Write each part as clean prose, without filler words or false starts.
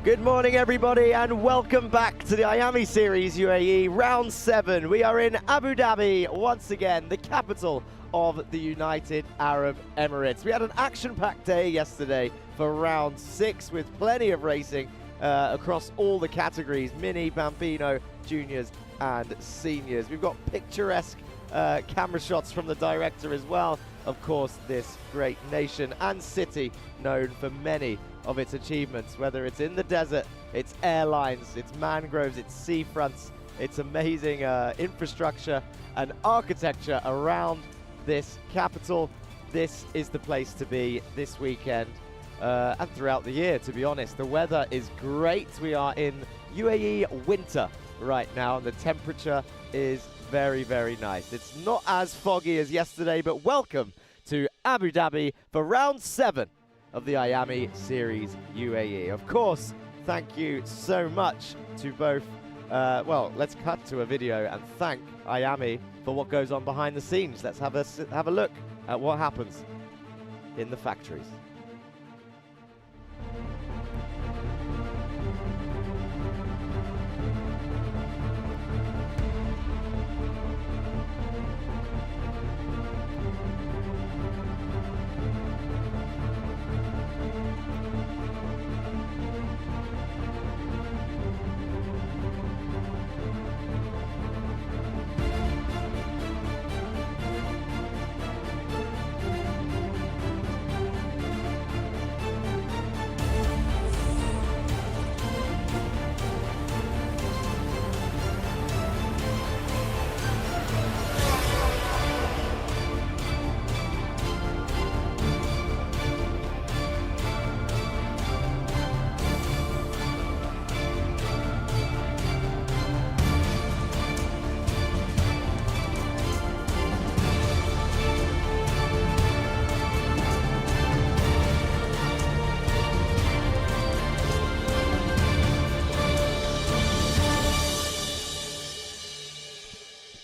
Good morning, everybody, and welcome back to the Iame Series UAE Round 7. We are in Abu Dhabi once again, the capital of the United Arab Emirates. We had an action-packed day yesterday for Round 6 with plenty of racing across all the categories, mini, bambino, juniors and seniors. We've got picturesque camera shots from the director as well. Of course, this great nation and city known for many of its achievements, whether it's in the desert, its airlines, its mangroves, its seafronts, its amazing infrastructure and architecture around this capital. This is the place to be this weekend and throughout the year, to be honest. The weather is great. We are in UAE winter right now and the temperature is very, very nice. It's not as foggy as yesterday, but welcome to Abu Dhabi for Round 7 of the Iame Series UAE. Of course, thank you so much to both, well, let's cut to a video and thank Iame for what goes on behind the scenes. Let's have a look at what happens in the factories.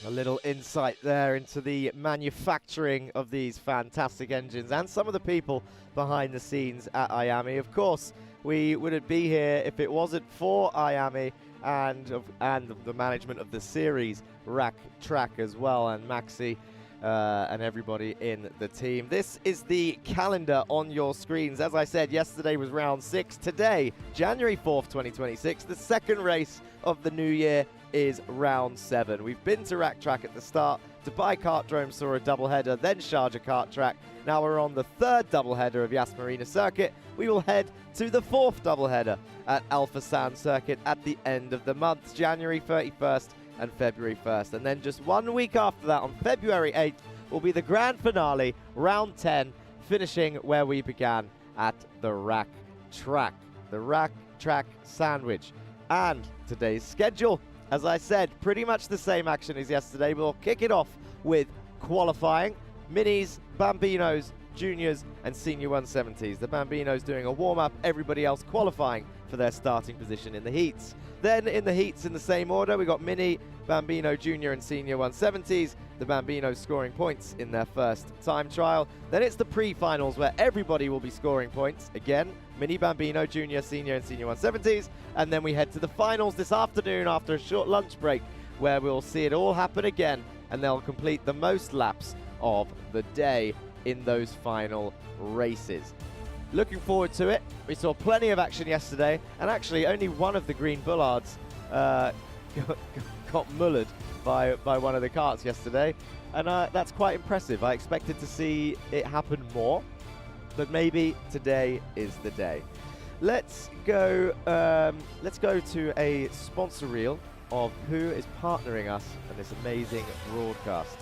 A little insight there into the manufacturing of these fantastic engines and some of the people behind the scenes at Iame. Of course, we wouldn't be here if it wasn't for Iame and the management of the series, Rack Track as well, and Maxi and everybody in the team. This is the calendar on your screens. As I said, yesterday was round 6. Today, January 4th, 2026, the second race of the new year is round 7. We've been to Rack Track at the start. Dubai Kartdrome saw a doubleheader, then Sharjah Kart Track. Now we're on the third doubleheader of Yas Marina Circuit. We will head to the fourth doubleheader at Al Fassan Circuit at the end of the month, January 31st and February 1st. And then just 1 week after that, on February 8th, will be the grand finale, round 10, finishing where we began at the Rack Track. The Rack Track Sandwich. And today's schedule, as I said, pretty much the same action as yesterday. We'll kick it off with qualifying, minis, bambinos, juniors and senior 170s. The bambinos doing a warm-up, everybody else qualifying for their starting position in the heats. Then in the heats in the same order, we got mini, bambino, junior and senior 170s. The bambinos scoring points in their first time trial. Then it's the pre-finals where everybody will be scoring points. Again, mini, bambino, junior, senior and senior 170s. And then we head to the finals this afternoon after a short lunch break where we'll see it all happen again and they'll complete the most laps of the day in those final races. Looking forward to it. We saw plenty of action yesterday, and actually only one of the green bollards got mullered by one of the karts yesterday, and that's quite impressive. I expected to see it happen more, but maybe today is the day. Let's go to a sponsor reel of who is partnering us in this amazing broadcast.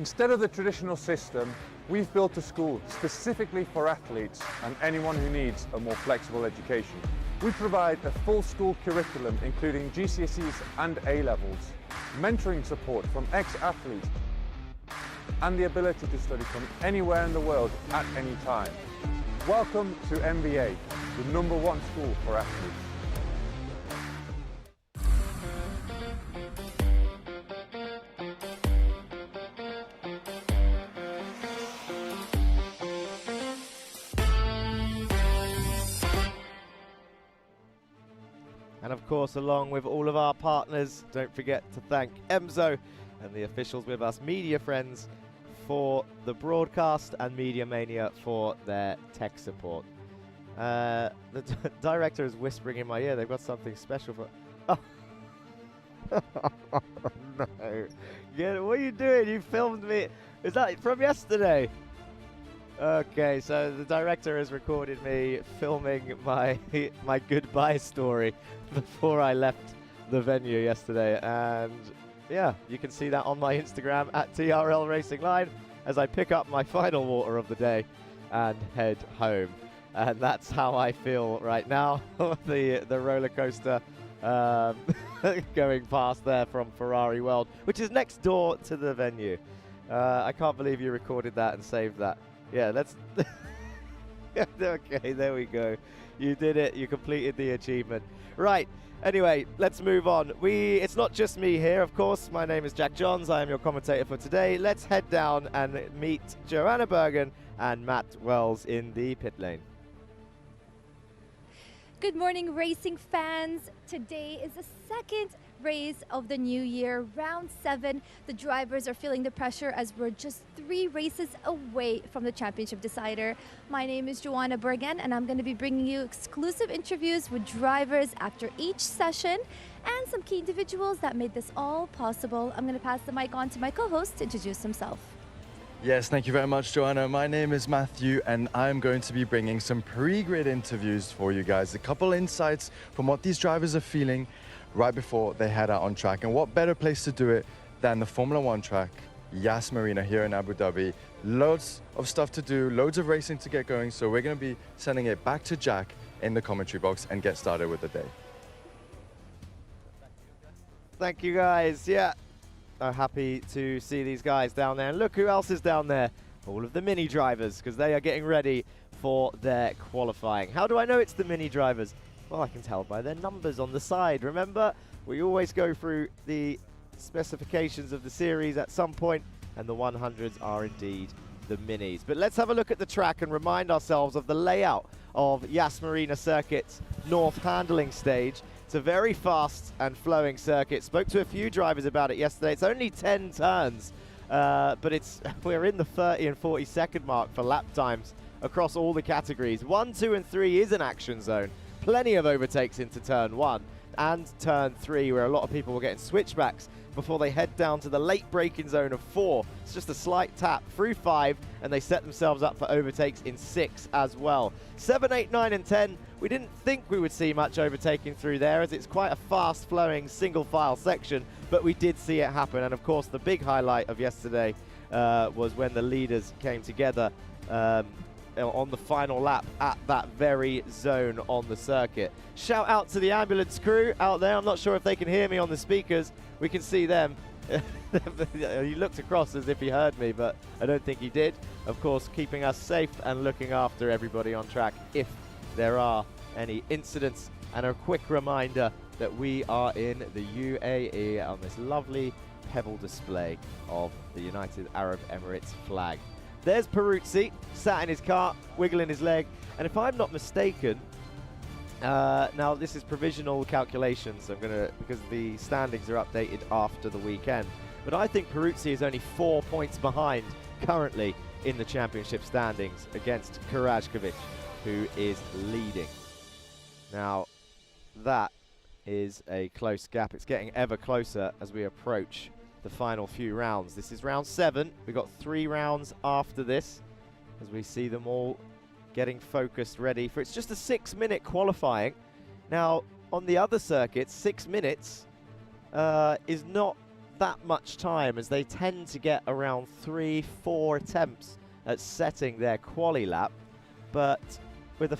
Instead of the traditional system, we've built a school specifically for athletes and anyone who needs a more flexible education. We provide a full school curriculum including GCSEs and A-levels, mentoring support from ex-athletes, and the ability to study from anywhere in the world at any time. Welcome to MBA, the #1 school for athletes. And of course, along with all of our partners, don't forget to thank Emzo and the officials with us, Media Friends, for the broadcast and Media Mania for their tech support. The director is whispering in my ear. They've got something special for... Oh, no. Yeah, what are you doing? You filmed me. Is that from yesterday? Okay, so the director has recorded me filming my goodbye story before I left the venue yesterday, and yeah, you can see that on my Instagram at TRL Racing Line as I pick up my final water of the day and head home. And that's how I feel right now. the roller coaster going past there from Ferrari World, which is next door to the venue. I can't believe you recorded that and saved that. Yeah, that's... Okay, there we go. You did it. You completed the achievement. Right. Anyway, let's move on. It's not just me here, of course. My name is Jack Johns. I am your commentator for today. Let's head down and meet Joanna Bergen and Matt Wells in the pit lane. Good morning, racing fans. Today is the second race of the new year, round 7. The drivers are feeling the pressure as we're just 3 races away from the championship decider. My name is Joanna Bergen, and I'm going to be bringing you exclusive interviews with drivers after each session and some key individuals that made this all possible. I'm going to pass the mic on to my co-host to introduce himself. Yes, thank you very much, Joanna. My name is Matthew, and I'm going to be bringing some pre-grid interviews for you guys. A couple insights from what these drivers are feeling right before they head out on track. And what better place to do it than the Formula One track, Yas Marina here in Abu Dhabi. Loads of stuff to do, loads of racing to get going. So we're going to be sending it back to Jack in the commentary box and get started with the day. Thank you, guys. Yeah. Happy to see these guys down there. And look who else is down there. All of the mini drivers, because they are getting ready for their qualifying. How do I know it's the mini drivers? Well, I can tell by their numbers on the side. Remember, we always go through the specifications of the series at some point, and the 100s are indeed the minis. But let's have a look at the track and remind ourselves of the layout of Yas Marina Circuit's North Handling Stage. It's a very fast and flowing circuit. Spoke to a few drivers about it yesterday. It's only 10 turns, but we're in the 30 and 40 second mark for lap times across all the categories. 1, 2, and 3 is an action zone. Plenty of overtakes into turn 1 and turn 3, where a lot of people were getting switchbacks before they head down to the late braking zone of 4. It's just a slight tap through 5, and they set themselves up for overtakes in 6 as well. 7, 8, 9, and 10. We didn't think we would see much overtaking through there, as it's quite a fast-flowing single-file section, but we did see it happen. And of course, the big highlight of yesterday was when the leaders came together on the final lap at that very zone on the circuit. Shout out to the ambulance crew out there. I'm not sure if they can hear me on the speakers. We can see them. He looked across as if he heard me, but I don't think he did. Of course, keeping us safe and looking after everybody on track if there are any incidents. And a quick reminder that we are in the UAE on this lovely pebble display of the United Arab Emirates flag. There's Peruzzi, sat in his car, wiggling his leg. And if I'm not mistaken, now this is provisional calculations, because the standings are updated after the weekend. But I think Peruzzi is only 4 points behind currently in the championship standings against Karajkovic, who is leading. Now, that is a close gap. It's getting ever closer as we approach the final few rounds. This is round 7. We've got 3 rounds after this as we see them all getting focused, ready for it's just a 6-minute qualifying. Now, on the other circuits, 6 minutes is not that much time, as they tend to get around 3-4 attempts at setting their quali lap. But with a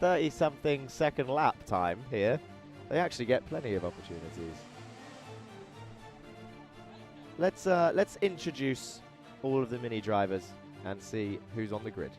30-something second lap time here, they actually get plenty of opportunities. Let's introduce all of the mini drivers and see who's on the grid.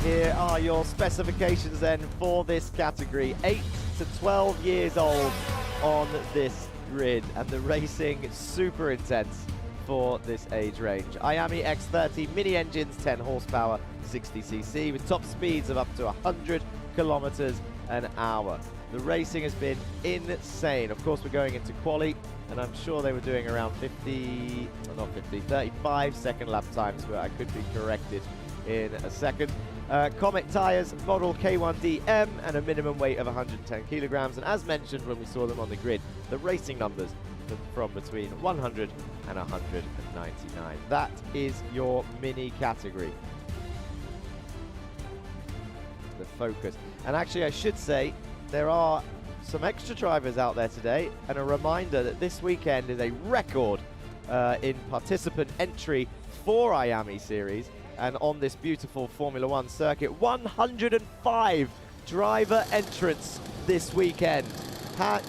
Here are your specifications then for this category. 8 to 12 years old on this grid, and the racing is super intense for this age range. Iame X30 mini engines, 10 horsepower, 60cc, with top speeds of up to 100 kilometers an hour. The racing has been insane. Of course, we're going into quali, and I'm sure they were doing around 35 second lap times, but I could be corrected in a second. Comet tyres, model K1DM, and a minimum weight of 110 kilograms. And as mentioned when we saw them on the grid, the racing numbers from between 100 and 199. That is your mini category. The Focus. And actually, I should say, there are some extra drivers out there today, and a reminder that this weekend is a record in participant entry for Iame Series. And on this beautiful Formula One circuit, 105 driver entrants this weekend.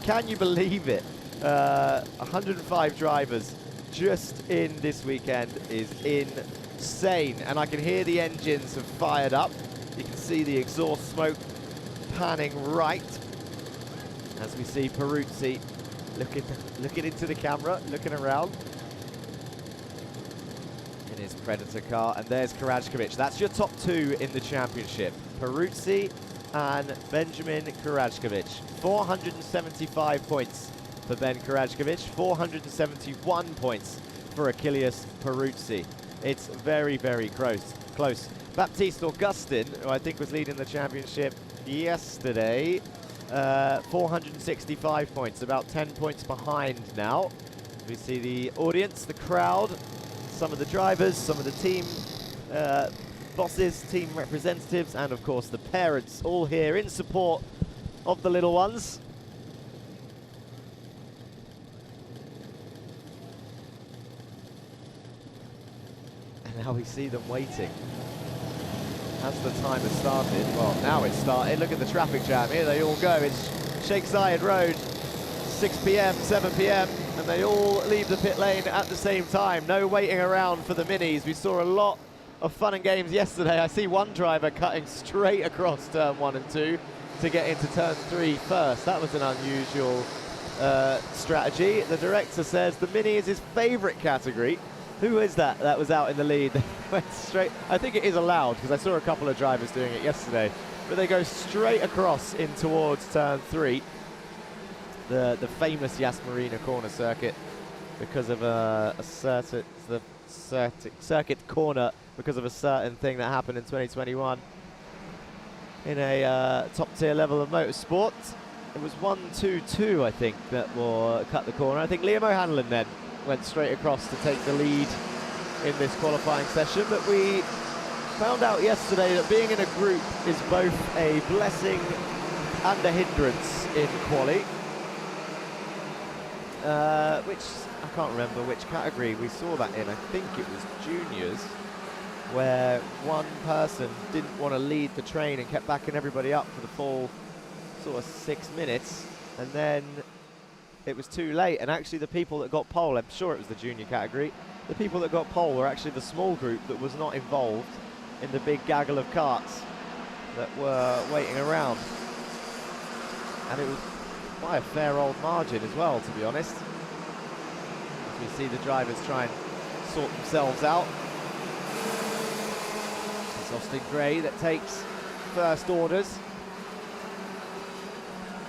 Can you believe it? 105 drivers just in this weekend is insane. And I can hear the engines have fired up. You can see the exhaust smoke panning right as we see Peruzzi looking into the camera, looking around in his Predator car. And there's Karajkovic. That's your top two in the championship. Peruzzi and Benjamin Karajkovic. 475 points for Ben Karajkovic, 471 points for Achilles Peruzzi. It's very, very close. Baptiste Augustin, who I think was leading the championship yesterday, 465 points, about 10 points behind now. We see the audience, the crowd, some of the drivers, some of the team bosses, team representatives, and of course the parents, all here in support of the little ones. And now we see them waiting. As the timer started, well, now it's started. Look at the traffic jam. Here they all go. It's Sheikh Zayed Road, 6 p.m., 7 p.m., and they all leave the pit lane at the same time. No waiting around for the minis. We saw a lot of fun and games yesterday. I see one driver cutting straight across turn 1 and 2 to get into turn 3 first. That was an unusual strategy. The director says the mini is his favorite category. Who is that that was out in the lead? They went straight. I think it is allowed because I saw a couple of drivers doing it yesterday. But they go straight across in towards turn 3. the famous Marina corner circuit because of a certain circuit corner because of a certain thing that happened in 2021 in a top tier level of motorsport. It was 1-2-2, I think, that will cut the corner. I think Iame Uae then went straight across to take the lead in this qualifying session, but we found out yesterday that being in a group is both a blessing and a hindrance in quali. Which, I can't remember which category we saw that in. I think it was juniors, where one person didn't want to lead the train and kept backing everybody up for the full sort of 6 minutes, and then it was too late, and actually the people that got pole, I'm sure it was the junior category, the people that got pole were actually the small group that was not involved in the big gaggle of carts that were waiting around. And it was by a fair old margin as well, to be honest. As we see the drivers try and sort themselves out. It's Austin Gray that takes first orders.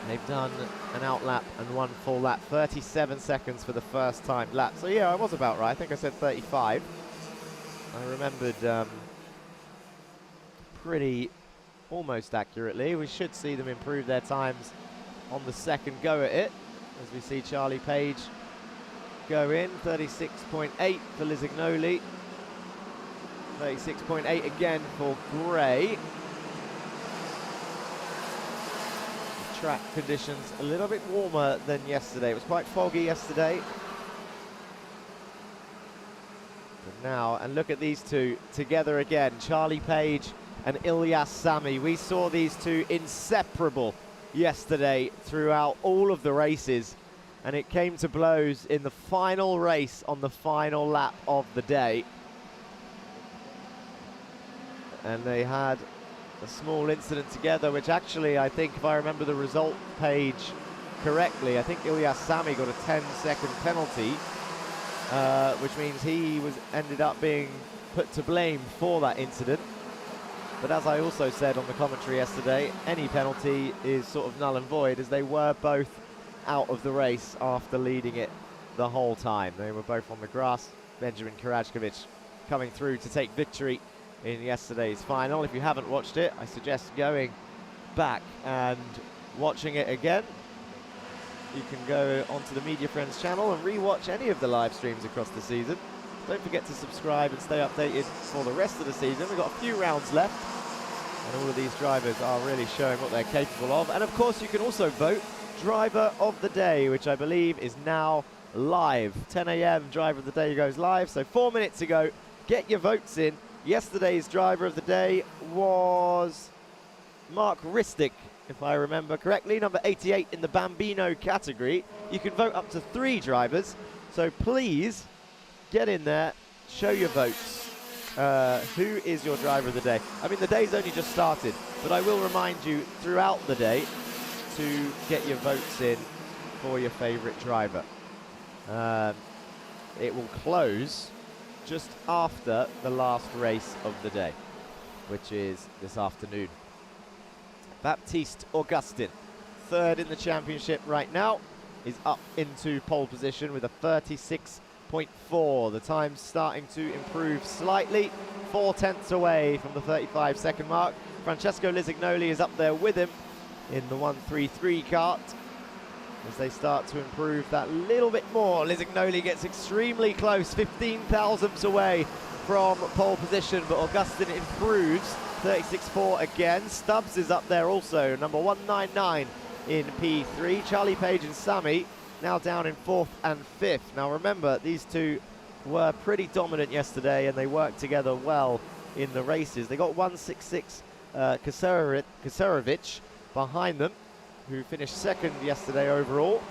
They've done an out lap and one full lap, 37 seconds for the first time lap. So yeah, I was about right. I think I said 35. I remembered pretty almost accurately. We should see them improve their times on the second go at it, as we see Charlie Page go in. 36.8 for Lisignoli, 36.8 again for Gray. Track conditions a little bit warmer than yesterday. It was quite foggy yesterday. But now, and look at these two together again, Charlie Page and Ilyas Sami. We saw these two inseparable yesterday throughout all of the races, and it came to blows in the final race on the final lap of the day. And they had a small incident together, which actually, I think, if I remember the result page correctly, I think Ilyas Sami got a 10-second penalty, which means he ended up being put to blame for that incident. But as I also said on the commentary yesterday, any penalty is sort of null and void, as they were both out of the race after leading it the whole time. They were both on the grass. Benjamin Karajkovic coming through to take victory in yesterday's final. If you haven't watched it, I suggest going back and watching it again. You can go onto the Media Friends channel and re-watch any of the live streams across the season. Don't forget to subscribe and stay updated for the rest of the season. We've got a few rounds left, and all of these drivers are really showing what they're capable of. And of course, you can also vote Driver of the Day, which I believe is now live. 10 a.m. Driver of the Day goes live, so 4 minutes ago. Get your votes in. Yesterday's Driver of the Day was Mark Ristic, if I remember correctly, number 88 in the Bambino category. You can vote up to 3 drivers, so please get in there, show your votes. Who is your Driver of the Day? I mean, the day's only just started, but I will remind you throughout the day to get your votes in for your favorite driver. It will close just after the last race of the day, which is this afternoon. Baptiste Augustin, third in the championship right now, is up into pole position with a 36.4. The time's starting to improve slightly, 4 tenths away from the 35-second mark. Francesco Lisignoli is up there with him in the 133 kart as they start to improve that little bit more. Lisignoli gets extremely close, 15 thousandths away from pole position, but Augustin improves, 36.4 again. Stubbs is up there also, number 199 in P3. Charlie Page and Sami now down in 4th and 5th. Now remember, these two were pretty dominant yesterday, and they worked together well in the races. They got 166 Kasarovic behind them, who finished second yesterday overall.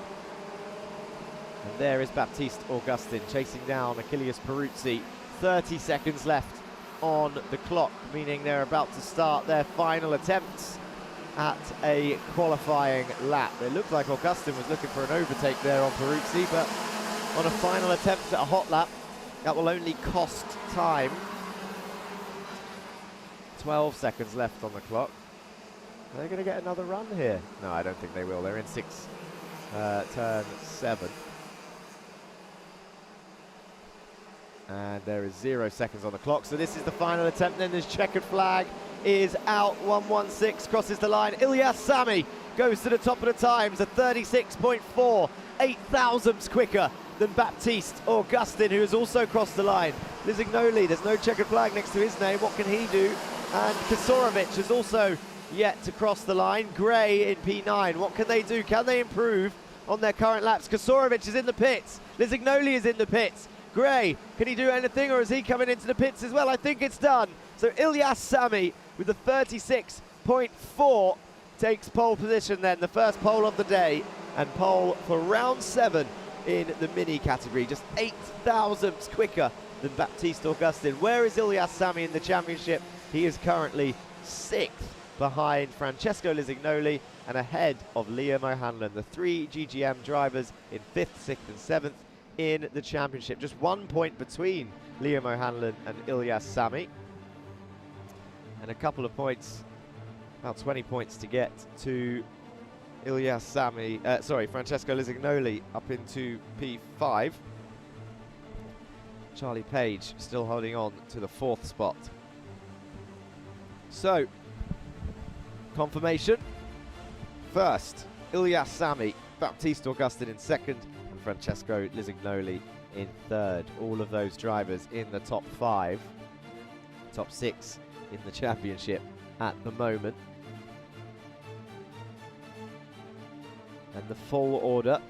And there is Baptiste Augustin chasing down Achilles Peruzzi. 30 seconds left on the clock, meaning they're about to start their final attempts at a qualifying lap. It looked like Augustin was looking for an overtake there on Peruzzi, but on a final attempt at a hot lap, that will only cost time. 12 seconds left on the clock. Are they going to get another run here? No, I don't think they will. They're in 6th turn 7. And there is 0 seconds on the clock. So this is the final attempt. Then this checkered flag is out. 1:16 crosses the line. Ilyas Sami goes to the top of the times at 36.4, 8 thousandths quicker than Baptiste Augustin, who has also crossed the line. Lizignoli, there's no checkered flag next to his name. What can he do? And Kasorovic has also yet to cross the line. Gray in P9. What can they do? Can they improve on their current laps? Kasorovic is in the pits. Lizignoli is in the pits. Gray, can he do anything, or is he coming into the pits as well? I think it's done. So Ilyas Sami with the 36.4 takes pole position then, the first pole of the day, and pole for round 7 in the mini category. Just 8 thousandths quicker than Baptiste Augustin. Where is Ilyas Sami in the championship? He is currently 6th behind Francesco Lizignoli and ahead of Liam O'Hanlon. The 3 GGM drivers in 5th, 6th and 7th in the championship. Just 1 point between Liam O'Hanlon and Ilyas Sami. And a couple of points, about 20 points to get to Ilyas Sami, Francesco Lizignoli up into P5. Charlie Page still holding on to the 4th spot. So, confirmation. First, Ilyas Sami, Baptiste Augustin in 2nd, and Francesco Lizignoli in 3rd. All of those drivers in the top 5, top 6 in the championship at the moment. And the full order: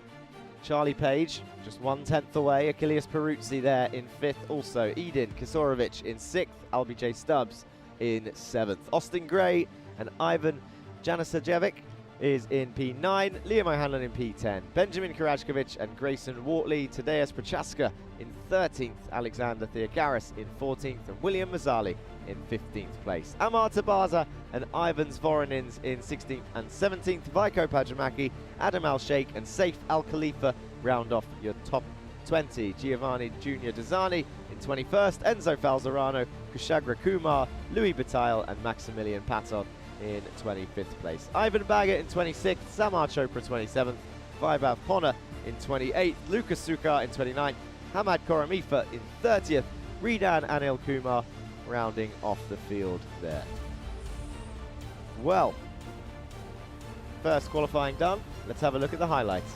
Charlie Page just 1/10 away, Achilles Peruzzi there in 5th, also Edin Kasorovic in 6th, LBJ Stubbs in 7th. Austin Gray and Ivan Janisajevic is in P9, Liam O'Hanlon in P10, Benjamin Karajkovic and Grayson Wortley, Tadeusz Prochaska in 13th, Alexander Theogaris in 14th, and William Mazzali in 15th place. Amar Tabaza and Ivan Zvorinins in 16th and 17th, Vaiko Pajamaki, Adam Al-Sheikh and Saif Al-Khalifa round off your top 20. Giovanni Junior Desani in 21st, Enzo Falzarano, Kushagra Kumar, Louis Bataille and Maximilian Patton in 25th place. Ivan Baggett in 26th, Samar Chopra 27th, Vaibhav Ponna in 28th, Lucas Sukar in 29th, Hamad Koramifa in 30th, Ridan Anil Kumar rounding off the field there. Well, first qualifying done. Let's have a look at the highlights.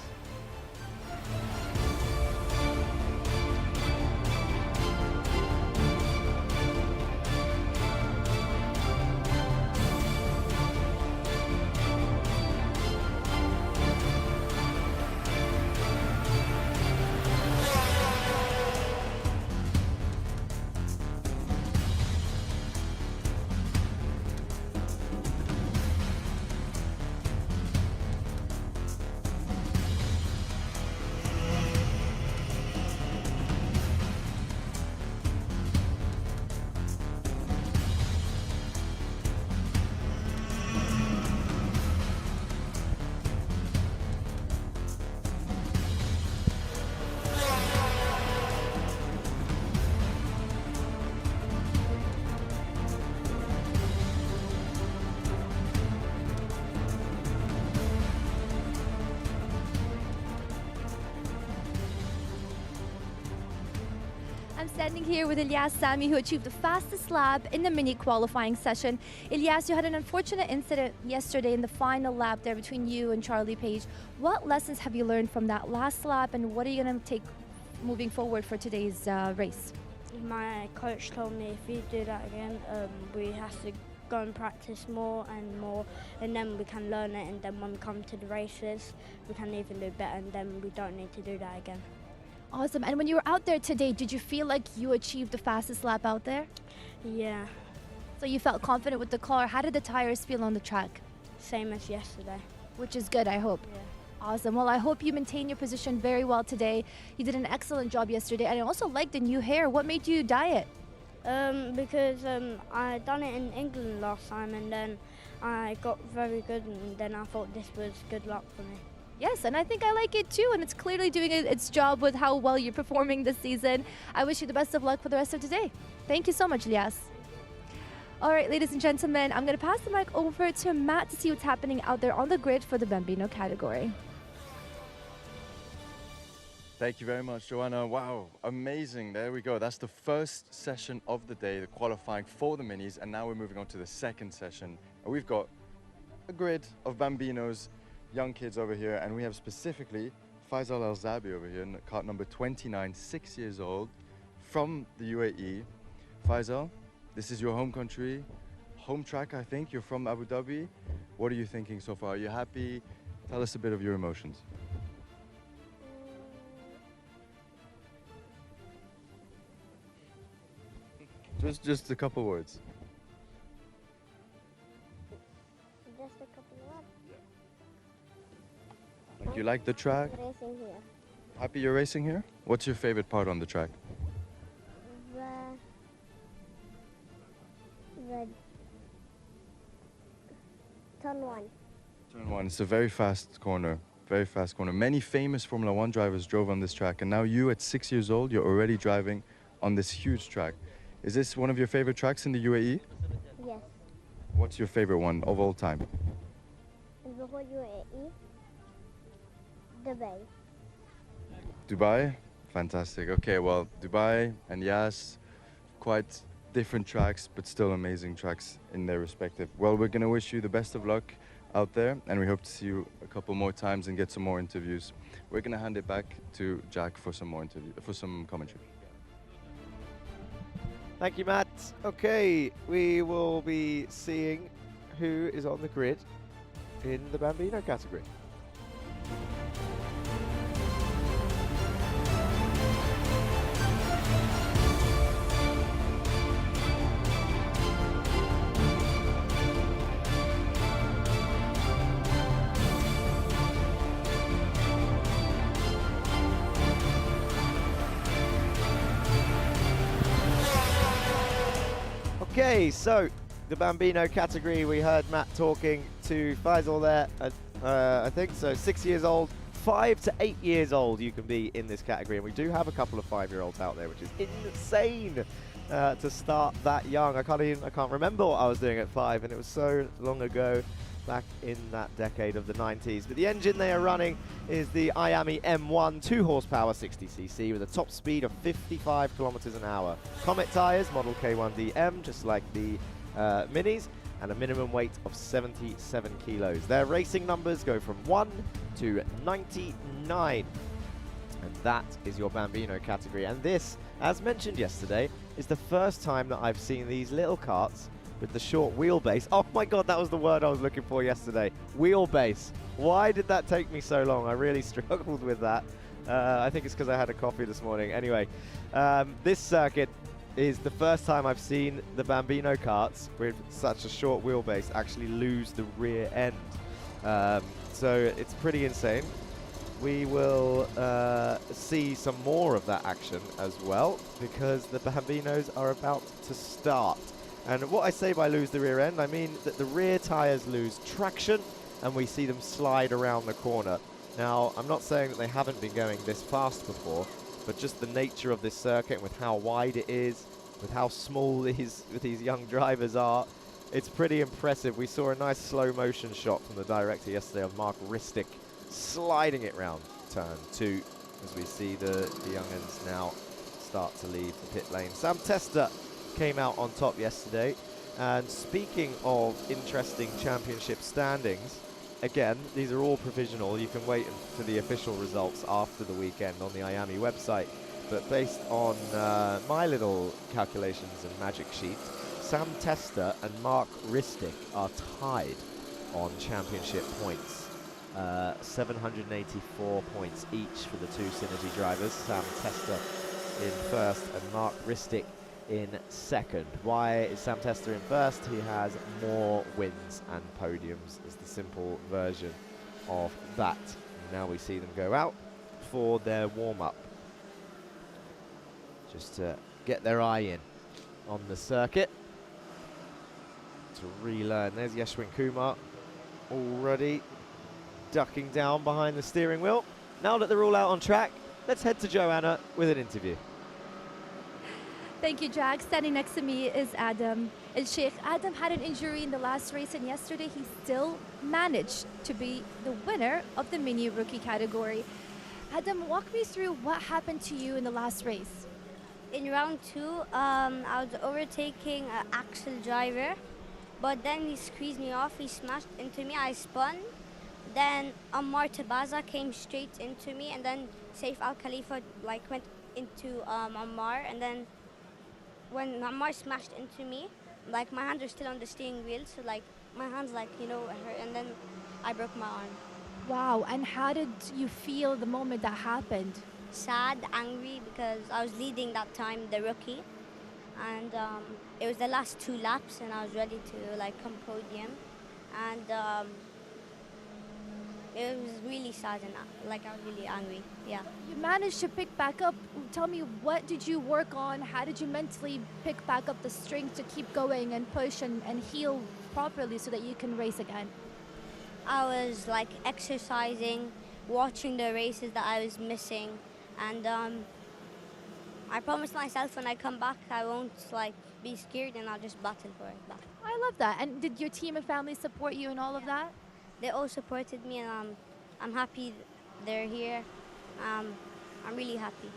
I'm standing here with Ilyas Sami, who achieved the fastest lap in the mini qualifying session. Ilyas, you had an unfortunate incident yesterday in the final lap there between you and Charlie Page. What lessons have you learned from that last lap, and what are you going to take moving forward for today's race? My coach told me if we do that again, we have to go and practice more, and then we can learn it, and then when we come to the races, we can even do better, and then we don't need to do that again. Awesome. And when you were out there today, did you feel like you achieved the fastest lap out there? Yeah, So you felt confident with the car. How did the tires feel on the track? same as yesterday. Which is good, I hope. Yeah. Awesome. Well, I hope you maintain your position very well today. You did an excellent job yesterday, and I also like the new hair. What made you dye it? Because I done it in England last time, and then I got very good, and then I thought this was good luck for me. Yes, and I think I like it too, and it's clearly doing its job with how well you're performing this season. I wish you the best of luck for the rest of today. Thank you so much, Ilyas. All right, ladies and gentlemen, I'm going to pass the mic over to Matt to see what's happening out there on the grid for the Bambino category. Thank you very much, Joanna. Wow, amazing. There we go. That's the first session of the day, the qualifying for the minis. And now we're moving on to the second session. And we've got a grid of Bambinos, young kids over here. And we have specifically Faisal Al-Zabi over here, cart number 29, 6 years old, from the UAE. Faisal, this is your home country, home track, I think. You're from Abu Dhabi. What are you thinking so far? Are you happy? Tell us a bit of your emotions. Just a couple words. Just a couple of Like, you like the track? racing here. Happy you're racing here? What's your favorite part on the track? The turn one. Turn one. It's a very fast corner. Very fast corner. Many famous Formula One drivers drove on this track, and now you, at 6 years old, you're already driving on this huge track. Is this one of your favorite tracks in the UAE? Yes. What's your favorite one of all time? In the whole UAE, Dubai. Dubai? Fantastic. Okay, well, Dubai and Yas, quite different tracks, but still amazing tracks in their respective. Well, we're going to wish you the best of luck out there, and we hope to see you a couple more times and get some more interviews. We're going to hand it back to Jack for some more commentary. Thank you, Matt. Okay, we will be seeing who is on the grid in the Bambino category. Okay, so the Bambino category, we heard Matt talking to Faisal there, I think, so 6 years old, 5 to 8 years old you can be in this category, and we do have a couple of 5-year-olds out there, which is insane to start that young. I can't remember what I was doing at 5, and it was so long ago, back in that decade of the 90s. But the engine they are running is the Iame M1 2 horsepower 60cc with a top speed of 55 kilometers an hour. Comet tires, model K1DM, just like the minis, and a minimum weight of 77 kilos. Their racing numbers go from 1 to 99. And that is your Bambino category. And this, as mentioned yesterday, is the first time that I've seen these little karts with the short wheelbase. Oh my God, that was the word I was looking for yesterday. Wheelbase. Why did that take me so long? I really struggled with that. I think it's because I had a coffee this morning. Anyway, this circuit is the first time I've seen the Bambino karts with such a short wheelbase actually lose the rear end. So it's pretty insane. We will see some more of that action as well, because the Bambinos are about to start. And what I say by lose the rear end, I mean that the rear tires lose traction and we see them slide around the corner. Now, I'm not saying that they haven't been going this fast before, but just the nature of this circuit, with how wide it is, with how small these young drivers are, it's pretty impressive. We saw a nice slow motion shot from the director yesterday of Mark Ristic sliding it round turn 2, as we see the young'uns now start to leave the pit lane. Sam Tester came out on top yesterday, and speaking of interesting championship standings, again, these are all provisional. You can wait for the official results after the weekend on the Iame website, but based on my little calculations and magic sheet, Sam Tester and Mark Ristic are tied on championship points. 784 points each for the two Synergy drivers. Sam Tester in first and Mark Ristic in second. Why is Sam Tester in first? He has more wins and podiums, is the simple version of that. Now we see them go out for their warm-up, just to get their eye in on the circuit, to relearn. There's Yashwin Kumar already ducking down behind the steering wheel. Now that they're all out on track, let's head to Joanna with an interview. Thank you, Jack. Standing next to me is Adam El-Sheikh. Adam had an injury in the last race, and yesterday he still managed to be the winner of the mini rookie category. Adam, walk me through what happened to you in the last race. In round 2, I was overtaking an Axel driver, but then he squeezed me off. He smashed into me. I spun. Then Ammar Tabaza came straight into me, and then Saif Al Khalifa like went into Ammar, and then when Ammar smashed into me, like my hands were still on the steering wheel, so like my hands like hurt, and then I broke my arm. Wow, and how did you feel the moment that happened? Sad, angry, because I was leading that time, the rookie, and it was the last 2 laps, and I was ready to like come podium, and it was really sad, and like I was really angry. Yeah. You managed to pick back up. Tell me, what did you work on? How did you mentally pick back up the strength to keep going and push and heal properly so that you can race again? I was like exercising, watching the races that I was missing, and I promised myself when I come back I won't like be scared, and I'll just battle for it back. I love that. And did your team and family support you in all of that? They all supported me, and I'm happy they're here. I'm really happy.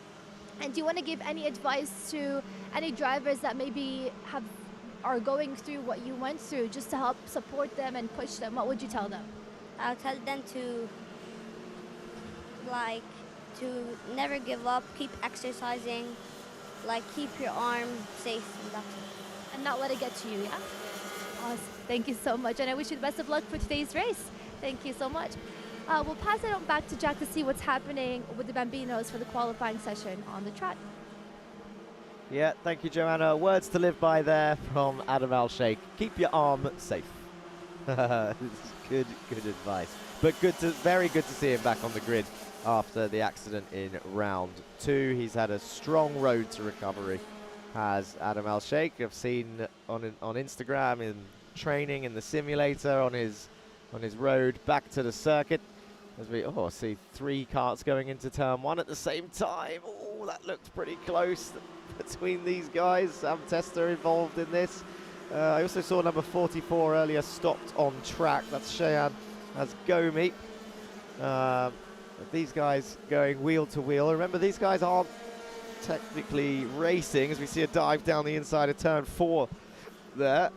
And do you want to give any advice to any drivers that maybe are going through what you went through, just to help support them and push them? What would you tell them? I'll tell them to never give up, keep exercising, like keep your arm safe, and that's it. And not let it get to you, yeah? Awesome. Thank you so much. And I wish you the best of luck for today's race. Thank you so much. We'll pass it on back to Jack to see what's happening with the Bambinos for the qualifying session on the track. Yeah, thank you, Joanna. Words to live by there from Adam Al-Sheikh. Keep your arm safe. Good advice. But very good to see him back on the grid after the accident in round 2. He's had a strong road to recovery, has Adam Al-Sheikh. I've seen on Instagram, in training, in the simulator, on his road back to the circuit. As we see 3 carts going into turn 1 at the same time. Oh, that looked pretty close between these guys. Sam Tester involved in this. I also saw number 44 earlier stopped on track. That's Cheyenne Gomi. These guys going wheel to wheel. Remember, these guys aren't technically racing, as we see a dive down the inside of turn 4 there.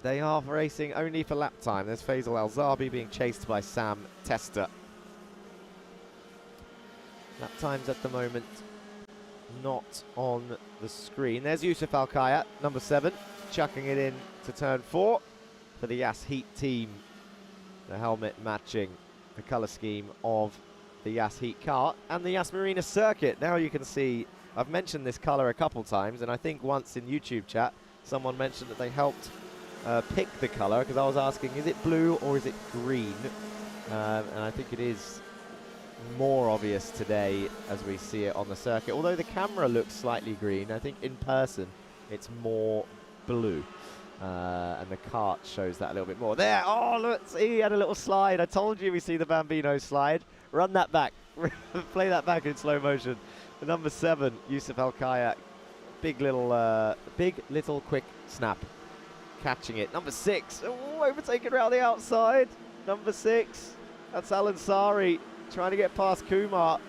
They are racing only for lap time. There's Faisal Al-Zabi being chased by Sam Tester. Lap times at the moment not on the screen. There's Yusuf Al-Kayat, number 7, chucking it in to turn 4 for the Yas Heat team. The helmet matching the colour scheme of the Yas Heat kart and the Yas Marina circuit. Now you can see, I've mentioned this colour a couple times, and I think once in YouTube chat someone mentioned that they helped pick the colour, because I was asking, is it blue or is it green? And I think it is more obvious today as we see it on the circuit. Although the camera looks slightly green, I think in person it's more blue. And the kart shows that a little bit more. There, oh look, see, he had a little slide. I told you we see the Bambino slide. Run that back. Play that back in slow motion. The number 7, Yusuf Al-Kayat. Big little quick snap. Catching it. Number 6, overtaken around the outside. Number 6, that's Alan Sari trying to get past Kumar.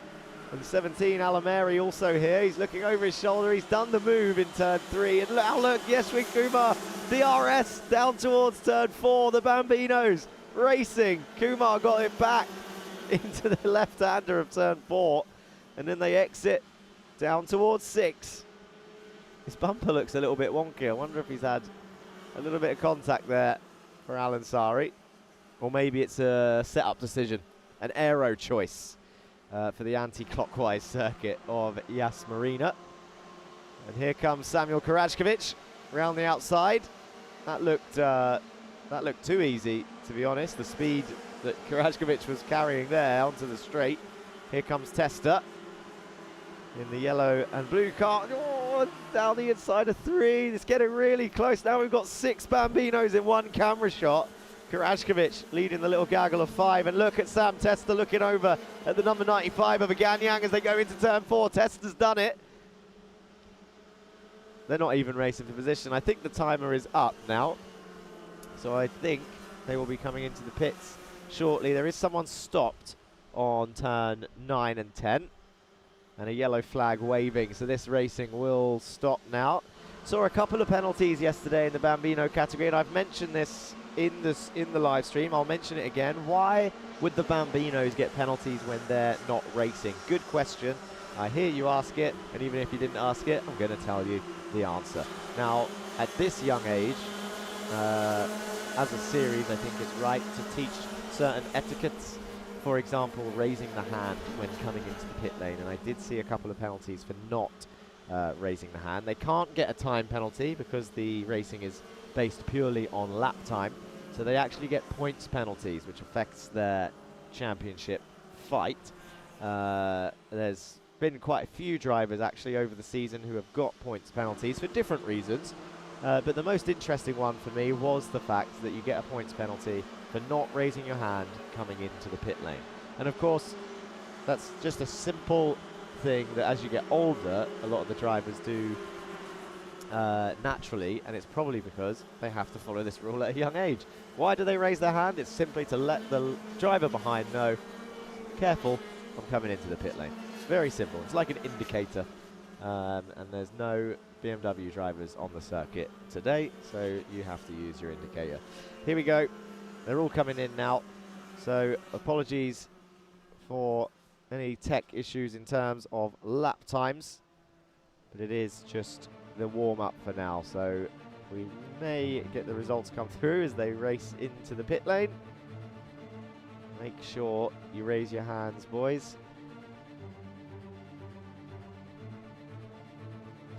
And 17, Alameri also here. He's looking over his shoulder. He's done the move in turn 3. And look, Yeshwin Kumar, DRS down towards turn 4. The Bambinos racing. Kumar got it back into the left-hander of turn 4. And then they exit down towards 6. His bumper looks a little bit wonky. I wonder if he's had a little bit of contact there for Alan Sari. Or maybe it's a set-up decision, an aero choice for the anti-clockwise circuit of Yas Marina. And here comes Samuel Karachkovic around the outside. That looked too easy, to be honest. The speed that Karachkovic was carrying there onto the straight. Here comes Tester in the yellow and blue car. Oh, down the inside of 3. It's getting really close. Now we've got 6 Bambinos in one camera shot. Karachkovic leading the little gaggle of 5. And look at Sam Tester looking over at the number 95 of Aganyang as they go into turn 4. Tester's done it. They're not even racing for position. I think the timer is up now. So I think they will be coming into the pits shortly. There is someone stopped on turn 9 and 10. And a yellow flag waving, so this racing will stop now. Saw a couple of penalties yesterday in the Bambino category, and I've mentioned this in the live stream. I'll mention it again. Why would the Bambinos get penalties when they're not racing? Good question. I hear you ask it, and even if you didn't ask it, I'm going to tell you the answer. Now, at this young age, as a series, I think it's right to teach certain etiquettes. For example, raising the hand when coming into the pit lane, and I did see a couple of penalties for not raising the hand. They can't get a time penalty because the racing is based purely on lap time, so they actually get points penalties, which affects their championship fight. There's been quite a few drivers actually over the season who have got points penalties for different reasons, but the most interesting one for me was the fact that you get a points penalty for not raising your hand coming into the pit lane. And of course, that's just a simple thing that as you get older, a lot of the drivers do naturally, and it's probably because they have to follow this rule at a young age. Why do they raise their hand? It's simply to let the driver behind know, careful, I'm coming into the pit lane. It's very simple. It's like an indicator, and there's no BMW drivers on the circuit today, so you have to use your indicator. Here we go. They're all coming in now, so apologies for any tech issues in terms of lap times, but it is just the warm-up for now, so we may get the results come through as they race into the pit lane. Make sure you raise your hands, boys,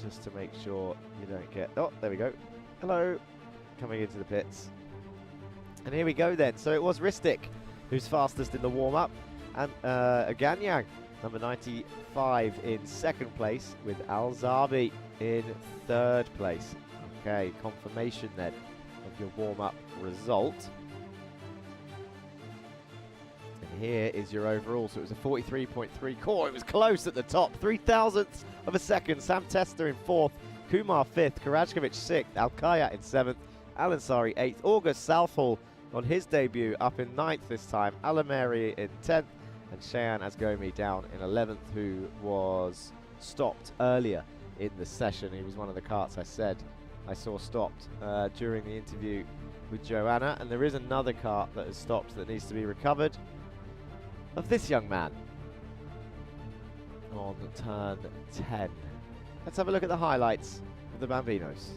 just to make sure you don't get... Oh, there we go. Hello. Coming into the pits. And here we go then. So it was Ristic who's fastest in the warm-up, and Aganyang, number 95, in second place, with Al Zabi in third place. Okay, confirmation then of your warm-up result. And here is your overall. So it was a 43.3 core. It was close at the top. 0.003 of a second. Sam Tester in fourth. Kumar fifth. Karajkovic sixth. Alkaya in seventh. Alansari eighth. August Southall on his debut up in ninth this time. Alameri in 10th. And Cheyenne Asgomi down in 11th, who was stopped earlier in the session. He was one of the karts I said I saw stopped during the interview with Joanna. And there is another kart that has stopped that needs to be recovered, of this young man on turn 10. Let's have a look at the highlights of the Bambinos.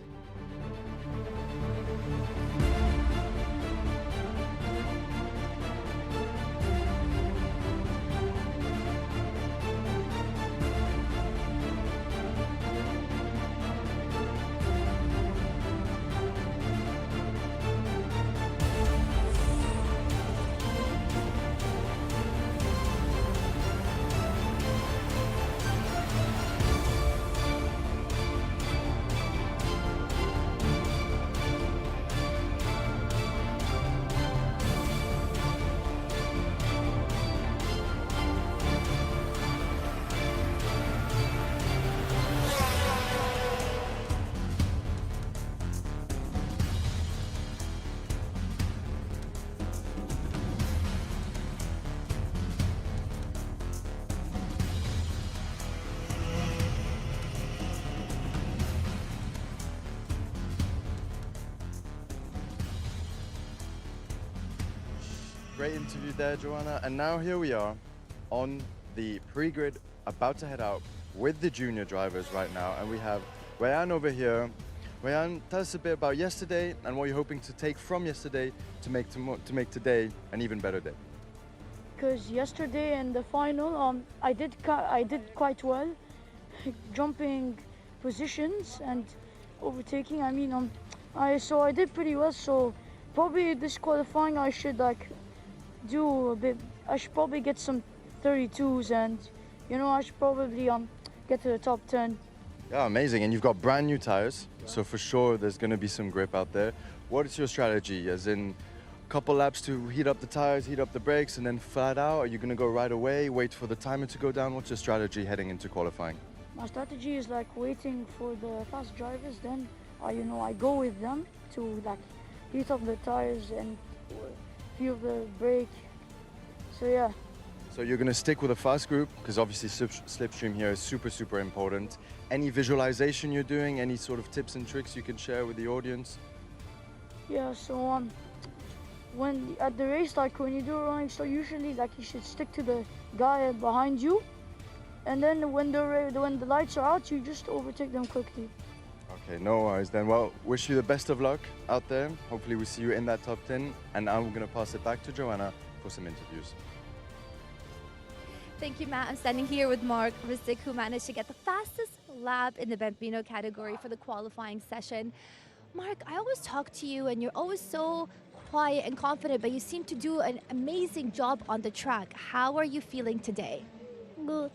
Great interview there, Joanna. And now here we are on the pre-grid, about to head out with the junior drivers right now. And we have Rayan over here. Rayan, tell us a bit about yesterday and what you're hoping to take from yesterday to make today an even better day. Because yesterday in the final, I did quite well, jumping positions and overtaking. I mean, I did pretty well. So probably this qualifying, I should do a bit. I should probably get some 32s, and I should probably get to the top 10. Yeah, amazing. And you've got brand new tires, so for sure there's going to be some grip out there. What is your strategy? As in, a couple laps to heat up the tires, heat up the brakes, and then flat out? Are you going to go right away, wait for the timer to go down? What's your strategy heading into qualifying? My strategy is waiting for the fast drivers, then I go with them to heat up the tires and feel the brake. So yeah. So you're going to stick with the fast group because obviously slipstream here is super, super important. Any visualization you're doing, any sort of tips and tricks you can share with the audience? Yeah, so when at the race, like when you do a running start, usually like you should stick to the guy behind you, and then when the lights are out, you just overtake them quickly. Okay, no worries then. Well, wish you the best of luck out there. Hopefully we see you in that top 10, and now we're going to pass it back to Joanna for some interviews. Thank you, Matt. I'm standing here with Mark Rizik, who managed to get the fastest lap in the Bambino category for the qualifying session. Mark, I always talk to you and you're always so quiet and confident, but you seem to do an amazing job on the track. How are you feeling today? Good.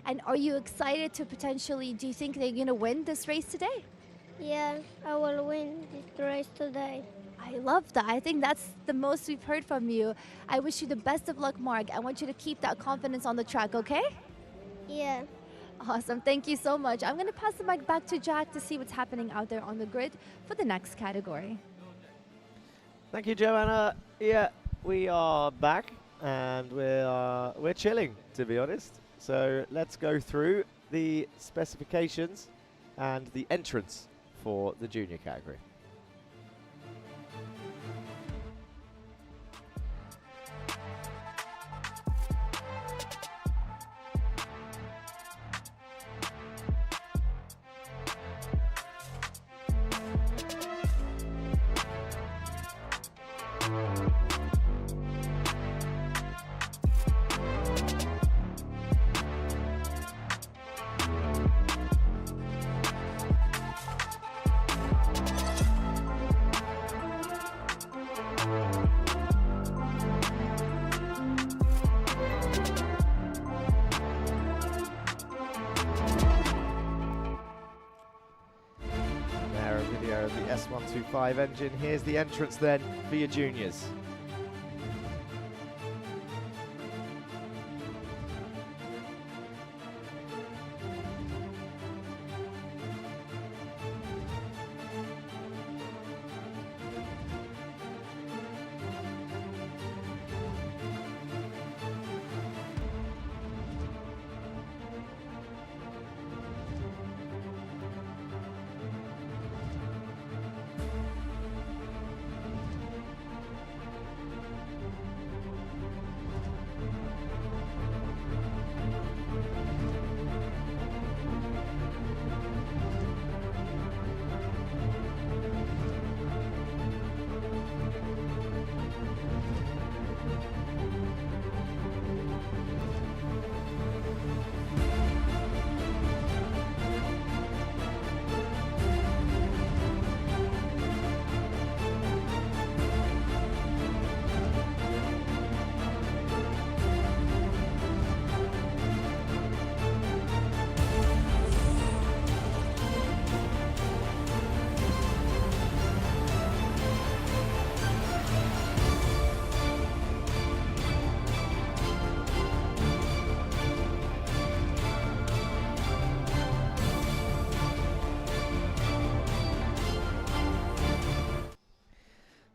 And are you excited to potentially, do you think they're going to win this race today? Yeah, I will win this race today. I love that. I think that's the most we've heard from you. I wish you the best of luck, Mark. I want you to keep that confidence on the track, okay? Yeah. Awesome. Thank you so much. I'm going to pass the mic back to Jack to see what's happening out there on the grid for the next category. Thank you, Joanna. Yeah, we are back and we're chilling, to be honest. So let's go through the specifications and the entrance for the junior category. The S125 engine. Here's the entrance then for your juniors.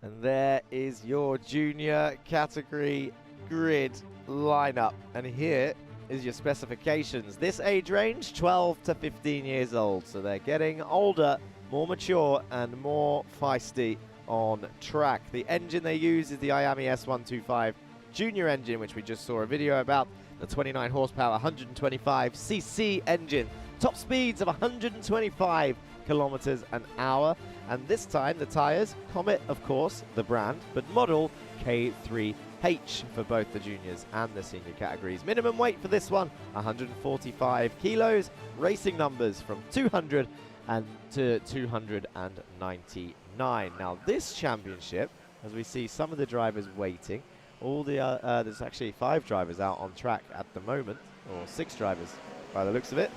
And there is your junior category grid lineup. And here is your specifications. This age range, 12 to 15 years old. So they're getting older, more mature, and more feisty on track. The engine they use is the Iame S125 junior engine, which we just saw a video about. The 29 horsepower, 125cc engine. Top speeds of 125 kilometers an hour. And this time the tires, Comet of course, the brand, but model K3H for both the juniors and the senior categories. Minimum weight for this one, 145 kilos. Racing numbers from 200 and to 299. Now this championship, as we see some of the drivers waiting, there's actually 5 drivers out on track at the moment, or 6 drivers by the looks of it.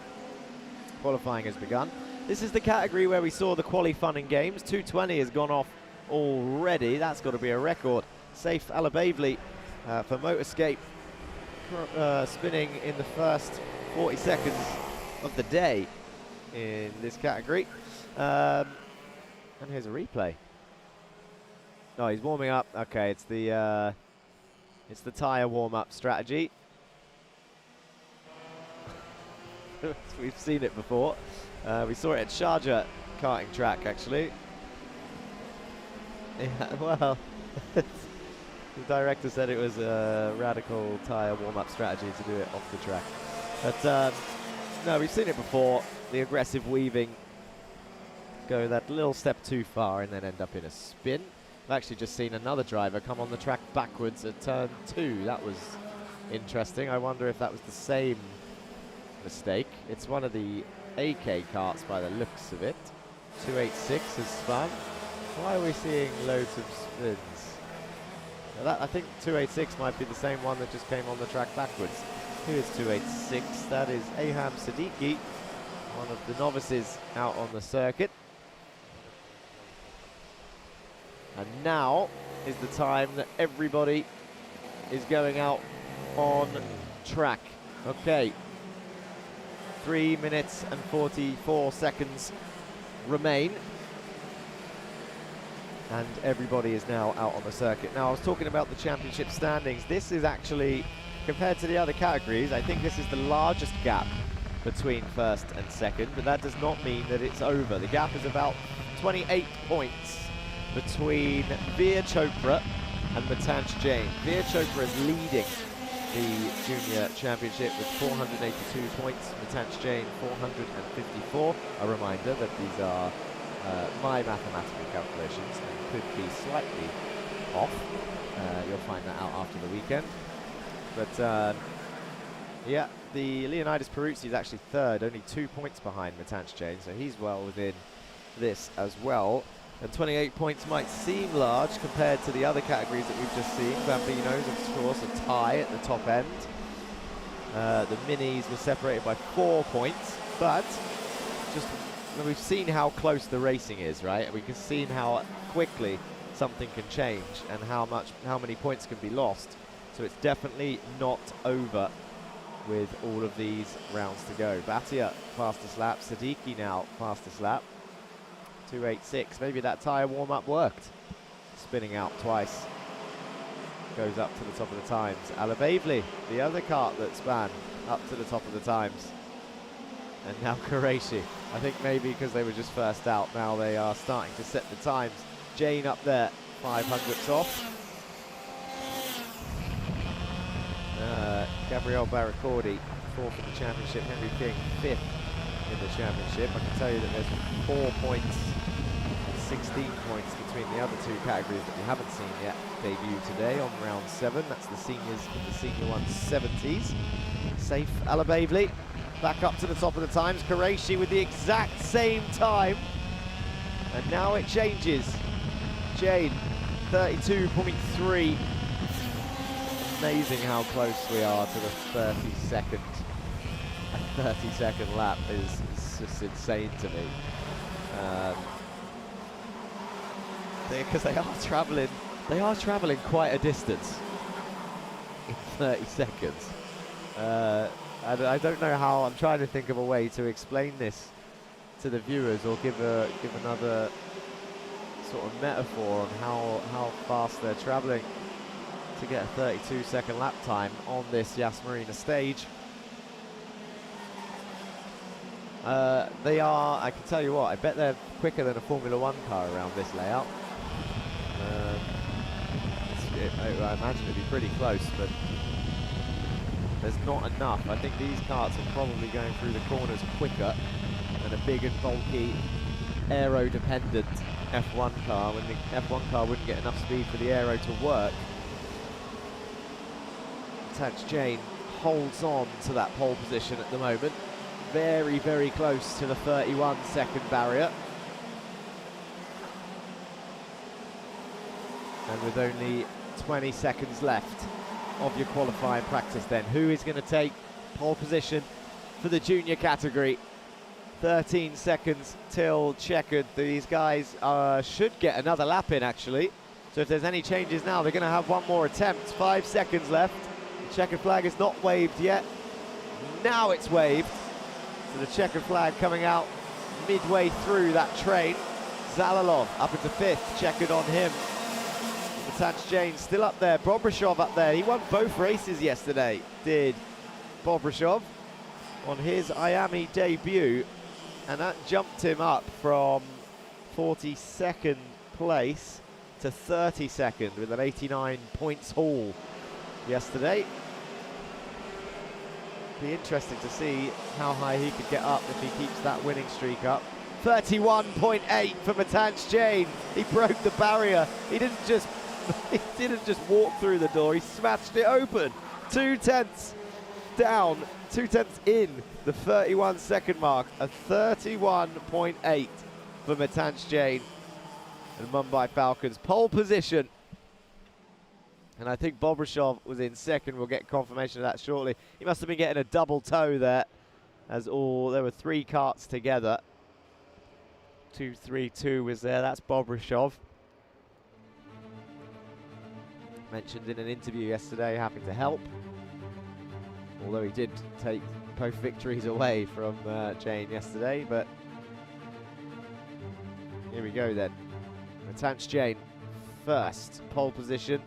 Qualifying has begun. This is the category where we saw the quali fun and games. 220 has gone off already. That's got to be a record. Safe Alabavely for Motorscape, spinning in the first 40 seconds of the day in this category. And here's a replay. No, he's warming up. Okay, it's the tyre warm-up strategy. We've seen it before. We saw it at Sharjah karting track, actually. Yeah, well, the director said it was a radical tyre warm-up strategy to do it off the track. But no, we've seen it before. The aggressive weaving, go that little step too far and then end up in a spin. I've actually just seen another driver come on the track backwards at turn 2. That was interesting. I wonder if that was the same mistake. It's one of the AK carts by the looks of it. 286 has spun. Why are we seeing loads of spins? That, I think 286 might be the same one that just came on the track backwards. Who is 286? That is Aham Siddiqui, one of the novices out on the circuit. And now is the time that everybody is going out on track. Okay. 3 minutes and 44 seconds remain. And everybody is now out on the circuit. Now, I was talking about the championship standings. This is actually, compared to the other categories, I think this is the largest gap between first and second, but that does not mean that it's over. The gap is about 28 points between Veer Chopra and Matanch Jain. Veer Chopra is leading the junior championship with 482 points, Matanch Jain 454. A reminder that these are my mathematical calculations and could be slightly off. You'll find that out after the weekend. But yeah, the Leonidas Peruzzi is actually third, only 2 points behind Matanch Jain, so he's well within this as well. And 28 points might seem large compared to the other categories that we've just seen. Bambinos, of course, a tie at the top end. The minis were separated by 4 points, but just we've seen how close the racing is, right? We can see how quickly something can change and how many points can be lost. So it's definitely not over with all of these rounds to go. Bhatia, fastest lap. Siddiqui now, fastest lap. 286. Maybe that tyre warm-up worked. Spinning out twice. Goes up to the top of the times. Alabavli, the other cart that span, up to the top of the times. And now Qureshi. I think maybe because they were just first out, now they are starting to set the times. Jane up there, 500ths off. Gabriel Barracordi, fourth in the championship. Henry King, fifth in the championship. I can tell you that there's 4 points, 16 points between the other two categories that we haven't seen yet debut today on round 7. That's the seniors and the senior 170s. Safe Alabavli back up to the top of the times. Qureshi with the exact same time. And now it changes. Jane, 32.3. Amazing how close we are to the 30-second. A 30-second lap is just insane to me. Because they are traveling quite a distance in 30 seconds. I don't know how. I'm trying to think of a way to explain this to the viewers or give another sort of metaphor on how fast they're traveling to get a 32-second lap time on this Yas Marina stage. They are, I can tell you what, I bet they're quicker than a Formula 1 car around this layout. I imagine it'd be pretty close, but there's not enough. I think these karts are probably going through the corners quicker than a big and bulky aero-dependent F1 car, when the F1 car wouldn't get enough speed for the aero to work. Matanch Jain holds on to that pole position at the moment. Very, very close to the 31-second barrier. And with only 20 seconds left of your qualifying practice then, who is going to take pole position for the junior category? 13 seconds till checkered. These guys should get another lap in, actually. So if there's any changes now, they're going to have one more attempt. 5 seconds left. The checkered flag is not waved yet. Now it's waved. So the checkered flag coming out midway through that train. Zalalov up into 5th, checkered on him. Matanch Jain still up there. Bobrishov up there. He won both races yesterday, did Bobrishov. on his Iame debut, and that jumped him up from 42nd place to 32nd with an 89 points haul yesterday. Be interesting to see how high he could get up if he keeps that winning streak up. 31.8 for Matanch Jain. He broke the barrier. He didn't just walk through the door, he smashed it open. 2/10 down, 2/10 in the 31-second mark. A 31.8 for Matanch Jain and Mumbai Falcons. Pole position. And I think Bobrishov was in second. We'll get confirmation of that shortly. He must have been getting a double toe there, as there were 3 carts together. 2-3-2 was there. That's Bobrishov. Mentioned in an interview yesterday, happy to help. Although he did take both victories away from Jain yesterday, but here we go then. Matanch Jain first, pole position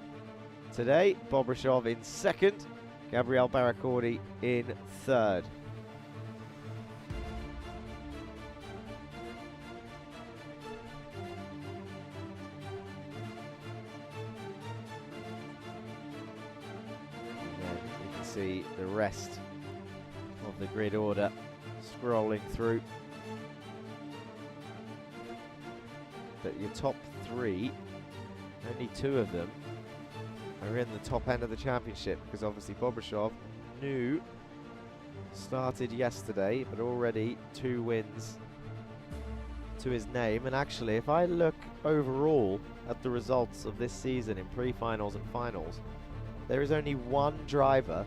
today. Bobrishov in second. Gabriel Baracordi in third. See the rest of the grid order scrolling through. But your top 3, only 2 of them are in the top end of the championship, because obviously Bobrishov, new, started yesterday, but already 2 wins to his name. And actually, if I look overall at the results of this season in pre-finals and finals, there is only 1 driver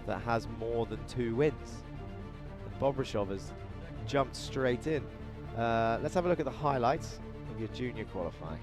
that has more than 2 wins. And Bobrishov has jumped straight in. Let's have a look at the highlights of your junior qualifying.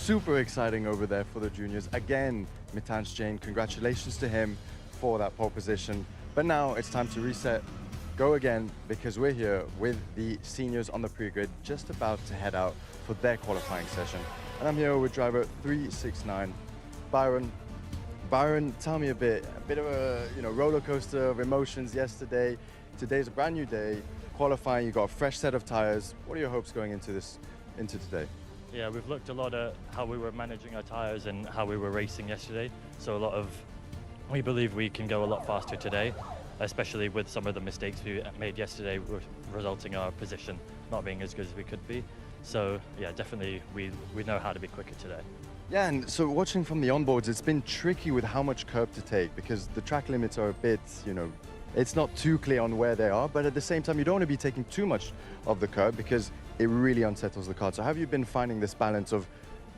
Super exciting over there for the juniors. Again, Matanch Jain, congratulations to him for that pole position. But now it's time to reset, go again, because we're here with the seniors on the pre-grid, just about to head out for their qualifying session. And I'm here with driver 369, Byron. Byron, tell me a bit of a roller coaster of emotions yesterday. Today's a brand new day. Qualifying, you got a fresh set of tires. What are your hopes going into today? Yeah, we've looked a lot at how we were managing our tyres and how we were racing yesterday. So we believe we can go a lot faster today, especially with some of the mistakes we made yesterday resulting in our position not being as good as we could be. So yeah, definitely we know how to be quicker today. Yeah, and so watching from the onboards, it's been tricky with how much curb to take, because the track limits are a bit, it's not too clear on where they are, but at the same time, you don't want to be taking too much of the curb because it really unsettles the car. So have you been finding this balance of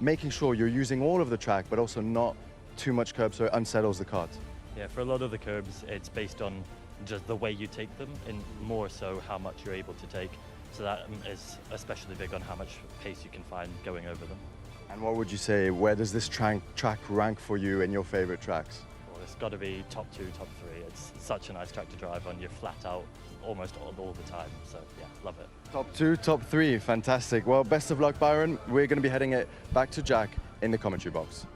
making sure you're using all of the track, but also not too much curb so it unsettles the kart? Yeah, for a lot of the curbs, it's based on just the way you take them and more so how much you're able to take. So that is especially big on how much pace you can find going over them. And what would you say, where does this track rank for you in your favorite tracks? Well, it's got to be top 2, top 3. It's such a nice track to drive on. You're flat out almost all the time. So yeah, love it. Top 2, top 3, fantastic. Well, best of luck, Byron. We're going to be heading it back to Jack in the commentary box.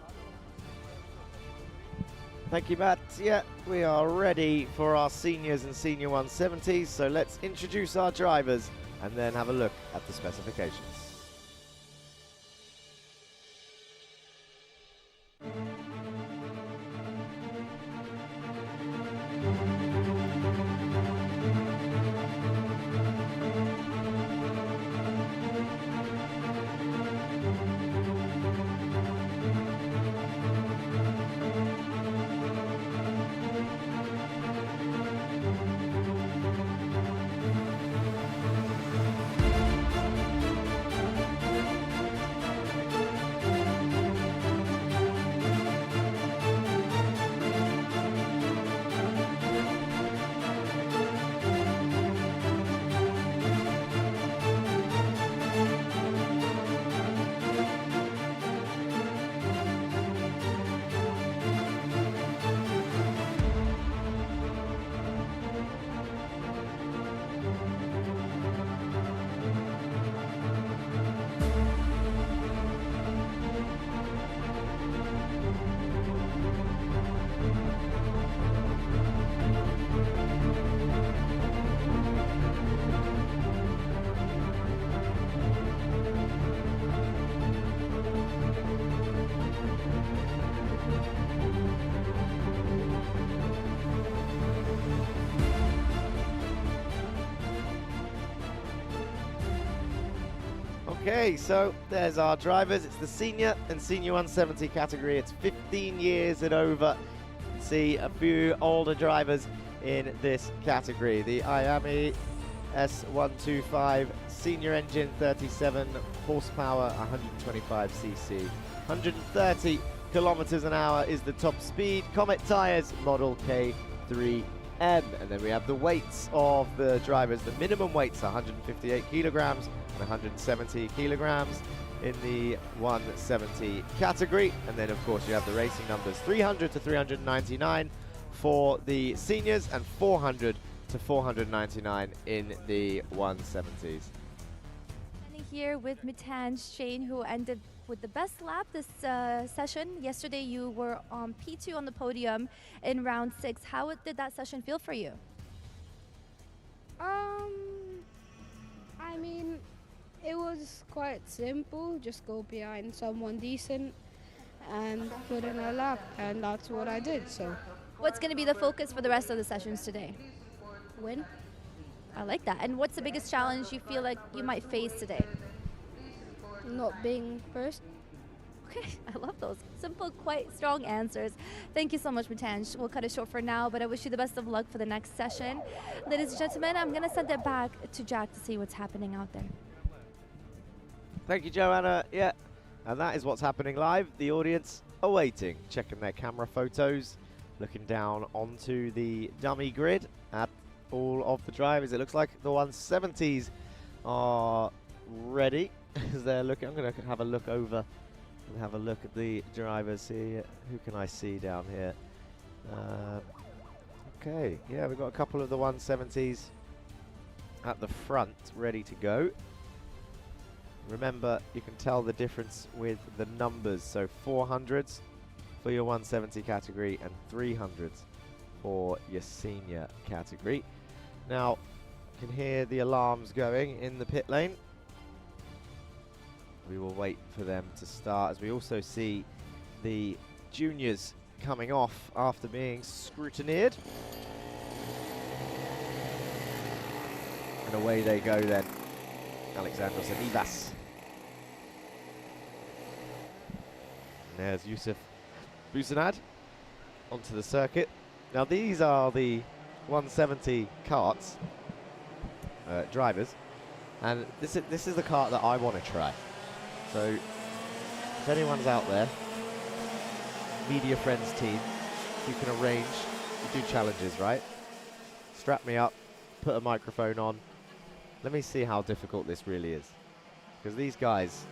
Thank you, Matt. Yeah, we are ready for our seniors and senior 170s. So let's introduce our drivers and then have a look at the specifications. Okay, so there's our drivers. It's the senior and senior 170 category. It's 15 years and over. You can see a few older drivers in this category. The Iame S125 senior engine, 37 horsepower, 125 cc, 130 kilometers an hour is the top speed. Comet tires, model K3M. And then we have the weights of the drivers. The minimum weights are 158 kilograms and 170 kilograms in the 170 category. And then of course you have the racing numbers 300 to 399 for the seniors and 400 to 499 in the 170s. Here with Mitanj Shane, who ended with the best lap this session. Yesterday you were on P2 on the podium in round 6. How did that session feel for you? I mean, it was quite simple. Just go behind someone decent and put in a lap, and that's what I did. So, what's going to be the focus for the rest of the sessions today? win. I like that. And what's the biggest challenge you feel like you might face today? Not being first. Okay, I love those. Simple, quite strong answers. Thank you so much, Mitanj. We'll cut it short for now, but I wish you the best of luck for the next session. Ladies and gentlemen, I'm going to send it back to Jack to see what's happening out there. Thank you, Joanna. Yeah, and that is what's happening live. The audience are waiting, checking their camera photos, looking down onto the dummy grid at all of the drivers. It looks like the 170s are ready as they're looking. I'm going to have a look over and have a look at the drivers here. Who can I see down here? Okay, yeah, we've got a couple of the 170s at the front ready to go. Remember, you can tell the difference with the numbers. So 400s for your 170 category and 300s for your senior category. Now, you can hear the alarms going in the pit lane. We will wait for them to start as we also see the juniors coming off after being scrutineered. And away they go then. Alexandros and Ivas. And there's Yusuf Busanad onto the circuit. Now these are the 170 karts drivers, and this is the kart that I want to try. So if anyone's out there, Media Friends team, you can arrange, you do challenges, right? Strap me up, put a microphone on. Let me see how difficult this really is. Because these guys,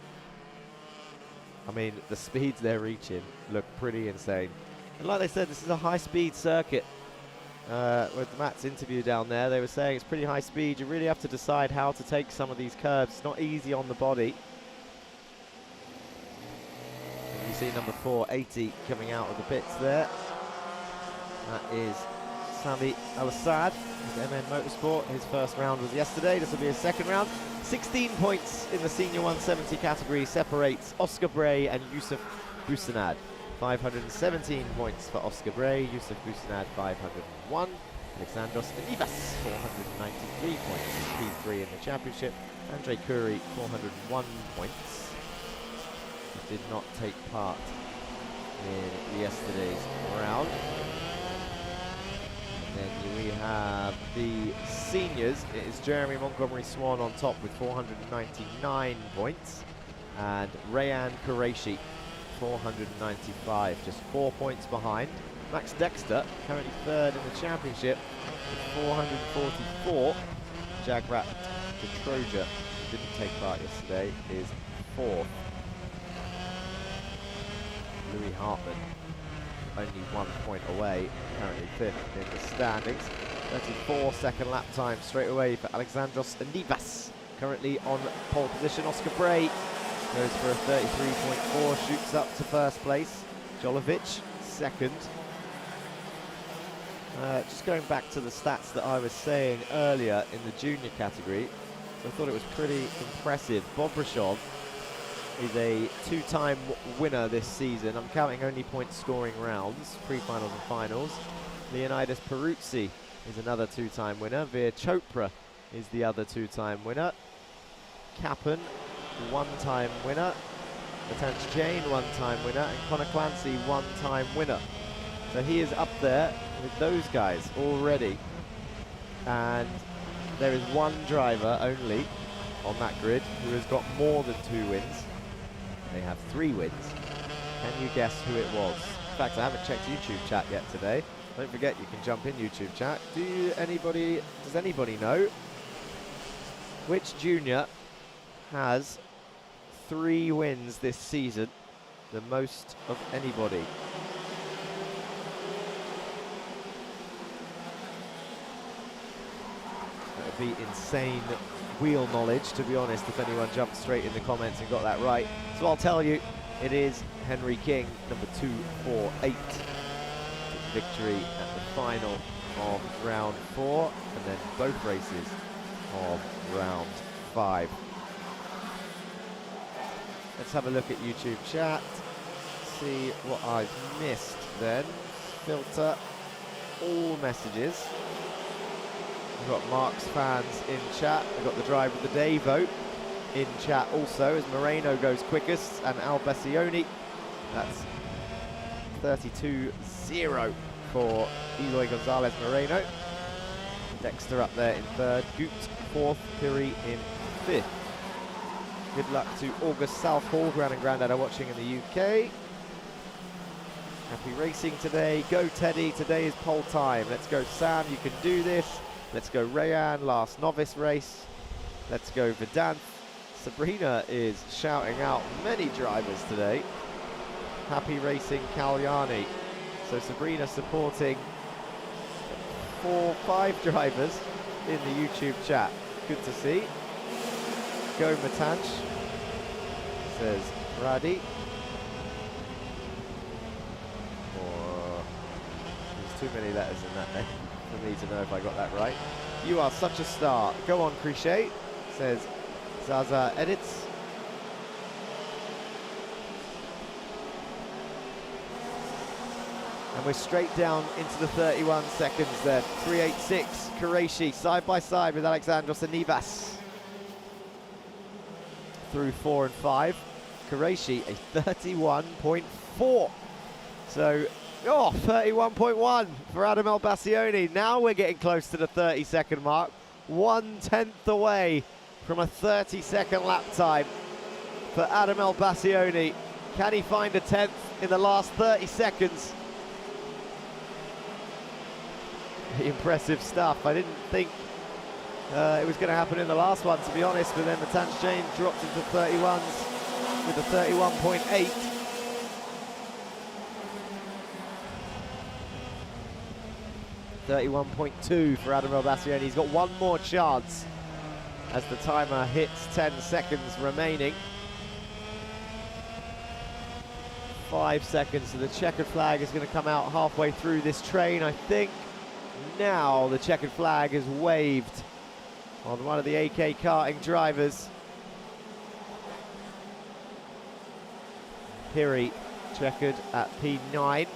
I mean, the speeds they're reaching look pretty insane. And like they said, this is a high-speed circuit. With Matt's interview down there, they were saying it's pretty high speed. You really have to decide how to take some of these curves. It's not easy on the body. And you see number 480 coming out of the pits there. That is Sami Al-Assad with MN Motorsport. His first round was yesterday. This will be his second round. 16 points in the senior 170 category separates Oscar Bray and Yusuf Busanad. 517 points for Oscar Bray, Yusuf Busanad 501, Alexandros Anivas 493 points, P3 in the championship, Andre Curie 401 points. He did not take part in yesterday's round. And then we have the seniors. It is Jeremy Montgomery Swan on top with 499 points, and Rayan Qureshi 495, just 4 points behind. Max Dexter, currently third in the championship, with 444. Jagrat Petroja, who didn't take part yesterday, is fourth. Louis Hartman, only 1 point away, currently fifth in the standings. 34 second lap time straight away for Alexandros Anivas, currently on pole position. Oscar Bray goes for a 33.4, shoots up to first place. Jolovic, second. Just going back to the stats that I was saying earlier in the junior category, so I thought it was pretty impressive. Bobrishov is a two-time winner this season. I'm counting only point-scoring rounds, pre-finals and finals. Leonidas Peruzzi is another two-time winner. Veer Chopra is the other two-time winner. Kappen one-time winner. Matanch Jain, one-time winner. And Connor Clancy, one-time winner. So he is up there with those guys already. And there is one driver only on that grid who has got more than 2 wins. They have 3 wins. Can you guess who it was? In fact, I haven't checked YouTube chat yet today. Don't forget, you can jump in YouTube chat. Does anybody know which junior has 3 wins this season, the most of anybody? That would be insane wheel knowledge, to be honest, if anyone jumped straight in the comments and got that right. So I'll tell you, it is Henry King, number 248. Took victory at the final of round 4, and then both races of round 5. Let's have a look at YouTube chat, see what I've missed then. Filter all messages. We've got Mark's fans in chat. We've got the drive of the day vote in chat also, as Moreno goes quickest and Albessioni. That's 32-0 for Eloy Gonzalez Moreno. Dexter up there in 3rd, Goot 4th, Piri in 5th. Good luck to August Southall, Gran and Grandad are watching in the UK. Happy racing today. Go Teddy, today is pole time. Let's go Sam, you can do this. Let's go Rayan, last novice race. Let's go Vedant. Sabrina is shouting out many drivers today. Happy racing Kalyani. So Sabrina supporting 4-5 drivers in the YouTube chat. Good to see. Go Matanch, says Radi. There's too many letters in that name for me to know if I got that right. You are such a star. Go on, Crichet, says Zaza Edits. And we're straight down into the 31 seconds then. 386, Qureshi side by side with Alexandros Anivas. Through 4 and 5. Qureshi a 31.4. So, 31.1 for Adam Elbassioni. Now we're getting close to the 30-second mark. 1/10 away from a 30-second lap time for Adam Elbassioni. Can he find a 10th in the last 30 seconds? Impressive stuff. I didn't think it was going to happen in the last one, to be honest, but then Matanch Jain dropped into 31s with a 31.8. .2 for Adam Elbassioni. He's got one more chance as the timer hits 10 seconds remaining. 5 seconds, so the checkered flag is going to come out halfway through this train, I think. Now the checkered flag is waved on one of the AK karting drivers. Piri checkered at P9.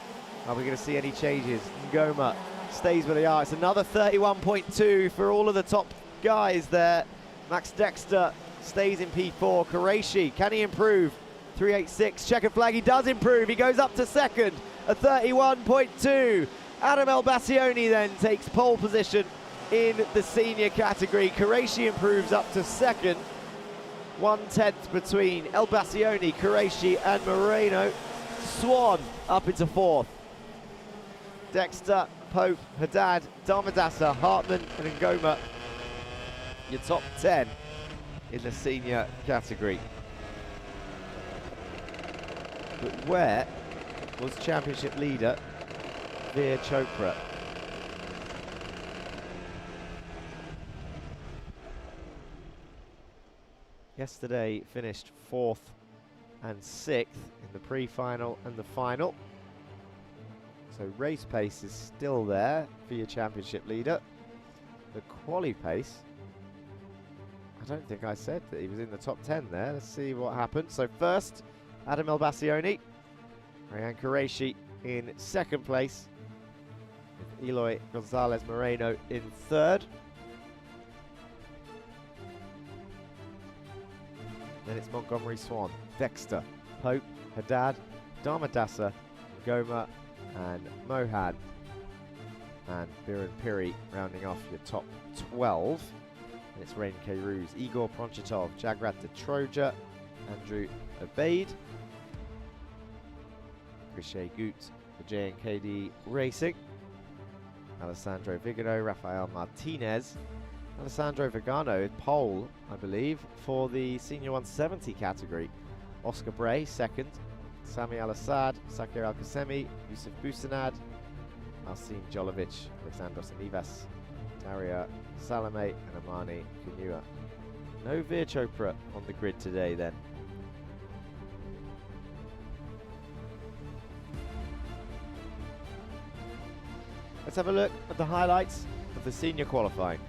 Are we going to see any changes? Ngoma stays where they are. It's another 31.2 for all of the top guys there. Max Dexter stays in P4. Qureshi, can he improve? 386, checkered flag, he does improve. He goes up to second, a 31.2. Adam Elbassioni then takes pole position in the senior category. Qureshi improves up to second. 1/10 between Elbassioni, Qureshi and Moreno. Swan up into 4th. Dexter, Pope, Haddad, Darmadasa, Hartman and Ngoma. Your top 10 in the senior category. But where was championship leader Veer Chopra? Yesterday finished 4th and 6th in the pre-final and the final. So race pace is still there for your championship leader. The quali pace, I don't think I said that he was in the top 10 there. Let's see what happens. So first, Adam Elbassioni. Rayan Qureshi in 2nd place. With Eloy Gonzalez Moreno in 3rd. Then it's Montgomery Swan, Dexter, Pope, Haddad, Dharmadasa, Goma, and Mohan. And Biren Piri rounding off your top 12. And it's Rain K. Ruse, Igor Pronchitov, Jagrat de Troja, Andrew Obeid, Riche Gut for JNKD Racing, Alessandro Vigano, Rafael Martinez, Alessandro Vigano in pole, I believe, for the Senior 170 category. Oscar Bray, second. Sami Al-Assad, Sakir Al-Qasemi, Yusuf Busanad, Marcin Jolovic, Alexandros Anivas, Daria Salame, and Amani Kunua. No Veer Chopra on the grid today then. Let's have a look at the highlights of the senior qualifying.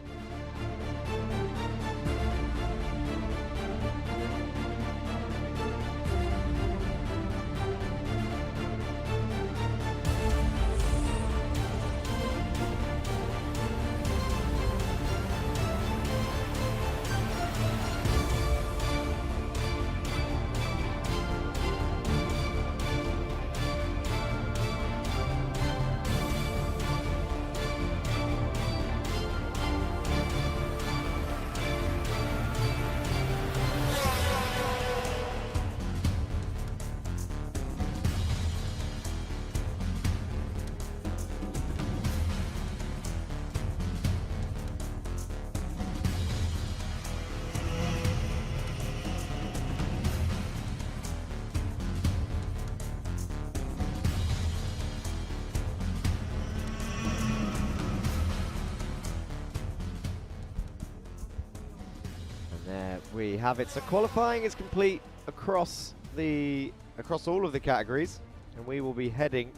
We have it. So qualifying is complete across all of the categories, and we will be heading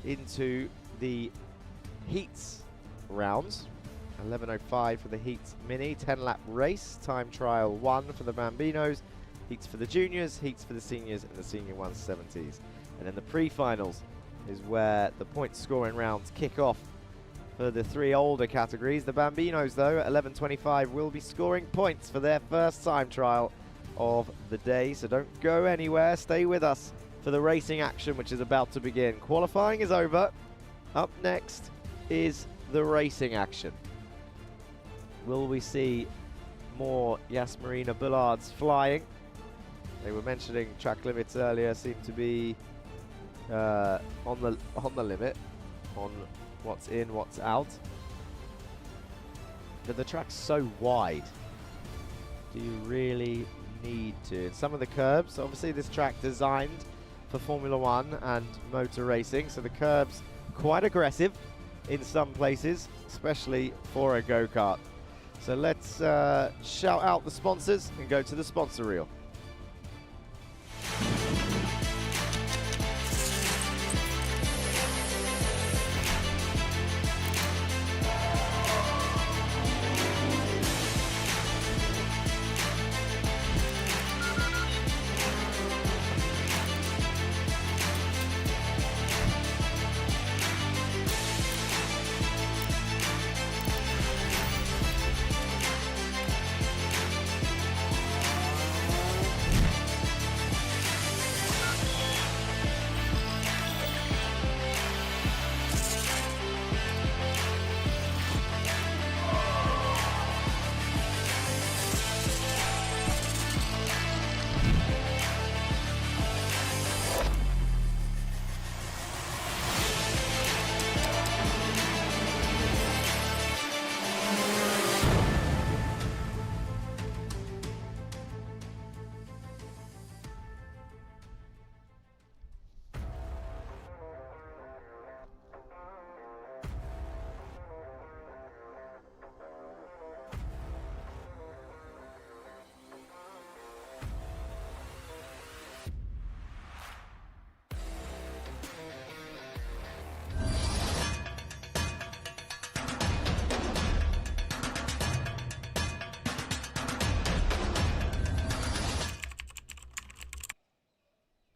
into the heats rounds. 11:05 for the heats mini, 10-lap race, time trial 1 for the Bambinos, heats for the juniors, heats for the seniors and the senior 170s. And then the pre-finals is where the point scoring rounds kick off for the 3 older categories. The Bambinos, though, at 11:25 will be scoring points for their first time trial of the day. So don't go anywhere. Stay with us for the racing action, which is about to begin. Qualifying is over. Up next is the racing action. Will we see more Marina Bullards flying? They were mentioning track limits earlier, seem to be on the limit, on what's in, what's out. But the track's so wide. Do you really need to? And some of the curbs, obviously this track designed for Formula One and motor racing, so the curbs quite aggressive in some places, especially for a go-kart. So let's shout out the sponsors and go to the sponsor reel.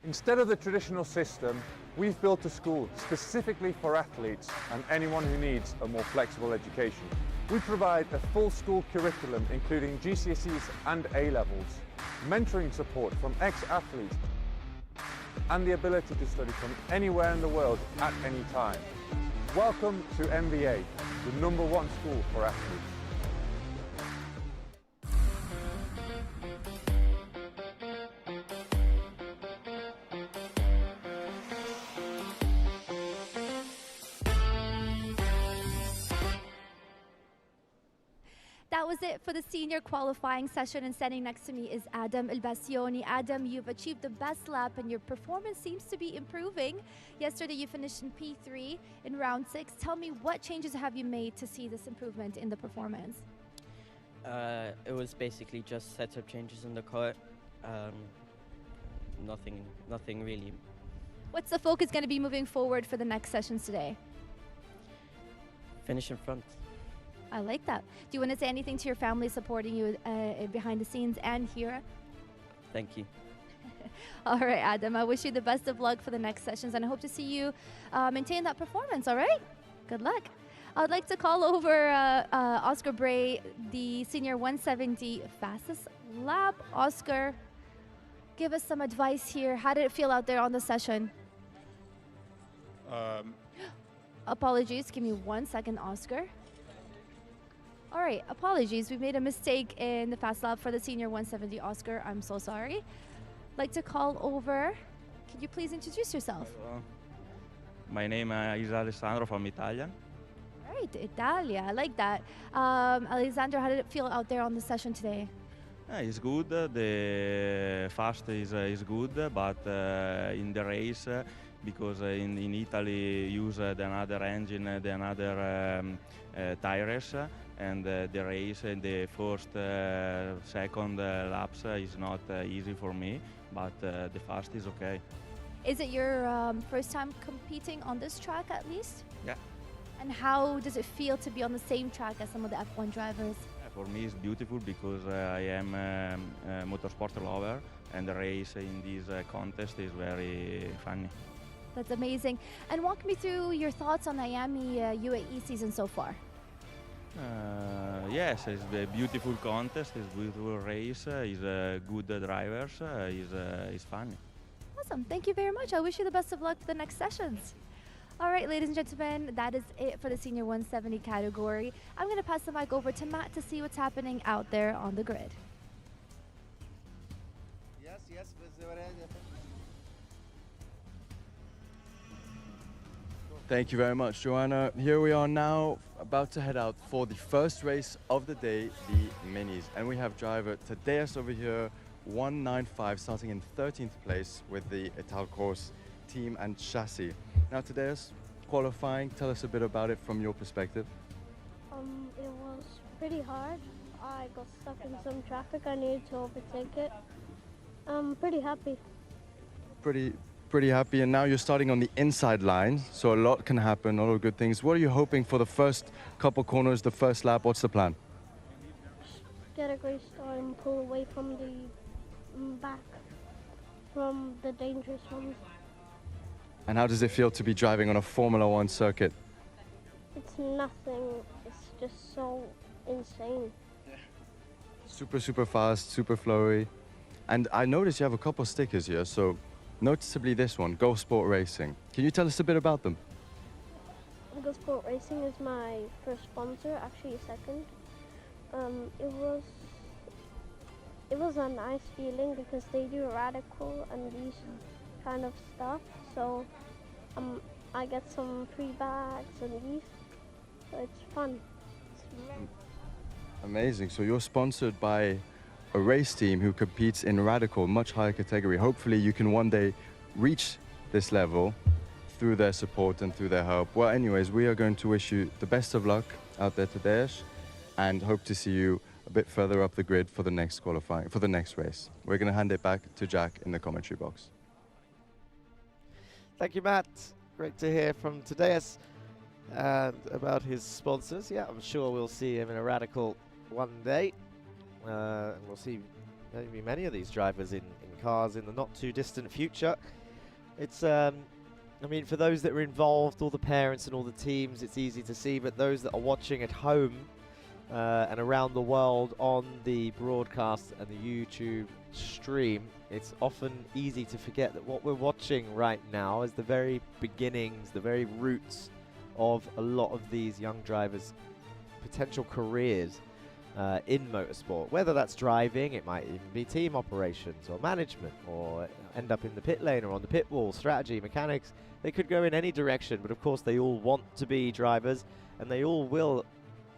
Instead of the traditional system, we've built a school specifically for athletes and anyone who needs a more flexible education. We provide a full school curriculum including GCSEs and A-levels. mentoring support from ex-athletes, and the ability to study from anywhere in the world at any time. Welcome to MBA, the #1 school for athletes. That was it for the senior qualifying session, and standing next to me is Adam Elbassioni. Adam, you've achieved the best lap and your performance seems to be improving. Yesterday you finished in P3 in round 6. Tell me, what changes have you made to see this improvement in the performance? It was basically just setup changes in the car. Nothing really. What's the focus going to be moving forward for the next sessions today? Finish in front. I like that. Do you want to say anything to your family supporting you behind the scenes and here? Thank you. All right, Adam, I wish you the best of luck for the next sessions, and I hope to see you maintain that performance, all right? Good luck. I'd like to call over Oscar Bray, the senior 170 fastest lap. Oscar, give us some advice here. How did it feel out there on the session? Apologies, give me 1 second, Oscar. All right, apologies. We made a mistake in the fast lap for the senior 170 Oscar. I'm so sorry. Like to call over. Could you please introduce yourself? My name is Alessandro from Italia. All right, Italia. I like that. Alessandro, how did it feel out there on the session today? It's good. The fast is good, but in the race, because in Italy use another engine, another tires, and the race in the first, second laps is not easy for me, but the fast is okay. Is it your first time competing on this track at least? Yeah. And how does it feel to be on the same track as some of the F1 drivers? For me, it's beautiful because I am a motorsport lover, and the race in this contest is very funny. That's amazing. And walk me through your thoughts on the Iame UAE season so far. Yes, it's a beautiful contest, it's a beautiful race, it's good drivers, it's funny. Awesome, thank you very much. I wish you the best of luck for the next sessions. All right, ladies and gentlemen, that is it for the senior 170 category. I'm going to pass the mic over to Matt to see what's happening out there on the grid. Yes. Thank you very much, Joanna. Here we are now, about to head out for the first race of the day, the minis. And we have driver Tadeusz over here, 195, starting in 13th place with the Italcourse team and chassis. Now, Tadeusz, qualifying, tell us a bit about it from your perspective. It was pretty hard. I got stuck in some traffic. I needed to overtake it. I'm pretty happy. Pretty happy, and now you're starting on the inside line, so a lot can happen, a lot of good things. What are you hoping for the first couple corners, the first lap? What's the plan? Get a great start and pull away from the back, from the dangerous ones. And how does it feel to be driving on a Formula One circuit? It's nothing, it's just so insane. Super fast, super flowy. And I noticed you have a couple stickers here, so noticeably this one, Go Sport Racing. Can you tell us a bit about them? Go Sport Racing is my first sponsor, actually second. It was a nice feeling because they do radical and these kind of stuff. So I get some free bags and these, so it's fun. Amazing. So you're sponsored by a race team who competes in radical, much higher category. Hopefully you can one day reach this level through their support and through their help. Well, anyways, we are going to wish you the best of luck out there today, and hope to see you a bit further up the grid for the next qualifying, for the next race. We're going to hand it back to Jack in the commentary box. Thank you, Matt. Great to hear from Tadeusz and about his sponsors. Yeah, I'm sure we'll see him in a radical one day. And we'll see maybe many of these drivers in cars in the not too distant future. It's, I mean, for those that are involved, all the parents and all the teams, it's easy to see, but those that are watching at home, and around the world on the broadcast and the YouTube stream, it's often easy to forget that what we're watching right now is the very beginnings, the very roots of a lot of these young drivers' potential careers in motorsport. Whether that's driving, it might even be team operations or management, or end up in the pit lane or on the pit wall, strategy, mechanics. They could go in any direction, but of course they all want to be drivers, and they all will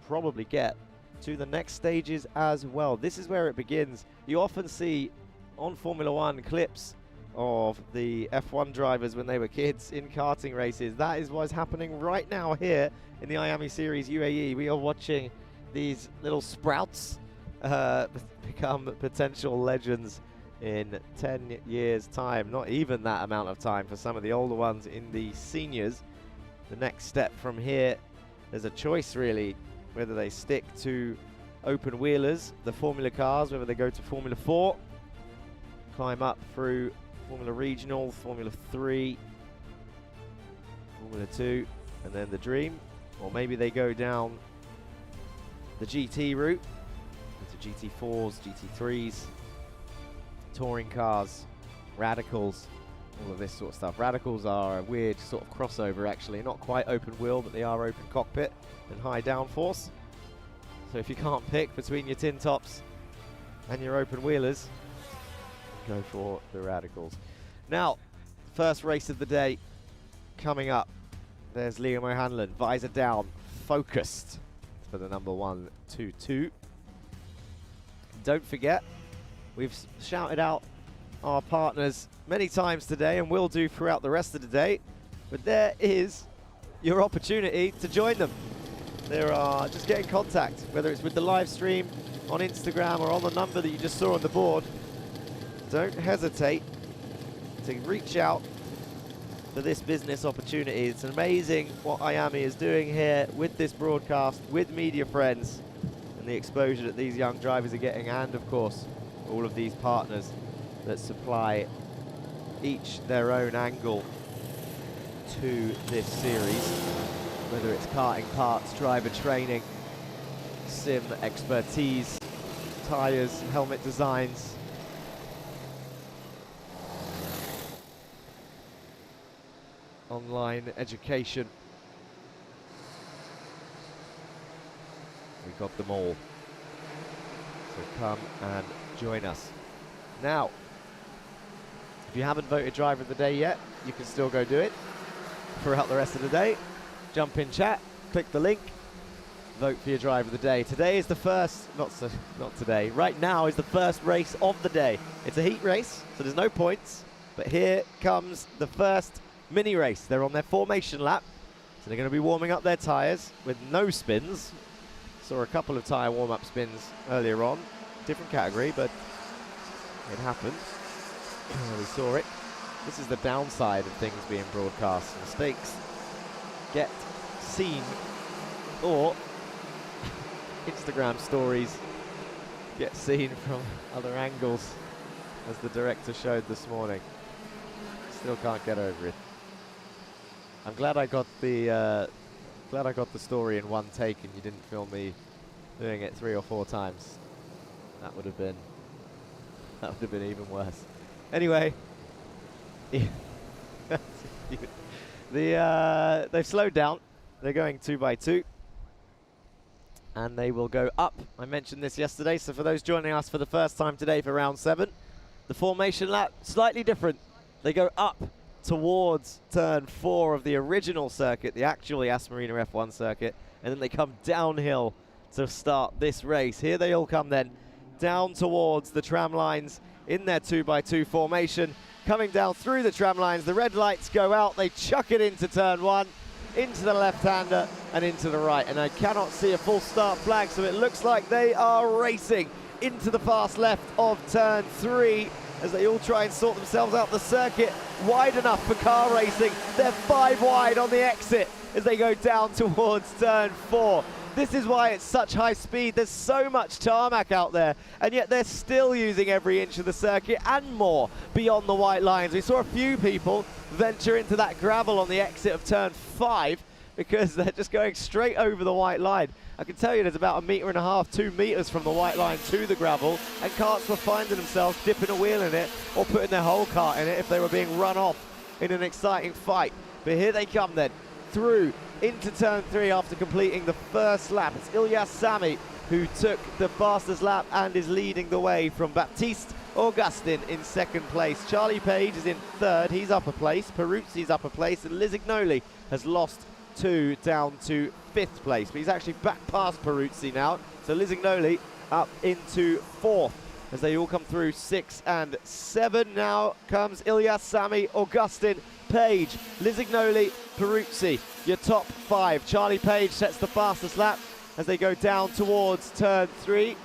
probably get to the next stages as well. This is where it begins. You often see on Formula One clips of the F1 drivers when they were kids in karting races. That is what's happening right now here in the Iame Series UAE. We are watching these little sprouts become potential legends in 10 years' time. Not even that amount of time for some of the older ones in the seniors. The next step from here, there's a choice really, whether they stick to open wheelers, the Formula cars, whether they go to Formula 4, climb up through Formula Regional, Formula 3, Formula 2, and then the Dream. Or maybe they go down the GT route, into GT4s, GT3s, touring cars, radicals, all of this sort of stuff. Radicals are a weird sort of crossover actually, not quite open wheel, but they are open cockpit and high downforce. So if you can't pick between your tin tops and your open wheelers, go for the radicals. Now, first race of the day coming up. There's Liam O'Hanlon, visor down, focused for the number 122. Don't forget, we've shouted out our partners many times today and will do throughout the rest of the day, but there is your opportunity to join them. Just get in contact, whether it's with the live stream on Instagram or on the number that you just saw on the board. Don't hesitate to reach out for this business opportunity. It's amazing what Iame is doing here with this broadcast, with media friends, and the exposure that these young drivers are getting, and of course all of these partners that supply each their own angle to this series, whether it's karting parts, driver training, sim expertise, tires, helmet designs, online education. We got them all. So come and join us. Now, if you haven't voted driver of the day yet, you can still go do it throughout the rest of the day. Jump in chat, click the link, vote for your driver of the day. Today is the first, not today, right now is the first race of the day. It's a heat race, so there's no points, but here comes the first mini race. They're on their formation lap, so they're going to be warming up their tyres with no spins. Saw a couple of tyre warm-up spins earlier on, different category, but it happened. We saw it. This is the downside of things being broadcast. Mistakes get seen, or Instagram stories get seen from other angles, as the director showed this morning. Still can't get over it. I'm glad I got the story in one take and you didn't film me doing it 3 or 4 times. That would have been even worse. Anyway, they've slowed down. They're going 2 by 2, and they will go up. I mentioned this yesterday, so for those joining us for the first time today for round 7, the formation lap slightly different. They go up towards turn 4 of the original circuit, the actual Iame Marina F1 circuit, and then they come downhill to start this race. Here they all come then down towards the tram lines in their 2 by 2 formation. Coming down through the tram lines, the red lights go out, they chuck it into turn 1, into the left-hander and into the right, and I cannot see a full start flag, so it looks like they are racing into the fast left of turn 3 as they all try and sort themselves out. The circuit wide enough for car racing. They're 5 wide on the exit as they go down towards turn 4. This is why it's such high speed. There's so much tarmac out there, and yet they're still using every inch of the circuit and more beyond the white lines. We saw a few people venture into that gravel on the exit of turn 5 because they're just going straight over the white line. I can tell you there's about 1.5 meters, 2 meters from the white line to the gravel, and carts were finding themselves dipping a wheel in it or putting their whole cart in it if they were being run off in an exciting fight. But here they come then, through into turn 3 after completing the first lap. It's Ilyas Sami who took the fastest lap and is leading the way from Baptiste Augustin in second place. Charlie Page is in third, he's up a place. Peruzzi's up a place, and Lisignoli has lost 2 down to 5th place, but he's actually back past Peruzzi now. So Lisignoli up into 4th as they all come through 6 and 7. Now comes Ilyas Sami, Augustin, Page, Lisignoli, Peruzzi, your top 5. Charlie Page sets the fastest lap as they go down towards turn 3.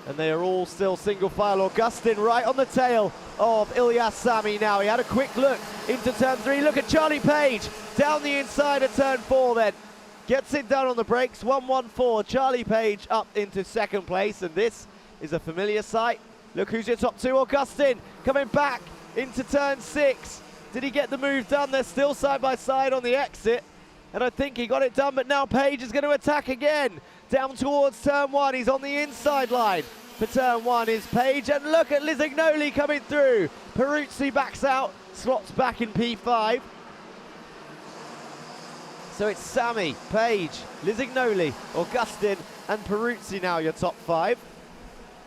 And they are all still single file. Augustin right on the tail of Ilyas Sami now. He had a quick look into turn 3. Look at Charlie Page down the inside of turn 4 then. Gets it done on the brakes, 1-1-4. Charlie Page up into second place, and this is a familiar sight. Look who's your top 2. Augustin coming back into turn 6. Did he get the move done? They're still side by side on the exit, and I think he got it done, but now Page is going to attack again. Down towards turn 1, he's on the inside line. For turn 1 is Page, and look at Lisignoli coming through. Peruzzi backs out, slots back in P5. So it's Sami, Page, Lisignoli, Augustin, and Peruzzi now your top 5.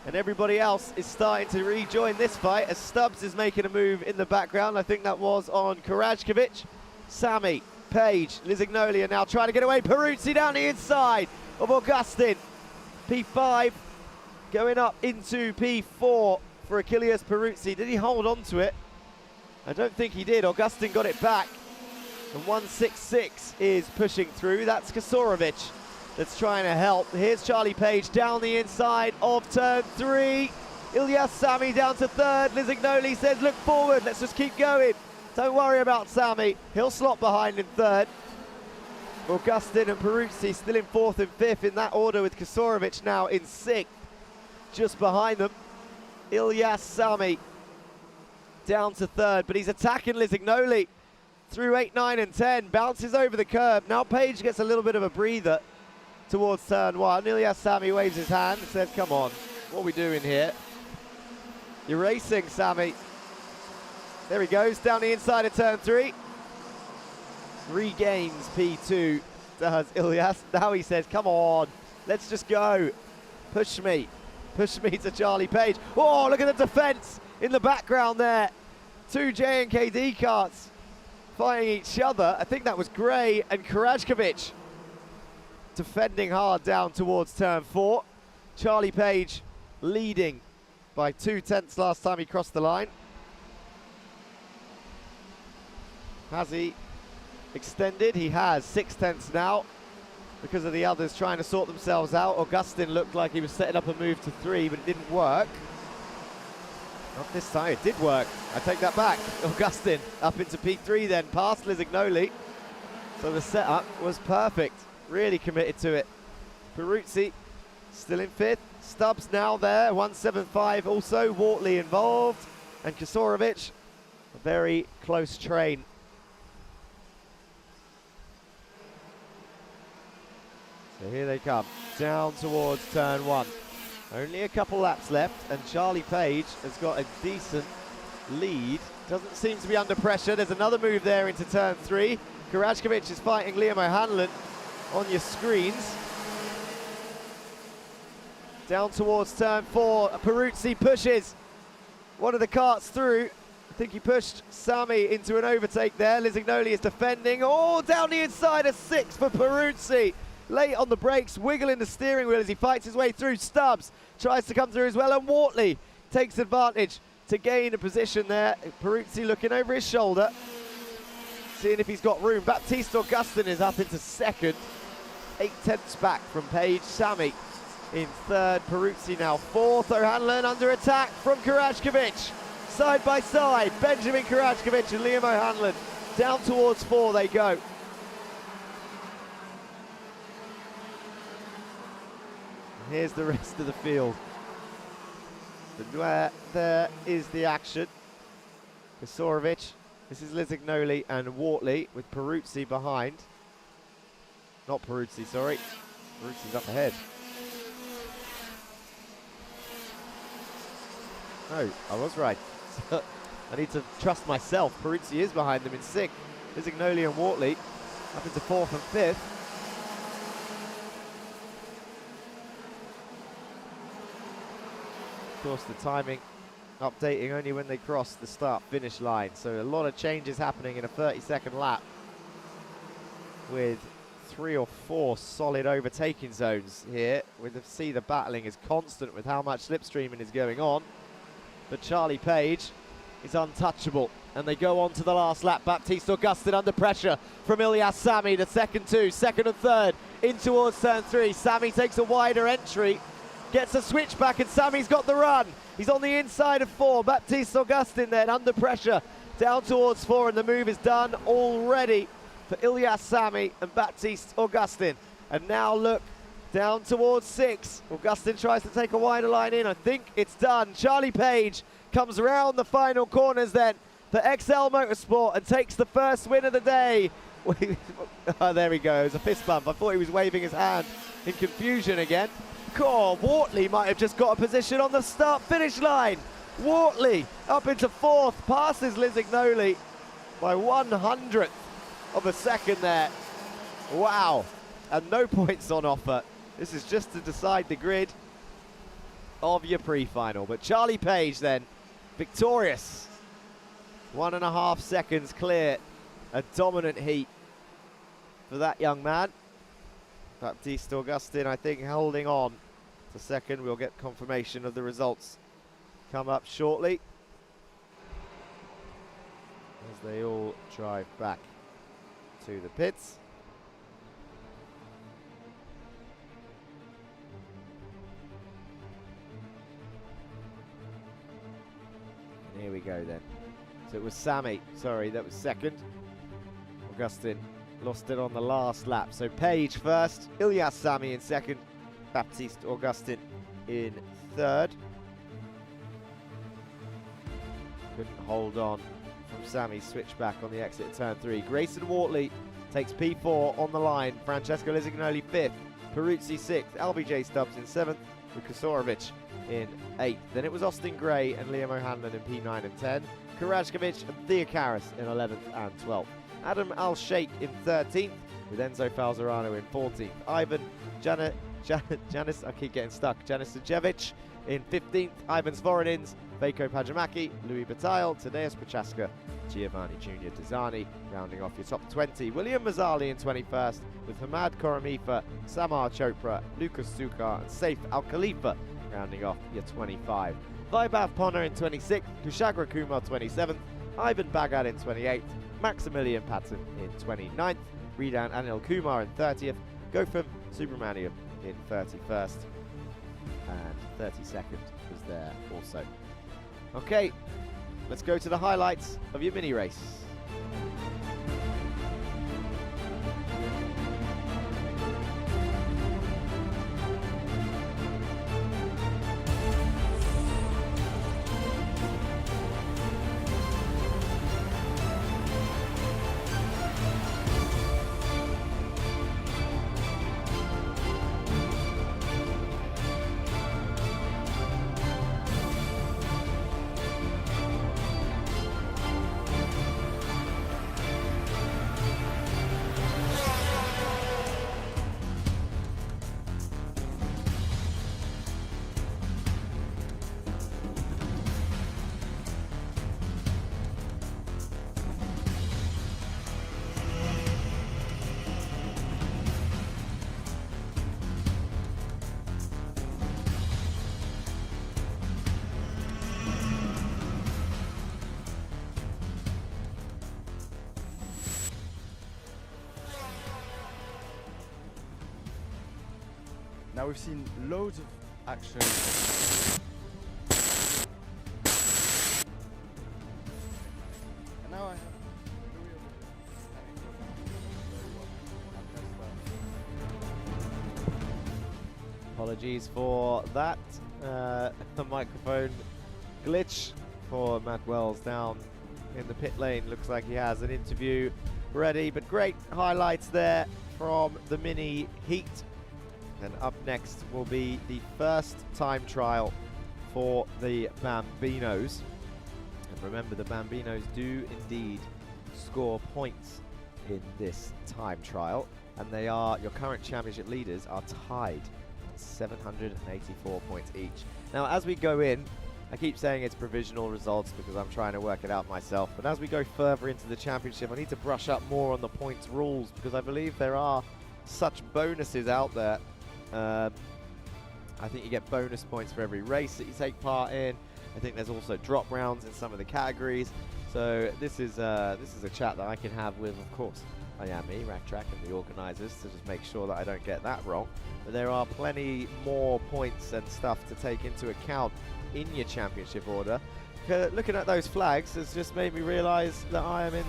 And everybody else is starting to rejoin this fight as Stubbs is making a move in the background. I think that was on Karajkovic. Sami, Page, Lisignoli are now trying to get away. Peruzzi down the inside of Augustin. P5 going up into P4 for Achilles Peruzzi. Did he hold on to it? I don't think he did. Augustin got it back. And 166 is pushing through. That's Kasorovic that's trying to help. Here's Charlie Page down the inside of turn 3. Ilyas Sami down to 3rd. Lisignoli says, look forward, let's just keep going. Don't worry about Sami. He'll slot behind in 3rd. Augustin and Peruzzi still in 4th and 5th in that order, with Kasorovic now in 6th. Just behind them, Ilyas Sami down to 3rd, but he's attacking Lisignoli through 8, 9 and 10, bounces over the curb. Now Page gets a little bit of a breather towards turn 1. Ilyas Sami waves his hand and says, come on, what are we doing here? You're racing, Sami. There he goes, down the inside of turn 3. Regains P2, does Ilyas. Now he says, come on, let's just go. Push me to Charlie Page. Oh, look at the defense in the background there. 2 J&KD carts fighting each other. I think that was Gray and Karajkovic defending hard down towards turn 4. Charlie Page leading by 2/10 last time he crossed the line. Has he extended? He has, 6/10 now, because of the others trying to sort themselves out. Augustin looked like he was setting up a move to 3, but it didn't work. Not this time, it did work. I take that back. Augustin up into P3 then, past Lisignoli. So the setup was perfect. Really committed to it. Peruzzi still in 5th. Stubbs now there, 175 also. Wortley involved. And Kasorovic, a very close train. So here they come, down towards turn 1. Only a couple laps left, and Charlie Page has got a decent lead. Doesn't seem to be under pressure. There's another move there into turn 3. Karajkovic is fighting Liam O'Hanlon on your screens. Down towards turn 4. Peruzzi pushes one of the carts through. I think he pushed Sami into an overtake there. Lisignoli is defending. Oh, down the inside of 6 for Peruzzi. Late on the brakes, wiggling the steering wheel as he fights his way through. Stubbs tries to come through as well, and Wortley takes advantage to gain a position there. Peruzzi looking over his shoulder, seeing if he's got room. Baptiste Augustin is up into 2nd, 8/10 back from Page. Sami in 3rd, Peruzzi now 4th. O'Hanlon under attack from Karajkovic. Side by side, Benjamin Karajkovic and Liam O'Hanlon. Down towards 4 they go. Here's the rest of the field. There is the action. Kasorovic, this is Lisignoli and Wortley with Peruzzi behind. Not Peruzzi, sorry. Peruzzi's up ahead. No, I was right. I need to trust myself. Peruzzi is behind them in 6th. Lisignoli and Wortley up into 4th and 5th. Of course, the timing updating only when they cross the start-finish line. So a lot of changes happening in a 30-second lap with 3 or 4 solid overtaking zones here. We see the battling is constant with how much slipstreaming is going on. But Charlie Page is untouchable. And they go on to the last lap. Baptiste Augustin under pressure from Ilyas Sami, the second and third, in towards turn 3. Sami takes a wider entry, gets a switchback, and Sami's got the run. He's on the inside of 4. Baptiste Augustin then under pressure down towards 4, and the move is done already for Ilyas Sami and Baptiste Augustin. And now look down towards 6. Augustin tries to take a wider line in. I think it's done. Charlie Page comes around the final corners then for XL Motorsport and takes the first win of the day. Oh, there he goes, a fist bump. I thought he was waving his hand in confusion again. God, Wortley might have just got a position on the start-finish line. Wortley up into 4th, passes Lisignoli by 1/100th of a second there. Wow, and no points on offer. This is just to decide the grid of your pre-final. But Charlie Page then, victorious. 1.5 seconds clear. A dominant heat for that young man. Baptiste Augustin, I think, holding on to second. We'll get confirmation of the results come up shortly as they all drive back to the pits. And here we go then. So it was Sami, sorry, that was second. Augustin lost it on the last lap. So Page first, Ilyas Sami in second, Baptiste Augustin in third. Couldn't hold on from Sami's switchback on the exit at turn 3. Grayson Wortley takes P4 on the line. Francesco Lisignoli 5th, Peruzzi 6th, LBJ Stubbs in 7th, Vukasorovic in 8th. Then it was Austin Gray and Liam O'Hanlon in P9 and 10. Karajkovic and Theocaris in 11th and 12th. Adam Al-Sheikh in 13th, with Enzo Falzerano in 14th. Ivan Janis, I keep getting stuck, Janisijevic in 15th. Ivan Svorinins, Veiko Pajamaki, Louis Bataille, Tadeusz Prochaska, Giovanni Junior Dizani, rounding off your top 20. William Mazzali in 21st, with Hamad Koramifa, Samar Chopra, Lucas Sukar, and Saif Al Khalifa, rounding off your 25. Vaibhav Ponna in 26th, Kushagra Kumar 27th, Ivan Bagad in 28th, Maximilian Patton in 29th, Ridan Anil Kumar in 30th, Gautam Subramaniam in 31st, and 32nd was there also. Okay, let's go to the highlights of your mini race. Now we've seen loads of action. And now I have Apologies for that. The microphone glitch for Matt Wells down in the pit lane. Looks like he has an interview ready, but great highlights there from the mini heat. And up next will be the first time trial for the Bambinos. And remember, the Bambinos do indeed score points in this time trial. And they are, your current championship leaders are tied at 784 points each. Now, as we go in, I keep saying it's provisional results because I'm trying to work it out myself. But as we go further into the championship, I need to brush up more on the points rules because I believe there are such bonuses out there. I think you get bonus points for every race that you take part in. I think there's also drop rounds in some of the categories. So this is a chat that I can have with, of course, Iame, Rack Track, and the organisers to just make sure that I don't get that wrong. But there are plenty more points and stuff to take into account in your championship order. Looking at those flags has just made me realise that I am in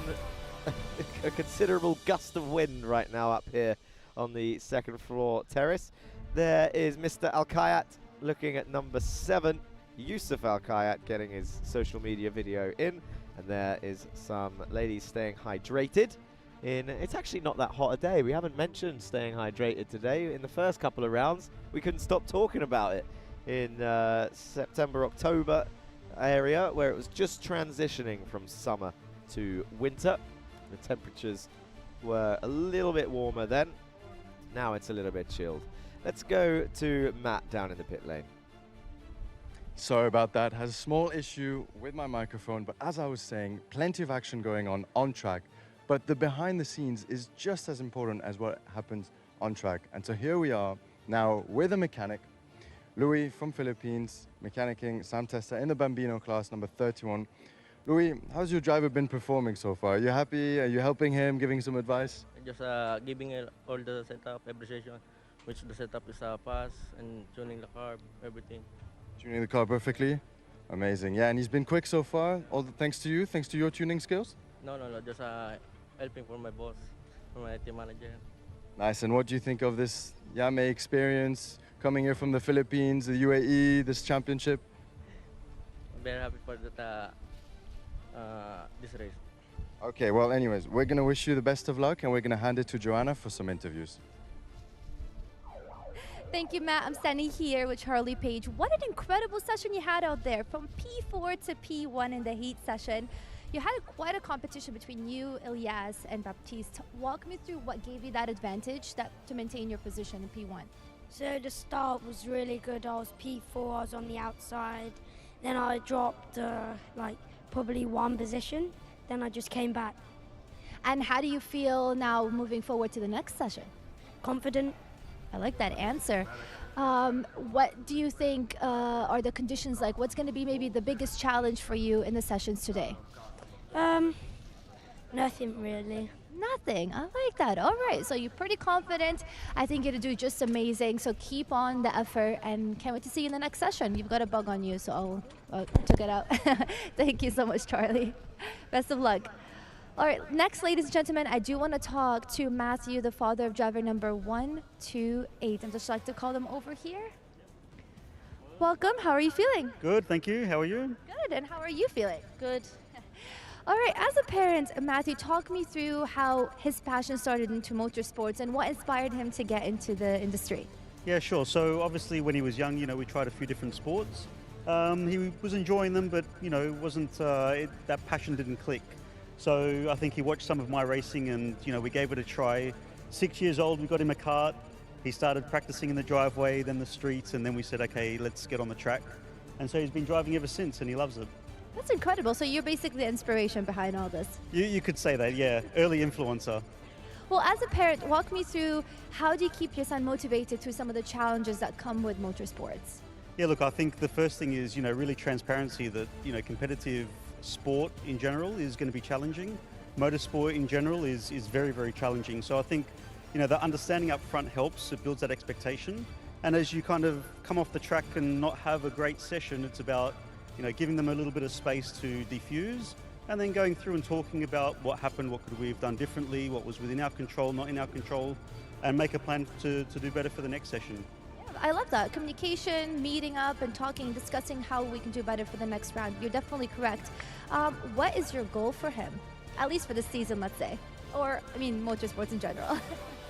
a considerable gust of wind right now up here on the second floor terrace. There is Mr. Al-Kayat looking at number 7, Yusuf Al-Kayat getting his social media video in, and there is some ladies staying hydrated. It's actually not that hot a day. We haven't mentioned staying hydrated today. In the first couple of rounds, we couldn't stop talking about it in September, October area, where it was just transitioning from summer to winter. The temperatures were a little bit warmer then. Now it's a little bit chilled. Let's go to Matt down in the pit lane. Sorry about that. Has a small issue with my microphone, but as I was saying, plenty of action going on track. But the behind the scenes is just as important as what happens on track. And so here we are now with a mechanic, Louis from Philippines, mechanicking Sam Testa in the Bambino class, number 31. Louis, how's your driver been performing so far? Are you happy? Are you helping him, giving some advice? Just giving all the setup, every session, which the setup is fast and tuning the carb, everything. Tuning the car perfectly? Amazing. Yeah, and he's been quick so far, all thanks to you, thanks to your tuning skills? No, just helping for my boss, for my team manager. Nice, and what do you think of this Iame experience, coming here from the Philippines, the UAE, this championship? I'm very happy for that, this race. Okay, well anyways, we're going to wish you the best of luck and we're going to hand it to Joanna for some interviews. Thank you, Matt. I'm standing here with Charlie Page. What an incredible session you had out there, from P4 to P1 in the heat session. You had quite a competition between you, Ilyas, and Baptiste. Walk me through what gave you that advantage to maintain your position in P1. So the start was really good. I was P4, I was on the outside. Then I dropped probably one position. Then I just came back. And how do you feel now moving forward to the next session? Confident. I like that answer. What do you think are the conditions like? What's going to be maybe the biggest challenge for you in the sessions today? Nothing really. Nothing. I like that. All right. So you're pretty confident. I think you're going to do just amazing. So keep on the effort and can't wait to see you in the next session. You've got a bug on you, so I'll check it out. Thank you so much, Charlie. Best of luck. All right, next, ladies and gentlemen, I do want to talk to Matthew, the father of driver number 128. I'd just like to call him over here. Welcome. How are you feeling? Good, thank you. How are you? Good. And how are you feeling? Good. All right, as a parent, Matthew, talk me through how his passion started into motorsports and what inspired him to get into the industry. Yeah, sure. So obviously when he was young, we tried a few different sports. He was enjoying them, but, wasn't that passion didn't click. So I think he watched some of my racing and, we gave it a try. 6 years old, we got him a kart. He started practicing in the driveway, then the streets, and then we said, okay, let's get on the track. And so he's been driving ever since and he loves it. That's incredible. So you're basically the inspiration behind all this. You could say that, yeah. Early influencer. Well, as a parent, walk me through how do you keep your son motivated through some of the challenges that come with motorsports? Yeah, look, I think the first thing is, really transparency that, competitive sport in general is going to be challenging. Motorsport in general is very, very challenging. So I think, the understanding up front helps. It builds that expectation. And as you kind of come off the track and not have a great session, it's about, giving them a little bit of space to diffuse and then going through and talking about what happened, what could we have done differently, what was within our control, not in our control, and make a plan to do better for the next session. I love that. Communication, meeting up and talking, discussing how we can do better for the next round. You're definitely correct. What is your goal for him? At least for this season, let's say. Or, motorsports in general.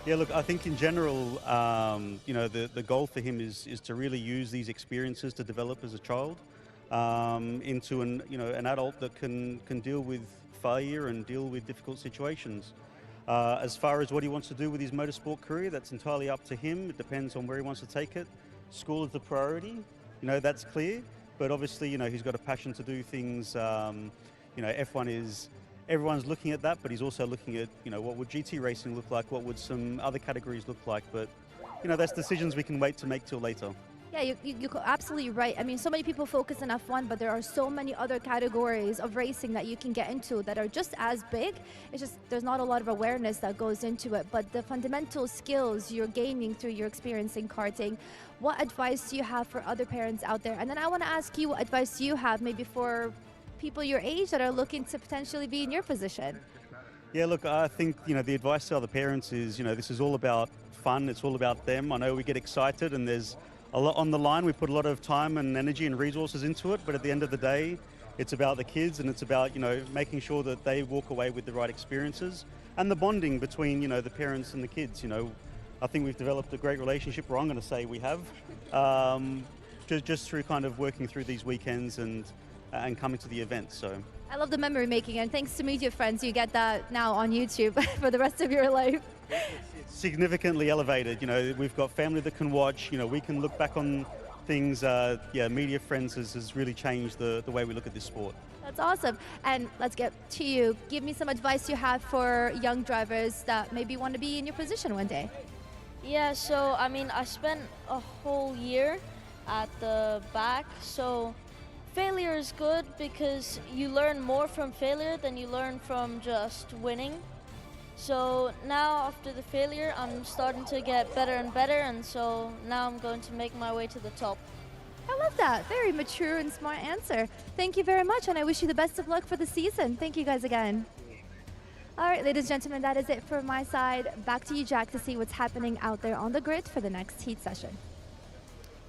Yeah, look, I think in general, you know, the goal for him is to really use these experiences to develop as a child into an adult that can deal with failure and deal with difficult situations. As far as what he wants to do with his motorsport career, that's entirely up to him. It depends on where he wants to take it. School is the priority, you know, that's clear. But obviously, you know, he's got a passion to do things. You know, F1 is, everyone's looking at that, but he's also looking at, you know, what would GT racing look like? What would some other categories look like? But, you know, that's decisions we can wait to make till later. Yeah, you're absolutely right. I mean, so many people focus on F1, but there are so many other categories of racing that you can get into that are just as big. It's just there's not a lot of awareness that goes into it. But the fundamental skills you're gaining through your experience in karting, what advice do you have for other parents out there? And then I want to ask you what advice you have maybe for people your age that are looking to potentially be in your position. Yeah, look, I think, you know, the advice to other parents is, you know, this is all about fun. It's all about them. I know we get excited and there's a lot on the line. We put a lot of time and energy and resources into it, but at the end of the day, it's about the kids and it's about, you know, making sure that they walk away with the right experiences and the bonding between, you know, the parents and the kids. You know, I think we've developed a great relationship, or I'm going to say we have, just through kind of working through these weekends and coming to the event. So I love the memory making, and thanks to Media Friends, you get that now on YouTube for the rest of your life. Significantly elevated. You know, we've got family that can watch. You know, we can look back on things. Yeah, Media Friends has really changed the way we look at this sport. That's awesome. And let's get to you. Give me some advice you have for young drivers that maybe want to be in your position one day. Yeah, so I mean, I spent a whole year at the back, so failure is good because you learn more from failure than you learn from just winning. So now after the failure, I'm starting to get better and better, and so now I'm going to make my way to the top. I love that. Very mature and smart answer. Thank you very much, and I wish you the best of luck for the season. Thank you guys again. All right, ladies and gentlemen, that is it for my side. Back to you, Jack, to see what's happening out there on the grid for the next heat session.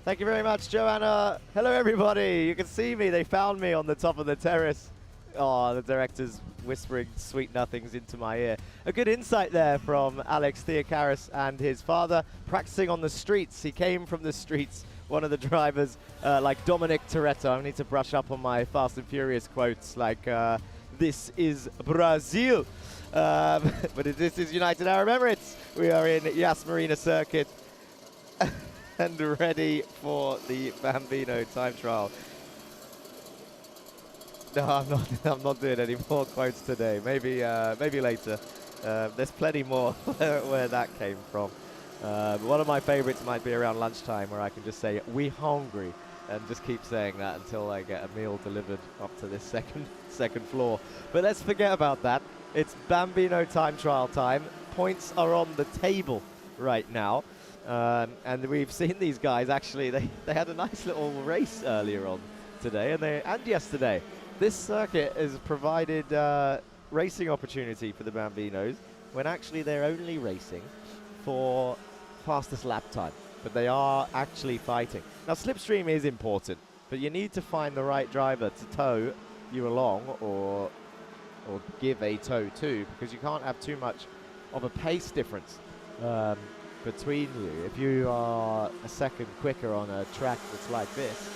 Thank you very much, Joanna. Hello, everybody. You can see me. They found me on the top of the terrace. Oh, the director's whispering sweet nothings into my ear. A good insight there from Alex Theocaris and his father, practicing on the streets. He came from the streets, one of the drivers, like Dominic Toretto. I need to brush up on my Fast and Furious quotes, like, this is Brazil. But this is United Arab Emirates. We are in Iame Marina circuit and ready for the Bambino time trial. No, I'm not doing any more quotes today. Maybe later. There's plenty more where that came from. One of my favorites might be around lunchtime, where I can just say, "We hungry," and just keep saying that until I get a meal delivered up to this second floor. But let's forget about that. It's Bambino time trial time. Points are on the table right now. And we've seen these guys, actually, they had a nice little race earlier on today and yesterday. This circuit has provided racing opportunity for the Bambinos when actually they're only racing for fastest lap time, but they are actually fighting. Now, slipstream is important, but you need to find the right driver to tow you along or give a tow to, because you can't have too much of a pace difference between you. If you are a second quicker on a track that's like this,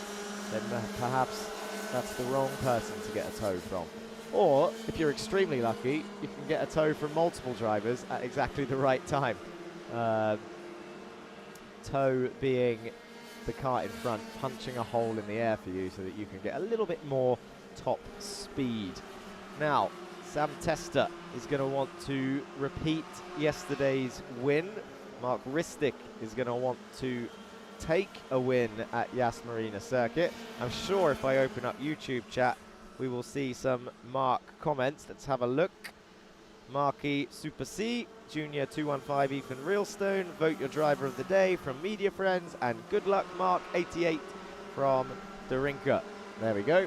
then perhaps that's the wrong person to get a tow from. Or, if you're extremely lucky, you can get a tow from multiple drivers at exactly the right time. Tow being the kart in front, punching a hole in the air for you so that you can get a little bit more top speed. Now, Sam Testa is going to want to repeat yesterday's win. Mark Ristic is going to want to take a win at Iame Marina circuit. I'm sure if I open up YouTube chat, we will see some Mark comments. Let's have a look. Marky Super C, Junior 215 Ethan Realstone, vote your driver of the day from Media Friends, and good luck Mark 88 from Darinka. There we go.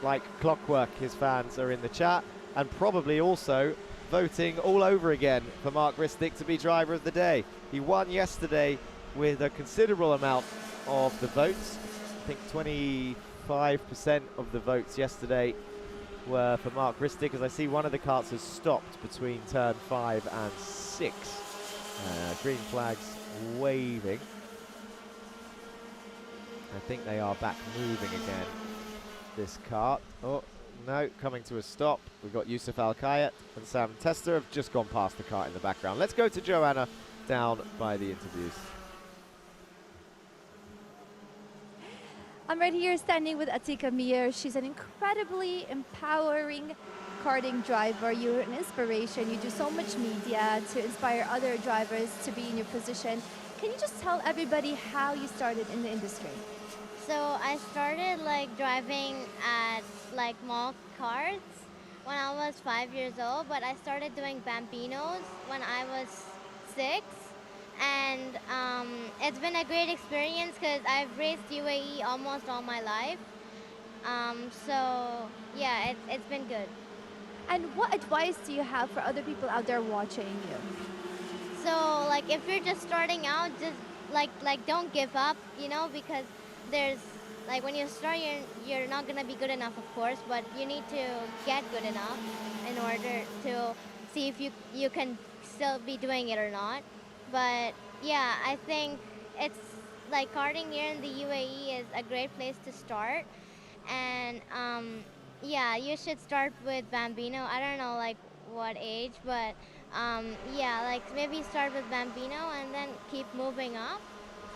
Like clockwork, his fans are in the chat, and probably also voting all over again for Mark Ristic to be driver of the day. He won yesterday with a considerable amount of the votes. I think 25% of the votes yesterday were for Mark Ristic, as I see one of the karts has stopped between turn 5 and 6. Green flags waving. I think they are back moving again, this kart. Oh, no, coming to a stop. We've got Yusuf Al-Kayat and Sam Tester have just gone past the kart in the background. Let's go to Joanna down by the interviews. I'm right here standing with Atika Mir. She's an incredibly empowering karting driver. You're an inspiration. You do so much media to inspire other drivers to be in your position. Can you just tell everybody how you started in the industry? So I started like driving at like mall carts when I was 5 years old, but I started doing Bambinos when I was 6. And it's been a great experience because I've raced UAE almost all my life. So yeah, it's been good. And what advice do you have for other people out there watching you? So like if you're just starting out, just like don't give up, you know, because there's like when you start, you're not gonna be good enough, of course, but you need to get good enough in order to see if you can still be doing it or not. But yeah, I think it's like karting here in the UAE is a great place to start. And yeah, you should start with Bambino. I don't know like what age, but yeah, like maybe start with Bambino and then keep moving up.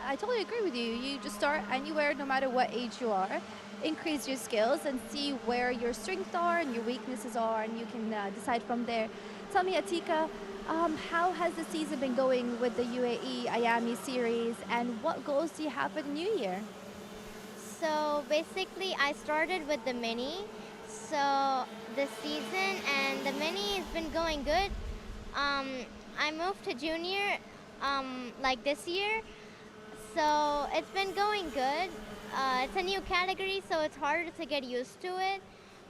I totally agree with you. You just start anywhere, no matter what age you are. Increase your skills and see where your strengths are and your weaknesses are, and you can decide from there. Tell me, Atika, how has the season been going with the UAE Iame series, and what goals do you have for the new year? So basically, I started with the mini. So this season, and the mini has been going good. I moved to junior like this year, so it's been going good. It's a new category, so it's harder to get used to it.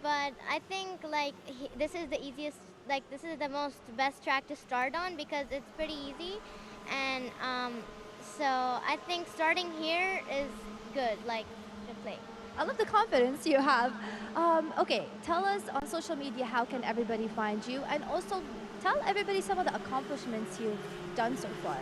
But I think like this is the easiest, like this is the best track to start on because it's pretty easy. And so I think starting here is good, like to play. I love the confidence you have. Okay, tell us on social media, how can everybody find you? And also tell everybody some of the accomplishments you've done so far.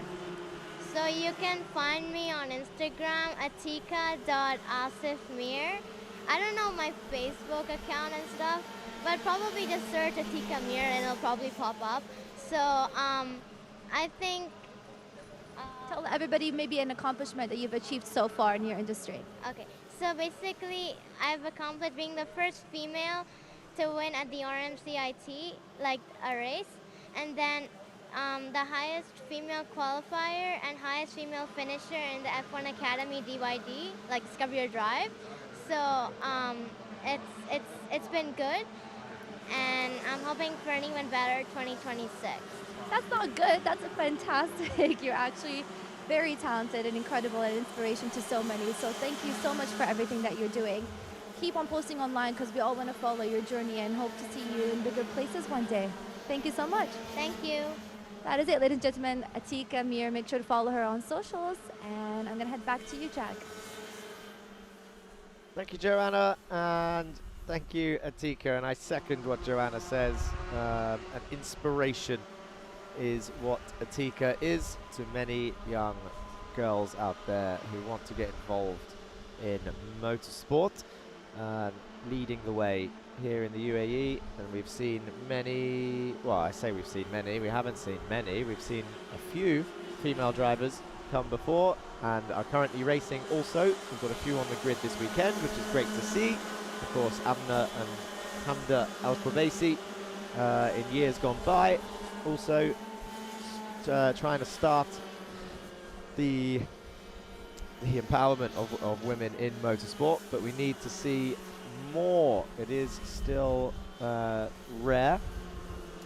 So you can find me on Instagram, atika.asifmir. I don't know my Facebook account and stuff, but probably just search Atika Mir and it'll probably pop up. So I think... tell everybody maybe an accomplishment that you've achieved so far in your industry. Okay, so basically I've accomplished being the first female to win at the RMCIT, like a race, and then the highest female qualifier and highest female finisher in the F1 Academy DYD, like Discover Your Drive. So it's been good, and I'm hoping for an even better 2026. That's not good. That's fantastic. You're actually very talented and incredible and inspiration to so many. So thank you so much for everything that you're doing. Keep on posting online because we all want to follow your journey and hope to see you in bigger places one day. Thank you so much. Thank you. That is it, ladies and gentlemen. Atika Mir, make sure to follow her on socials. And I'm going to head back to you, Jack. Thank you, Joanna, and thank you, Atika. And I second what Joanna says. An inspiration is what Atika is to many young girls out there who want to get involved in motorsport, leading the way here in the UAE. And we've seen many, well, I say we've seen many, we haven't seen many, we've seen a few female drivers come before and are currently racing also. We've got a few on the grid this weekend, which is great to see. Of course, Amna and Hamda Al-Qubaisi in years gone by, also trying to start the empowerment of women in motorsport, but we need to see more. It is still rare,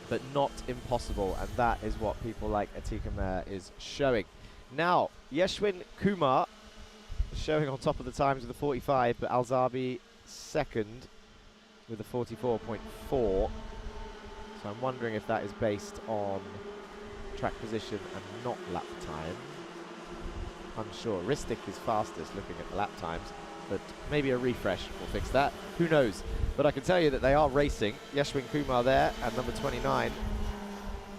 but not impossible, and that is what people like Atika Mir is showing. Now, Yeshwin Kumar showing on top of the times with the 45, but Al-Zabi second with the 44.4. So I'm wondering if that is based on track position and not lap time. Unsure. Ristic is fastest looking at the lap times, but maybe a refresh will fix that. Who knows? But I can tell you that they are racing. Yeshwin Kumar there, and number 29,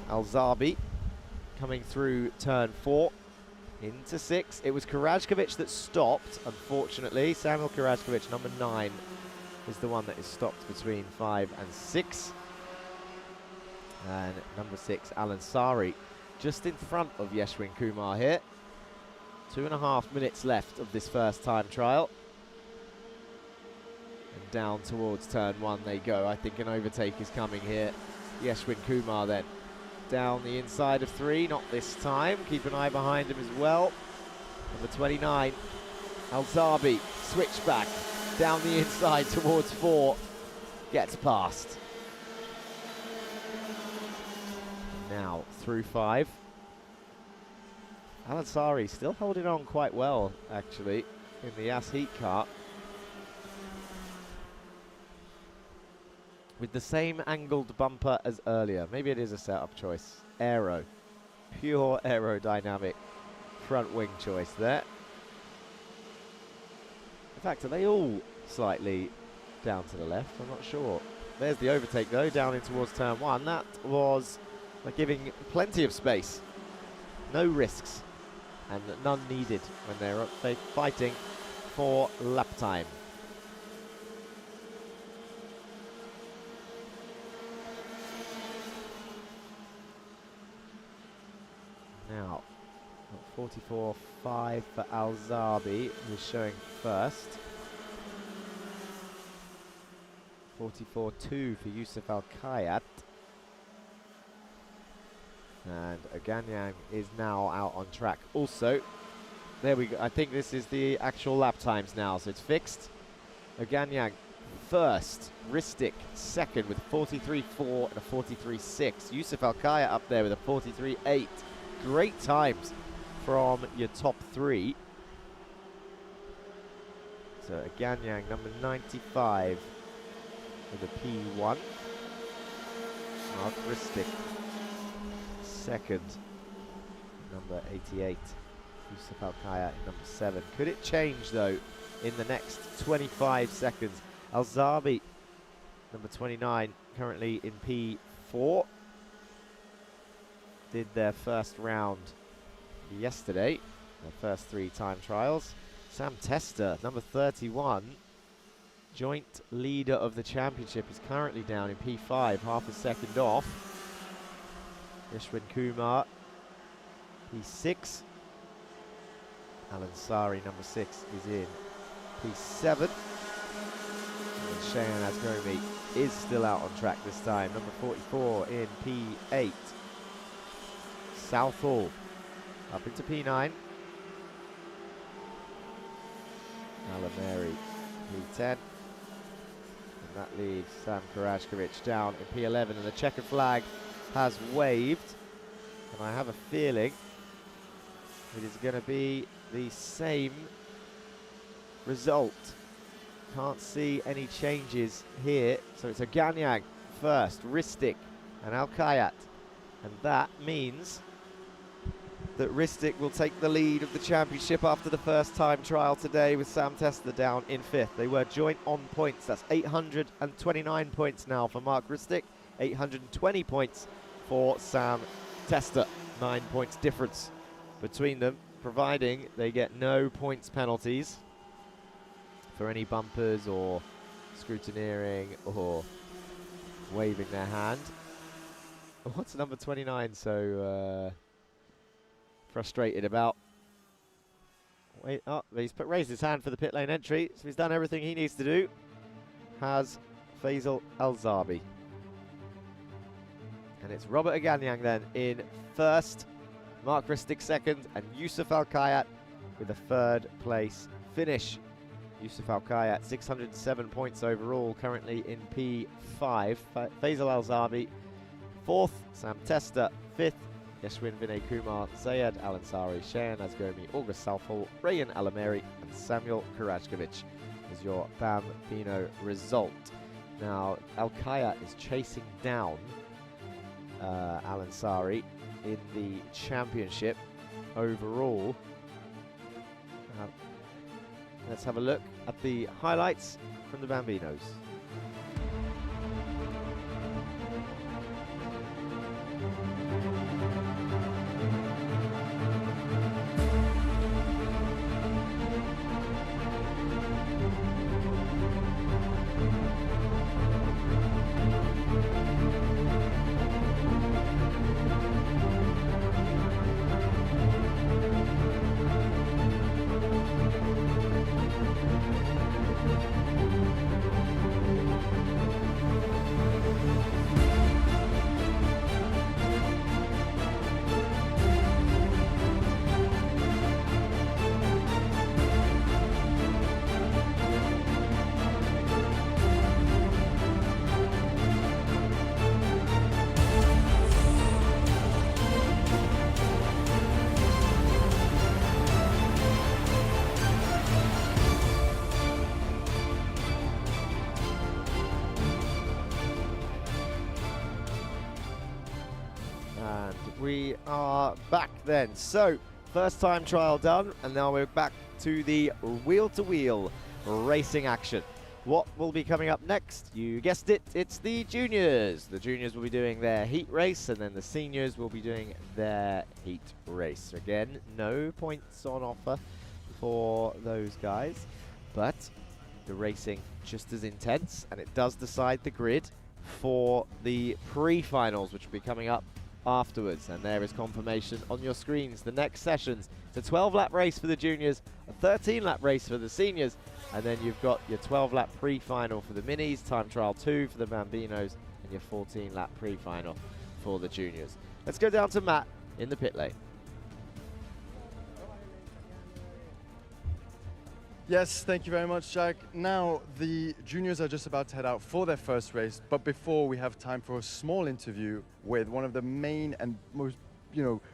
Al-Zabi. coming through turn 4 into 6. It was Karajkovic that stopped, unfortunately. Samuel Karajkovic, number 9, is the one that is stopped between 5 and 6. And number 6, Alan Sari, just in front of Yeshwin Kumar here. 2.5 minutes left of this first time trial. And down towards turn 1 they go. I think an overtake is coming here. Yeshwin Kumar then down the inside of 3, not this time. Keep an eye behind him as well. Number 29, Alzabi, switchback down the inside towards 4, gets past. Now through 5. Alan Sari still holding on quite well, actually, in the As Heat car. With the same angled bumper as earlier. Maybe it is a setup choice. Aero. Pure aerodynamic front wing choice there. In fact, are they all slightly down to the left? I'm not sure. There's the overtake, though, down in towards turn 1. That was giving plenty of space. No risks. And none needed when they're fighting for lap time. Now, 44.5 for Alzabi, who's showing first. 44.2 for Yusuf Al-Kayat. And Aganyang is now out on track. Also, there we go. I think this is the actual lap times now, so it's fixed. Aganyang first. Ristic second with 43.4 and a 43.6. Yusuf Al-Kayat up there with a 43.8. Great times from your top 3. So Aganyang, number 95 with a P1. Mark Ristic second, number 88. Yusuf Al-Kayat number 7. Could it change, though, in the next 25 seconds? Alzabi, number 29, currently in P4. Did their first round yesterday, their first 3 time trials. Sam Tester, number 31, joint leader of the championship, is currently down in P5, half a second off. Yeshwin Kumar, P6. Alan Sari, number 6, is in P7. And Cheyenne Asgomi is still out on track this time, number 44 in P8. Southall up into P9. Alameri P10. And that leaves Sam Karajkovic down in P11. And the checkered flag has waved. And I have a feeling it is going to be the same result. Can't see any changes here. So it's Aganyang first, Ristic and Al-Kayat. And that means that Ristic will take the lead of the championship after the first time trial today, with Sam Tester down in 5th. They were joint on points. That's 829 points now for Mark Ristic, 820 points for Sam Tester. 9 points difference between them, providing they get no points penalties for any bumpers or scrutineering or waving their hand. What's number 29 so frustrated about? Wait, oh, he's raised his hand for the pit lane entry, so he's done everything he needs to do. Has Faisal Alzabi. And it's Robert Aganyang then in first, Mark Ristic second, and Yusuf Al-Kayat with a 3rd place finish. Yusuf Al-Kayat, 607 points overall, currently in P5. Faisal Alzabi 4th, Sam Tester 5th, Yeshwin Vinay Kumar, Zayed Al-Ansari, Cheyenne Asgomi, August Southall, Rayan Alameri, and Samuel Karajkovic is your Bambino result. Now, Al-Kayat is chasing down Al-Ansari in the championship overall. Let's have a look at the highlights from the Bambinos. we are back then. So, first time trial done, and now we're back to the wheel-to-wheel racing action. What will be coming up next? You guessed it, it's the juniors. The juniors will be doing their heat race, and then the seniors will be doing their heat race. Again, no points on offer for those guys, but the racing just as intense, and it does decide the grid for the pre-finals, which will be coming up afterwards. And there is confirmation on your screens. The next sessions, it's a 12-lap race for the juniors, a 13-lap race for the seniors, and then you've got your 12-lap pre-final for the minis, time trial 2 for the Bambinos, and your 14-lap pre-final for the juniors. Let's go down to Matt in the pit lane. Yes, thank you very much, Jack. Now, the juniors are just about to head out for their first race, but before we have time for a small interview with one of the main and most,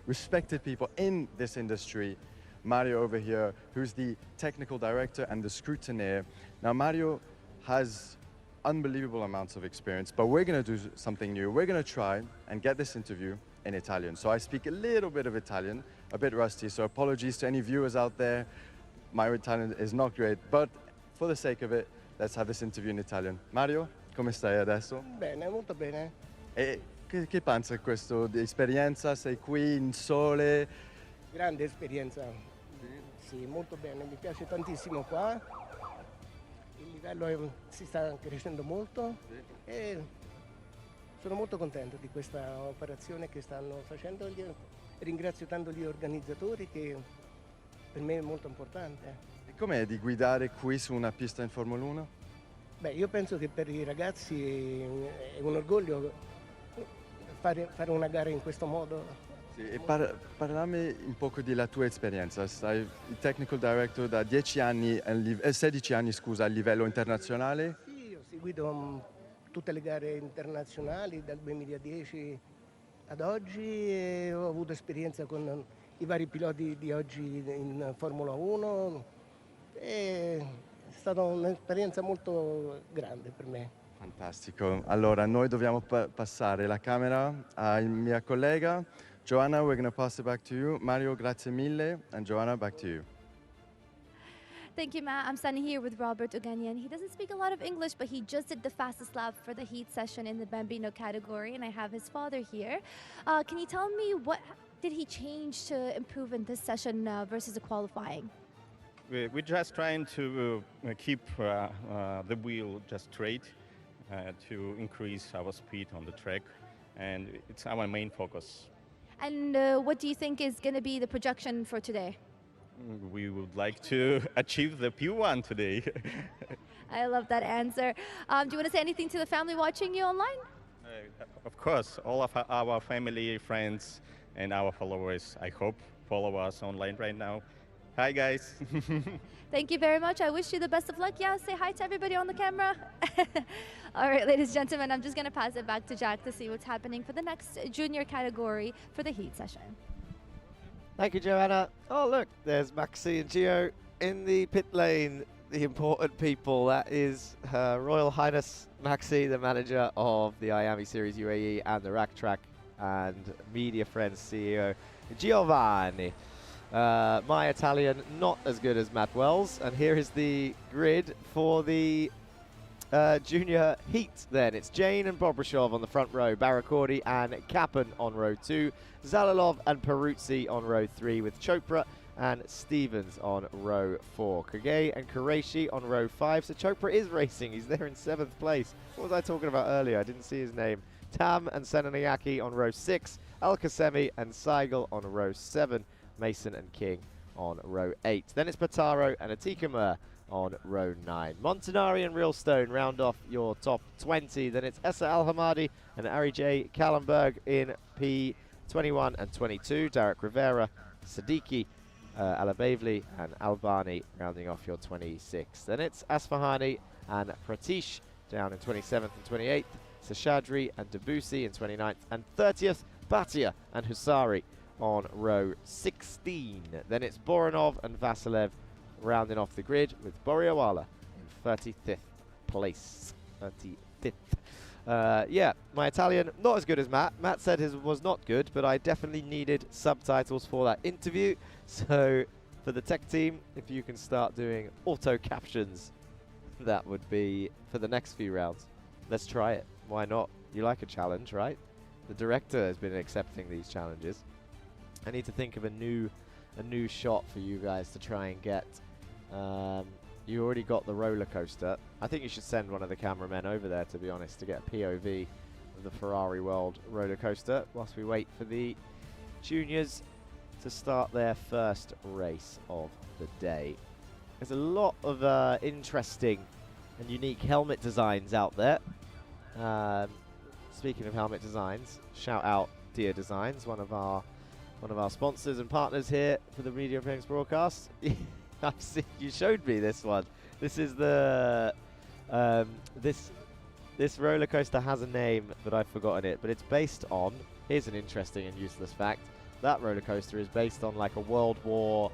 respected people in this industry, Mario over here, who's the technical director and the scrutineer. Now, Mario has unbelievable amounts of experience, but we're going to do something new. We're going to try and get this interview in Italian. So I speak a little bit of Italian, a bit rusty, so apologies to any viewers out there. My Italian is not great, but for the sake of it, let's have this interview in Italian. Mario, come stai adesso? Bene, molto bene. E che pensi di questa esperienza? Sei qui in sole? Grande esperienza. Sì, molto bene, mi piace tantissimo qua. Il livello si sta crescendo molto e sono molto contento di questa operazione che stanno facendo. Ringrazio tanto gli organizzatori, che per me è molto importante. E com'è di guidare qui su una pista in Formula 1? Beh, io penso che per i ragazzi è un orgoglio fare una gara in questo modo. Sì, e parlami un poco della tua esperienza. Sei il technical director da 16 anni a livello internazionale? Sì, io ho seguito tutte le gare internazionali dal 2010 ad oggi e ho avuto esperienza con i vari piloti di oggi in Formula 1. È stata un'esperienza molto grande per me. Fantastico. Allora, noi dobbiamo passare la camera alla mia collega. Joanna, we're going to pass it back to you. Mario, grazie mille. And Joanna, back to you. Thank you, Matt. I'm standing here with Robert Uganian. He doesn't speak a lot of English, but he just did the fastest lap for the heat session in the Bambino category, and I have his father here. Can you tell me what did he change to improve in this session versus the qualifying? We're just trying to keep the wheel just straight to increase our speed on the track, and it's our main focus. And what do you think is going to be the projection for today? We would like to achieve the P1 today. I love that answer. Do you want to say anything to the family watching you online? Of course, all of our family, friends, and our followers, I hope, follow us online right now. Hi, guys. Thank you very much. I wish you the best of luck. Yeah, say hi to everybody on the camera. All right, ladies and gentlemen, I'm just going to pass it back to Jack to see what's happening for the next junior category for the heat session. Thank you, Joanna. Oh, look, there's Maxi and Gio in the pit lane, the important people. That is Her Royal Highness Maxi, the manager of the Iame Series UAE and the Rack Track, and Media Friends CEO Giovanni. My Italian, not as good as Matt Wells. And here is the grid for the junior heat then. It's Jane and Bobrashov on the front row, Barakordi and Kappen on row 2, Zalalov and Peruzzi on row 3, with Chopra and Stevens on row 4. Kage and Qureshi on row 5. So Chopra is racing. He's there in 7th place. What was I talking about earlier? I didn't see his name. Tam and Senanayaki on row 6. Al-Kasemi and Seigel on row 7. Mason and King on row 8. Then it's Pataro and Atikama on row 9. Montanari and Realstone round off your top 20. Then it's Essa Al-Hamadi and Ari J. Kallenberg in P21 and 22. Derek Rivera, Siddiqui, Alabavli and Albani rounding off your 26. Then it's Asfahani and Pratish down in 27th and 28th. Sashadri and Debussy in 29th and 30th. Bhatia and Husari on row 16. Then it's Boranov and Vasilev rounding off the grid, with Boryawala in 35th place. 35th. Yeah, my Italian, not as good as Matt. Matt said his was not good, but I definitely needed subtitles for that interview. So for the tech team, if you can start doing auto captions, that would be for the next few rounds. Let's try it. Why not? You like a challenge, right? The director has been accepting these challenges. I need to think of a new shot for you guys to try and get. You already got the roller coaster. I think you should send one of the cameramen over there, to be honest, to get a POV of the Ferrari World roller coaster whilst we wait for the juniors to start their first race of the day. There's a lot of interesting and unique helmet designs out there. Speaking of helmet designs, shout out Deer Designs, one of our sponsors and partners here for the Media Things broadcast. I've seen, you showed me this one. This is the this roller coaster has a name, but I've forgotten it. But it's based on. Here's an interesting and useless fact. That roller coaster is based on like a World War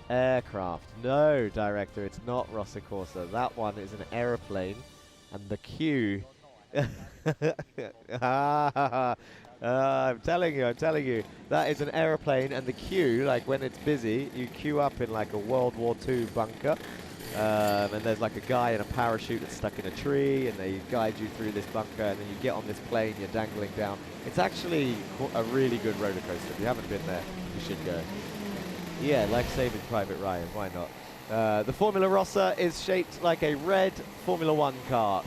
aircraft. No, director, it's not Rossa Corsa. That one is an aeroplane, and the queue. I'm telling you, that is an aeroplane, and the queue, like when it's busy, you queue up in like a World War II bunker, and there's like a guy in a parachute that's stuck in a tree, and they guide you through this bunker, and then you get on this plane, you're dangling down. It's actually a really good roller coaster. If you haven't been there, you should go. Yeah, like Saving Private Ryan, why not? The Formula Rossa is shaped like a red Formula One car.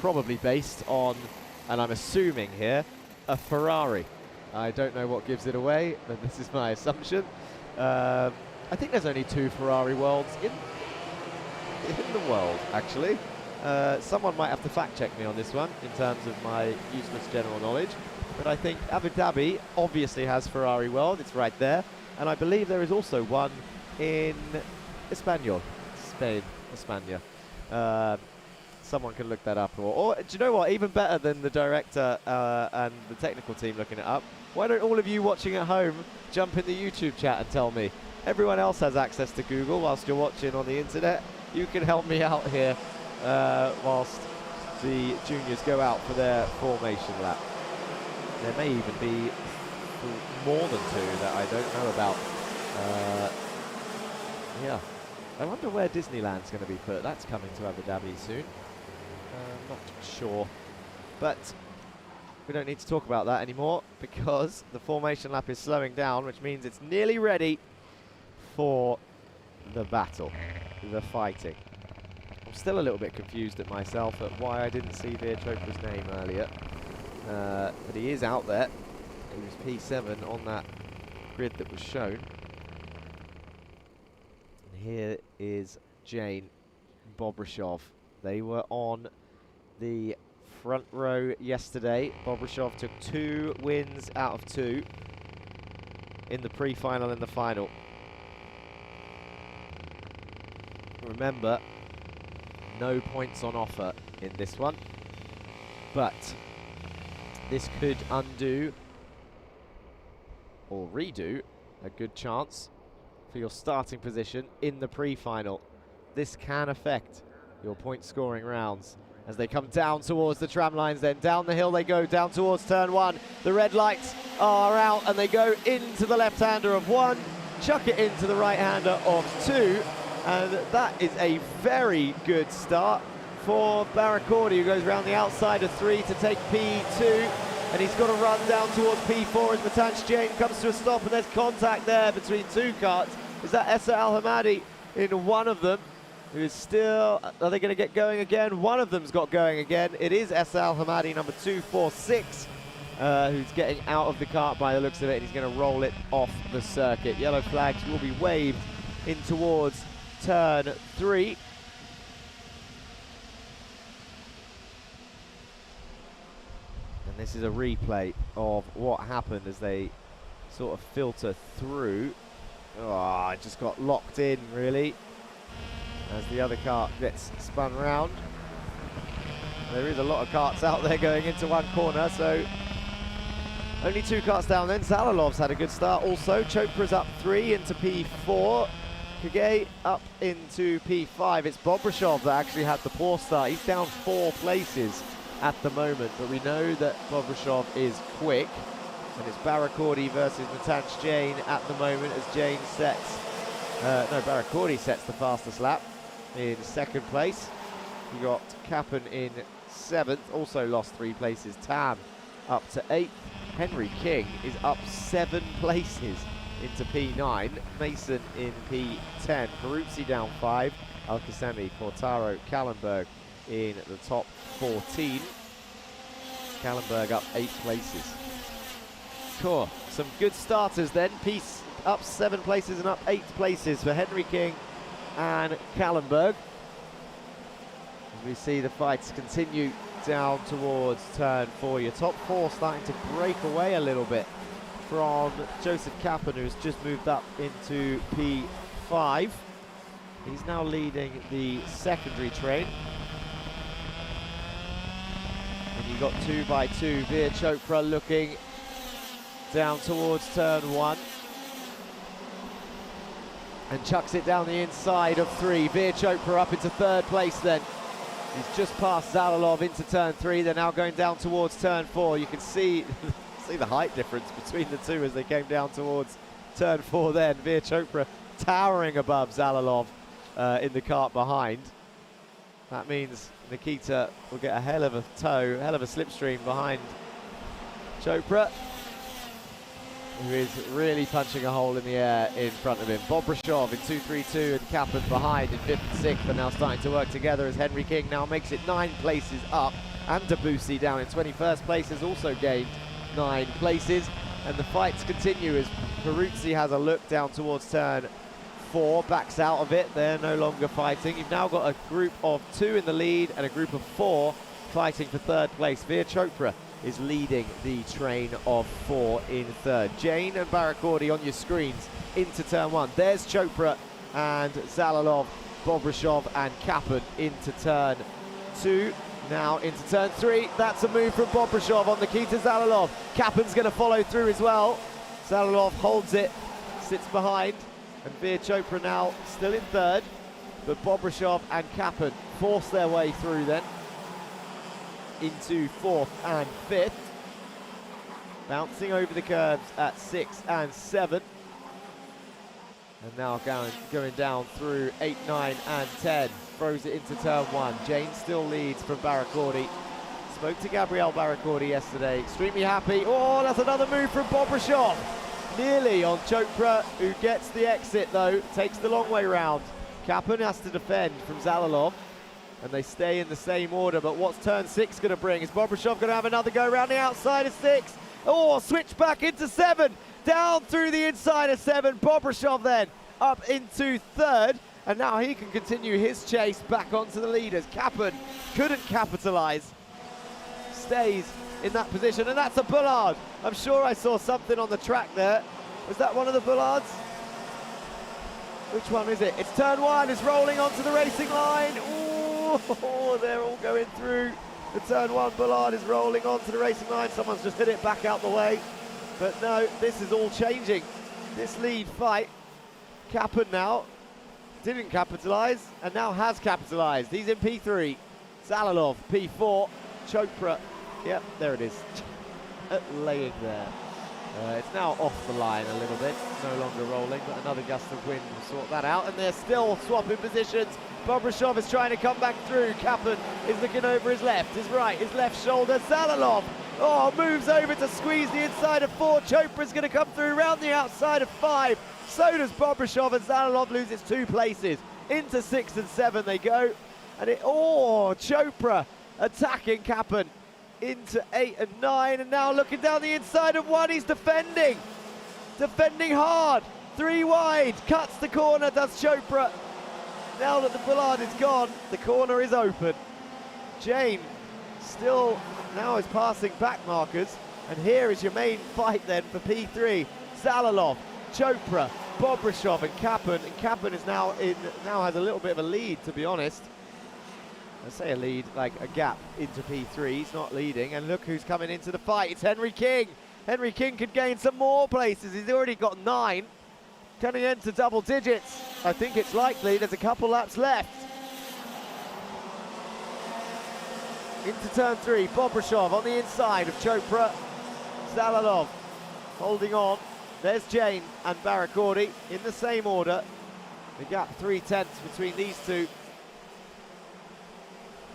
Probably based on, and I'm assuming here, a Ferrari. I don't know what gives it away, but this is my assumption. I think there's only 2 Ferrari worlds in the world, actually. Someone might have to fact check me on this one in terms of my useless general knowledge. But I think Abu Dhabi obviously has Ferrari World. It's right there. And I believe there is also one in Español, Spain, España. Someone can look that up. Or do you know what? Even better than the director and the technical team looking it up. Why don't all of you watching at home jump in the YouTube chat and tell me? Everyone else has access to Google whilst you're watching on the internet. You can help me out here whilst the juniors go out for their formation lap. There may even be more than 2 that I don't know about. Yeah. I wonder where Disneyland's going to be put. That's coming to Abu Dhabi soon. Not sure. But we don't need to talk about that anymore because the formation lap is slowing down, which means it's nearly ready for the battle, the fighting. I'm still a little bit confused at myself at why I didn't see Veer Chopra's name earlier. But he is out there. He was P7 on that grid that was shown. And here is Jane Bobrishov. They were on the front row yesterday. Bobrishov took 2 wins out of 2 in the pre-final and the final. Remember, no points on offer in this one, but this could undo or redo a good chance for your starting position in the pre-final. This can affect your point scoring rounds as they come down towards the tram lines. Then down the hill they go, down towards turn 1. The red lights are out and they go into the left-hander of 1, chuck it into the right-hander of 2, and that is a very good start for Barracordi, who goes around the outside of 3 to take P2, and he's got to run down towards P4 as Matanch Jain comes to a stop, and there's contact there between 2 karts. Is that Essa Al-Hamadi in one of them, who is still, are they going to get going again? One of them's got going again. It is Essa Al-Hamadi, number 246, who's getting out of the kart by the looks of it, and he's going to roll it off the circuit. Yellow flags will be waved in towards turn 3. And this is a replay of what happened as they sort of filter through. Oh, it just got locked in, really, as the other kart gets spun round. There is a lot of karts out there going into one corner, so only 2 karts down then. Zalalov's had a good start also. Chopra's up 3 into P4. Kage up into P5. It's Bobrishov that actually had the poor start. He's down 4 places at the moment, but we know that Bobrishov is quick. And it's Barakordi versus Natanj Jain at the moment as Jain sets, Barakordi sets the fastest lap in 2nd place. You got Kappen in 7th, also lost 3 places. Tam up to 8th. Henry King is up 7 places into P9. Mason in P10. Peruzzi down 5. Al-Qasemi, Portaro, Kallenberg in the top 14. Kallenberg up 8 places. Cool. Some good starters then. Peace up 7 places and up 8 places for Henry King and Kallenberg. As we see the fights continue down towards turn 4. Your top 4 starting to break away a little bit from Joseph Kappen, who's just moved up into P5. He's now leading the secondary train. And you got 2 by 2. Veer Chopra looking down towards turn 1. And chucks it down the inside of 3. Veer Chopra up into 3rd place then. He's just past Zalalov into turn 3. They're now going down towards turn 4. You can see the height difference between the two as they came down towards turn 4 then. Veer Chopra towering above Zalalov in the cart behind. That means Nikita will get a hell of a tow, hell of a slipstream behind Chopra, who is really punching a hole in the air in front of him. Bobrishov in 2-3-2 and Kappen behind in 5th and 6th are now starting to work together as Henry King now makes it 9 places up. And Debussy down in 21st place has also gained 9 places. And the fights continue as Peruzzi has a look down towards turn 4, backs out of it. They're no longer fighting. You've now got a group of 2 in the lead and a group of 4 fighting for 3rd place. Veer Chopra is leading the train of 4 in 3rd. Jain and Barakordi on your screens into turn 1. There's Chopra and Zalalov, Bobrishov and Kappen into turn 2. Now into turn 3. That's a move from Bobrishov on Nikita Zalalov. Kappen's going to follow through as well. Zalalov holds it, sits behind, and Veer Chopra now still in 3rd. But Bobrishov and Kappen force their way through then into 4th and 5th. Bouncing over the curves at 6 and 7. And now going down through 8, 9 and 10. Throws it into turn 1. Jain still leads from Barakordi. Spoke to Gabriel Barakordi yesterday. Extremely happy. Oh, that's another move from Bobrishov. Nearly on Chopra, who gets the exit though. Takes the long way round. Kappen has to defend from Zalalov. And they stay in the same order, but what's turn 6 going to bring? Is Bobrishov going to have another go around the outside of 6? Oh, switch back into 7. Down through the inside of 7. Bobrishov then up into 3rd. And now he can continue his chase back onto the leaders. Kappen couldn't capitalise. Stays in that position, and that's a Bullard. I'm sure I saw something on the track there. Was that one of the Bullards? Which one is it? It's turn 1. It's rolling onto the racing line. Oh, they're all going through the turn 1. Bullard is rolling onto the racing line. Someone's just hit it back out the way. But no, this is all changing. This lead fight. Kappen now didn't capitalise and now has capitalised. He's in P3. Zalalov, P4. Chopra, yep, there it is. Laying there. It's now off the line a little bit. No longer rolling, but another gust of wind will sort that out. And they're still swapping positions. Bobrishov is trying to come back through. Kappen is looking over his left, his right, his left shoulder. Zalalov, moves over to squeeze the inside of 4. Chopra's going to come through around the outside of 5. So does Bobrishov, and Zalalov loses 2 places. Into 6 and 7 they go. And Chopra attacking Kappen into 8 and 9. And now looking down the inside of 1. He's defending. Defending hard. 3 wide. Cuts the corner, does Chopra. Now that the Bullard is gone, the corner is open. Jain still now is passing back markers. And here is your main fight then for P3. Zalalov, Chopra, Bobrishov and Kappen. And Kappen is now has a little bit of a lead, to be honest. I say a lead, like a gap into P3. He's not leading. And look who's coming into the fight. It's Henry King. Henry King could gain some more places. He's already got 9. Cutting into double digits. I think it's likely. There's a couple laps left. Into turn 3, Bobrishov on the inside of Chopra. Zalalov holding on. There's Jane and Barakordi in the same order. The gap 3/10 between these two.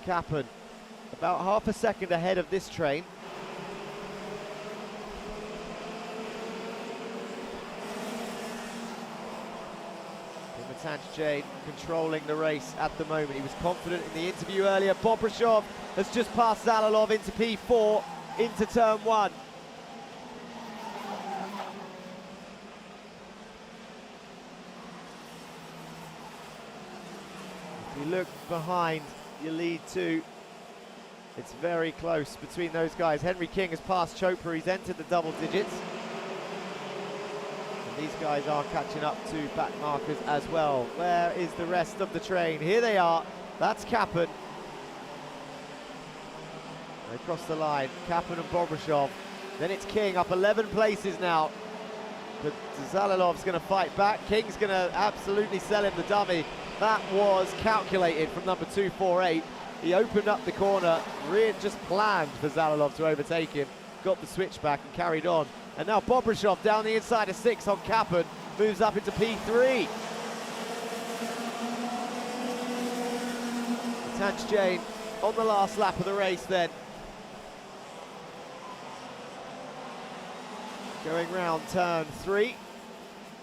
Kappen about half a second ahead of this train. Matanj Jane controlling the race at the moment. He was confident in the interview earlier. Bobrishov has just passed Zalalov into P4, into turn 1. If you look behind your lead 2, it's very close between those guys. Henry King has passed Chopra. He's entered the double digits. These guys are catching up to back markers as well. Where is the rest of the train? Here they are. That's Kappen. They cross the line. Kappen and Bobrishov. Then it's King up 11 places now. But Zalalov's going to fight back. King's going to absolutely sell him the dummy. That was calculated from number 248. He opened up the corner, really just planned for Zalalov to overtake him. Got the switch back and carried on. And now Bobrishov down the inside of 6 on Kappen, moves up into P3. Matanj Jane on the last lap of the race then. Going round turn 3.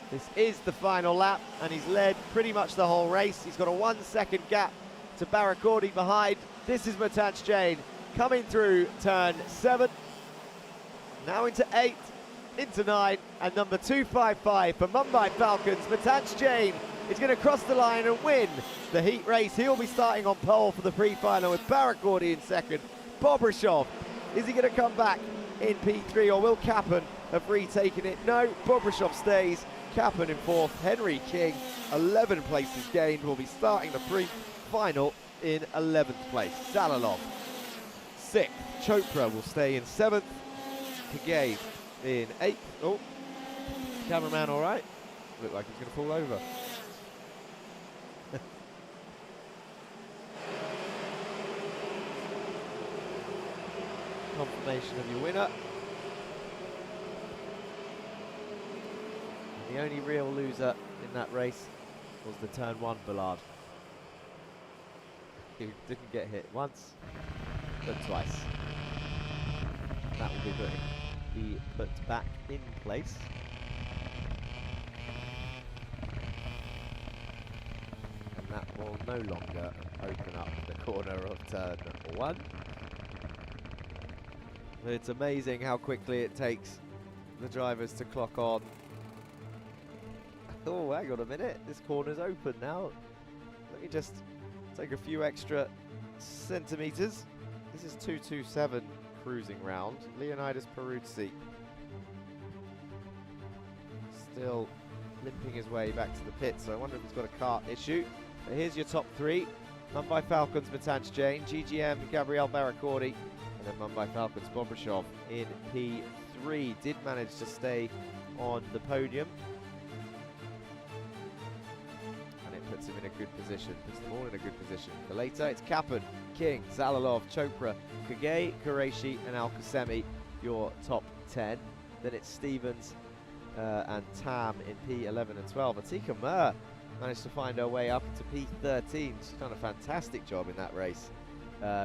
This is the final lap, and he's led pretty much the whole race. He's got a 1 second gap to Barakordi behind. This is Matanj Jane coming through turn 7. Now into 8. Into 9, and number 255 for Mumbai Falcons, Matanj Jane is going to cross the line and win the heat race. He'll be starting on pole for the pre-final with Barakordi in second. Bobrishov, is he going to come back in P3, or will Kappen have retaken it? No, Bobrishov stays. Kappen in 4th. Henry King, 11 places gained, will be starting the pre-final in 11th place. Zalalov, 6th. Chopra will stay in 7th. Kagay in 8th. Oh, cameraman all right? Looked like he's going to fall over. Confirmation of your winner. And the only real loser in that race was the turn 1 Ballard. He didn't get hit once, but twice. That will be put back in place. And that will no longer open up the corner of turn 1. It's amazing how quickly it takes the drivers to clock on. Oh, hang on a minute, this corner's open now. Let me just take a few extra centimeters. This is 227 cruising round. Leonidas Peruzzi still limping his way back to the pit, so I wonder if he's got a kart issue. But here's your top 3. Mumbai Falcons, Matanj Jane, GGM, Gabriel Barakordi, and then Mumbai Falcons, Bobrishov in P3. Did manage to stay on the podium. And it puts him in a good position, puts them all in a good position. For later, it's Kappen, King, Zalalov, Chopra, Kagay, Qureshi, and Al-Qasemi, your top 10. Then it's Stevens and Tam in P11 and 12. Atika Mer managed to find her way up to P13. She's done a fantastic job in that race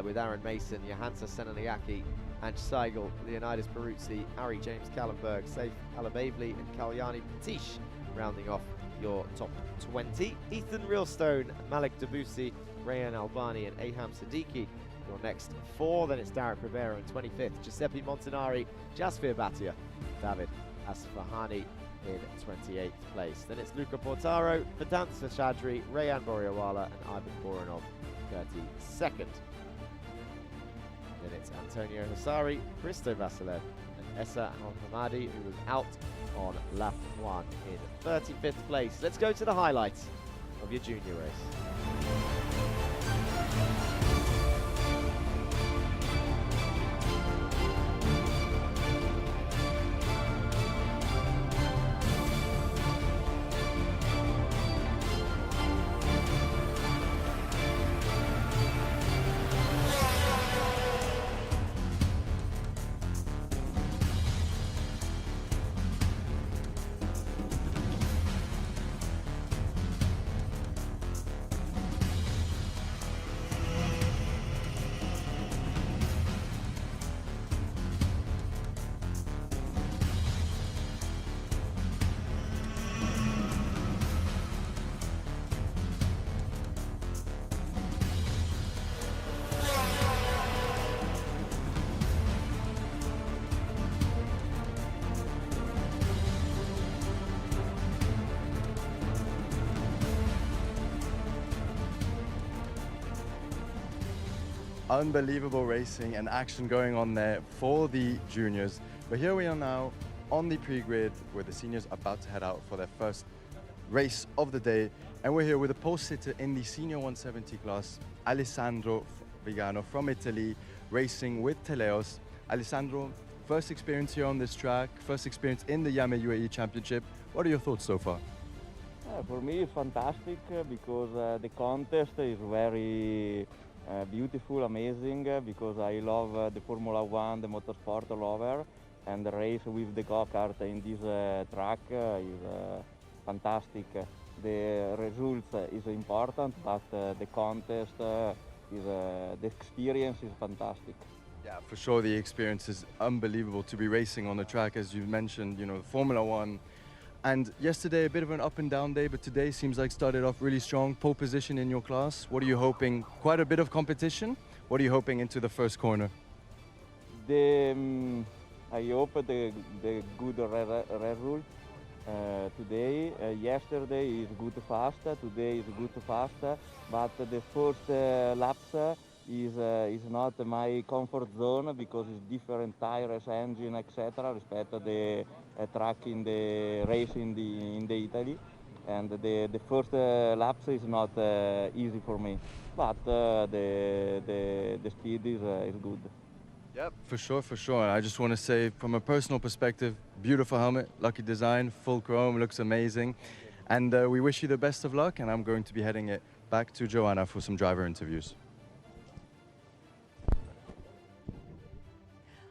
with Aaron Mason, Johansa Senaniaki, Ange Seigel, Leonidas Peruzzi, Harry James Kallenberg, Saif Alabavli, and Kalyani Patish rounding off your top 20. Ethan Realstone, Malik Debussy, Rayan Albani, and Aham Siddiqui your next 4. Then it's Derek Rivera in 25th, Giuseppe Montanari, Jasfir Bhatia, David Asfahani in 28th place. Then it's Luca Portaro, Vedant Seshadri, Rayan Boriawala, and Ivan Boranov 32nd. Then it's Antonio Hasari, Christo Vasilev, and Essa Al-Hamadi, who was out on lap 1 in 35th place. Let's go to the highlights of your junior race. Unbelievable racing and action going on there for the juniors. But here we are now on the pre-grid where the seniors are about to head out for their first race of the day. And we're here with a pole sitter in the senior 170 class, Alessandro Vigano from Italy, racing with Teleos. Alessandro, first experience here on this track, first experience in the Iame Uae Championship. What are your thoughts so far? For me, it's fantastic because the contest is very beautiful, amazing, because I love the Formula One, the motorsport lover, and the race with the go-kart in this track is fantastic. The results is important, but the contest is the experience is fantastic. Yeah, for sure, the experience is unbelievable to be racing on the track, as you mentioned, you know, Formula One. And yesterday, a bit of an up and down day, but today seems like started off really strong. Pole position in your class. What are you hoping? Quite a bit of competition. What are you hoping into the first corner? I hope the good result today. Yesterday is good fast. Today is good fast. But the first laps is not my comfort zone because it's different tires, engine, etc. Respect to the track in the race in the Italy, and the first laps is not easy for me, but the speed is good. Yep, for sure, for sure. And I just want to say, from a personal perspective, beautiful helmet, lucky design, full chrome, looks amazing, and we wish you the best of luck. And I'm going to be heading it back to Joanna for some driver interviews.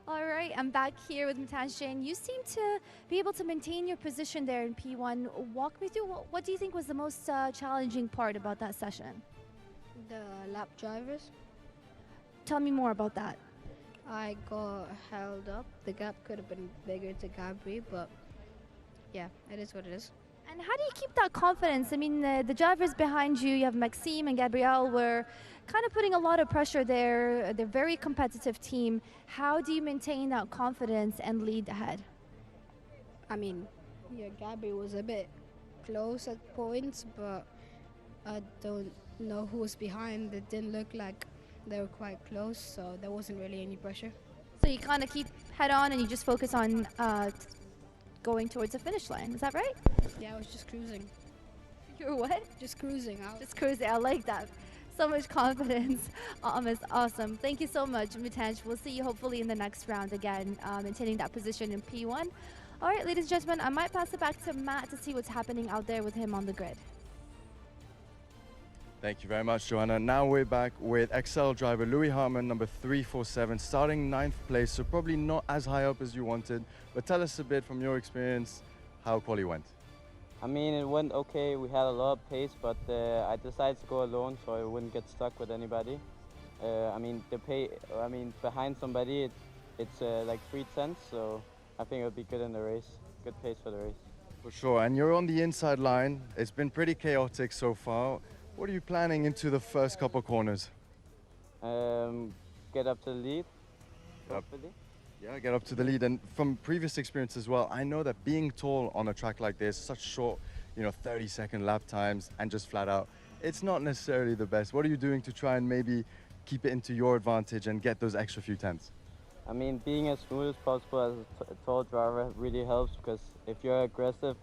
All right, I'm back here with Mtaj Jain. You seem to be able to maintain your position there in P1. Walk me through, what do you think was the most challenging part about that session? The lap drivers. Tell me more about that. I got held up. The gap could have been bigger to Gabri, but yeah, it is what it is. And how do you keep that confidence? I mean, the drivers behind you, you have Maxime and Gabrielle, were kind of putting a lot of pressure there. They're a very competitive team. How do you maintain that confidence and lead ahead? I mean, yeah, Gabri was a bit close at points, but I don't know who was behind. It didn't look like they were quite close, so there wasn't really any pressure. So you kind of keep head on and you just focus on going towards the finish line. Is that right? Yeah, I was just cruising. You were what? Just cruising out. Just cruising. I like that. So much confidence. It's awesome. Thank you so much, Mtaj. We'll see you hopefully in the next round again, maintaining that position in P1. All right, ladies and gentlemen, I might pass it back to Matt to see what's happening out there with him on the grid. Thank you very much, Joanna. Now we're back with XL driver Louis Hartmann, number 347, starting 9th place, so probably not as high up as you wanted. But tell us a bit from your experience how quali went. I mean, it went okay. We had a lot of pace, but I decided to go alone so I wouldn't get stuck with anybody. I mean, behind somebody, it's like 3 tenths, so I think it would be good in the race. Good pace for the race. For sure, and you're on the inside line. It's been pretty chaotic so far. What are you planning into the first couple corners? Get up to the lead, hopefully. Yeah, get up to the lead. And from previous experience as well, I know that being tall on a track like this, such short, 30-second lap times and just flat out, it's not necessarily the best. What are you doing to try and maybe keep it into your advantage and get those extra few tenths? I mean, being as smooth as possible as a tall driver really helps, because if you're aggressive,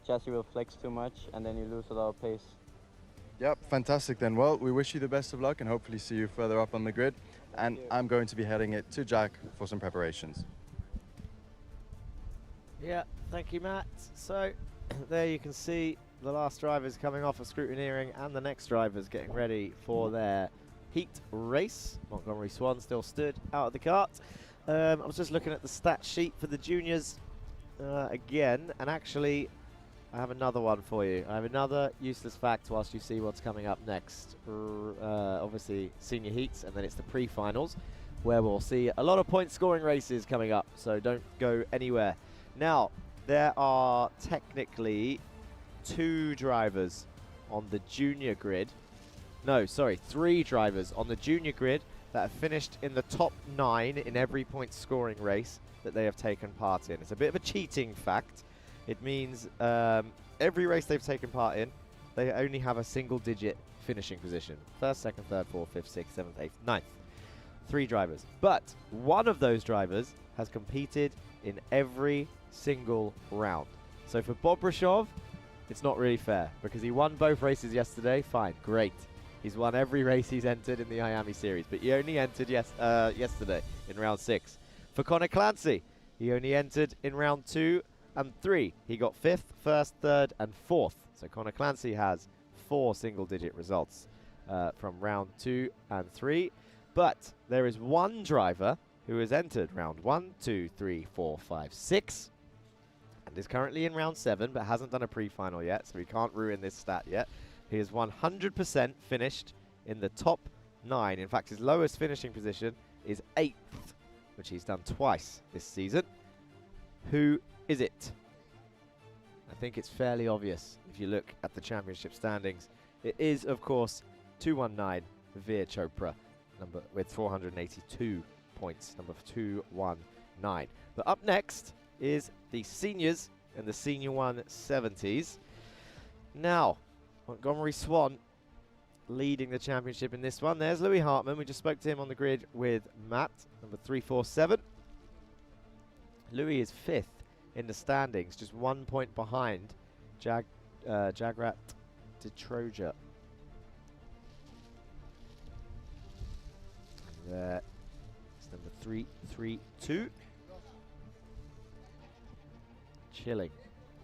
chassis will flex too much and then you lose a lot of pace. Yep, fantastic then. Well, we wish you the best of luck and hopefully see you further up on the grid. And I'm going to be heading it to Jack for some preparations. Yeah, thank you, Matt. So there you can see the last drivers coming off of scrutineering and the next drivers getting ready for their heat race. Montgomery Swan still stood out of the cart. I was just looking at the stat sheet for the juniors again, and actually I have another one for you. I have another useless fact whilst you see what's coming up next. Obviously senior heats, and then it's the pre-finals where we'll see a lot of point scoring races coming up, so don't go anywhere. Now, there are technically 2 drivers on the junior grid. No, sorry, 3 drivers on the junior grid that have finished in the top 9 in every point scoring race that they have taken part in. It's a bit of a cheating fact. It means every race they've taken part in, they only have a single digit finishing position. First, second, third, fourth, fifth, sixth, seventh, eighth, ninth. 3 drivers. But one of those drivers has competed in every single round. So for Bobrishov, it's not really fair because he won both races yesterday. Fine, great. He's won every race he's entered in the Iame series, but he only entered yesterday in round 6. For Connor Clancy, he only entered in round 2 and 3. He got 5th, 1st, 3rd, and 4th. So Connor Clancy has 4 single-digit results from round 2 and 3. But there is one driver who has entered round 1, 2, 3, 4, 5, 6, and is currently in round 7, but hasn't done a pre-final yet, so we can't ruin this stat yet. He is 100% finished in the top 9. In fact, his lowest finishing position is 8th, which he's done twice this season. Who is it? I think it's fairly obvious if you look at the championship standings. It is, of course, 219 Veer Chopra, with 482 points, number 219. But up next is the seniors and the senior 170s. Now, Montgomery Swan leading the championship in this one. There's Louis Hartmann. We just spoke to him on the grid with Matt, number 347. Louis is 5th in the standings, just 1 point behind Jagrat Detroja. There, it's number 332. Chilling,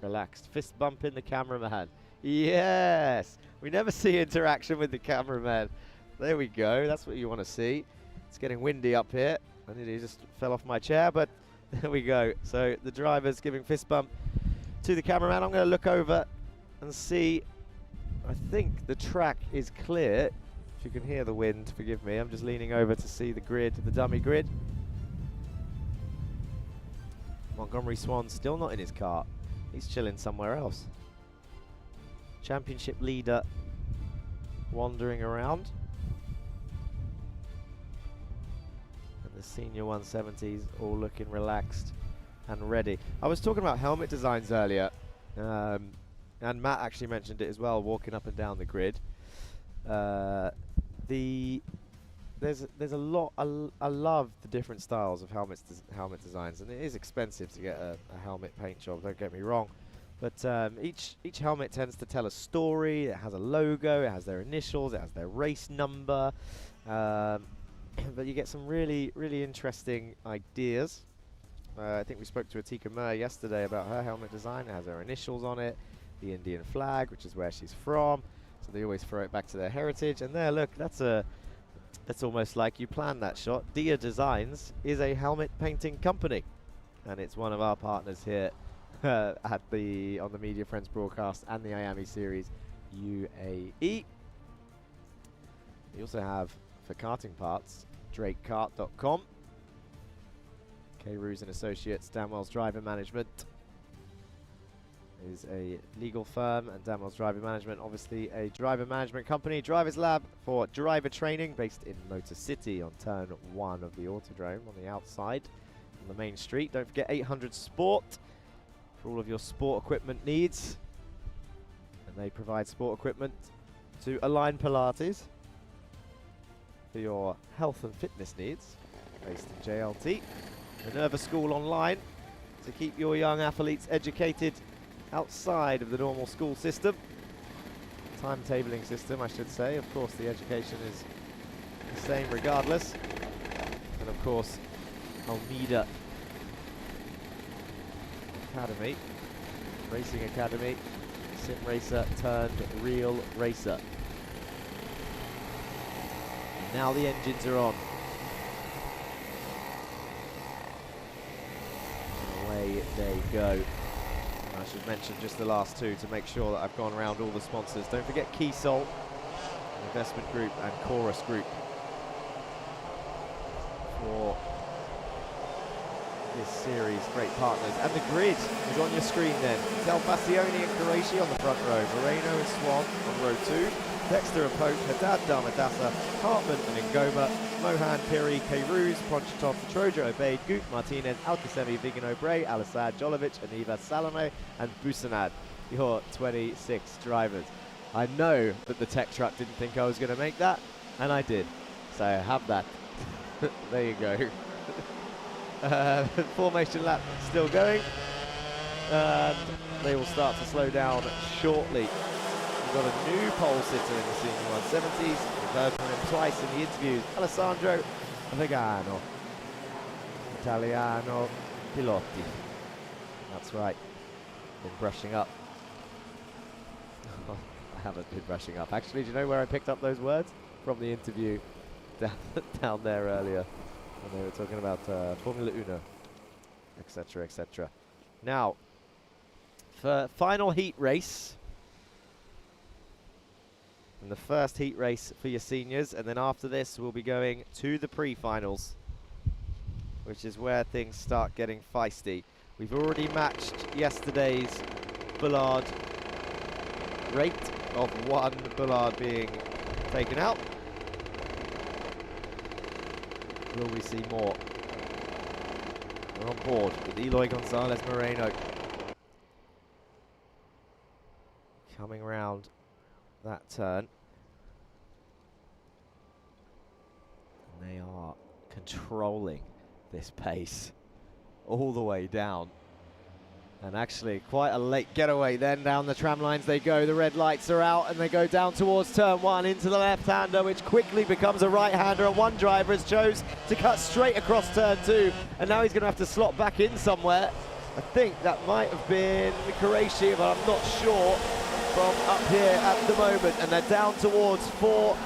relaxed, fist bumping the cameraman. Yes, we never see interaction with the cameraman. There we go, that's what you want to see. It's getting windy up here. I nearly just fell off my chair, but there we go. So the driver's giving fist bump to the cameraman. I'm going to look over and see. I think the track is clear. If you can hear the wind, forgive me. I'm just leaning over to see the grid, the dummy grid. Montgomery Swan still not in his car. He's chilling somewhere else. Championship leader wandering around. And the senior 170s all looking relaxed and ready. I was talking about helmet designs earlier, and Matt actually mentioned it as well, walking up and down the grid. There's a lot. I love the different styles of helmet designs, and it is expensive to get a helmet paint job. Don't get me wrong, but each helmet tends to tell a story. It has a logo. It has their initials. It has their race number. But you get some really interesting ideas. I think we spoke to Atika Mur yesterday about her helmet design. It has her initials on it, the Indian flag, which is where she's from. So they always throw it back to their heritage. And there, look, that's almost like you planned that shot. Dia Designs is a helmet painting company, and it's one of our partners here on the Media Friends broadcast and the Iame series UAE. We also have, for karting parts, drakekart.com, K. Roos and Associates, Damwell's Driver Management is a legal firm, and Damwell's Driver Management, obviously a driver management company. Drivers Lab for driver training, based in Motor City on turn 1 of the Autodrome on the outside on the main street. Don't forget 800 Sport for all of your sport equipment needs, and they provide sport equipment to Align Pilates for your health and fitness needs, based in JLT. Minerva School Online to keep your young athletes educated outside of the normal school system, timetabling system, I should say. Of course, the education is the same regardless. And of course, Almeida Academy, Racing Academy, sim racer turned real racer. And now the engines are on. And away they go. I should mention just the last two to make sure that I've gone around all the sponsors. Don't forget Keysol, Investment Group, and Chorus Group for this series. Great partners. And the grid is on your screen then. It's El Bastioni and Qureshi on the front row. Moreno and Swan on row 2. Dexter and Pope, Haddad, Damadasa, Hartman and Ngoma, Mohan, Piri, Keiruz, Ponchitov, Troja, Obeid, Goot, Martinez, Alkasemi, Vigano Bray, Alisad, Jolovic, Aniva, Salome, and Busanad, your 26 drivers. I know that the tech truck didn't think I was going to make that, and I did. So have that. There you go. Formation lap still going. And they will start to slow down shortly. We've got a new pole sitter in the senior 170s. We've heard from him twice in the interviews. Alessandro Vegano, Italiano Pilotti. That's right. Been brushing up. I haven't been brushing up. Actually, do you know where I picked up those words? From the interview down there earlier. When they were talking about Formula Uno, etc., etc. Now, for final heat race, and the first heat race for your seniors, and then after this we'll be going to the pre-finals, which is where things start getting feisty. We've already matched yesterday's Bullard rate of 1 Bullard being taken out. Will we see more? We're on board with Eloy Gonzalez Moreno. Coming round that turn. And they are controlling this pace all the way down. And actually quite a late getaway then. Down the tram lines they go. The red lights are out and they go down towards turn 1 into the left-hander, which quickly becomes a right-hander, and one driver has chose to cut straight across turn 2, and now he's going to have to slot back in somewhere. I think that might have been Qureshi, but I'm not sure from up here at the moment. And they're down towards 4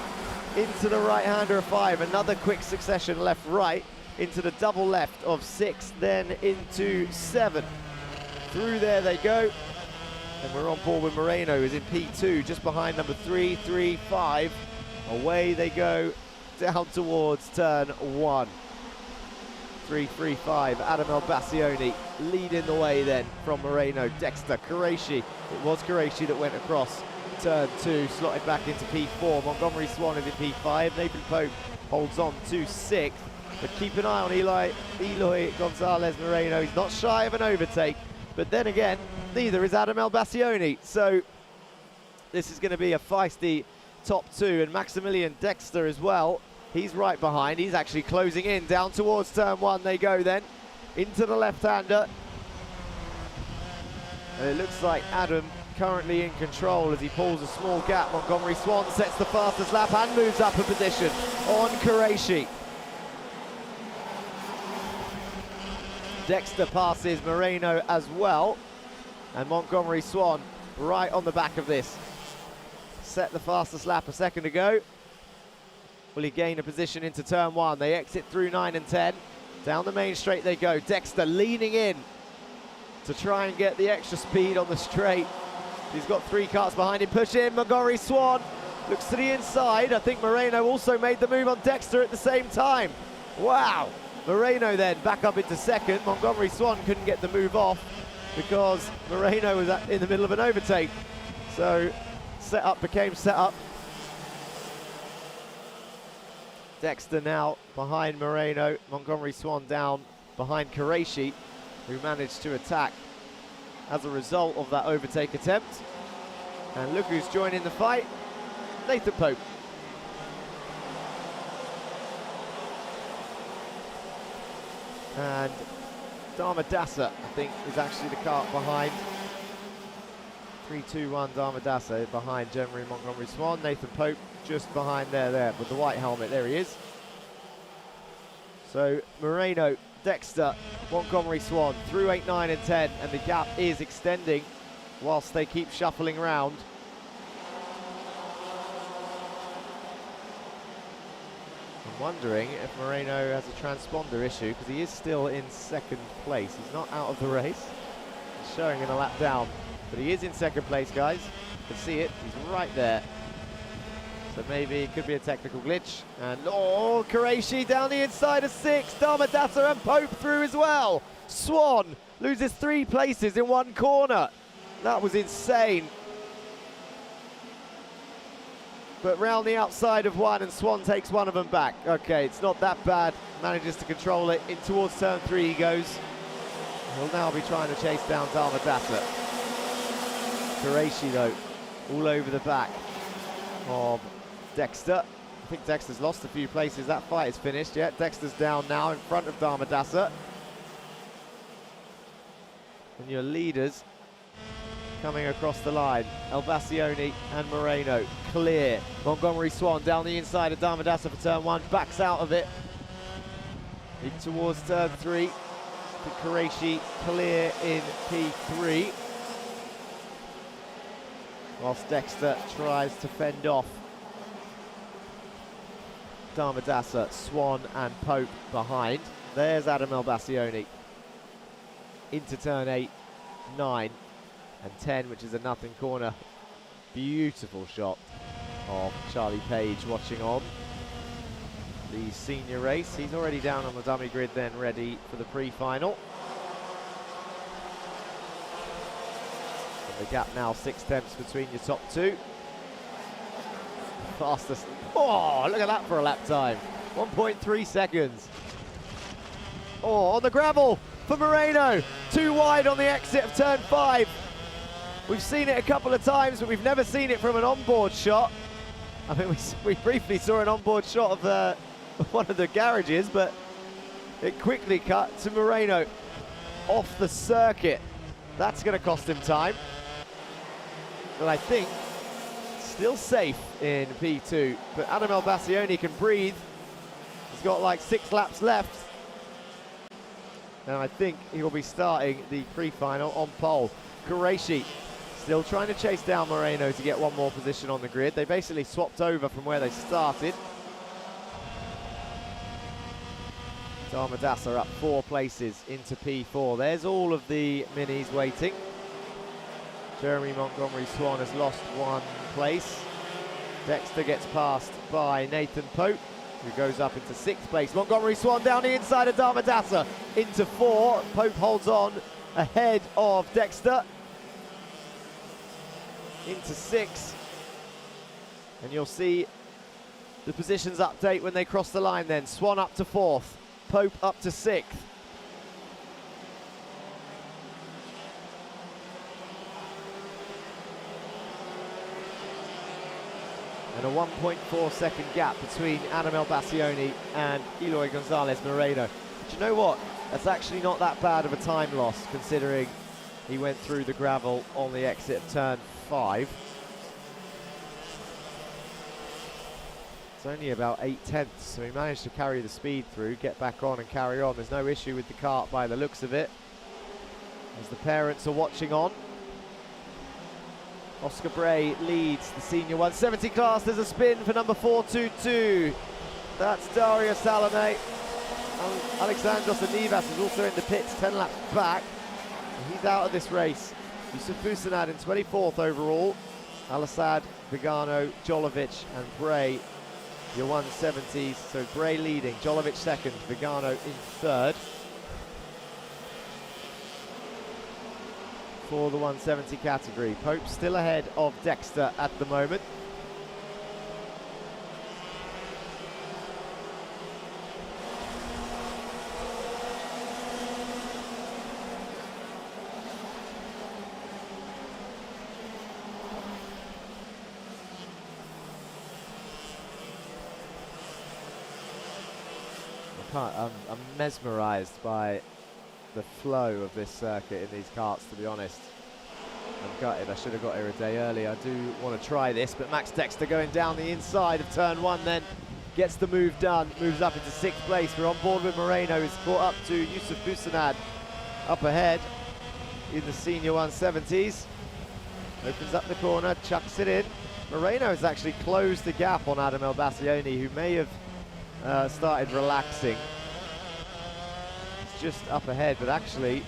into the right-hander of 5. Another quick succession left-right into the double left of 6, then into 7. Through there they go, and we're on board with Moreno, who's in P2, just behind number 3, 3, 5. Away they go down towards turn 1. 3, 3, 5. Adam Elbassioni leading the way then from Moreno. Dexter, Qureshi. It was Qureshi that went across turn 2, slotted back into P4. Montgomery Swan is in P5. Nathan Pope holds on to 6th. But keep an eye on Eloy Gonzalez Moreno. He's not shy of an overtake. But then again, neither is Adam Elbassioni. So this is going to be a feisty top 2. And Maximilian Dexter as well. He's right behind. He's actually closing in. Down towards turn 1 they go then. Into the left-hander. And it looks like Adam currently in control as he pulls a small gap. Montgomery Swan sets the fastest lap and moves up a position on Qureshi. Dexter passes Moreno as well, and Montgomery Swan right on the back of this. Set the fastest lap a second ago. Will he gain a position into turn 1? They exit through 9 and 10. Down the main straight they go. Dexter leaning in to try and get the extra speed on the straight. He's got 3 cars behind him. Push in, Montgomery Swan looks to the inside. I think Moreno also made the move on Dexter at the same time. Wow. Moreno then back up into 2nd. Montgomery Swan couldn't get the move off because Moreno was in the middle of an overtake. So setup became setup. Dexter now behind Moreno. Montgomery Swan down behind Qureshi, who managed to attack as a result of that overtake attempt. And look who's joining the fight, Nathan Pope. And Damadasa, I think, is actually the car behind. 3-2-1 Damadasa behind Jeremy Montgomery Swan. Nathan Pope just behind there with the white helmet. There he is. So Moreno, Dexter, Montgomery Swan through 8, 9 and 10, and the gap is extending whilst they keep shuffling around. I'm wondering if Moreno has a transponder issue, because he is still in 2nd place. He's not out of the race. He's showing in a lap down, but he is in 2nd place, guys. You can see it, he's right there. So maybe it could be a technical glitch. And oh, Qureshi down the inside of 6. Damadasa and Pope through as well. Swan loses 3 places in 1 corner. That was insane. but round the outside of one, and Swan takes one of them back. Okay, it's not that bad. Manages to control it. In towards turn 3 he goes. He'll now be trying to chase down Dhabi. Qureshi, though, all over the back of Dexter. I think Dexter's lost a few places. That fight is finished. Yeah, Dexter's down now in front of Dhabi. And your leaders coming across the line. Elbassioni and Moreno clear. Montgomery Swan down the inside of Dhabi for turn 1. Backs out of it. In towards turn 3. Qureshi clear in P3. Whilst Dexter tries to fend off Dhabi, Swan and Pope behind. There's Adam Elbassioni into turn 8, 9 and 10, which is a nothing corner. Beautiful shot of Charlie Page watching on the senior race. He's already down on the dummy grid then, ready for the pre-final. The gap now 6/10 between your top two. Fastest. Oh, look at that for a lap time. 1.3 seconds. Oh, on the gravel for Moreno. Too wide on the exit of turn 5. We've seen it a couple of times, but we've never seen it from an onboard shot. I mean, we briefly saw an onboard shot of one of the garages, but it quickly cut to Moreno off the circuit. That's going to cost him time. But I think still safe in P2. But Adam Elbassioni can breathe. He's got like 6 laps left. And I think he will be starting the pre-final on pole. Qureshi still trying to chase down Moreno to get one more position on the grid. They basically swapped over from where they started. Dhabi up 4 places into P4. There's all of the minis waiting. Jeremy Montgomery Swan has lost 1 place. Dexter gets passed by Nathan Pope, who goes up into 6th place. Montgomery Swan down the inside of Dhabi into 4. Pope holds on ahead of Dexter into 6. And you'll see the positions update when they cross the line then. Swan up to 4th. Pope up to 6th. And a 1.4 second gap between Adam Elbassioni and Eloy Gonzalez Moreno. But you know what? That's actually not that bad of a time loss, considering he went through the gravel on the exit of turn 5. It's only about 8/10, so he managed to carry the speed through, get back on and carry on. There's no issue with the kart by the looks of it, as the parents are watching on. Oscar Bray leads the senior 170 class. There's a spin for number 422. That's Dario Salome. Alexandros Anivas is also in the pits, 10 laps back. And he's out of this race. Yusuf Busanad in 24th overall. Al-Assad, Vigano, Jolovic and Bray, your 170s. So Bray leading, Jolovic second, Vigano in 3rd. For the 170 category. Pope still ahead of Dexter at the moment. I'm mesmerized by the flow of this circuit in these karts, to be honest. I'm gutted, I should have got here a day early. I do want to try this, but Max Dexter going down the inside of turn 1 then gets the move done, moves up into 6th place. We're on board with Moreno, who's caught up to Yusuf Busanad up ahead in the senior 170s. Opens up the corner, chucks it in. Moreno has actually closed the gap on Adam Elbassioni, who may have started relaxing. Just up ahead, but actually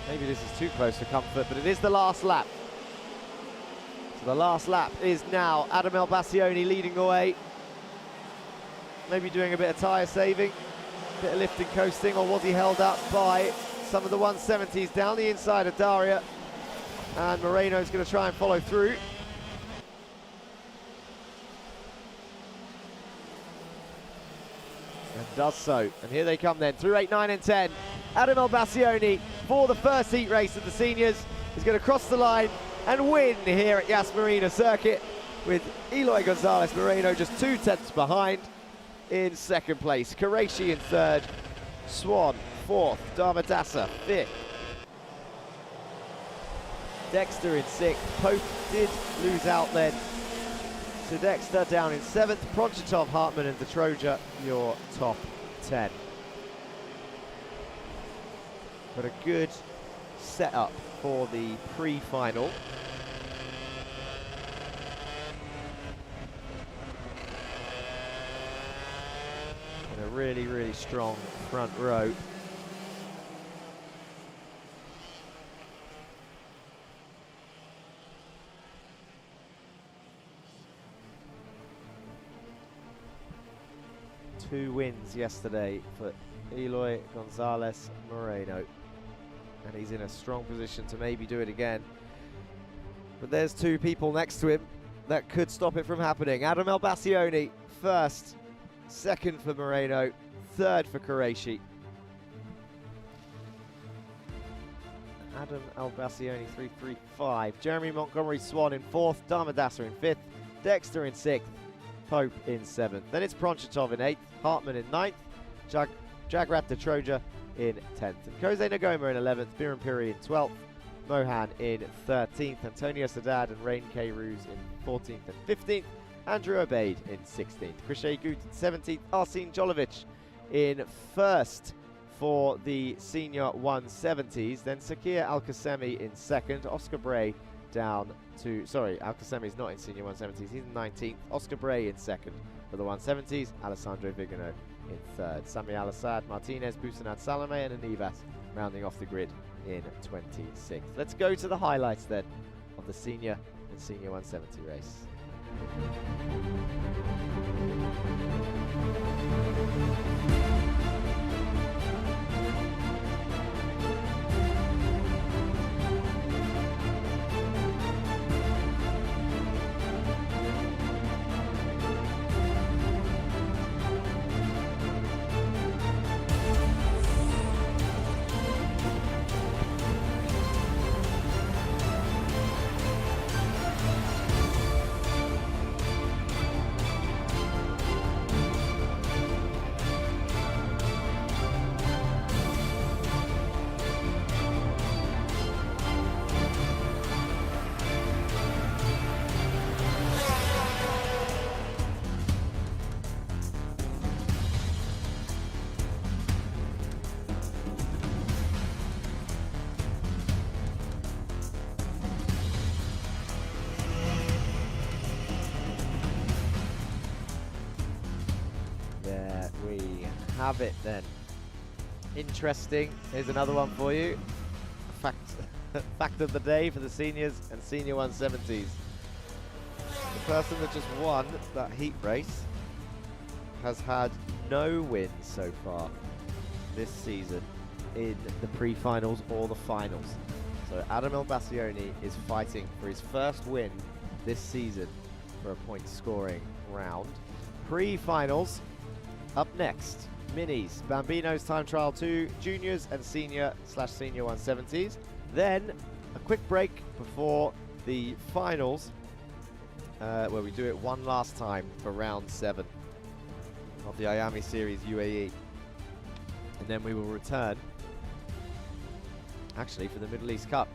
maybe this is too close for comfort, but it is the last lap. So the last lap is now Adam Elbassioni leading the way. Maybe doing a bit of tyre saving, a bit of lifting, coasting, or was he held up by some of the 170s down the inside of Daria? And Moreno's going to try and follow through. And does so. And here they come then, through 8, 9 and 10. Adam Elbassioni, for the first heat race of the seniors, is going to cross the line and win here at Yas Marina circuit, with Eloy Gonzalez Moreno just 2/10 behind in second place. Qureshi in third, Swan fourth, Davidasa fifth. Dexter in sixth. Pope did lose out then. So Dexter down in seventh. Pronchetov, Hartmann and Detroja, your top 10. But a good setup for the pre-final. And a really, really strong front row. Two wins yesterday for Eloy Gonzalez Moreno, and he's in a strong position to maybe do it again. But there's two people next to him that could stop it from happening. Adam Elbassioni first, second for Moreno, third for Qureshi. Adam Elbassioni 3-3-5. Jeremy Montgomery Swan in fourth, Damadasa in fifth, Dexter in sixth, Pope in seventh. Then it's Pronchetov in eighth, Hartmann in ninth, Jagrat Detroja in 10th. And Jose Nagoma in 11th, Biran Piri in 12th, Mohan in 13th, Antonio Sadad and Rain K. Ruse in 14th and 15th, Andrew Obeid in 16th, Krishay Gut in 17th, Arsene Jolovic in 1st for the senior 170s, then Sakir Al-Qasemi in 2nd, Oscar Bray down to, sorry, Al-Qasemi is not in senior 170s, he's in 19th, Oscar Bray in 2nd for the 170s, Alessandro Vigano in 3rd, Sami Al-Assad, Martinez, Busanat Salome and Anivas rounding off the grid in 26th. Let's go to the highlights then of the senior and senior 170 race. There we have it then. Interesting. Here's another one for you. Fact of the day for the seniors and senior 170s. The person that just won that heat race has had no wins so far this season in the pre-finals or the finals. So Adam Elbassioni is fighting for his first win this season for a point scoring round. Pre-finals up next. Minis, Bambinos Time Trial 2, Juniors and Senior/Senior 170s. Then a quick break before the finals, where we do it one last time for round 7 of the Iame Series UAE. And then we will return, actually, for the Middle East Cup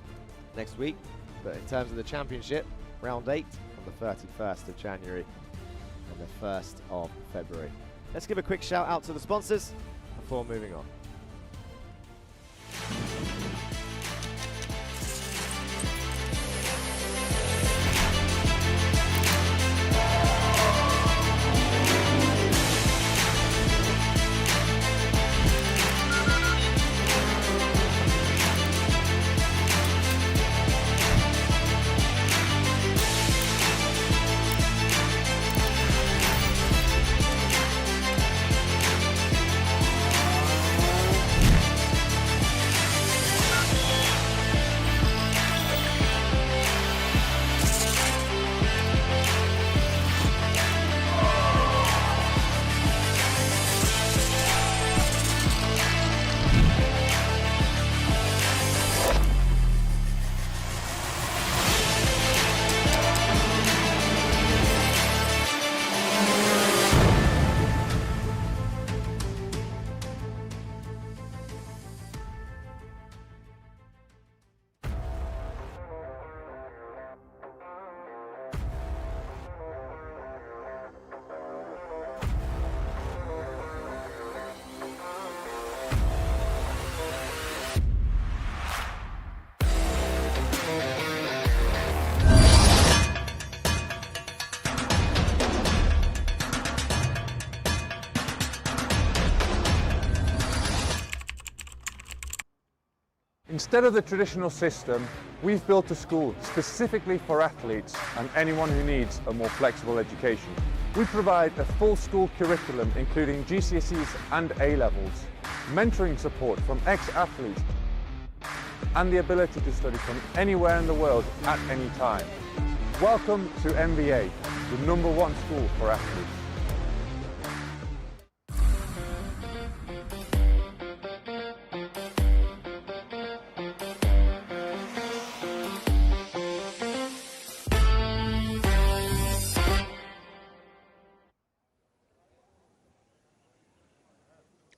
next week. But in terms of the championship, round 8 on the 31st of January and the 1st of February. Let's give a quick shout out to the sponsors before moving on. Instead of the traditional system, we've built a school specifically for athletes and anyone who needs a more flexible education. We provide a full school curriculum including GCSEs and A-levels, mentoring support from ex-athletes, and the ability to study from anywhere in the world at any time. Welcome to MBA, the #1 school for athletes.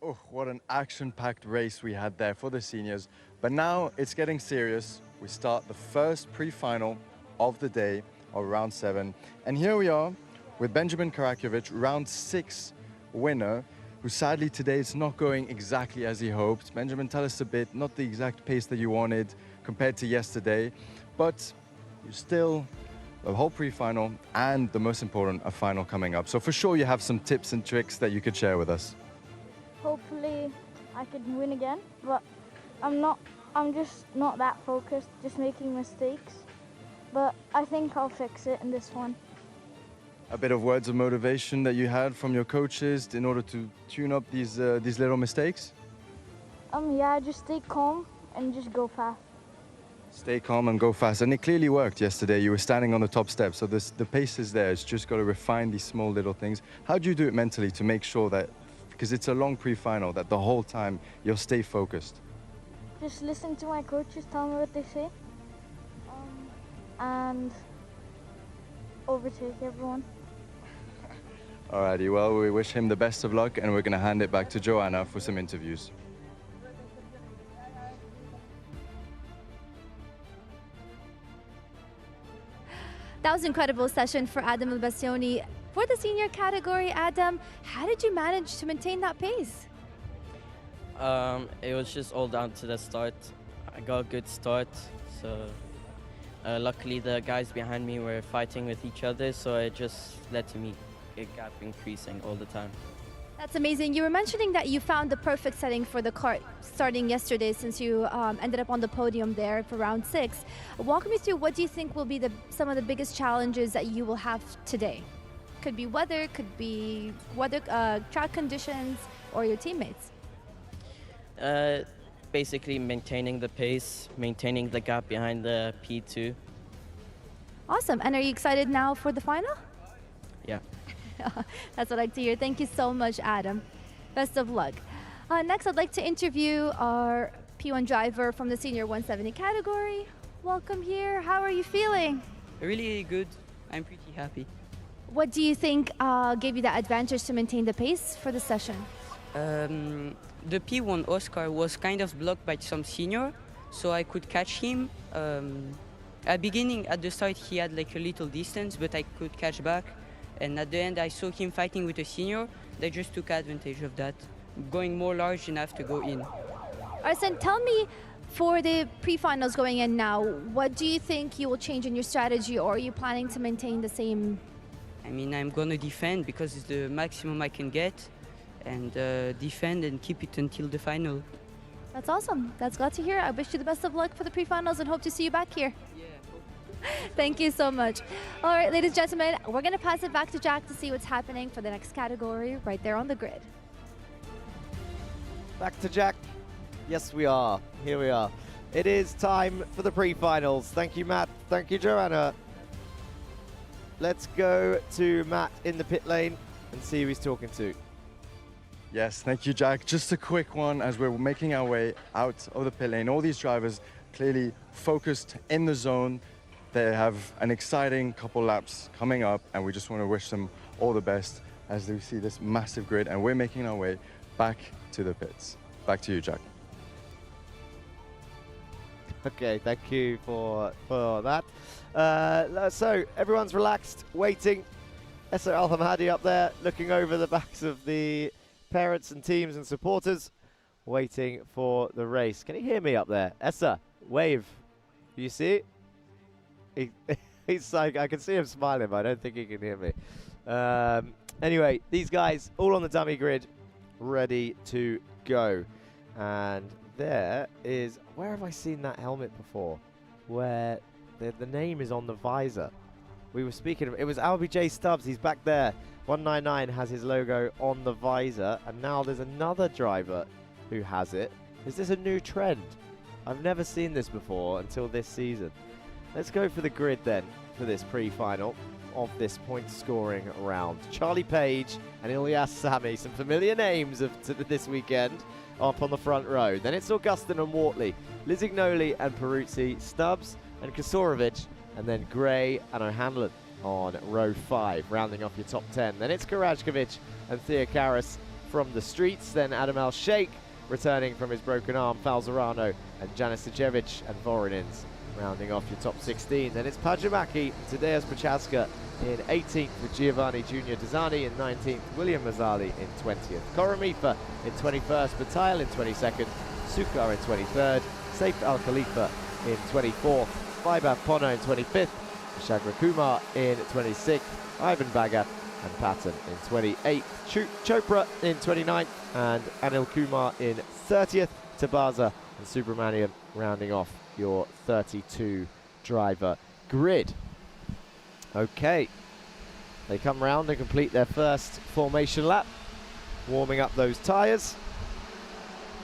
Oh, what an action-packed race we had there for the seniors. But now it's getting serious. We start the first pre-final of the day of round 7. And here we are with Benjamin Karakovic, round 6 winner, who sadly today is not going exactly as he hoped. Benjamin, tell us a bit, not the exact pace that you wanted compared to yesterday, but you still a whole pre-final and the most important, a final coming up. So for sure you have some tips and tricks that you could share with us. Hopefully I could win again, but I'm just not that focused, just making mistakes. But I think I'll fix it in this one. A bit of words of motivation that you had from your coaches in order to tune up these little mistakes? Yeah, just stay calm and just go fast. Stay calm and go fast. And it clearly worked yesterday. You were standing on the top step, so the pace is there. It's just got to refine these small little things. How do you do it mentally to make sure that, because it's a long pre-final, that the whole time you'll stay focused? Just listen to my coaches, tell me what they say, and overtake everyone. Alrighty, well, we wish him the best of luck, and we're going to hand it back to Joanna for some interviews. That was an incredible session for Adam Albassioni. For the senior category, Adam, how did you manage to maintain that pace? It was just all down to the start. I got a good start, so luckily the guys behind me were fighting with each other, so it just led to me a gap increasing all the time. That's amazing. You were mentioning that you found the perfect setting for the kart starting yesterday, since you ended up on the podium there for round 6. Walk me through, what do you think will be some of the biggest challenges that you will have today? Could be weather, could be track conditions, or your teammates. Basically maintaining the pace, maintaining the gap behind the P2. Awesome. And are you excited now for the final? Yeah. That's what I like to hear. Thank you so much, Adam. Best of luck. Next, I'd like to interview our P1 driver from the senior 170 category. Welcome here. How are you feeling? Really good. I'm pretty happy. What do you think gave you that advantage to maintain the pace for the session? The P1 Oscar was kind of blocked by some senior, so I could catch him. At the start, he had like a little distance, but I could catch back. And at the end, I saw him fighting with a senior. They just took advantage of that, going more large enough to go in. Arsene, tell me, for the pre-finals going in now, what do you think you will change in your strategy, or are you planning to maintain the same? I mean, I'm gonna defend because it's the maximum I can get, and defend and keep it until the final. That's awesome. That's glad to hear. I wish you the best of luck for the pre-finals and hope to see you back here. Yeah. Thank you so much. All right, ladies and gentlemen, we're going to pass it back to Jack to see what's happening for the next category right there on the grid. Back to Jack. Yes, we are. Here we are. It is time for the pre-finals. Thank you, Matt. Thank you, Joanna. Let's go to Matt in the pit lane and see who he's talking to. Yes, thank you, Jack. Just a quick one as we're making our way out of the pit lane. All these drivers clearly focused in the zone. They have an exciting couple laps coming up, and we just want to wish them all the best as they see this massive grid, and we're making our way back to the pits. Back to you, Jack. Okay, thank you for that. So everyone's relaxed, waiting. Essa Al-Hamadi up there, looking over the backs of the parents and teams and supporters, waiting for the race. Can you hear me up there? Essa, wave. You see it? He's like, I can see him smiling, but I don't think he can hear me. Anyway, these guys all on the dummy grid, ready to go. And there is, where have I seen that helmet before? Where the name is on the visor. We were speaking of, it was LBJ Stubbs, he's back there. 199 has his logo on the visor, and now there's another driver who has it. Is this a new trend? I've never seen this before until this season. Let's go for the grid then for this pre-final of this point scoring round. Charlie Page and Ilyas Sami, some familiar names of this weekend, up on the front row. Then it's Augustin and Wortley, Lisignoli and Peruzzi, Stubbs and Kasorovic, and then Gray and O'Hanlon on row 5, rounding off your top 10. Then it's Karajkovic and Theocaris from the streets. Then Adam El-Sheikh returning from his broken arm, Falzerano and Janisicevic and Voronins rounding off your top 16. Then it's Pajamaki, Tadeusz Prochaska in 18th with Giovanni Junior Desani in 19th, William Mazzali in 20th, Koramifa in 21st, Bataille in 22nd, Sukar in 23rd, Saif Al Khalifa in 24th, Vaibhav Pono in 25th, Shagra Kumar in 26th, Ivan Bhagat and Patton in 28th, Chopra in 29th, and Anil Kumar in 30th, Tabaza and Subramanian rounding off your 32 driver grid. Okay, they come round and complete their first formation lap, warming up those tyres.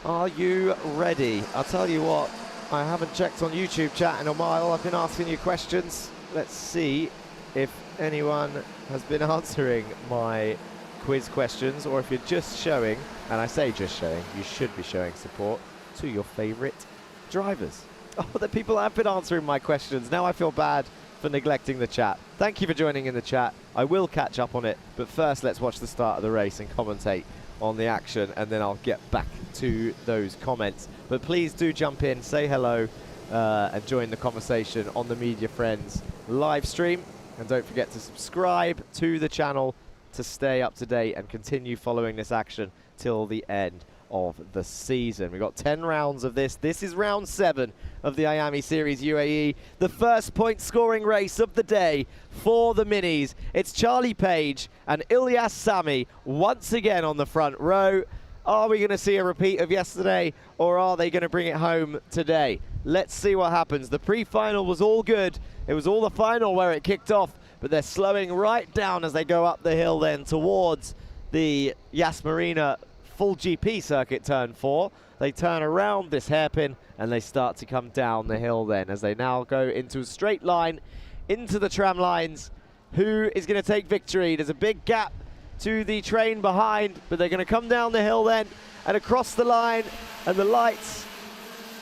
Are you ready? I'll tell you what, I haven't checked on YouTube chat in a while. I've been asking you questions. Let's see if anyone has been answering my quiz questions, or if you're just showing, and I say just showing, you should be showing support to your favourite drivers. Oh, the people have been answering my questions. Now I feel bad for neglecting the chat. Thank you for joining in the chat. I will catch up on it, but first let's watch the start of the race and commentate on the action, and then I'll get back to those comments. But please do jump in, say hello, and join the conversation on the Media Friends live stream. And don't forget to subscribe to the channel to stay up to date and continue following this action till the end of the season. We've got 10 rounds of this. This is round 7 of the Iame Series UAE, the first point scoring race of the day for the minis. It's Charlie Page and Ilyas Sami once again on the front row. Are we going to see a repeat of yesterday, or are they going to bring it home today? Let's see what happens. The pre-final was all good. It was all the final where it kicked off, but they're slowing right down as they go up the hill then towards the Yas Marina full GP circuit turn 4. They turn around this hairpin and they start to come down the hill then as they now go into a straight line into the tram lines. Who is going to take victory? There's a big gap to the train behind, but they're going to come down the hill then and across the line, and the lights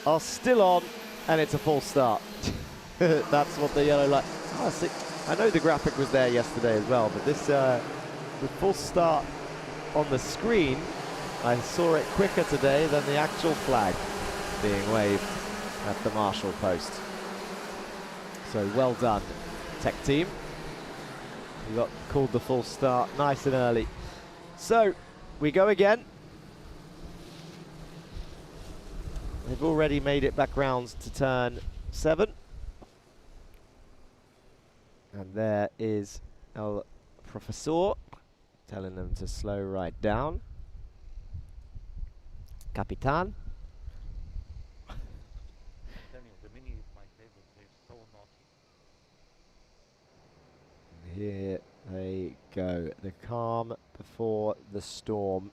are still on and it's a full start. That's what the yellow light. Oh, I know the graphic was there yesterday as well, but this the full start on the screen, I saw it quicker today than the actual flag being waved at the marshal post. So well done, tech team. We got called the full start nice and early. So we go again. They've already made it back round to turn 7. And there is El Professor telling them to slow right down. Capitan. Here they go. The calm before the storm.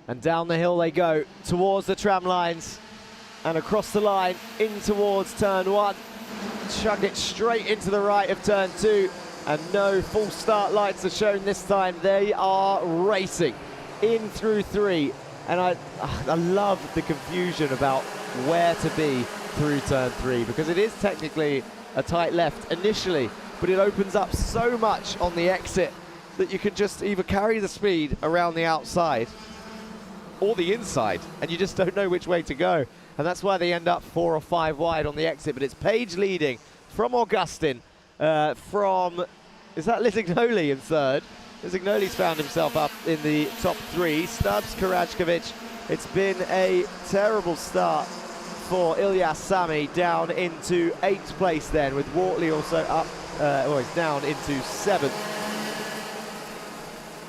And down the hill they go towards the tram lines and across the line in towards turn 1. Chug it straight into the right of turn 2, and no full start lights are shown this time. They are racing in through 3, and I love the confusion about where to be through turn 3, because it is technically a tight left initially, but it opens up so much on the exit that you can just either carry the speed around the outside or the inside, and you just don't know which way to go. And that's why they end up 4 or 5 wide on the exit. But it's Page leading from Augustin, is that Lisignoli in 3rd? Lisignoli's found himself up in the top 3. Stubbs, Karajkovic. It's been a terrible start for Ilyas Sami down into 8th place then, with Wortley also up, he's down into 7th.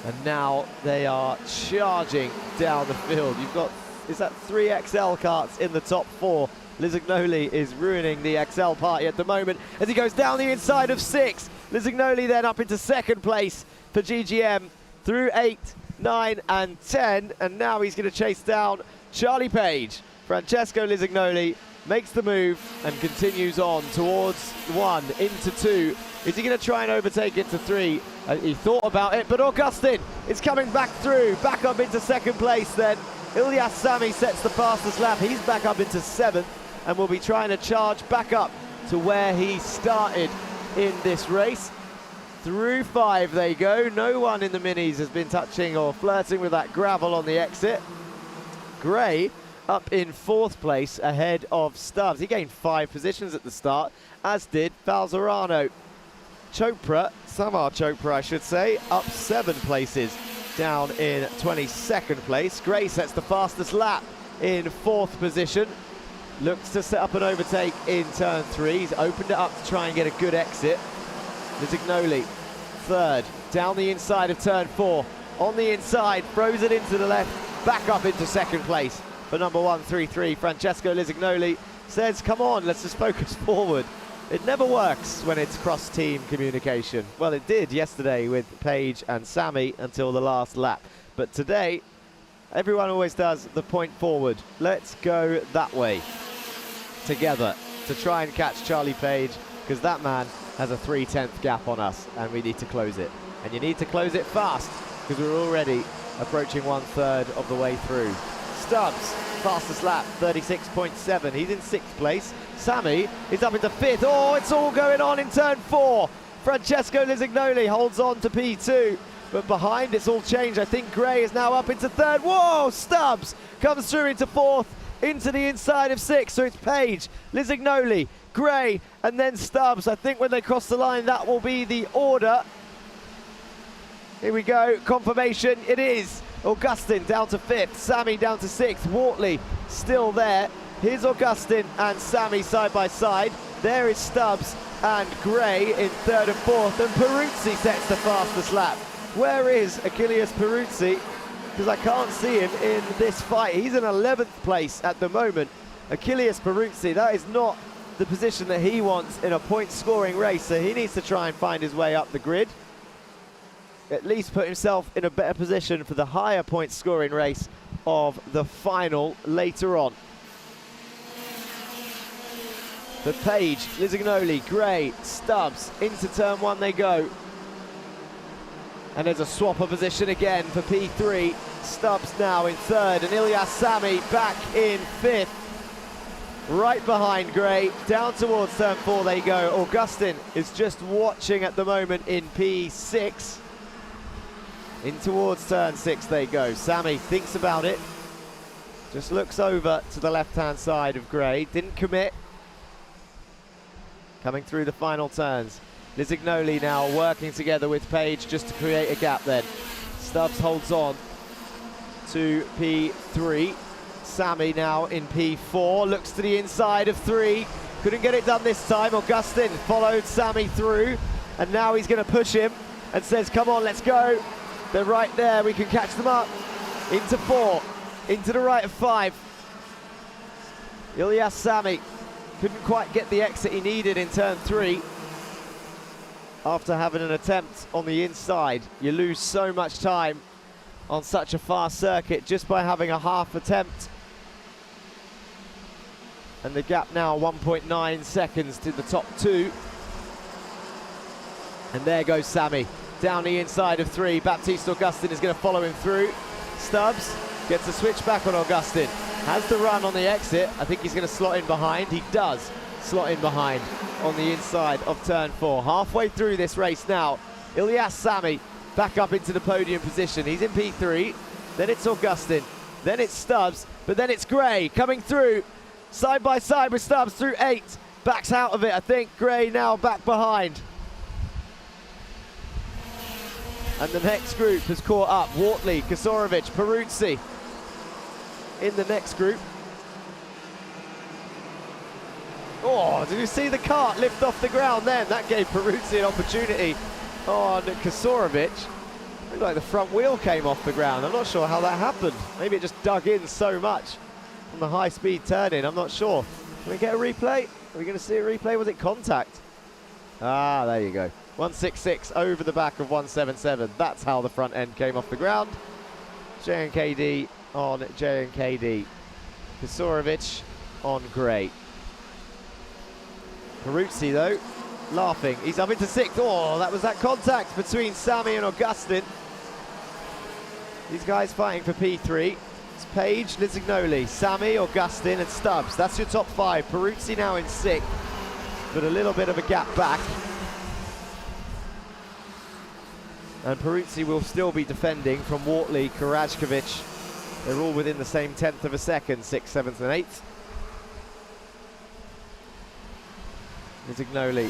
And now they are charging down the field. You've got, is that 3 XL karts in the top 4? Lizignoli is ruining the XL party at the moment as he goes down the inside of 6. Lizignoli then up into 2nd place for GGM through 8, 9 and 10. And now he's going to chase down Charlie Page. Francesco Lizignoli makes the move and continues on towards 1, into 2. Is he going to try and overtake into 3? He thought about it, but Augustin is coming back through, back up into 2nd place then. Ilyas Sami sets the fastest lap. He's back up into 7th and will be trying to charge back up to where he started in this race. Through 5 they go. No one in the minis has been touching or flirting with that gravel on the exit. Gray up in 4th place ahead of Stubbs. He gained 5 positions at the start, as did Falzarano. Chopra, Samar Chopra I should say, up 7 places, down in 22nd place. Gray sets the fastest lap in 4th position. Looks to set up an overtake in turn 3. He's opened it up to try and get a good exit. Lizignoli, 3rd, down the inside of turn 4. On the inside, throws it into the left, back up into 2nd place for number 133. Francesco Lizignoli says, come on, let's just focus forward. It never works when it's cross-team communication. Well, it did yesterday with Page and Sami until the last lap. But today, everyone always does the point forward. Let's go that way together to try and catch Charlie Page, because that man has a 3/10 gap on us and we need to close it. And you need to close it fast, because we're already approaching 1/3 of the way through. Stubbs, fastest lap, 36.7. He's in 6th place. Sami is up into 5th. Oh, it's all going on in turn 4. Francesco Lizignoli holds on to P2, but behind it's all changed. I think Gray is now up into 3rd. Whoa, Stubbs comes through into 4th, into the inside of 6. So it's Page, Lizignoli, Gray, and then Stubbs. I think when they cross the line, that will be the order. Here we go, confirmation, it is. Augustin down to 5th, Sami down to 6th, Wortley still there. Here's Augustin and Sami side by side. There is Stubbs and Gray in 3rd and 4th, and Peruzzi sets the fastest lap. Where is Achilles Peruzzi? Because I can't see him in this fight. He's in 11th place at the moment. Achilles Peruzzi, that is not the position that he wants in a point-scoring race, so he needs to try and find his way up the grid. At least put himself in a better position for the higher point-scoring race of the final later on. But Page, Lizignoli, Gray, Stubbs, into turn 1 they go. And there's a swap of position again for P3. Stubbs now in 3rd, and Ilyas Sami back in 5th. Right behind Gray, down towards turn 4 they go. Augustin is just watching at the moment in P6. In towards turn 6 they go. Sami thinks about it. Just looks over to the left-hand side of Gray. Didn't commit. Coming through the final turns. Lizignoli now working together with Page just to create a gap then. Stubbs holds on to P3. Sami now in P4. Looks to the inside of 3. Couldn't get it done this time. Augustin followed Sami through. And now he's going to push him and says, come on, let's go. They're right there, we can catch them up. Into 4, into the right of 5. Ilyas Sami couldn't quite get the exit he needed in turn 3. After having an attempt on the inside, you lose so much time on such a fast circuit just by having a half attempt. And the gap now 1.9 seconds to the top 2. And there goes Sami. Down the inside of 3, Baptiste Augustin is going to follow him through. Stubbs gets a switch back on Augustin. Has the run on the exit. I think he's going to slot in behind. He does slot in behind on the inside of turn 4. Halfway through this race now. Ilyas Sami back up into the podium position. He's in P3. Then it's Augustin. Then it's Stubbs. But then it's Gray coming through. Side by side with Stubbs through 8. Backs out of it, I think. Gray now back behind. And the next group has caught up. Wortley, Kasorovic, Peruzzi in the next group. Oh, did you see the cart lift off the ground then? That gave Peruzzi an opportunity on Kasorovic. Looked like the front wheel came off the ground. I'm not sure how that happened. Maybe it just dug in so much on the high-speed turn-in. I'm not sure. Can we get a replay? Are we going to see a replay? Was it contact? Ah, there you go. 166 over the back of 177. That's how the front end came off the ground. JNKD on JNKD. Kasorovic on Gray. Peruzzi, though, laughing. He's up into sixth. Oh, that was that contact between Sami and Augustin. These guys fighting for P3. It's Page, Lisignoli, Sami, Augustin, and Stubbs. That's your top five. Peruzzi now in sixth, but a little bit of a gap back. And Peruzzi will still be defending from Wortley, Karajkovic. They're all within the same tenth of a second, 6th, 7th, and 8th. Lisignoli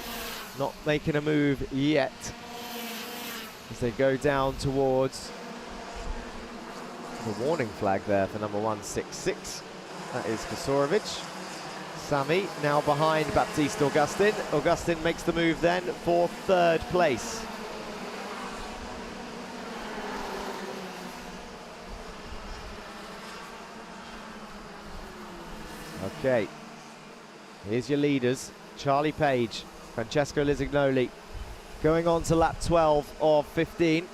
not making a move yet as they go down towards the warning flag there for number 166. That is Kasorovic. Sami now behind Baptiste Augustin. Augustin makes the move then for third place. Okay, here's your leaders. Charlie Page, Francesco Lisignoli, going on to lap 12 of 15.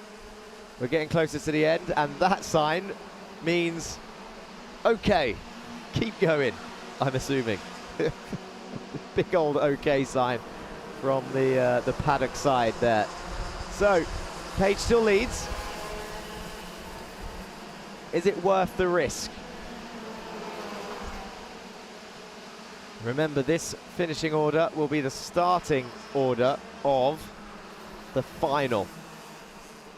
We're getting closer to the end, and that sign means, okay, keep going, I'm assuming. Big old okay sign from the paddock side there. So, Page still leads. Is it worth the risk? Remember, this finishing order will be the starting order of the final.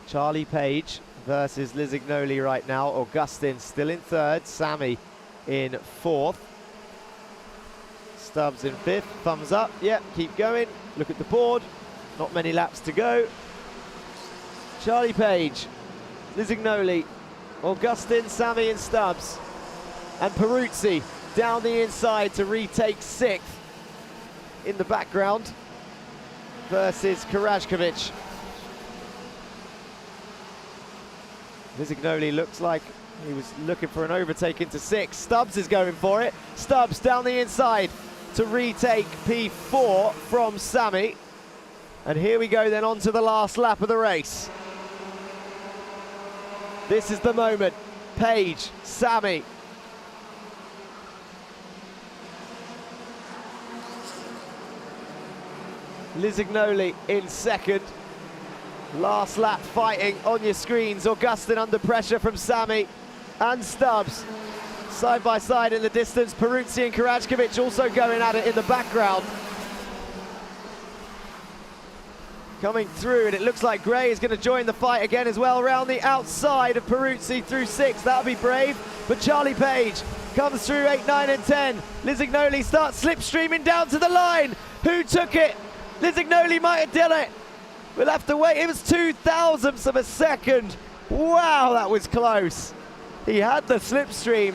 Charlie Page versus Lisignoli right now. Augustin still in third. Sami in fourth. Stubbs in fifth. Thumbs up. Yep, keep going. Look at the board. Not many laps to go. Charlie Page, Lisignoli, Augustin, Sami and Stubbs. And Peruzzi down the inside to retake sixth in the background versus Karajkovic. Lisignoli looks like he was looking for an overtake into sixth. Stubbs is going for it. Stubbs down the inside to retake P4 from Sami. And here we go then on to the last lap of the race. This is the moment. Page, Sami. Lisignoli in second. Last lap fighting on your screens. Augustin under pressure from Sami and Stubbs. Side by side in the distance. Peruzzi and Karajkovic also going at it in the background. Coming through, and it looks like Gray is going to join the fight again as well. Around the outside of Peruzzi through six. That'll be brave. But Charlie Page comes through 8, 9 and 10. Lisignoli starts slipstreaming down to the line. Who took it? Lisignoli might have done it. We'll have to wait. It was 0.02 of a second. Wow, that was close. He had the slipstream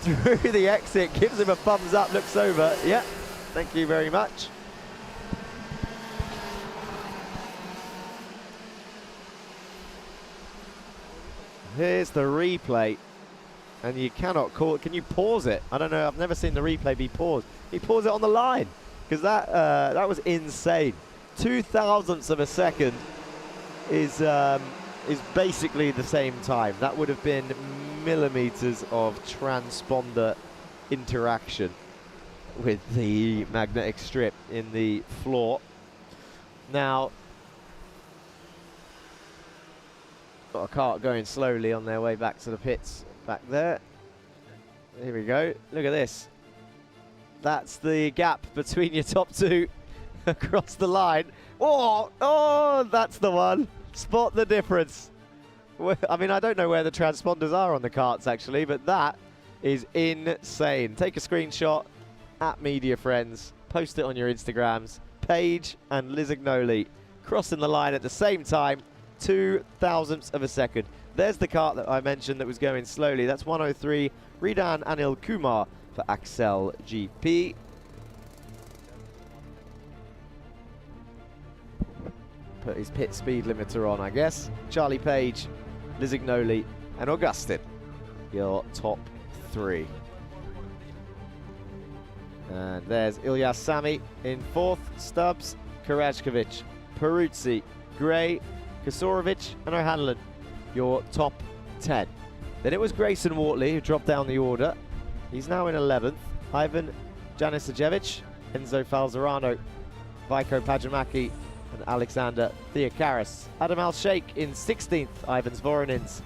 through the exit. Gives him a thumbs up, looks over. Yeah, thank you very much. Here's the replay. And you cannot call it. Can you pause it? I don't know. I've never seen the replay be paused. He paused it on the line. Because that was insane. 0.02 of a second is basically the same time. That would have been millimeters of transponder interaction with the magnetic strip in the floor. Now, got a cart going slowly on their way back to the pits back there. Here we go. Look at this. That's the gap between your top two across the line. Oh, that's the one. Spot the difference. I mean, I don't know where the transponders are on the carts, actually, but that is insane. Take a screenshot at Media Friends. Post it on your Instagrams. Page and Lisignoli crossing the line at the same time. 0.02 of a second. There's the cart that I mentioned that was going slowly. That's 103. Ridan Anil Kumar for Axel GP. put his pit speed limiter on, I guess. Charlie Page, Lisignoli, and Augustin, your top 3. And there's Ilyas Sami in 4th, Stubbs, Karajkovic, Peruzzi, Gray, Kasorovic, and O'Hanlon, your top 10. Then it was Grayson Wortley who dropped down the order. He's now in 11th. Ivan Janisajevic, Enzo Falzerano, Vaiko Pajamaki, and Alexander Theocaris. Adam Al-Sheikh in 16th. Ivan Zvoronins,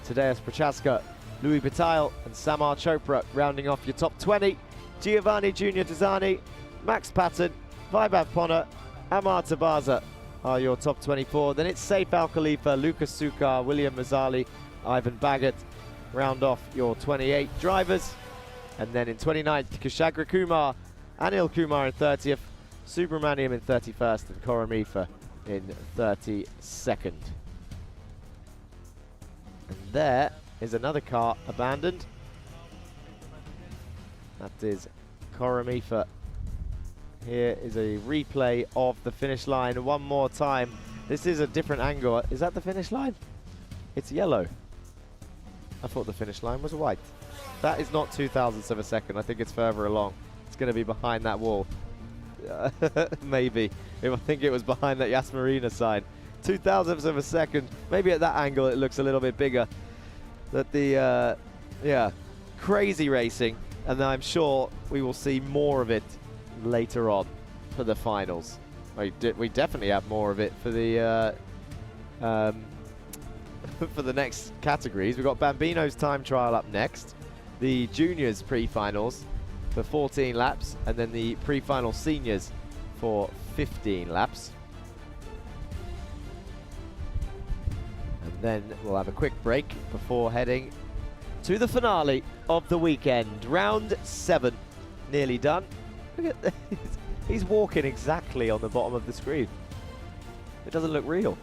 Tadeusz Prochaska, Louis Bataille, and Samar Chopra rounding off your top 20. Giovanni Junior Dezani, Max Patton, Vaibhav Ponna, Amar Tabaza are your top 24. Then it's Saif Al Khalifa, Lucas Sukar, William Mazzali, Ivan Baggett round off your 28 drivers. And then in 29th, Kushagra Kumar, Anil Kumar in 30th, Subramaniam in 31st, and Koramifa in 32nd. And there is another car abandoned. That is Koramifa. Here is a replay of the finish line one more time. This is a different angle. Is that the finish line? It's yellow. I thought the finish line was white. That is not 2,000ths of a second. I think it's further along. It's going to be behind that wall. Maybe. I think it was behind that Yas Marina sign. 2,000ths of a second. Maybe at that angle it looks a little bit bigger. That the, yeah, crazy racing. And I'm sure we will see more of it later on for the finals. We definitely have more of it for the for the next categories. We've got Bambino's time trial up next, the juniors pre-finals for 14 laps, and then the pre-final seniors for 15 laps. And then we'll have a quick break before heading to the finale of the weekend. Round 7, nearly done. Look at this. He's walking exactly on the bottom of the screen. It doesn't look real.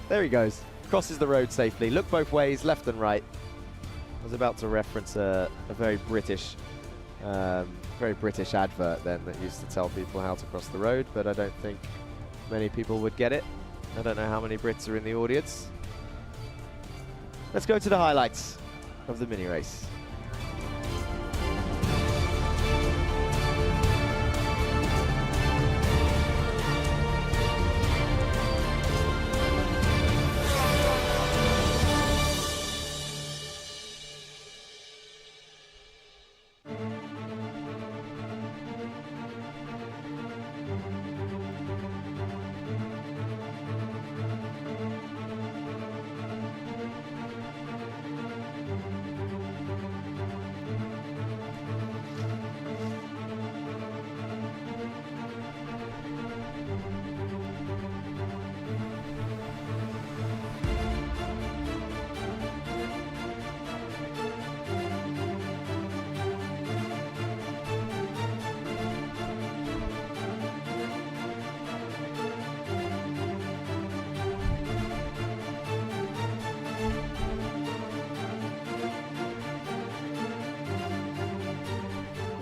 There he goes. Crosses the road safely. Look both ways, left and right. I was about to reference a very British advert then that used to tell people how to cross the road, but I don't think many people would get it. I don't know how many Brits are in the audience. Let's go to the highlights of the mini race.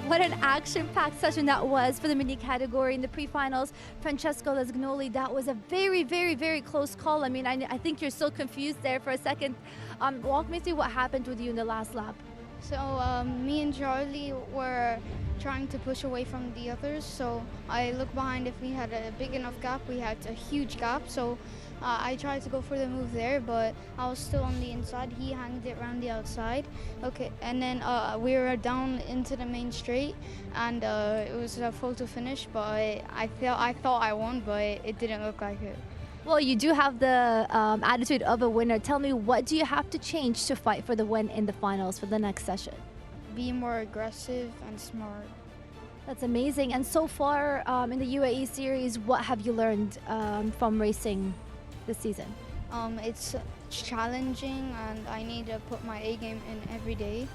What an action-packed session that was for the mini category in the pre-finals. Francesco Lisignoli, that was a very, very, very close call. I mean, I think you're still confused there for a second. Walk me through what happened with you in the last lap. So me and Charlie were trying to push away from the others. So I looked behind. If we had a big enough gap, we had a huge gap. So I tried to go for the move there, but I was still on the inside. He hanged it around the outside. Okay, and then we were down into the main straight, and it was a photo finish. But I thought I won, but it didn't look like it. Well, you do have the attitude of a winner. Tell me, what do you have to change to fight for the win in the finals for the next session? Be more aggressive and smart. That's amazing. And so far in the UAE series, what have you learned from racing this season? It's challenging, and I need to put my A game in every day.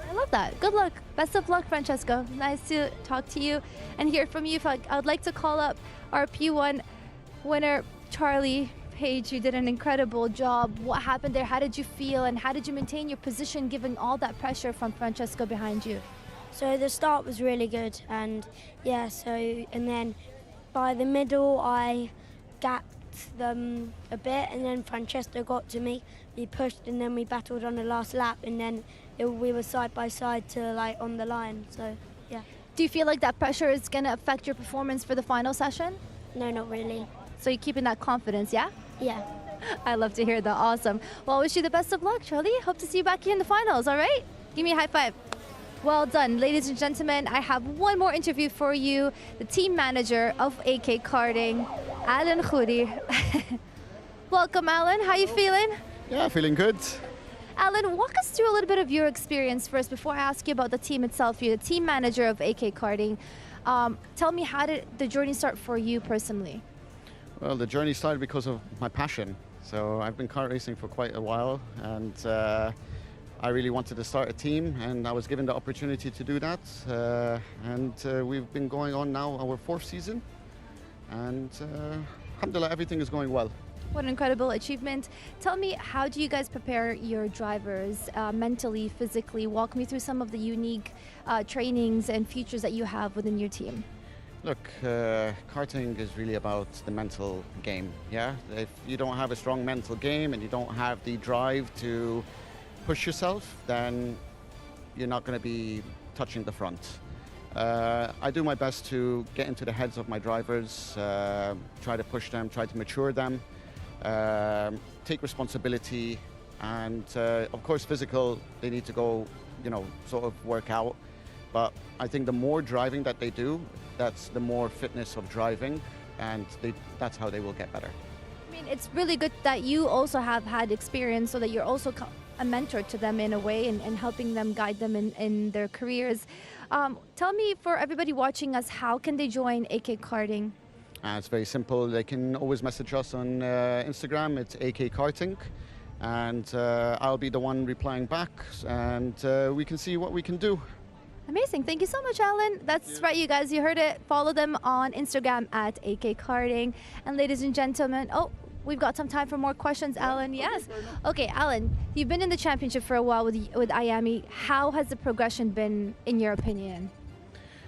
I love that. Good luck. Best of luck, Francesco. Nice to talk to you and hear from you. I would like to call up our P1 winner, Charlie Page. You did an incredible job. What happened there? How did you feel, and how did you maintain your position given all that pressure from Francesco behind you? So the start was really good, and yeah, and then by the middle, I gapped them a bit, and then Francesco got to me. We pushed, and then we battled on the last lap, and then we were side by side to like on the line. So yeah. Do you feel like that pressure is going to affect your performance for the final session? No, not really. So you're keeping that confidence, yeah? Yeah. I love to hear that. Awesome. Well, I wish you the best of luck, Charlie. Hope to see you back here in the finals, all right? Give me a high five. Well done, ladies and gentlemen. I have one more interview for you. The team manager of AK Karting, Alan Khoury. Welcome, Alan. How you feeling? Yeah, feeling good. Alan, walk us through a little bit of your experience first before I ask you about the team itself. You're the team manager of AK Karting. Tell me, how did the journey start for you personally? Well, the journey started because of my passion. So I've been kart racing for quite a while, and I really wanted to start a team, and I was given the opportunity to do that. We've been going on now our 4th season, and alhamdulillah, everything is going well. What an incredible achievement. Tell me, how do you guys prepare your drivers mentally, physically? Walk me through some of the unique trainings and features that you have within your team. Look, karting is really about the mental game, yeah? If you don't have a strong mental game and you don't have the drive to push yourself, then you're not going to be touching the front. I do my best to get into the heads of my drivers, try to push them, try to mature them, take responsibility, and of course physical, they need to go, sort of work out. But I think the more driving that they do, that's the more fitness of driving, and that's how they will get better. I mean, it's really good that you also have had experience, so that you're also a mentor to them in a way, and helping them, guide them in their careers. Tell me, for everybody watching us, how can they join AK Karting? It's very simple. They can always message us on Instagram. It's AK Karting, and I'll be the one replying back, and we can see what we can do. Amazing. Thank you so much, Alan. That's right, you guys. You heard it. Follow them on Instagram at AK Karting. And ladies and gentlemen, we've got some time for more questions, Alan. Yes. Okay, Alan, you've been in the championship for a while with Iame. How has the progression been, in your opinion?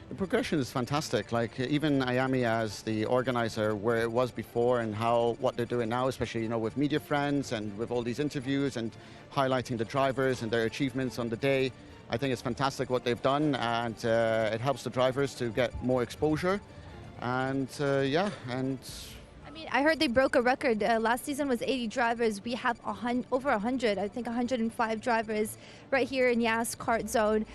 The progression is fantastic. Like, even Iame as the organizer, where it was before and what they're doing now, especially with media friends and with all these interviews and highlighting the drivers and their achievements on the day. I think it's fantastic what they've done, and it helps the drivers to get more exposure. And I mean, I heard they broke a record. Last season was 80 drivers. We have over 100, I think 105 drivers right here in Yas Kart Zone.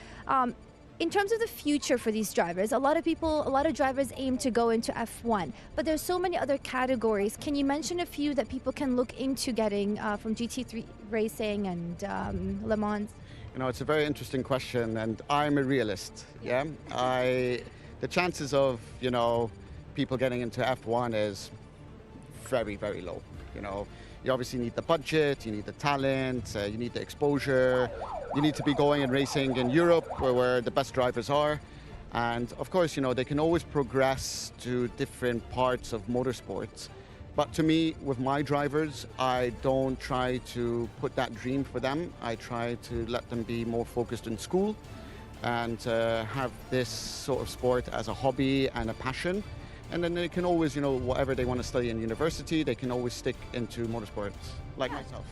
In terms of the future for these drivers, a lot of drivers aim to go into F1, but there's so many other categories. Can you mention a few that people can look into getting from GT3 racing and Le Mans? It's a very interesting question, and I'm a realist. Yeah, the chances of people getting into F1 is very, very low. You obviously need the budget, you need the talent, you need the exposure, you need to be going and racing in Europe where the best drivers are, and of course they can always progress to different parts of motorsports. But to me, with my drivers, I don't try to put that dream for them. I try to let them be more focused in school and have this sort of sport as a hobby and a passion. And then they can always, whatever they want to study in university, they can always stick into motorsports, like myself.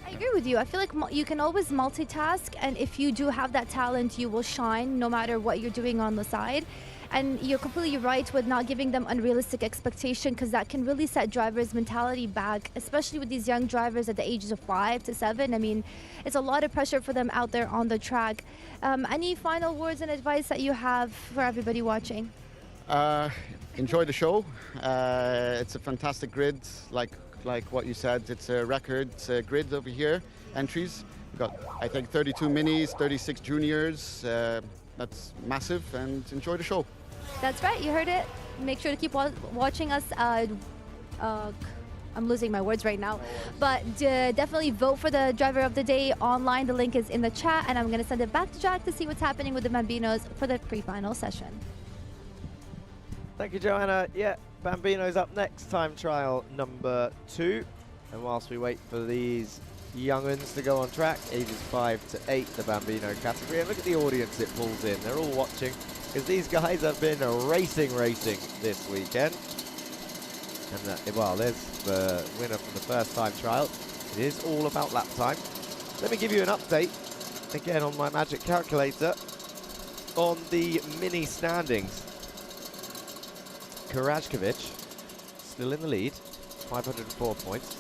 I agree with you. I feel like you can always multitask, and if you do have that talent, you will shine no matter what you're doing on the side. And you're completely right with not giving them unrealistic expectation, because that can really set drivers' mentality back, especially with these young drivers at the ages of 5 to 7. I mean, it's a lot of pressure for them out there on the track. Any final words and advice that you have for everybody watching? Enjoy the show. It's a fantastic grid, like what you said. It's a record grid over here, entries. We've got, I think, 32 minis, 36 juniors. That's massive, and enjoy the show. That's right, you heard it. Make sure to keep watching us. I'm losing my words right now, but definitely vote for the driver of the day online. The link is in the chat, and I'm going to send it back to Jack to see what's happening with the Bambinos for the pre-final session. Thank you, Joanna. Yeah, Bambino's up next, time trial number 2. And whilst we wait for these younguns to go on track, ages 5 to 8, the Bambino category. And look at the audience it pulls in. They're all watching, because these guys have been racing this weekend. And well, there's the winner from the first time trial. It is all about lap time. Let me give you an update, again on my magic calculator, on the mini standings. Karajkovic, still in the lead, 504 points.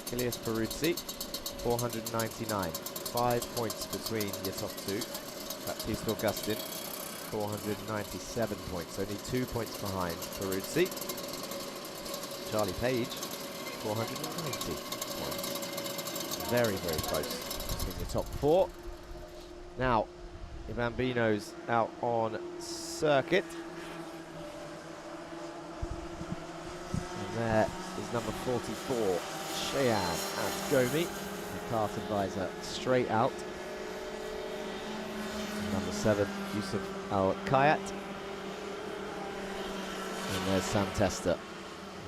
Kilias Peruzzi, 499. 5 points between your top two. Baptiste Augustin, 497 points. Only 2 points behind Peruzzi. Charlie Page, 490 points. Very, very close between your top four. Now, the Bambinos out on circuit. And there is number 44, Cheyenne Gomi, the kart advisor, straight out. And number 7, Yusuf Al-Kayat. And there's Sam Tester,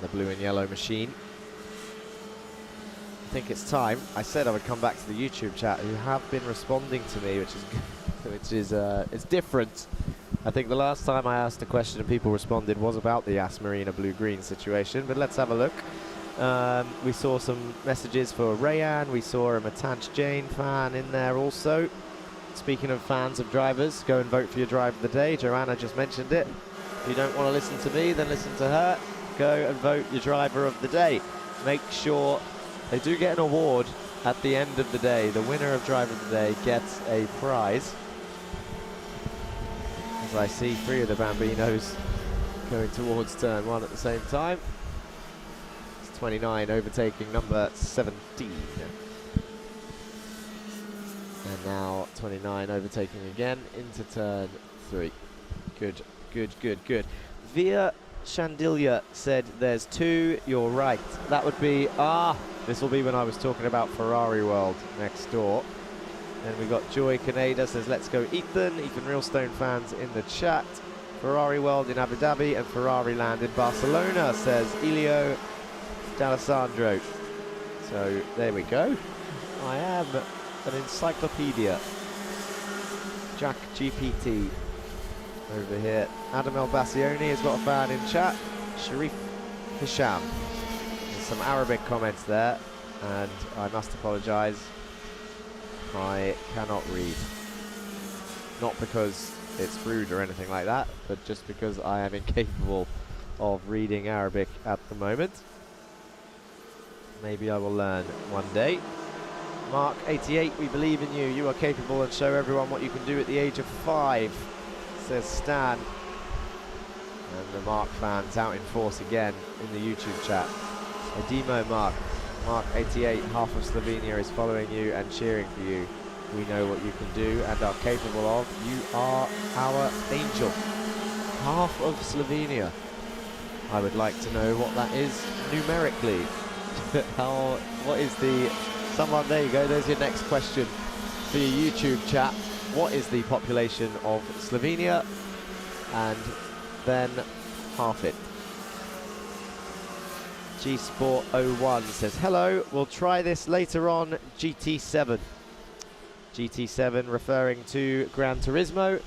the blue and yellow machine. I think it's time. I said I would come back to the YouTube chat, who have been responding to me, which is it's different. I think the last time I asked a question and people responded was about the Yas Marina blue-green situation, but let's have a look. We saw some messages for Rayan. We saw a Matanch Jane fan in there also. Speaking of fans of drivers, go and vote for your driver of the day. Joanna just mentioned it. If you don't want to listen to me, then listen to her. Go and vote your driver of the day. Make sure they do get an award at the end of the day. The winner of driver of the day gets a prize. As I see 3 of the Bambinos going towards turn 1 at the same time. It's 29 overtaking number 17. And now 29 overtaking again into turn 3. Good, good, good, good. Via Shandilia said there's 2, you're right. That would be, this will be when I was talking about Ferrari World next door. Then we got Joy Canada says, let's go Ethan. Ethan Realstone fans in the chat. Ferrari World in Abu Dhabi and Ferrari Land in Barcelona, says Elio D'Alessandro. So there we go. I am an encyclopedia. Jack GPT over here. Adam El Bassioni has got a fan in chat. Sharif Hisham. There's some Arabic comments there, and I must apologise. I cannot read. Not because it's rude or anything like that, but just because I am incapable of reading Arabic at the moment. Maybe I will learn one day. Mark 88, we believe in you. You are capable and show everyone what you can do at the age of 5, says Stan. And the Mark fans out in force again in the YouTube chat. Ademo Mark. Mark 88, half of Slovenia is following you and cheering for you. We know what you can do and are capable of. You are our angel. Half of Slovenia. I would like to know what that is numerically. What is the... Someone, there you go, there's your next question for your YouTube chat. What is the population of Slovenia? And then half it. G-Sport 01 says, hello, we'll try this later on, GT7. GT7 referring to Gran Turismo,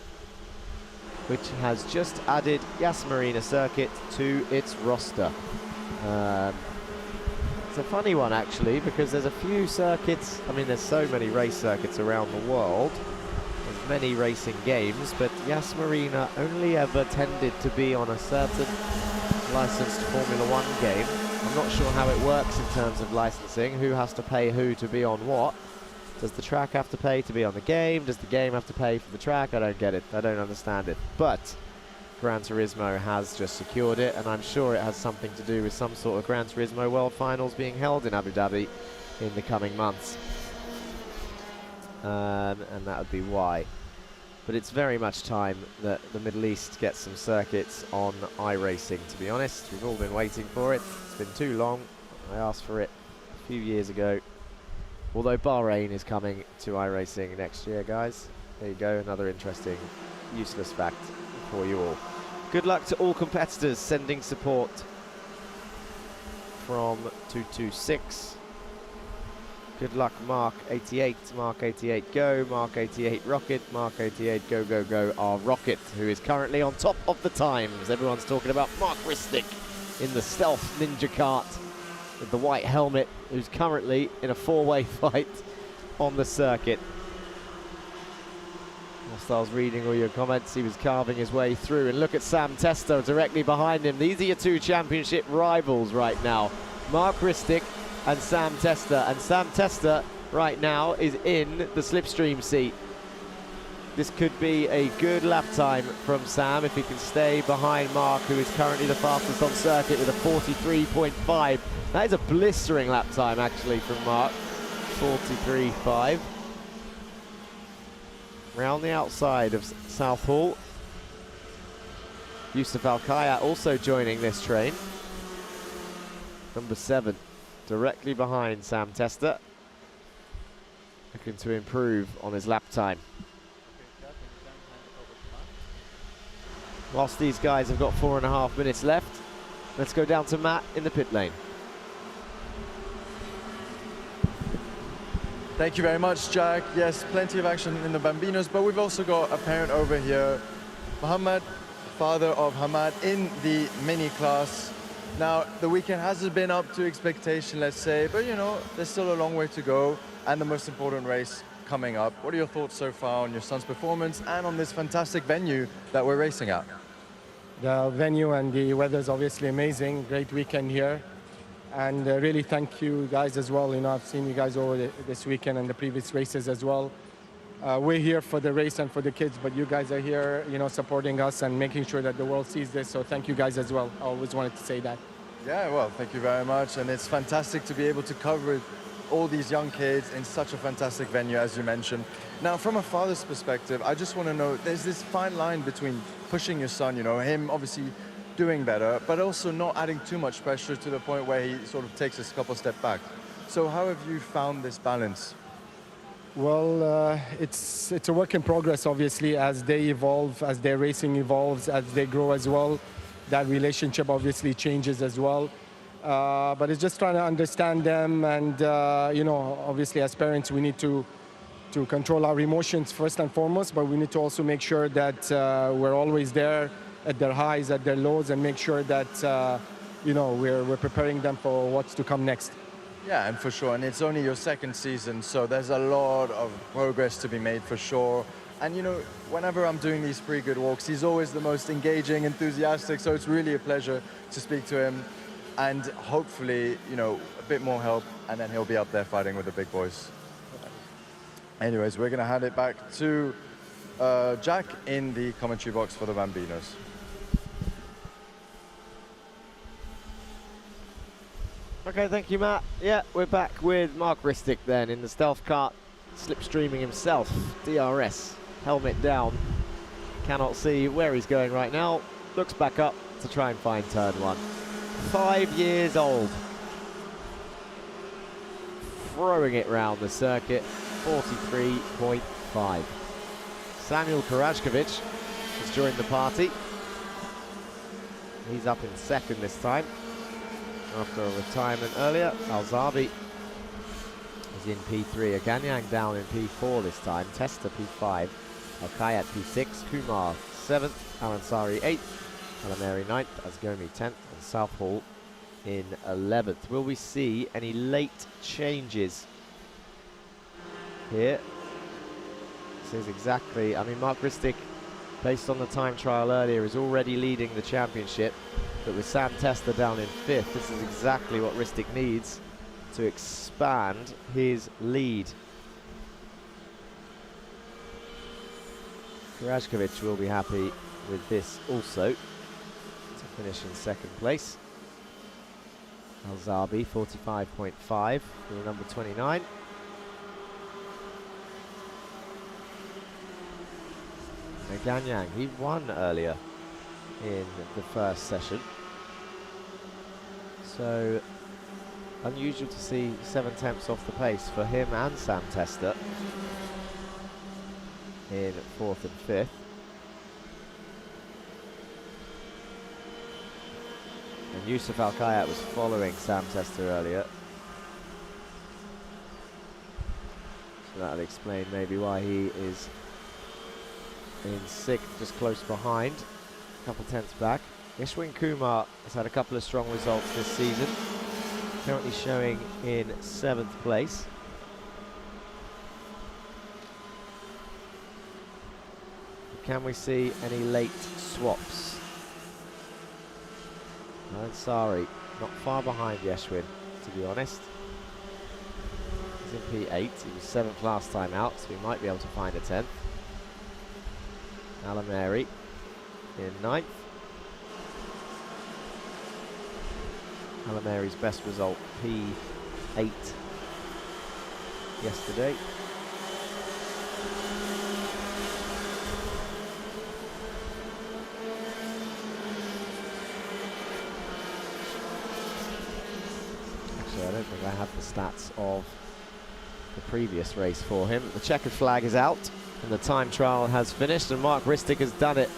which has just added Yas Marina circuit to its roster. It's a funny one actually, because there's a few circuits, I mean there's so many race circuits around the world, there's many racing games, but Yas Marina only ever tended to be on a certain licensed Formula 1 game. I'm not sure how it works in terms of licensing, who has to pay who to be on what. Does the track have to pay to be on the game? Does the game have to pay for the track? I don't get it, I don't understand it. But Gran Turismo has just secured it, and I'm sure it has something to do with some sort of Gran Turismo World Finals being held in Abu Dhabi in the coming months. And that would be why. But it's very much time that the Middle East gets some circuits on iRacing, to be honest. We've all been waiting for it. It's been too long. I asked for it a few years ago. Although Bahrain is coming to iRacing next year, guys. There you go, another interesting, useless fact for you all. Good luck to all competitors sending support from 226. Good luck, Mark 88, Mark 88 go, Mark 88 rocket, Mark 88 go, go, go, our rocket, who is currently on top of the times. Everyone's talking about Mark Ristic in the stealth ninja kart with the white helmet, who's currently in a four-way fight on the circuit. Whilst I was reading all your comments, he was carving his way through. And look at Sam Testa directly behind him. These are your two championship rivals right now, Mark Ristic and Sam Testa. And Sam Testa right now is in the slipstream seat. This could be a good lap time from Sam if he can stay behind Mark, who is currently the fastest on circuit with a 43.5. That is a blistering lap time actually from Mark, 43.5. Round the outside of Southall. Yusuf Al-Kayat also joining this train. Number 7, directly behind Sam Testa. Looking to improve on his lap time. Whilst these guys have got 4.5 minutes left, let's go down to Matt in the pit lane. Thank you very much, Jack. Yes, plenty of action in the Bambinos, but we've also got a parent over here, Muhammad, father of Hamad, in the mini class. Now, the weekend hasn't been up to expectation, let's say, but you know, there's still a long way to go, and the most important race coming up. What are your thoughts so far on your son's performance and on this fantastic venue that we're racing at? The venue and the weather is obviously amazing. Great weekend here. And really thank you guys as well. You know, I've seen you guys over this weekend and the previous races as well. We're here for the race and for the kids, but you guys are here, you know, supporting us and making sure that the world sees this. So thank you guys as well. I always wanted to say that. Yeah, well, thank you very much. And it's fantastic to be able to cover all these young kids in such a fantastic venue, as you mentioned. Now, from a father's perspective, I just want to know, there's this fine line between pushing your son, you know, him obviously doing better, but also not adding too much pressure to the point where he sort of takes a couple steps back. So how have you found this balance? Well, it's a work in progress, obviously, as they evolve, as their racing evolves, as they grow as well. That relationship obviously changes as well. But it's just trying to understand them, and you know, obviously as parents we need to control our emotions first and foremost, but we need to also make sure that we're always there at their highs, at their lows, and make sure that you know, we're preparing them for what's to come next. Yeah, and for sure, and it's only your second season, so there's a lot of progress to be made for sure. And you know, whenever I'm doing these pre-good walks, he's always the most engaging, enthusiastic, so it's really a pleasure to speak to him. And hopefully, you know, a bit more help, and then he'll be up there fighting with the big boys. Anyways, we're gonna hand it back to Jack in the commentary box for the Bambinos. Okay, thank you, Matt. Yeah, we're back with Mark Ristic then in the stealth kart, slipstreaming himself. DRS, helmet down. Cannot see where he's going right now. Looks back up to try and find turn 1. 5 years old. Throwing it round the circuit, 43.5. Samuel Karajkovic has joined the party. He's up in second this time, after a retirement earlier. Al-Zabi is in P3. Aganyang down in P4 this time. Testa P5. Al-Kayat P6. Kumar 7th. Al-Ansari 8th. Alameri 9th. Asgomi 10th. And Southall in 11th. Will we see any late changes here? This is exactly, I mean, Mark Ristic, based on the time trial earlier, is already leading the championship. But with Sam Testa down in 5th, this is exactly what Ristic needs to expand his lead. Karajkovic will be happy with this also, to finish in second place. Al-Zabi, 45.5 for the number 29. Aganyang, he won earlier in the first session. So unusual to see 7 attempts off the pace for him and Sam Testa in 4th and 5th. And Yusuf Al-Kayat was following Sam Testa earlier. So that'll explain maybe why he is in 6th, just close behind. A couple tenths back. Ishwin Kumar has had a couple of strong results this season, currently showing in 7th place. Can we see any late swaps? Ansari not far behind Yeshwin, to be honest. He's in P8, he was 7th last time out, so we might be able to find a 10th. Alameri in 9th. Alameri's best result, P8 yesterday. Actually, I don't think I have the stats of the previous race for him. The checkered flag is out and the time trial has finished, and Mark Ristic has done it.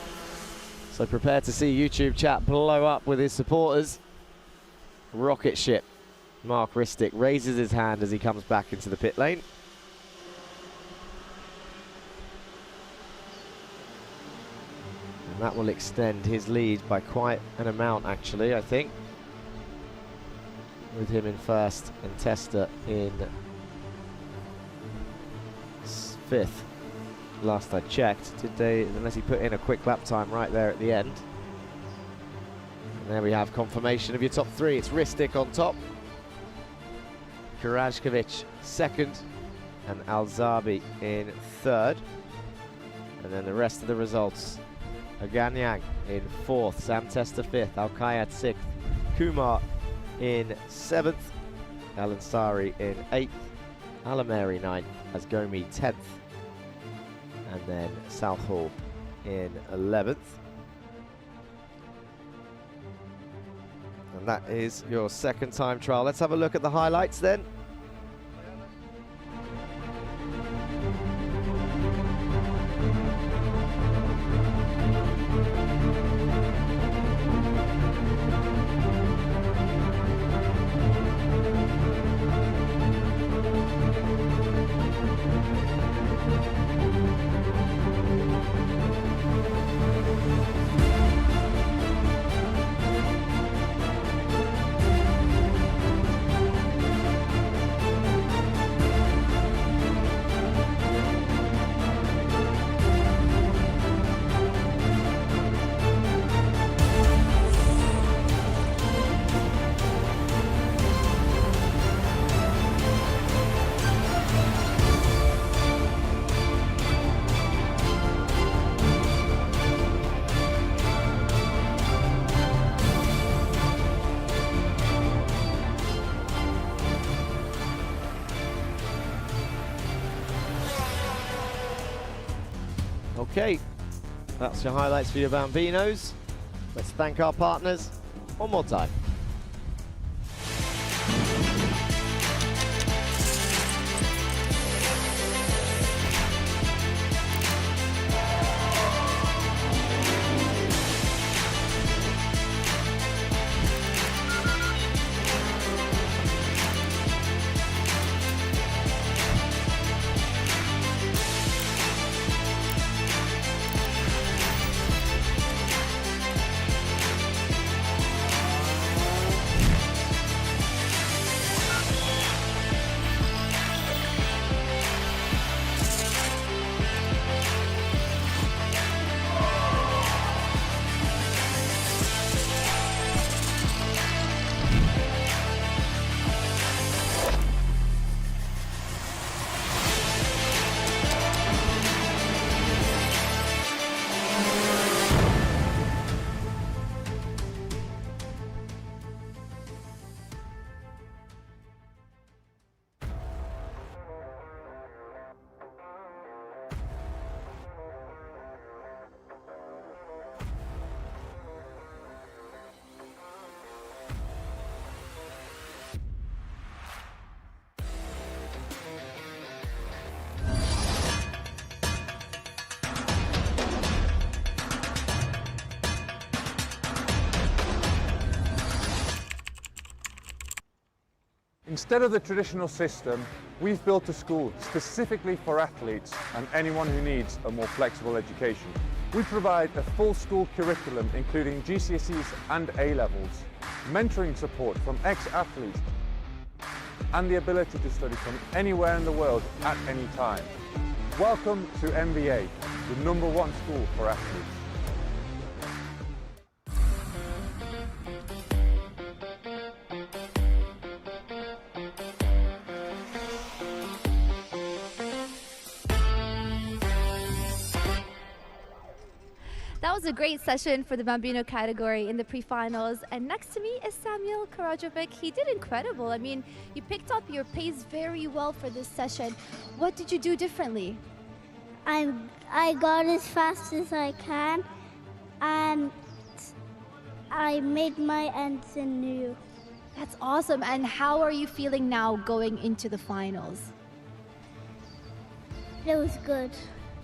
So prepare to see YouTube chat blow up with his supporters. Rocket ship. Mark Ristic raises his hand as he comes back into the pit lane. And that will extend his lead by quite an amount, actually, I think. With him in first and Testa in 5th. Last I checked, unless he put in a quick lap time right there at the end. And there we have confirmation of your top 3. It's Ristic on top, Kurajkovic 2nd, and Alzabi in 3rd. And then the rest of the results: Aganyang in 4th, Sam Testa 5th, Alkayat 6th, Kumar in 7th, Alansari in 8th, Alameri 9th, Asgomi 10th, and then Southall in 11th. And that is your second time trial. Let's have a look at the highlights then. Okay, that's your highlights for your Bambinos. Let's thank our partners one more time. Instead of the traditional system, we've built a school specifically for athletes and anyone who needs a more flexible education. We provide a full school curriculum including GCSEs and A-levels, mentoring support from ex-athletes, and the ability to study from anywhere in the world at any time. Welcome to MVA, the #1 school for athletes. That was a great session for the Bambino category in the pre-finals. And next to me is Samuel Karajovic. He did incredible. I mean, you picked up your pace very well for this session. What did you do differently? I got as fast as I can, and I made my ends in new. That's awesome. And how are you feeling now going into the finals? Feels good.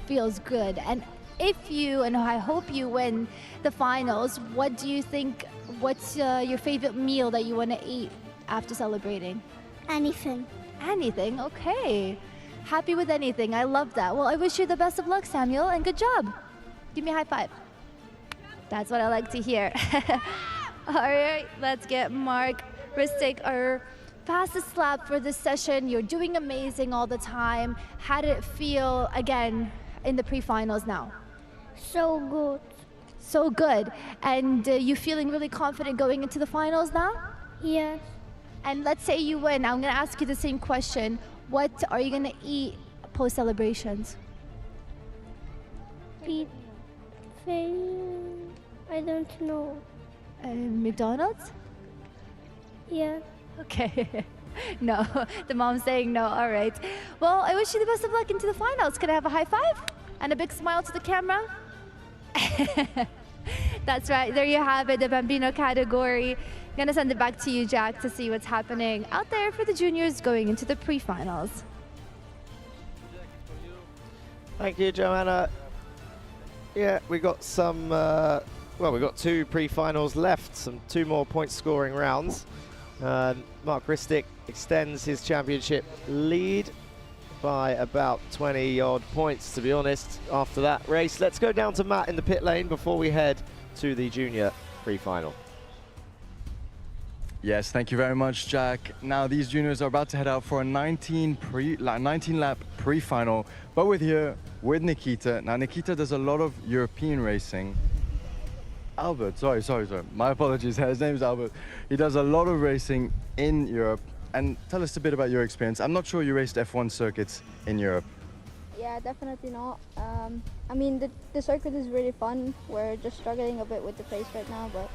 Feels good. And if you, and I hope you win the finals, what do you think, what's your favorite meal that you want to eat after celebrating? Anything. Anything, okay. Happy with anything, I love that. Well, I wish you the best of luck, Samuel, and good job. Give me a high five. That's what I like to hear. All right, let's get Mark Ristic, our fastest lap for this session. You're doing amazing all the time. How did it feel, again, in the pre-finals now? So good. So good. And you feeling really confident going into the finals now? Yes. And let's say you win. I'm going to ask you the same question. What are you going to eat post-celebrations? Pizza. I don't know. McDonald's? Yeah. Okay. No, the mom's saying no. All right. Well, I wish you the best of luck into the finals. Can I have a high five and a big smile to the camera? That's right. There you have it, the Bambino category. I'm going to send it back to you, Jack, to see what's happening out there for the juniors going into the pre-finals. Thank you, Joanna. Yeah, we got some, well, we got 2 pre-finals left, two more point scoring rounds. Mark Ristic extends his championship lead by about 20 odd points, to be honest, after that race. Let's go down to Matt in the pit lane before we head to the junior pre-final. Yes, thank you very much, Jack. Now these juniors are about to head out for a 19-lap pre-final, but we're here with Nikita. Now Nikita does a lot of European racing. Albert, sorry. My apologies, his name's Albert. He does a lot of racing in Europe. And tell us a bit about your experience. I'm not sure you raced F1 circuits in Europe. Yeah, definitely not. I mean, the circuit is really fun. We're just struggling a bit with the pace right now, but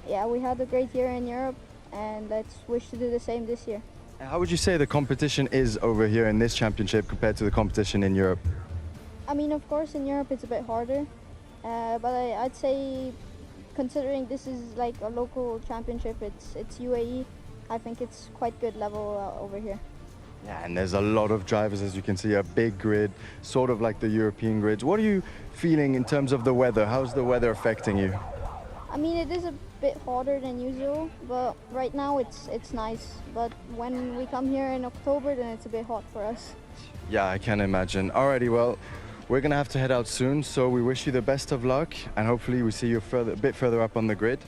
yeah, we had a great year in Europe, and let's wish to do the same this year. How would you say the competition is over here in this championship compared to the competition in Europe? I mean, of course, in Europe it's a bit harder, but I'd say, considering this is like a local championship, it's UAE. I think it's quite good level over here. Yeah, and there's a lot of drivers, as you can see, a big grid, sort of like the European grids. What are you feeling in terms of the weather? How's the weather affecting you? I mean, it is a bit hotter than usual, but right now it's nice. But when we come here in October, then it's a bit hot for us. Yeah, I can imagine. Alrighty, well, we're gonna have to head out soon, so we wish you the best of luck, and hopefully we see you a bit further up on the grid.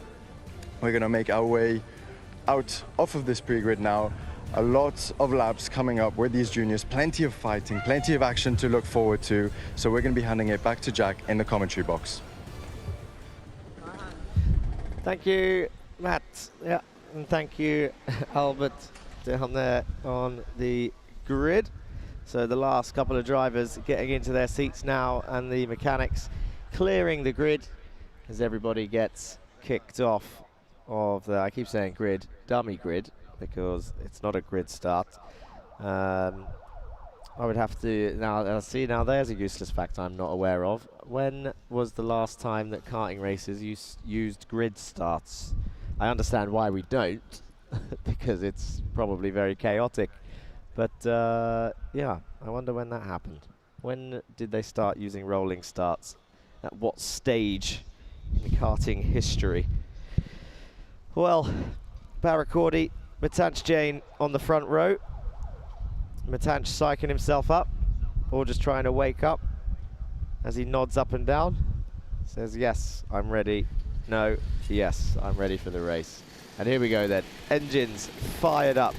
We're gonna make our way out off of this pre-grid now. A lot of laps coming up with these juniors, plenty of fighting, plenty of action to look forward to. So we're going to be handing it back to Jack in the commentary box. Thank you, Matt. Yeah, and thank you, Albert, down there on the grid. So the last couple of drivers getting into their seats now, and the mechanics clearing the grid as everybody gets kicked off of the, I keep saying grid, dummy grid, because it's not a grid start. I would have to, now there's a useless fact I'm not aware of. When was the last time that karting races used grid starts? I understand why we don't, because it's probably very chaotic. But yeah, I wonder when that happened. When did they start using rolling starts? At what stage in karting history? Well, Baracordi, Matanch Jain on the front row. Matanch psyching himself up, or just trying to wake up as he nods up and down. Says, yes, I'm ready. No, yes, I'm ready for the race. And here we go then. Engines fired up.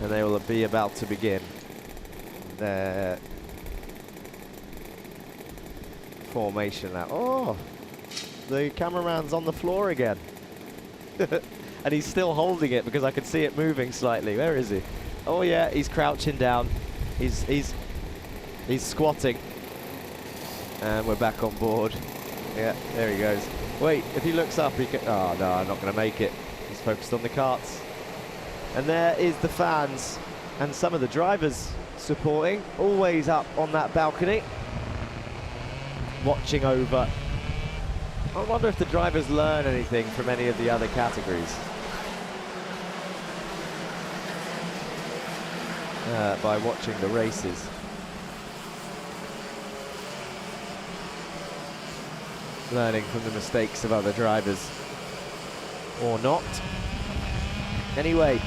And they will be about to begin their formation now. Oh, the cameraman's on the floor again. And he's still holding it because I can see it moving slightly. Where is he? Oh yeah, he's crouching down. He's squatting. And we're back on board. Yeah, there he goes. Wait, if he looks up, he can... Oh, no, I'm not going to make it. He's focused on the karts. And there is the fans and some of the drivers supporting, always up on that balcony, watching over. I wonder if the drivers learn anything from any of the other categories by watching the races. Learning from the mistakes of other drivers, or not. Anyway,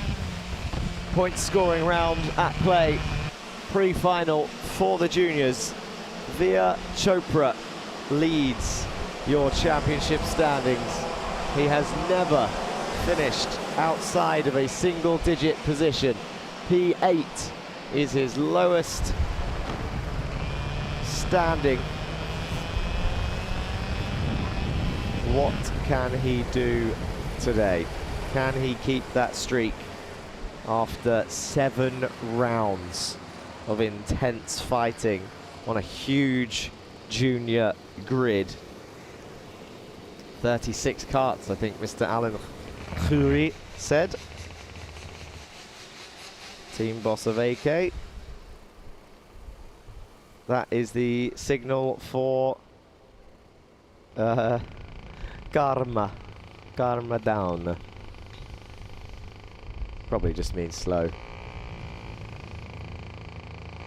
point scoring round at play, pre-final for the juniors. Via Chopra leads your championship standings. He has never finished outside of a single-digit position. P8 is his lowest standing. What can he do today? Can he keep that streak after 7 rounds of intense fighting on a huge junior grid? 36 karts, I think Mr. Alan Khoury said. Team boss of AK. That is the signal for Karma down. Probably just means slow.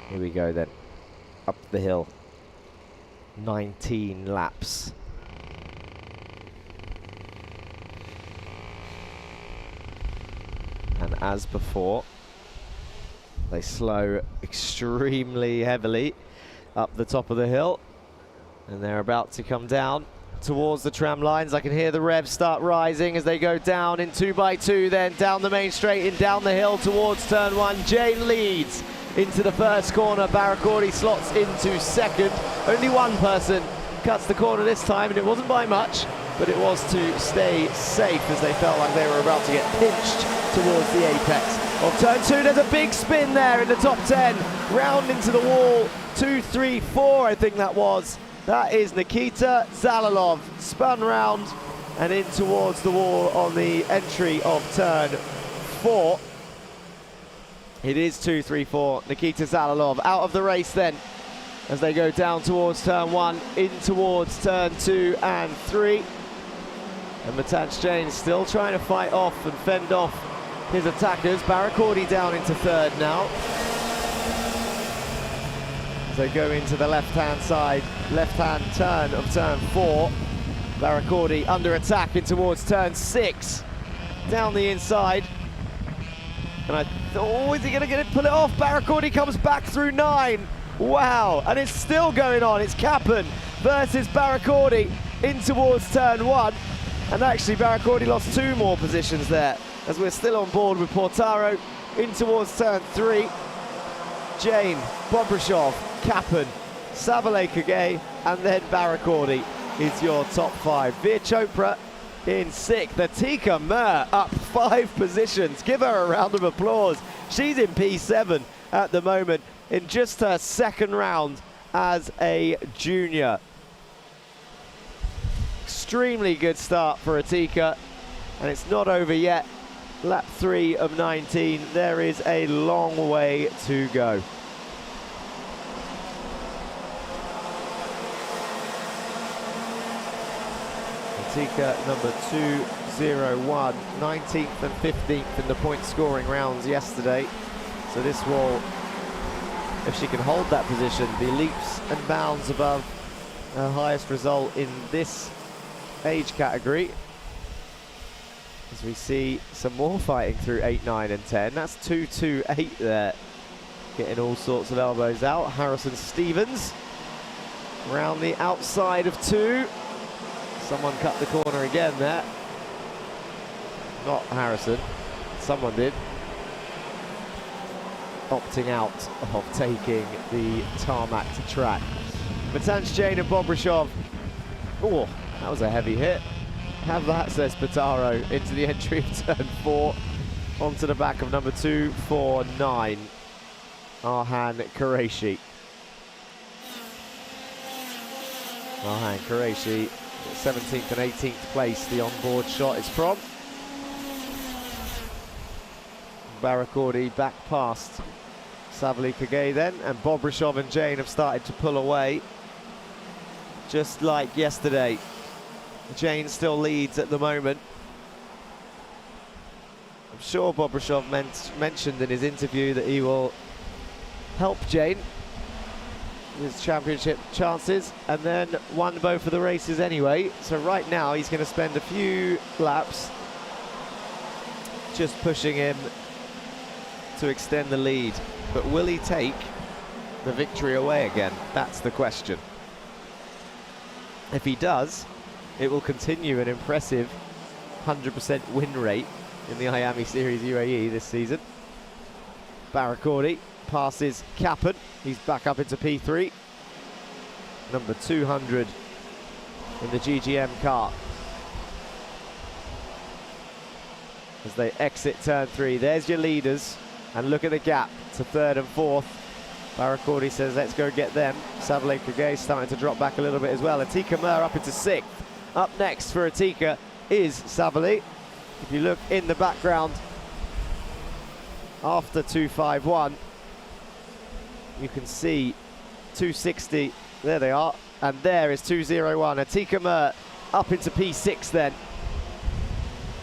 Here we go then. Up the hill. 19 laps. And as before, they slow extremely heavily up the top of the hill. And they're about to come down towards the tram lines. I can hear the revs start rising as they go down in 2x2, then down the main straight and down the hill towards turn 1. Jane leads into the first corner. Barracordi slots into second. Only one person cuts the corner this time, and it wasn't by much, but it was to stay safe as they felt like they were about to get pinched towards the apex of turn 2. There's a big spin there in the top 10. Round into the wall. 2, 3, 4, I think that was. That is Nikita Zalalov, spun round and in towards the wall on the entry of turn 4. It is 2, 3, 4. Nikita Zalalov out of the race then as they go down towards turn 1, in towards turn 2 and 3. And Matanj Jain still trying to fight off and fend off his attackers. Barracordi down into third now. As they go into the left-hand side, left-hand turn of turn 4. Barracordi under attack in towards turn 6. Down the inside. And I thought, is he going to pull it off? Barracordi comes back through 9. Wow, and it's still going on. It's Kappen versus Barracordi in towards turn 1. And actually Barracordi lost 2 more positions there as we're still on board with Portaro in towards turn 3. Jain, Bobrishov, Kappen, Savalekage, and then Barracordi is your top 5. Veer Chopra in 6th. Atika Mer up 5 positions. Give her a round of applause. She's in P7 at the moment in just her 2nd round as a junior. Extremely good start for Atika, and it's not over yet. Lap 3 of 19. There is a long way to go. Atika number 201, 19th and 15th in the point scoring rounds yesterday. So this will, if she can hold that position, be leaps and bounds above her highest result in this age category. As we see some more fighting through 8, 9 and 10. That's 2, 2, 8 there. Getting all sorts of elbows out. Harrison Stevens Round the outside of 2. Someone cut the corner again there. Not Harrison. Someone did. Opting out of taking the tarmac to track. Matanj Jain and Bobrishov. Oh, that was a heavy hit. Have that, says Spataro, into the entry of turn 4. Onto the back of number 249. Arhan Qureshi. Arhan Qureshi, 17th and 18th place, the onboard shot is from. Barakordi back past Savali Kage then, and Bobrishov and Jain have started to pull away. Just like yesterday. Jain still leads at the moment. I'm sure Bobrishov mentioned in his interview that he will help Jain with his championship chances, and then won both of the races anyway. So right now he's going to spend a few laps just pushing him to extend the lead. But will he take the victory away again? That's the question. If he does, it will continue an impressive 100% win rate in the Iame Series UAE this season. Barakordi passes Kappen. He's back up into P3. Number 200 in the GGM car. As they exit turn 3, there's your leaders. And look at the gap to 3rd and 4th. Barakordi says, let's go get them. Savali Kage starting to drop back a little bit as well. Atika Mer up into 6th. Up next for Atika is Savali. If you look in the background, after 251, you can see 260. There they are. And there is 201. Atika Mer up into P6 then.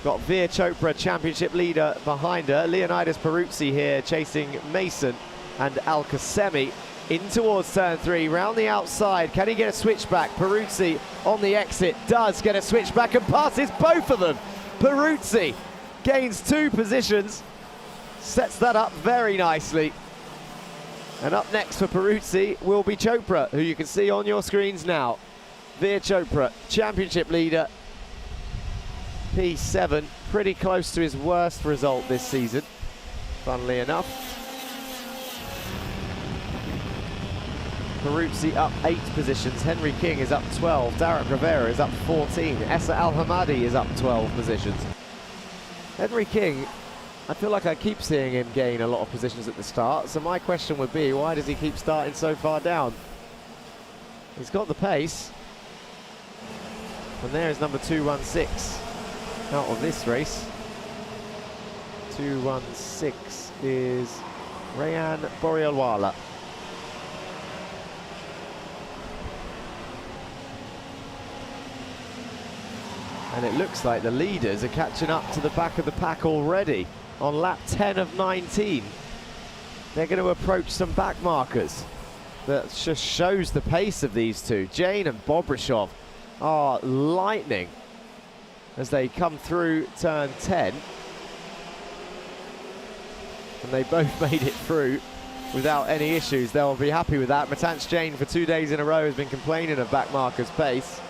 Got Veer Chopra, championship leader, behind her. Leonidas Peruzzi here chasing Mason and Al-Qasemi in towards turn 3, round the outside. Can he get a switchback? Peruzzi on the exit does get a switchback and passes both of them. Peruzzi gains 2 positions, sets that up very nicely. And up next for Peruzzi will be Chopra, who you can see on your screens now. Veer Chopra, championship leader, P7, pretty close to his worst result this season, funnily enough. Peruzzi up 8 positions, Henry King is up 12, Darek Rivera is up 14, Essa Al-Hamadi is up 12 positions. Henry King, I feel like I keep seeing him gain a lot of positions at the start, so my question would be, why does he keep starting so far down? He's got the pace. And there is number 216 out of this race. 216 is Rayan Borialwala. And it looks like the leaders are catching up to the back of the pack already on lap 10 of 19. They're going to approach some back markers. That just shows the pace of these two. Jain and Bobrishov are lightning as they come through turn 10. And they both made it through without any issues. They'll be happy with that. Matanj Jain for 2 days in a row has been complaining of back markers' pace.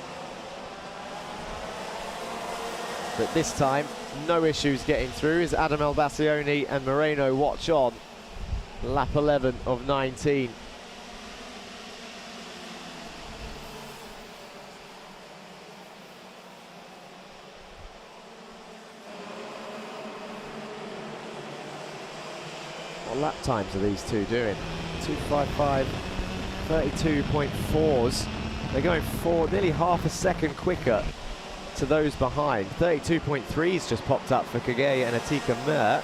But this time, no issues getting through as Adam El-Bassioni and Moreno watch on. Lap 11 of 19. What lap times are these two doing? 2:55, 32.4s. They're going forward nearly half a second quicker to those behind. 32.3s just popped up for Kage and Atika Mer.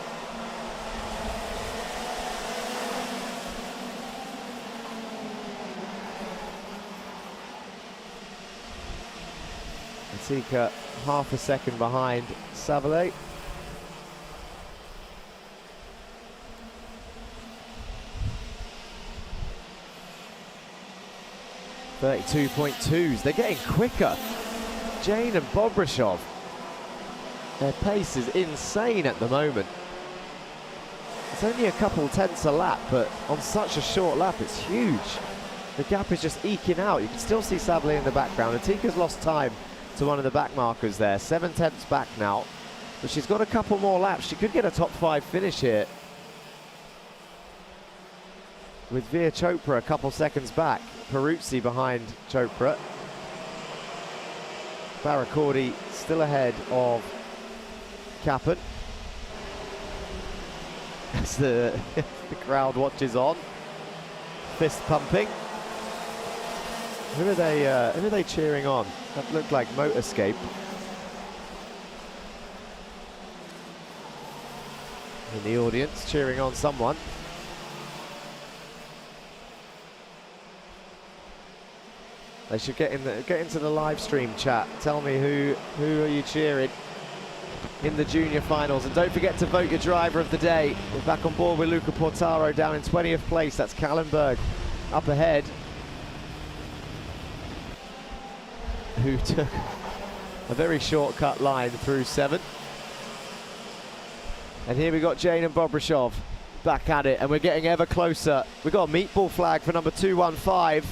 Atika half a second behind Savali. .2s. They're getting quicker. Jain and Bobrishov, their pace is insane at the moment. It's only a couple tenths a lap, but on such a short lap, it's huge. the gap is just eking out. You can still see Sablé in the background. Atika's lost time to one of the back markers there. 7/10 back now, but she's got a couple more laps. She could get a top 5 finish here. With Veer Chopra a couple seconds back. Peruzzi behind Chopra. Barakordi still ahead of Kappen. As the crowd watches on. Fist pumping. Who are they cheering on? That looked like Motorscape. In the audience, cheering on someone. They should get into the live stream chat. Tell me who are you cheering in the junior finals, and don't forget to vote your driver of the day. We're back on board with Luca Portaro down in 20th place. That's Kallenberg up ahead, who took a very shortcut line through 7. And here we got Jane and Bobrishov back at it, and we're getting ever closer. We've got a meatball flag for number 215.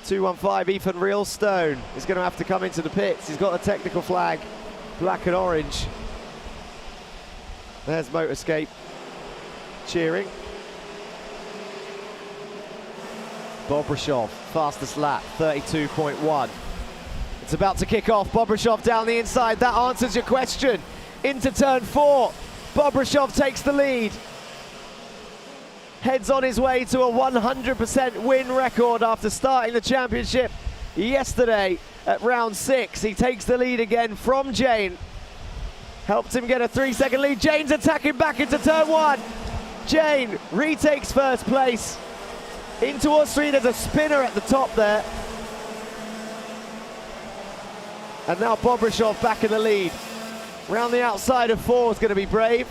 215, Ethan Realstone is going to have to come into the pits. He's got a technical flag, black and orange. There's Motorscape cheering. Bobrishov, fastest lap, 32.1. It's about to kick off. Bobrishov down the inside. That answers your question. Into turn 4. Bobrishov takes the lead. Heads on his way to a 100% win record after starting the championship yesterday at round 6. He takes the lead again from Jane. Helped him get a 3-second lead. Jane's attacking back into turn 1. Jane retakes first place. Into Osri, there's a spinner at the top there. And now Bobrishov back in the lead. Round the outside of 4 is going to be brave.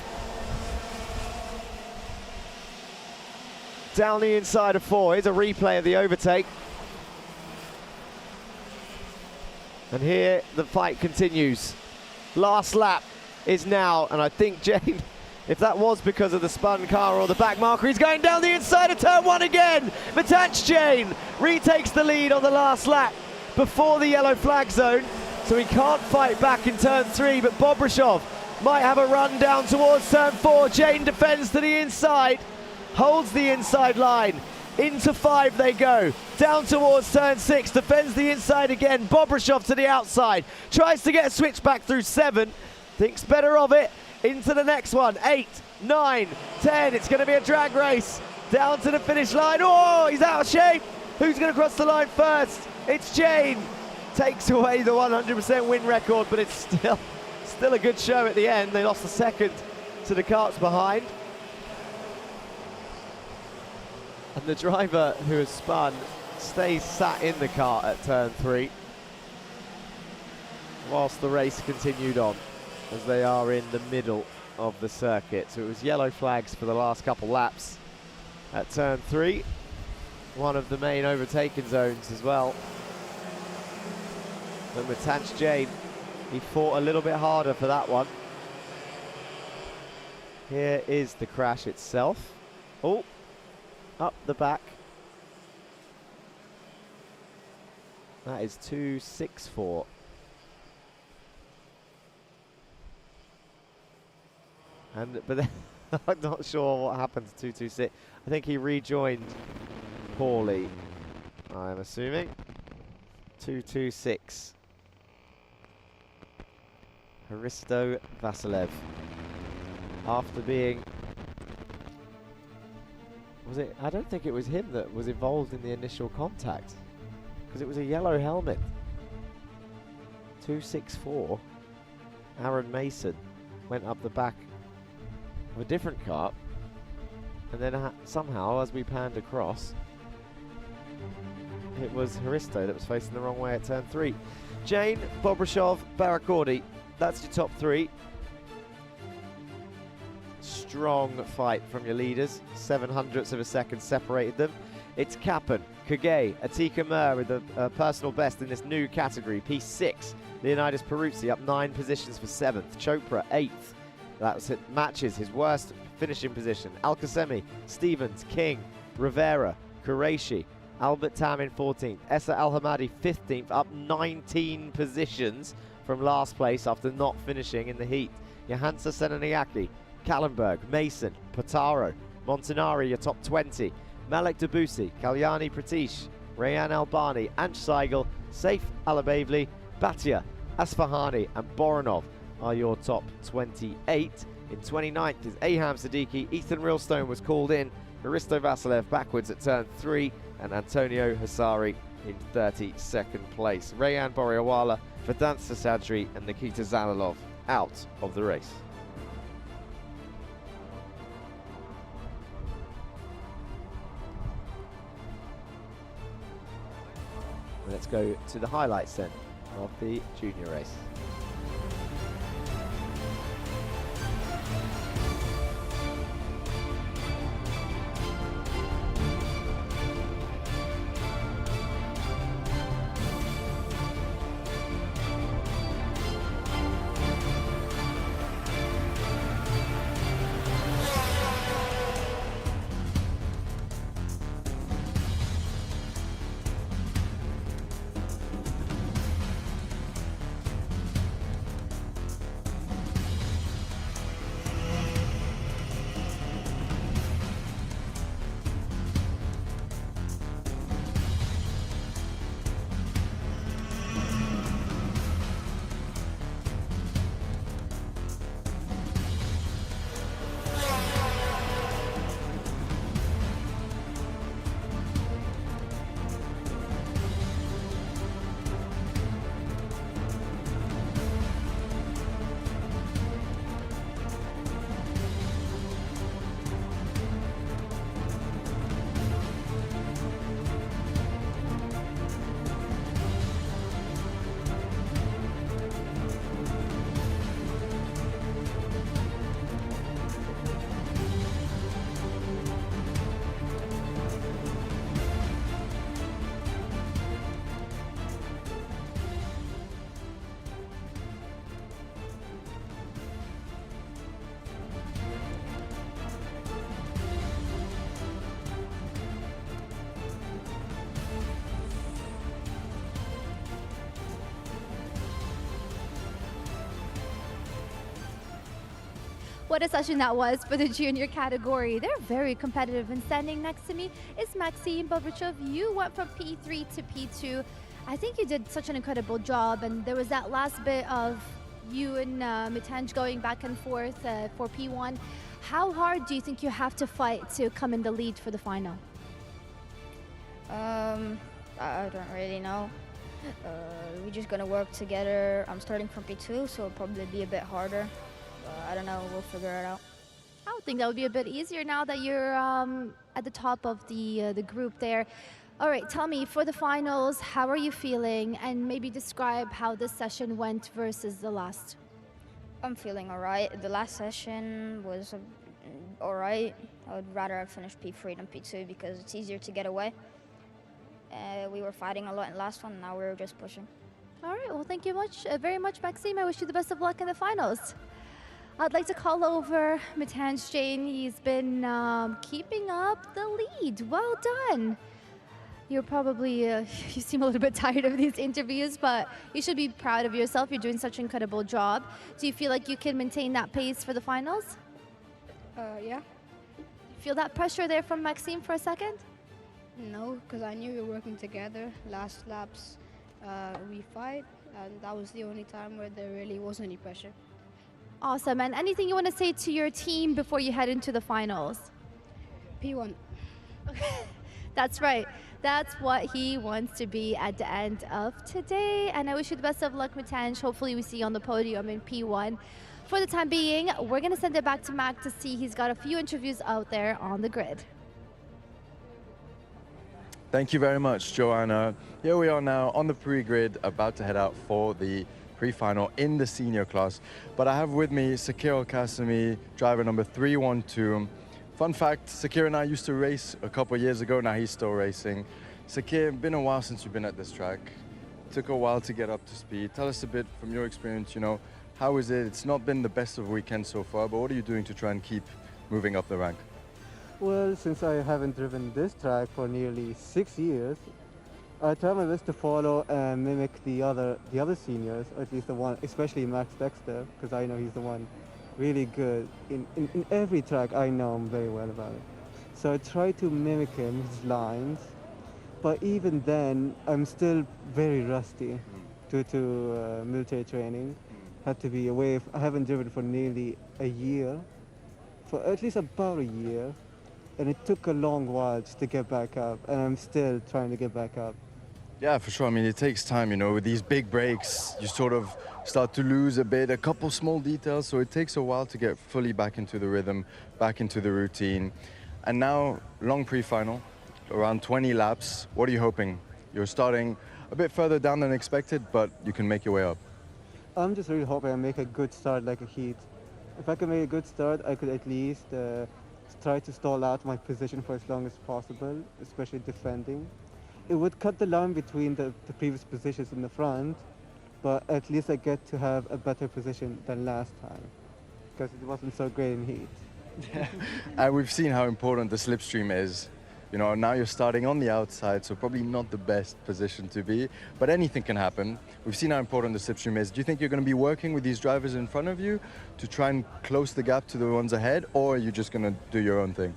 Down the inside of 4. Here's a replay of the overtake. And here the fight continues. Last lap is now, and I think Jane, if that was because of the spun car or the back marker, he's going down the inside of turn 1 again. Matanch Jane retakes the lead on the last lap before the yellow flag zone, so he can't fight back in turn 3, but Bobrishov might have a run down towards turn 4. Jane defends to the inside. Holds the inside line. Into 5 they go. Down towards turn 6. Defends the inside again. Bobrishov to the outside. Tries to get a switch back through 7. Thinks better of it. Into the next one. 8, 9, 10. It's going to be a drag race. Down to the finish line. Oh, he's out of shape. Who's going to cross the line first? It's Jane. Takes away the 100% win record, but it's still a good show at the end. They lost a second to the carts behind. And the driver who has spun stays sat in the car at turn 3 whilst the race continued on, as they are in the middle of the circuit. So it was yellow flags for the last couple laps at turn 3, one of the main overtaking zones as well. But Matanch Jane, he fought a little bit harder for that one. Here is the crash itself. Oh, up the back. That is 264. But then I'm not sure what happened to 226. I think he rejoined poorly, I'm assuming. 226. Hristo Vasilev. After being... Was it? I don't think it was him that was involved in the initial contact, because it was a yellow helmet. 264. Aaron Mason went up the back of a different car, and then somehow, as we panned across, it was Hristo that was facing the wrong way at turn 3. Jane, Bobrishov, Barakordi. That's your top 3. Strong fight from your leaders. 700ths of a second separated them. It's Kappen, Kage, Atika Mur with a personal best in this new category. P6. Leonidas Peruzzi up 9 positions for 7th. Chopra 8th. That matches his worst finishing position. Alcasemi, Stevens, King, Rivera, Qureshi, Albert Tam in 14th. Essa Al Hamadi 15th, up 19 positions from last place after not finishing in the heat. Johansa Senaniaki, Kallenberg, Mason, Potaro, Montanari, your top 20. Malek Debussy, Kalyani Pratish, Rayan Albani, Ansh Seigel, Saif Alabavli, Batia, Asfahani and Boronov are your top 28. In 29th is Aham Siddiqui. Ethan Realstone was called in. Hristo Vasilev backwards at turn 3 and Antonio Hasari in 32nd place. Rayan Boriawala, Vedant Sasadri and Nikita Zalalov out of the race. Let's go to the highlights then of the junior race. What a session that was for the junior category. They're very competitive, and standing next to me is Maxime Bobrichov. You went from P3 to P2. I think you did such an incredible job, and there was that last bit of you and Mitanj going back and forth for P1. How hard do you think you have to fight to come in the lead for the final? I don't really know. We're just gonna work together. I'm starting from P2, so it'll probably be a bit harder. I don't know, we'll figure it out. I would think that would be a bit easier now that you're at the top of the group there. All right, tell me, for the finals, how are you feeling? And maybe describe how this session went versus the last. I'm feeling alright. The last session was alright. I would rather have finished P3 than P2 because it's easier to get away. We were fighting a lot in the last one, now we're just pushing. All right, well, thank you very much, Maxime. I wish you the best of luck in the finals. I'd like to call over Mitanj Jain. He's been keeping up the lead. Well done. You're probably, you seem a little bit tired of these interviews, but you should be proud of yourself. You're doing such an incredible job. Do you feel like you can maintain that pace for the finals? Yeah. Feel that pressure there from Maxime for a second? No, because I knew we were working together. Last laps, we fight, and that was the only time where there really wasn't any pressure. Awesome. And anything you want to say to your team before you head into the finals? P1. That's right. That's what he wants to be at the end of today. And I wish you the best of luck, Mitanj. Hopefully we see you on the podium in P1. For the time being, we're going to send it back to Mac to see he's got a few interviews out there on the grid. Thank you very much, Joanna. Here we are now on the pre-grid, about to head out for the pre-final in the senior class. But I have with me Sakir Al-Qasimi, driver number 312. Fun fact, Sakir and I used to race a couple of years ago. Now he's still racing. Sakir, been a while since you've been at this track. Took a while to get up to speed. Tell us a bit from your experience, how is it? It's not been the best of weekends so far, but what are you doing to try and keep moving up the rank? Well, since I haven't driven this track for nearly 6 years, I try my best to follow and mimic the other seniors, or at least the one, especially Max Dexter, because I know he's the one really good. In every track, I know him very well about it. So I try to mimic him, his lines, but even then, I'm still very rusty due to military training. Had to be away. I haven't driven for nearly a year, for at least about a year, and it took a long while just to get back up, and I'm still trying to get back up. Yeah, for sure. I mean, it takes time, you know, with these big breaks, you sort of start to lose a couple small details, so it takes a while to get fully back into the rhythm, back into the routine. And now, long pre-final, around 20 laps. What are you hoping? You're starting a bit further down than expected, but you can make your way up. I'm just really hoping I make a good start like a heat. If I can make a good start, I could at least try to stall out my position for as long as possible, especially defending. It would cut the line between the previous positions in the front, but at least I get to have a better position than last time, because it wasn't so great in heat. And we've seen how important the slipstream is. You know, now you're starting on the outside, so probably not the best position to be, but anything can happen. We've seen how important the slipstream is. Do you think you're going to be working with these drivers in front of you to try and close the gap to the ones ahead, or are you just going to do your own thing?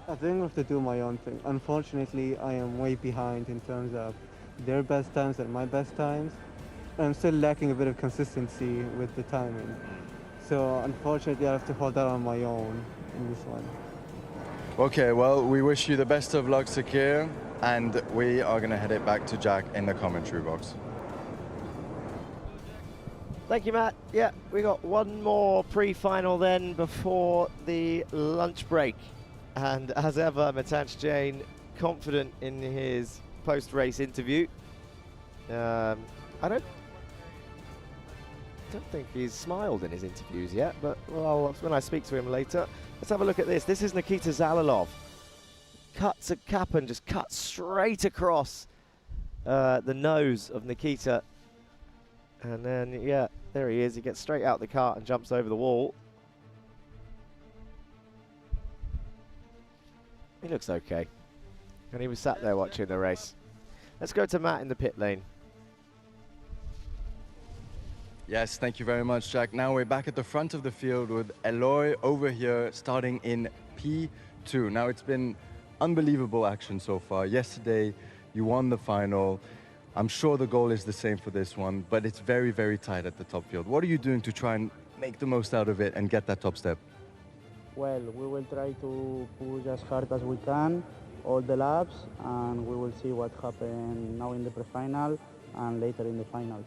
I think I have to do my own thing. Unfortunately, I am way behind in terms of their best times and my best times. I'm still lacking a bit of consistency with the timing. So unfortunately, I have to hold out on my own in this one. Okay, well, we wish you the best of luck, Sakir, and we are going to head it back to Jack in the commentary box. Thank you, Matt. Yeah, we got one more pre-final then before the lunch break. And as ever, Matanch Jain confident in his post-race interview. I don't think he's smiled in his interviews yet, but well, when I speak to him later. Let's have a look at this. This is Nikita Zalalov. Cuts a cap and just cuts straight across the nose of Nikita. And then, yeah, there he is. He gets straight out the cart and jumps over the wall. He looks okay. And he was sat there watching the race. Let's go to Matt in the pit lane. Yes, thank you very much, Jack. Now we're back at the front of the field with Eloy over here starting in P2. Now it's been unbelievable action so far. Yesterday, you won the final. I'm sure the goal is the same for this one, but it's very, very tight at the top field. What are you doing to try and make the most out of it and get that top step? Well, we will try to push as hard as we can all the laps, and we will see what happens now in the pre-final and later in the final.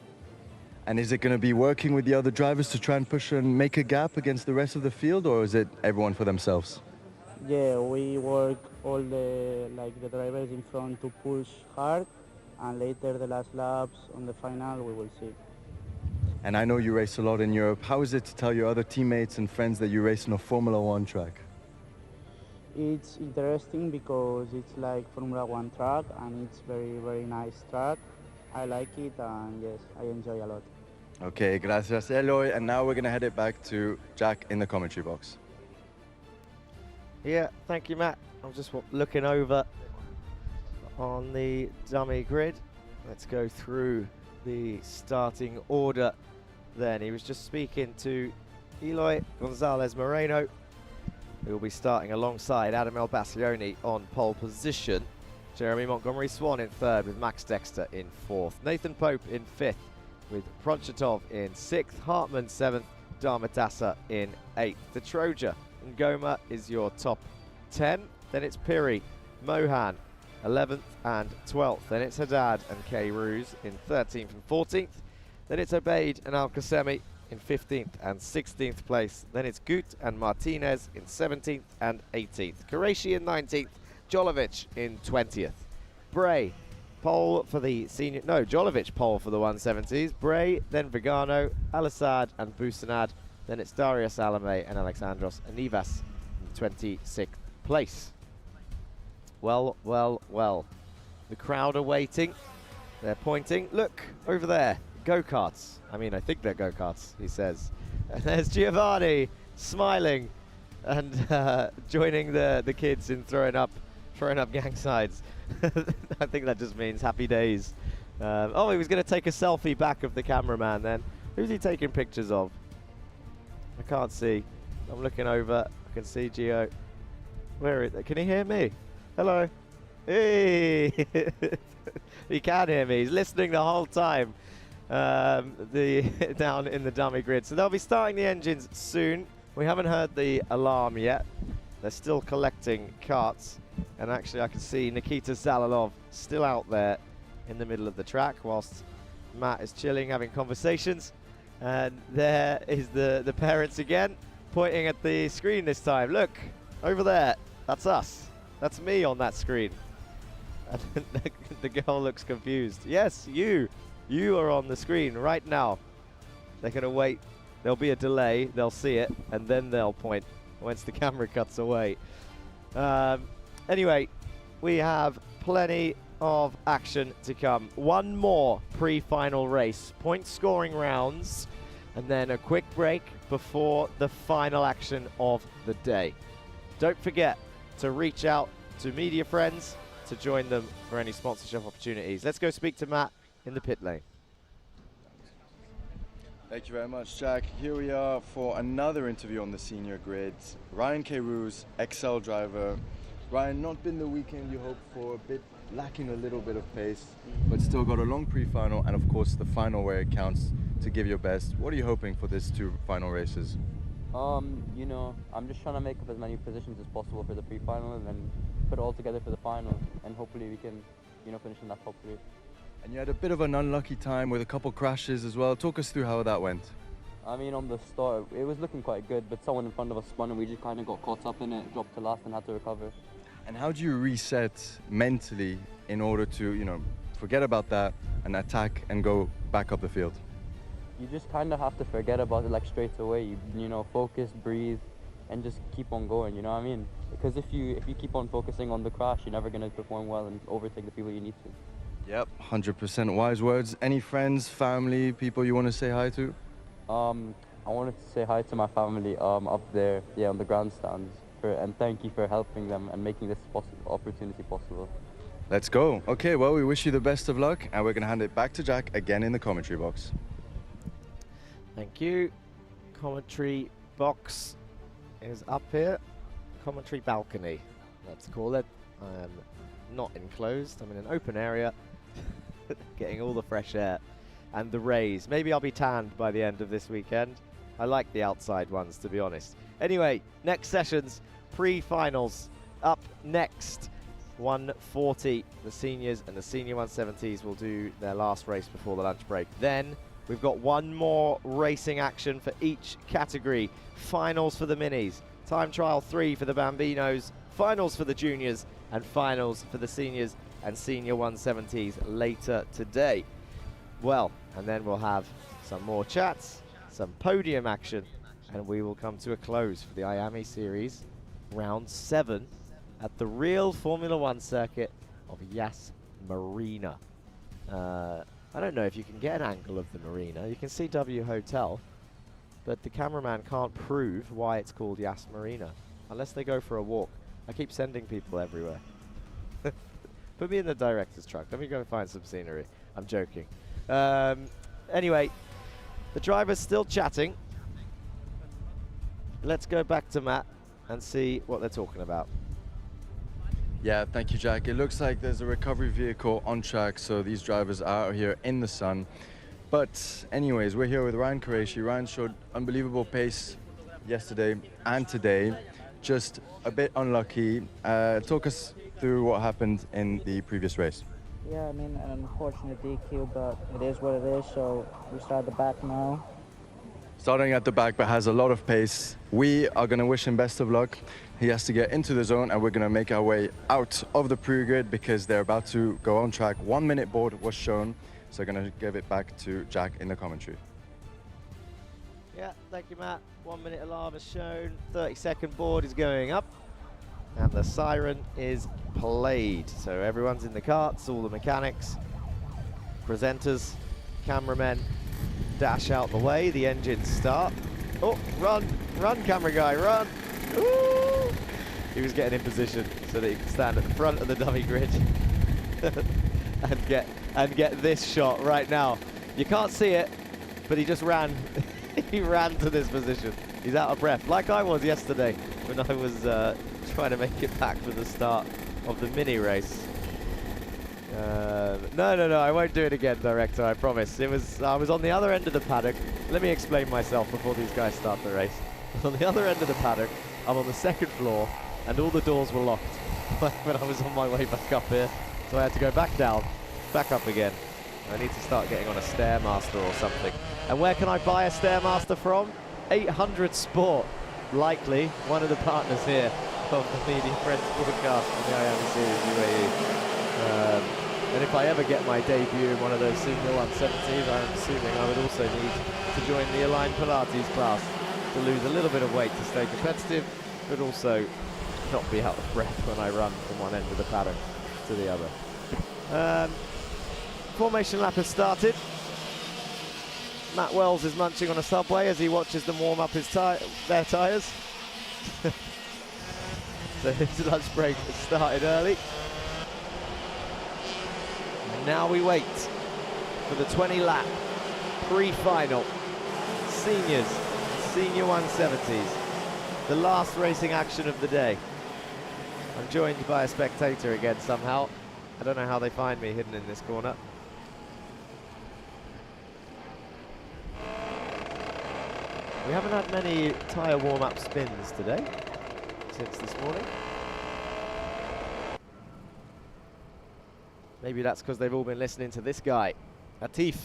And is it going to be working with the other drivers to try and push and make a gap against the rest of the field, or is it everyone for themselves? Yeah, we work all the drivers in front to push hard, and later the last laps on the final we will see. And I know you race a lot in Europe. How is it to tell your other teammates and friends that you race on a Formula One track? It's interesting because it's like Formula One track, and it's very, very nice track. I like it, and yes, I enjoy a lot. Okay, gracias, Eloy. And now we're going to head it back to Jack in the commentary box. Yeah, thank you, Matt. I'm just looking over on the dummy grid. Let's go through the starting order then. He was just speaking to Eloy Gonzalez Moreno, who will be starting alongside Adam Elbassioni on pole position. Jeremy Montgomery-Swan in third with Max Dexter in fourth. Nathan Pope in fifth with Pronchetov in sixth. Hartmann seventh. Darmatassa in eighth. The Troja and Goma is your top 10. Then it's Piri, Mohan 11th and 12th. Then it's Haddad and K. Ruse in 13th and 14th. Then it's Obeid and Al-Qasemi in 15th and 16th place. Then it's Gut and Martinez in 17th and 18th. Qureshi in 19th. Jolovic in 20th. Bray, pole for the senior, no, Jolovic pole for the 170s. Bray, then Vigano, Al-Assad and Busanad. Then it's Darius Salame and Alexandros Anivas in 26th place. Well, well, well. The crowd are waiting. They're pointing. Look, over there, go-karts. I mean, I think they're go-karts, he says. And there's Giovanni, smiling. and joining the kids in throwing up gang signs. I think that just means happy days. Oh, he was going to take a selfie back of the cameraman then. Who's he taking pictures of? I can't see. I'm looking over. I can see Gio. Where is it? Can he hear me? Hello. Hey! He can hear me. He's listening the whole time. Down in the dummy grid. So they'll be starting the engines soon. We haven't heard the alarm yet. They're still collecting carts. And actually I can see Nikita Zalalov still out there in the middle of the track whilst Matt is chilling, having conversations. And there is the parents again, pointing at the screen this time. Look, over there. That's us. That's me on that screen. And the girl looks confused. Yes, you. You are on the screen right now. They're going to wait. There'll be a delay. They'll see it, and then they'll point once the camera cuts away. Anyway, we have plenty of action to come. One more pre-final race. Point scoring rounds, and then a quick break before the final action of the day. Don't forget to reach out to media friends to join them for any sponsorship opportunities. Let's go speak to Matt in the pit lane. Thank you very much, Jack. Here we are for another interview on the senior grid. Ryan Kayrouz, XL driver. Ryan, not been the weekend you hoped for, a bit lacking a little bit of pace, but still got a long pre-final and of course the final where it counts to give your best. What are you hoping for these two final races? You know, I'm just trying to make up as many positions as possible for the pre-final and then put it all together for the final, and hopefully we can, you know, finish in that top 3. And you had a bit of an unlucky time with a couple crashes as well. Talk us through how that went. I mean, on the start, it was looking quite good, but someone in front of us spun and we just kind of got caught up in it, dropped to last and had to recover. And how do you reset mentally in order to, you know, forget about that and attack and go back up the field? You just kind of have to forget about it like straight away. You know, focus, breathe, and just keep on going, you know what I mean? Because if you keep on focusing on the crash, you're never going to perform well and overtake the people you need to. Yep, 100% wise words. Any friends, family, people you want to say hi to? I wanted to say hi to my family up there, yeah, on the grandstands, and thank you for helping them and making this opportunity possible. Let's go. Okay, well, we wish you the best of luck, and we're going to hand it back to Jack again in the commentary box. Thank you. Commentary box is up here. Commentary balcony, let's call it. I am not enclosed. I'm in an open area, getting all the fresh air and the rays. Maybe I'll be tanned by the end of this weekend. I like the outside ones, to be honest. Anyway, next sessions, pre-finals up next. 140, the seniors and the senior 170s will do their last race before the lunch break. Then we've got one more racing action for each category. Finals for the minis, time trial 3 for the Bambinos, finals for the juniors, and finals for the seniors and senior 170s later today. Well, and then we'll have some more chats, some podium action, and we will come to a close for the Iame Series round 7 at the real Formula 1 circuit of Marina. I don't know if you can get an angle of the marina. You can see W Hotel, but the cameraman can't prove why it's called Yas Marina unless they go for a walk. I keep sending people everywhere. Put me in the director's truck. Let me go and find some scenery. I'm joking. Anyway, the driver's still chatting. Let's go back to Matt and see what they're talking about. Yeah, thank you, Jack. It looks like there's a recovery vehicle on track, so these drivers are out here in the sun. But anyways, we're here with Ryan Qureshi. Ryan showed unbelievable pace yesterday and today. Just a bit unlucky. Talk us through what happened in the previous race. Yeah, I mean, an unfortunate DQ, but it is what it is, so we start the back now. Starting at the back, but has a lot of pace. We are going to wish him best of luck. He has to get into the zone, and we're going to make our way out of the pre-grid because they're about to go on track. 1 minute board was shown, so we're going to give it back to Jack in the commentary. Yeah, thank you, Matt. 1 minute alarm is shown. 30-second board is going up, and the siren is played. So everyone's in the carts, all the mechanics, presenters, cameramen dash out the way. The engines start. Oh, run, camera guy, run. Ooh. He was getting in position so that he could stand at the front of the dummy grid and get this shot right now. You can't see it, but he just ran. He ran to this position. He's out of breath, like I was yesterday when I was trying to make it back for the start of the mini race. No, I won't do it again, director, I promise. I was on the other end of the paddock. Let me explain myself before these guys start the race. On the other end of the paddock, I'm on the second floor, and all the doors were locked when I was on my way back up here. So I had to go back down, back up again. I need to start getting on a Stairmaster or something. And where can I buy a Stairmaster from? 800 Sport, likely one of the partners here of the Media Friends broadcast from the Iame Series UAE. And if I ever get my debut in one of those senior 170s, I'm assuming I would also need to join the Aligned Pilates class to lose a little bit of weight to stay competitive, but also not be out of breath when I run from one end of the paddock to the other. Formation lap has started. Matt Wells is munching on a Subway as he watches them warm up their tyres. So his lunch break has started early. And now we wait for the 20 lap pre-final. Seniors, senior 170s. The last racing action of the day. I'm joined by a spectator again somehow. I don't know how they find me hidden in this corner. We haven't had many tyre warm-up spins today, since this morning. Maybe that's because they've all been listening to this guy, Atif,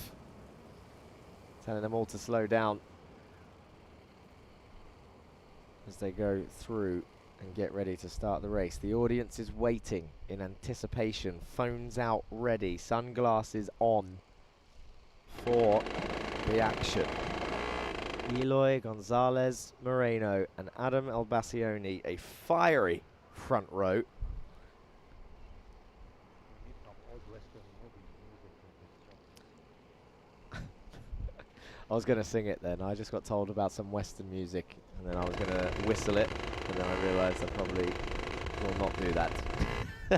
telling them all to slow down as they go through and get ready to start the race. The audience is waiting in anticipation, phones out ready, sunglasses on for the action. Eloy, Gonzalez, Moreno and Adam Elbassioni, a fiery front row. I was going to sing it then. I just got told about some Western music and then I was going to whistle it, and then I realised I probably will not do that.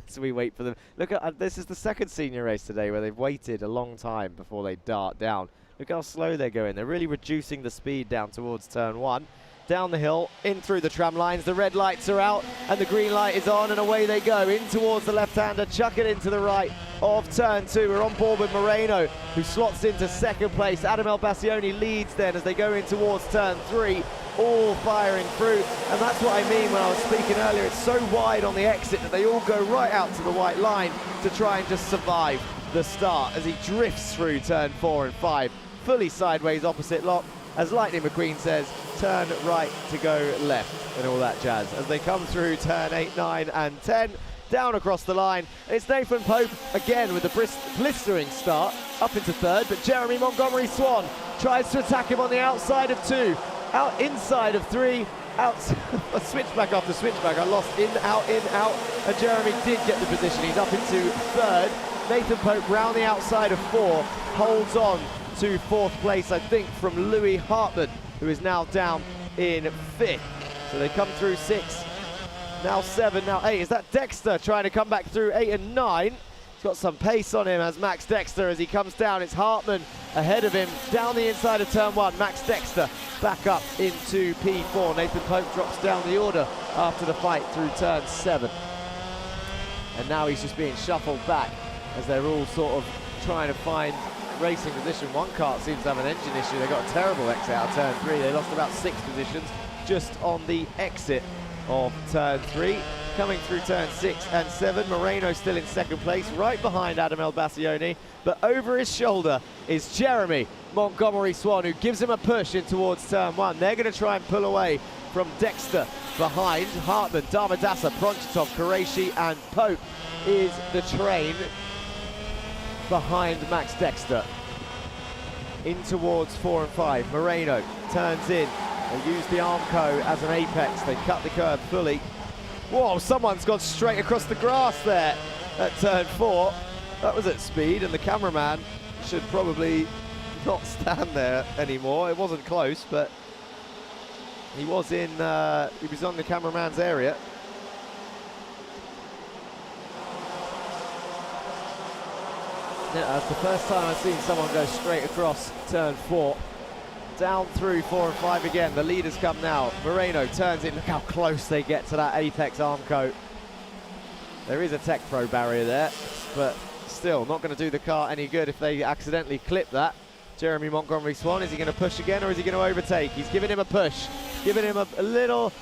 So we wait for them. Look at this is the second senior race today where they've waited a long time before they dart down. Look how slow they're going. They're really reducing the speed down towards turn one. Down the hill, in through the tram lines. The red lights are out and the green light is on, and away they go. In towards the left-hander, chuck it into the right of turn two. We're on board with Moreno, who slots into second place. Adam Elbassioni leads then as they go in towards turn three, all firing through. And that's what I mean when I was speaking earlier. It's so wide on the exit that they all go right out to the white line to try and just survive the start as he drifts through turn 4 and 5. Fully sideways opposite lock, as Lightning McQueen says, turn right to go left and all that jazz. As they come through turn 8, 9 and 10, down across the line. It's Nathan Pope again with a blistering start up into third, but Jeremy Montgomery Swan tries to attack him on the outside of 2, out inside of 3, out switchback after switchback. I lost in, out, and Jeremy did get the position. He's up into third. Nathan Pope round the outside of 4, holds on to 4th place, I think, from Louis Hartman, who is now down in 5th. So they come through 6, now 7, now 8. Is that Dexter trying to come back through 8 and 9? He's got some pace on him as Max Dexter as he comes down. It's Hartman ahead of him down the inside of turn 1. Max Dexter back up into P4. Nathan Pope drops down the order after the fight through turn 7. And now he's just being shuffled back as they're all sort of trying to find racing position. One kart seems to have an engine issue. They got a terrible exit out of turn 3. They lost about 6 positions just on the exit of turn 3. Coming through turn 6 and 7, Moreno still in second place, right behind Adam Elbassioni, but over his shoulder is Jeremy Montgomery Swan, who gives him a push in towards turn 1. They're going to try and pull away from Dexter behind. Hartman, Damadasa, Pronchitov, Qureshi and Pope is the train behind Max Dexter. In towards 4 and 5. Moreno turns in. They use the Armco as an apex. They cut the curve fully. Whoa, someone's gone straight across the grass there at turn 4. That was at speed, and the cameraman should probably not stand there anymore. It wasn't close, but He was on the cameraman's area. Yeah, that's the first time I've seen someone go straight across turn 4. Down through 4 and 5 again. The leaders come now. Moreno turns in. Look how close they get to that apex arm coat. There is a Tech Pro barrier there, but still not going to do the car any good if they accidentally clip that. Jeremy Montgomery Swan, is he going to push again or is he going to overtake? He's giving him a push, giving him a little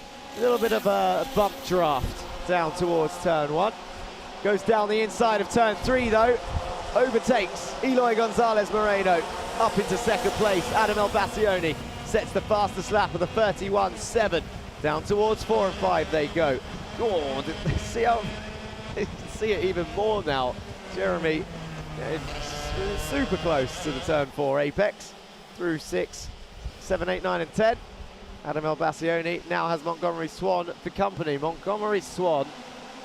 bit of a bump draft down towards turn 1. Goes down the inside of turn 3 though. Overtakes Eloy Gonzalez Moreno up into second place. Adam Elbassioni sets the fastest lap of the 31.7. Down towards 4 and 5 they go. Oh, see how you can see it even more now. Jeremy super close to the turn 4 apex through 6, 7, 8, 9 and 10. Adam Elbassioni now has Montgomery Swan for company. Montgomery Swan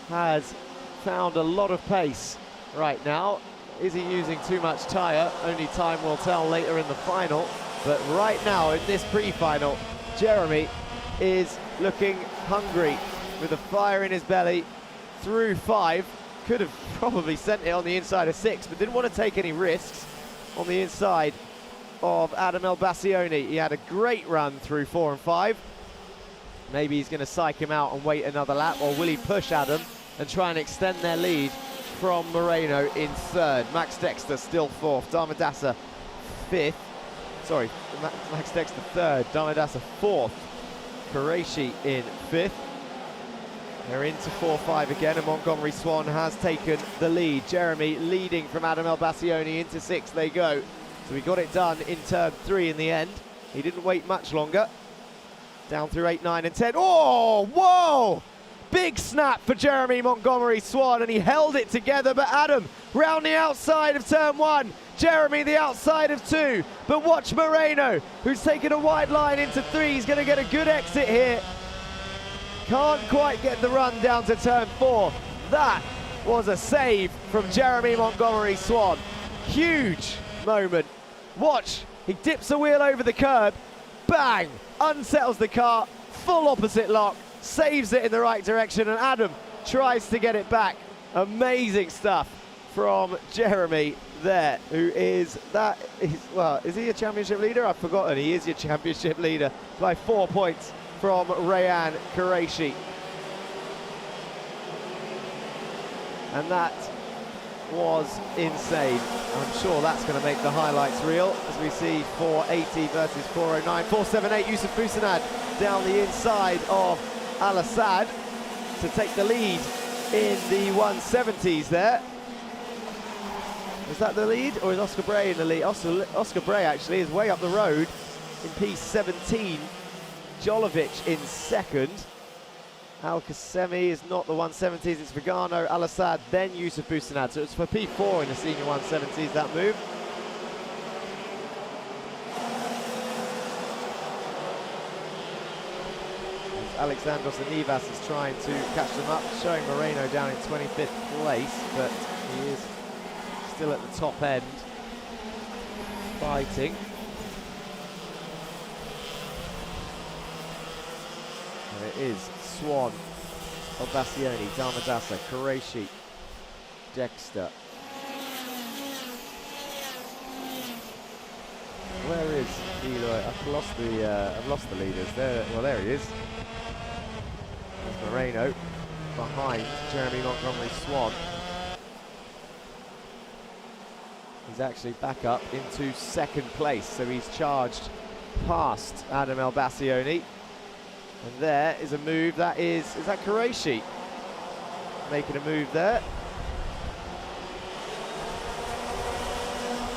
has found a lot of pace right now. Is he using too much tyre? Only time will tell later in the final. But right now in this pre-final, Jeremy is looking hungry with a fire in his belly through 5. Could have probably sent it on the inside of 6, but didn't want to take any risks on the inside of Adam Elbassioni. He had a great run through 4 and 5. Maybe he's going to psych him out and wait another lap, or will he push Adam and try and extend their lead from Moreno in 3rd. Max Dexter still 4th. Damadasa 5th. Sorry, Max Dexter 3rd. Damadasa 4th. Qureshi in 5th. They're into 4-5 again, and Montgomery Swan has taken the lead. Jeremy leading from Adam Elbassioni into 6th they go. So we got it done in turn 3 in the end. He didn't wait much longer. Down through 8, 9 and 10. Oh, whoa! Big snap for Jeremy Montgomery Swan, and he held it together, but Adam round the outside of turn 1. Jeremy the outside of 2. But watch Moreno, who's taken a wide line into 3. He's going to get a good exit here. Can't quite get the run down to turn 4. That was a save from Jeremy Montgomery Swan. Huge moment. Watch, he dips a wheel over the curb, bang, unsettles the car, full opposite lock, saves it in the right direction, and Adam tries to get it back. Amazing stuff from Jeremy there, who is he a championship leader? I've forgotten. He is your championship leader by 4 points from Rayan Qureshi. And that was insane. I'm sure that's going to make the highlights reel as we see 480 versus 409. 478, Yusuf Busanad down the inside of Al Assad to take the lead in the 170s there. Is that the lead, or is Oscar Bray in the lead? Oscar Bray actually is way up the road in P17. Jolovic in 2nd. Al Qasemi is not the 170s, it's Vigano, Al Assad, then Yusuf Busanad. So it's for P4 in the senior 170s, that move. Alexandros Anivas is trying to catch them up, showing Moreno down in 25th place, but he is still at the top end, fighting. And it is Swan, Elbassioni, Damadasa, Qureshi, Dexter. Where is Eloy? I've lost the leaders. There he is. There's Moreno behind Jeremy Montgomery Swan. He's actually back up into 2nd place, so he's charged past Adam Elbassioni. And there is a move, is that Qureshi making a move there?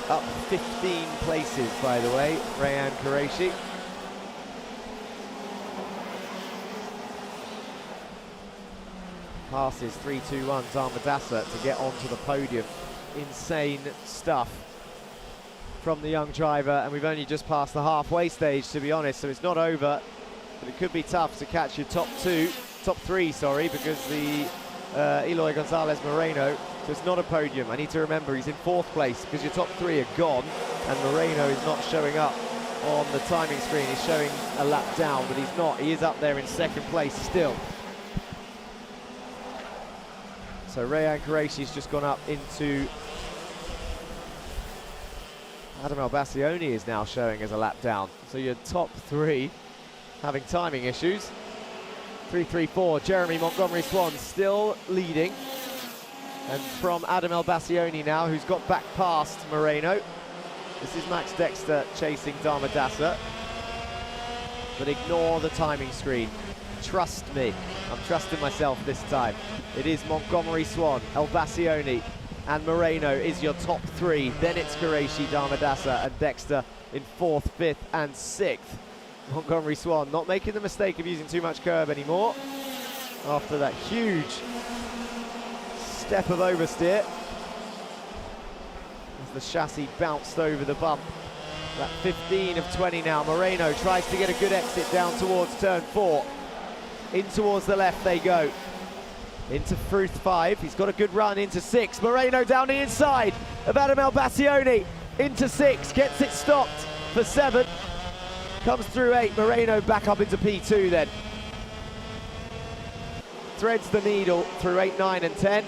Up 15 places, by the way, Rayan Qureshi. Passes 3-2-1 Damadasa to get onto the podium. Insane stuff from the young driver, and we've only just passed the halfway stage, to be honest, so it's not over. But it could be tough to catch your top 3, sorry, because the Eloy Gonzalez Moreno, so it's not a podium. I need to remember he's in 4th place because your top 3 are gone and Moreno is not showing up on the timing screen is showing a lap down, but he's not. He is up there in second place still. So Rayan Qureshi's just gone up into... Adam Albacioni is now showing as a lap down. So your top three having timing issues. 3-3-4, Jeremy Montgomery Swan still leading. And from Adam Albacioni now, who's got back past Moreno. This is Max Dexter chasing Damadasa. But ignore the timing screen. Trust me. I'm trusting myself this time. It is Montgomery Swan, Albacioni, and Moreno is your top three. Then it's Qureshi, Damadasa, and Dexter in 4th, 5th, and 6th. Montgomery Swan not making the mistake of using too much curb anymore after that huge step of oversteer as the chassis bounced over the bump. That 15 of 20 now. Moreno tries to get a good exit down towards turn 4. In towards the left they go. Into Fruth 5. He's got a good run into 6. Moreno down the inside of Adam Albacioni. Into 6. Gets it stopped for 7. Comes through 8. Moreno back up into P2 then. Threads the needle through 8, 9 and 10.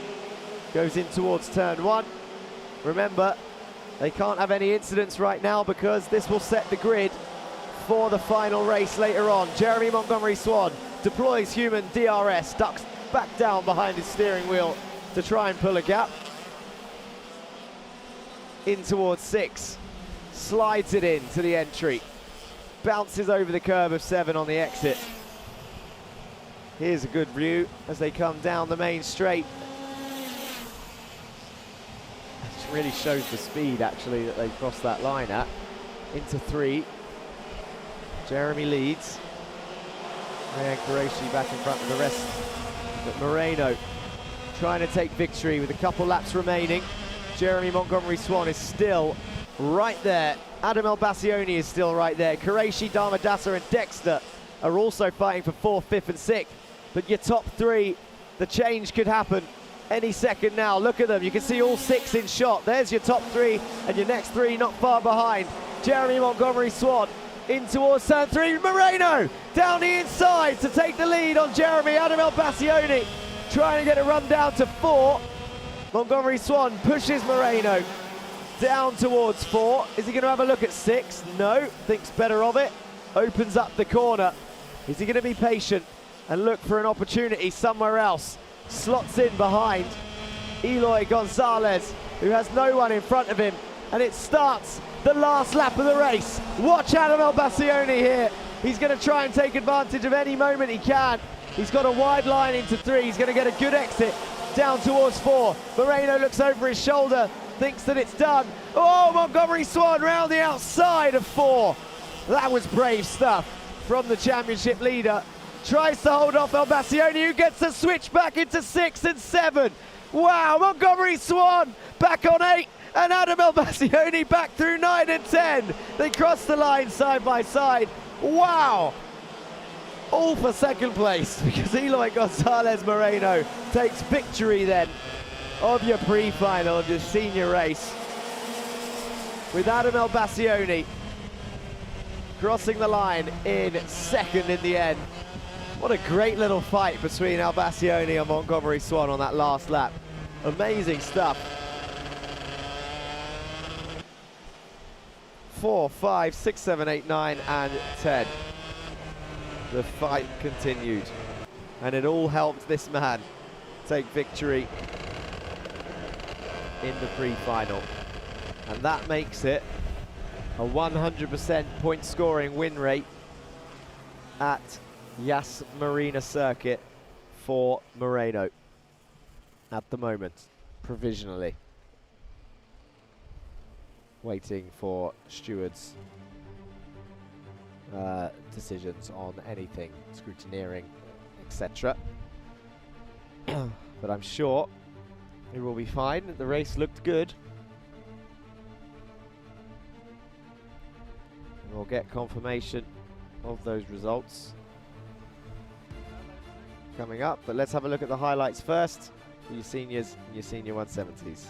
Goes in towards turn 1. Remember, they can't have any incidents right now because this will set the grid for the final race later on. Jeremy Montgomery Swan deploys human DRS, ducks back down behind his steering wheel to try and pull a gap. In towards 6, slides it in to the entry. Bounces over the curb of 7 on the exit. Here's a good view as they come down the main straight. It really shows the speed actually that they cross that line at. Into 3, Jeremy leads. Rayan Qureshi back in front of the rest. But Moreno trying to take victory with a couple laps remaining. Jeremy Montgomery Swan is still right there. Adam Albacioni is still right there. Qureshi, Damadasa and Dexter are also fighting for 4th, 5th and 6th. But your top 3, the change could happen any second now. Look at them, you can see all 6 in shot. There's your top 3 and your next 3 not far behind. Jeremy Montgomery Swan in towards turn 3. Moreno down the inside to take the lead on Jeremy. Adam Albacioni trying to get a run down to 4. Montgomery Swan pushes Moreno down towards 4. Is he going to have a look at 6? No, thinks better of it. Opens up the corner. Is he going to be patient and look for an opportunity somewhere else? Slots in behind Eloy Gonzalez, who has no one in front of him, and it starts the last lap of the race. Watch Adam Albacioni here. He's going to try and take advantage of any moment he can. He's got a wide line into 3. He's going to get a good exit down towards 4. Moreno looks over his shoulder, thinks that it's done. Oh, Montgomery Swan round the outside of 4. That was brave stuff from the championship leader. Tries to hold off Albacioni, who gets the switch back into 6 and 7. Wow, Montgomery Swan back on 8. And Adam Albacioni back through 9 and 10. They cross the line side by side. Wow! All for second place because Eloy Gonzalez Moreno takes victory then of your pre-final of your senior race. With Adam Albacioni crossing the line in 2nd in the end. What a great little fight between Albacioni and Montgomery Swan on that last lap. Amazing stuff. 4, 5, 6, 7, 8, 9 and 10. The fight continued and it all helped this man take victory in the pre-final, and that makes it a 100% point scoring win rate at Yas Marina circuit for Moreno at the moment, provisionally. Waiting for stewards' decisions on anything, scrutineering, etc. But I'm sure it will be fine. The race looked good. And we'll get confirmation of those results coming up. But let's have a look at the highlights first for your seniors and your senior 170s.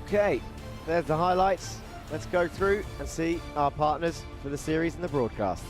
Okay, there's the highlights. Let's go through and see our partners for the series and the broadcast.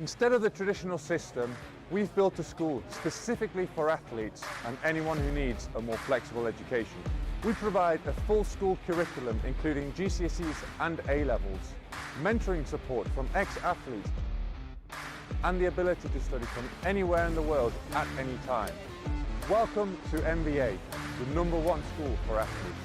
Instead of the traditional system, we've built a school specifically for athletes and anyone who needs a more flexible education. We provide a full school curriculum including GCSEs and A-levels, mentoring support from ex-athletes, and the ability to study from anywhere in the world at any time. Welcome to MBA, the #1 school for athletes.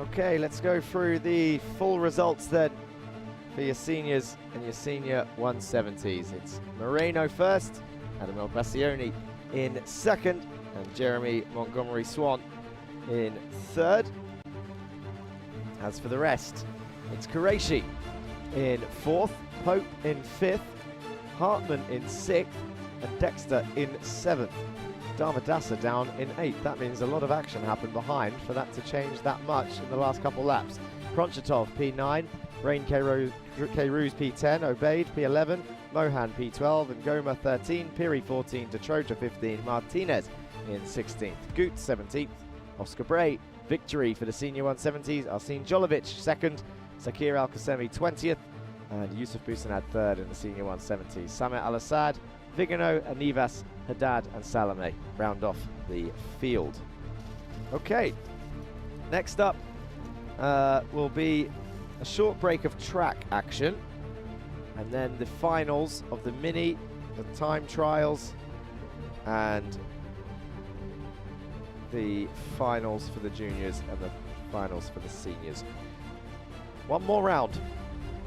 Okay, let's go through the full results then for your seniors and your senior 170s. It's Marino first, Adam Elbassioni in second, and Jeremy Montgomery Swan in third. As for the rest, it's Qureshi in fourth, Pope in fifth, Hartman in sixth, and Dexter in seventh. Dharmadasa down in eighth. That means a lot of action happened behind for that to change that much in the last couple laps. Kronchatov P9, Rain K-Ruse P10, Obeid P11, Mohan P12, and Goma 13, Piri 14, Detroja 15, Martinez in 16th, Gut 17th, Oscar Bray, victory for the senior 170s, Arsene Jolovic second, Sakir Al-Qasemi 20th, and Yusuf Busanad third in the senior 170s. Samet Al-Assad, Vigano, Anivas, Haddad and Salome round off the field. Okay, next up will be a short break of track action, and then the finals of the mini, the time trials, and the finals for the juniors and the finals for the seniors. One more round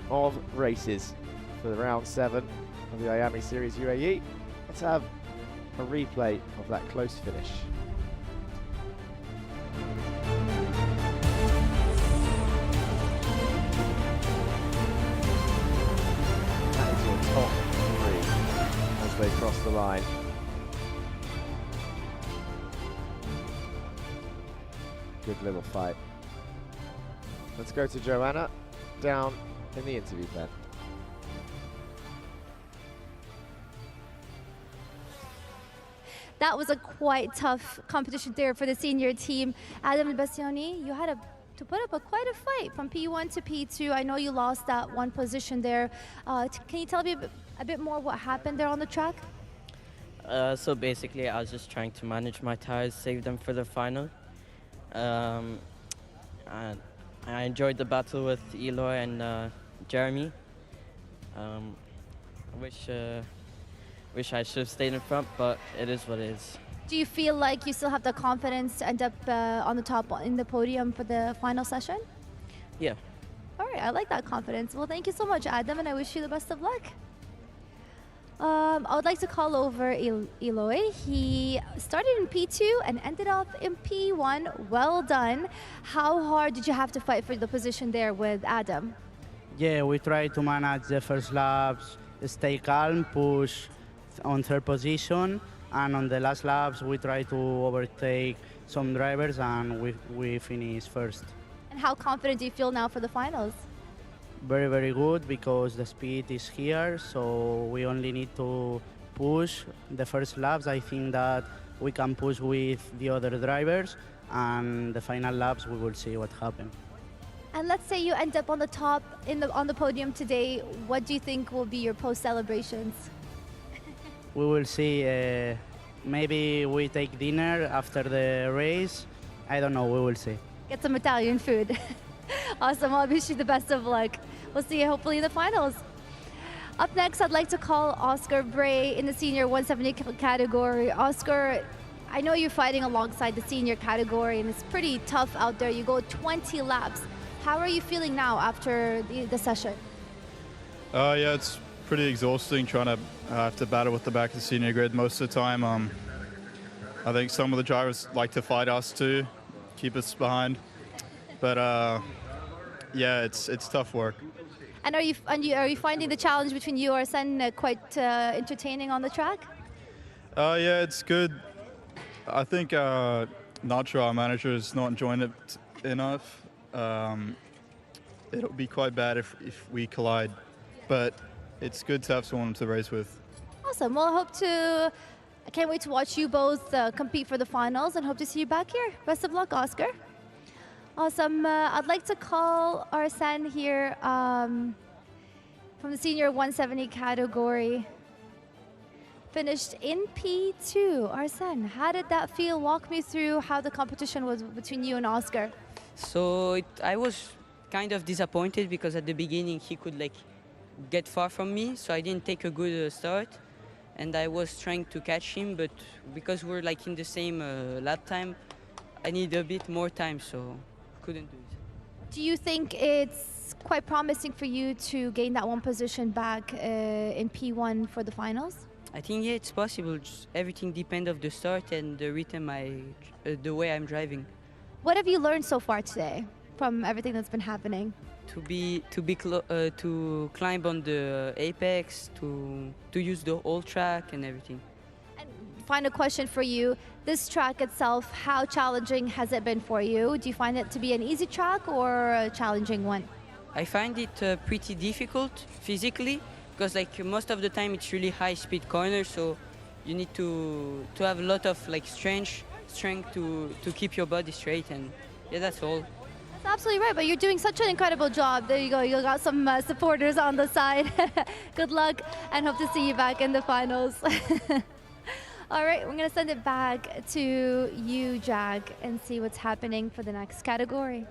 of races for the round 7 of the Iame Series UAE. Let's have a replay of that close finish. That is your top 3 as they cross the line. Good little fight. Let's go to Joanna down in the interview pen. That was a quite tough competition there for the senior team. Adam Elbassioni, you had to put up quite a fight from P1 to P2. I know you lost that one position there. Can you tell me a bit more what happened there on the track? So basically, I was just trying to manage my tires, save them for the final. And I enjoyed the battle with Eloy and Jeremy. Wish I should have stayed in front, but it is what it is. Do you feel like you still have the confidence to end up on the top in the podium for the final session? Yeah. All right, I like that confidence. Well, thank you so much, Adam, and I wish you the best of luck. I would like to call over Eloy. He started in P2 and ended up in P1. Well done. How hard did you have to fight for the position there with Adam? Yeah, we try to manage the first laps, stay calm, push on third position, and on the last laps we try to overtake some drivers and we finish first. And how confident do you feel now for the finals? Very, very good because the speed is here, so we only need to push the first laps. I think that we can push with the other drivers, and the final laps we will see what happens. And let's say you end up on the top on the podium today. What do you think will be your post celebrations? We will see. Maybe we take dinner after the race. I don't know. We will see. Get some Italian food. Awesome. Well, I wish you the best of luck. We'll see you hopefully in the finals. Up next, I'd like to call Oscar Bray in the senior 170 category. Oscar, I know you're fighting alongside the senior category, and it's pretty tough out there. You go 20 laps. How are you feeling now after the session? Yeah, it's pretty exhausting trying to have to battle with the back of the senior grid most of the time. I think some of the drivers like to fight us too, keep us behind. But yeah, it's tough work. And are you finding the challenge between you or Arsene quite entertaining on the track? Yeah, it's good. I think Nacho, our manager, is not enjoying it enough. It'll be quite bad if we collide, but it's good to have someone to race with. Awesome. Well, I can't wait to watch you both compete for the finals and hope to see you back here. Best of luck, Oscar. Awesome. I'd like to call Arsene here from the senior 170 category. Finished in P2. Arsene, how did that feel? Walk me through how the competition was between you and Oscar. So I was kind of disappointed because at the beginning he could get far from me, so I didn't take a good start, and I was trying to catch him, but because we're in the same lap time, I need a bit more time, so couldn't do it. Do you think it's quite promising for you to gain that one position back in P1 for the finals? I think yeah, it's possible. Just everything depends of the start and the rhythm the way I'm driving. What have you learned so far today from everything that's been happening? To climb on the apex, to use the whole track and everything. And final question for you: this track itself, how challenging has it been for you? Do you find it to be an easy track or a challenging one? I find it pretty difficult physically because most of the time it's really high speed corners, so you need to have a lot of strength to keep your body straight, and yeah, that's all. That's absolutely right, but you're doing such an incredible job. There you go, you got some supporters on the side. Good luck and hope to see you back in the finals. All right, we're gonna send it back to you, Jag, and see what's happening for the next category.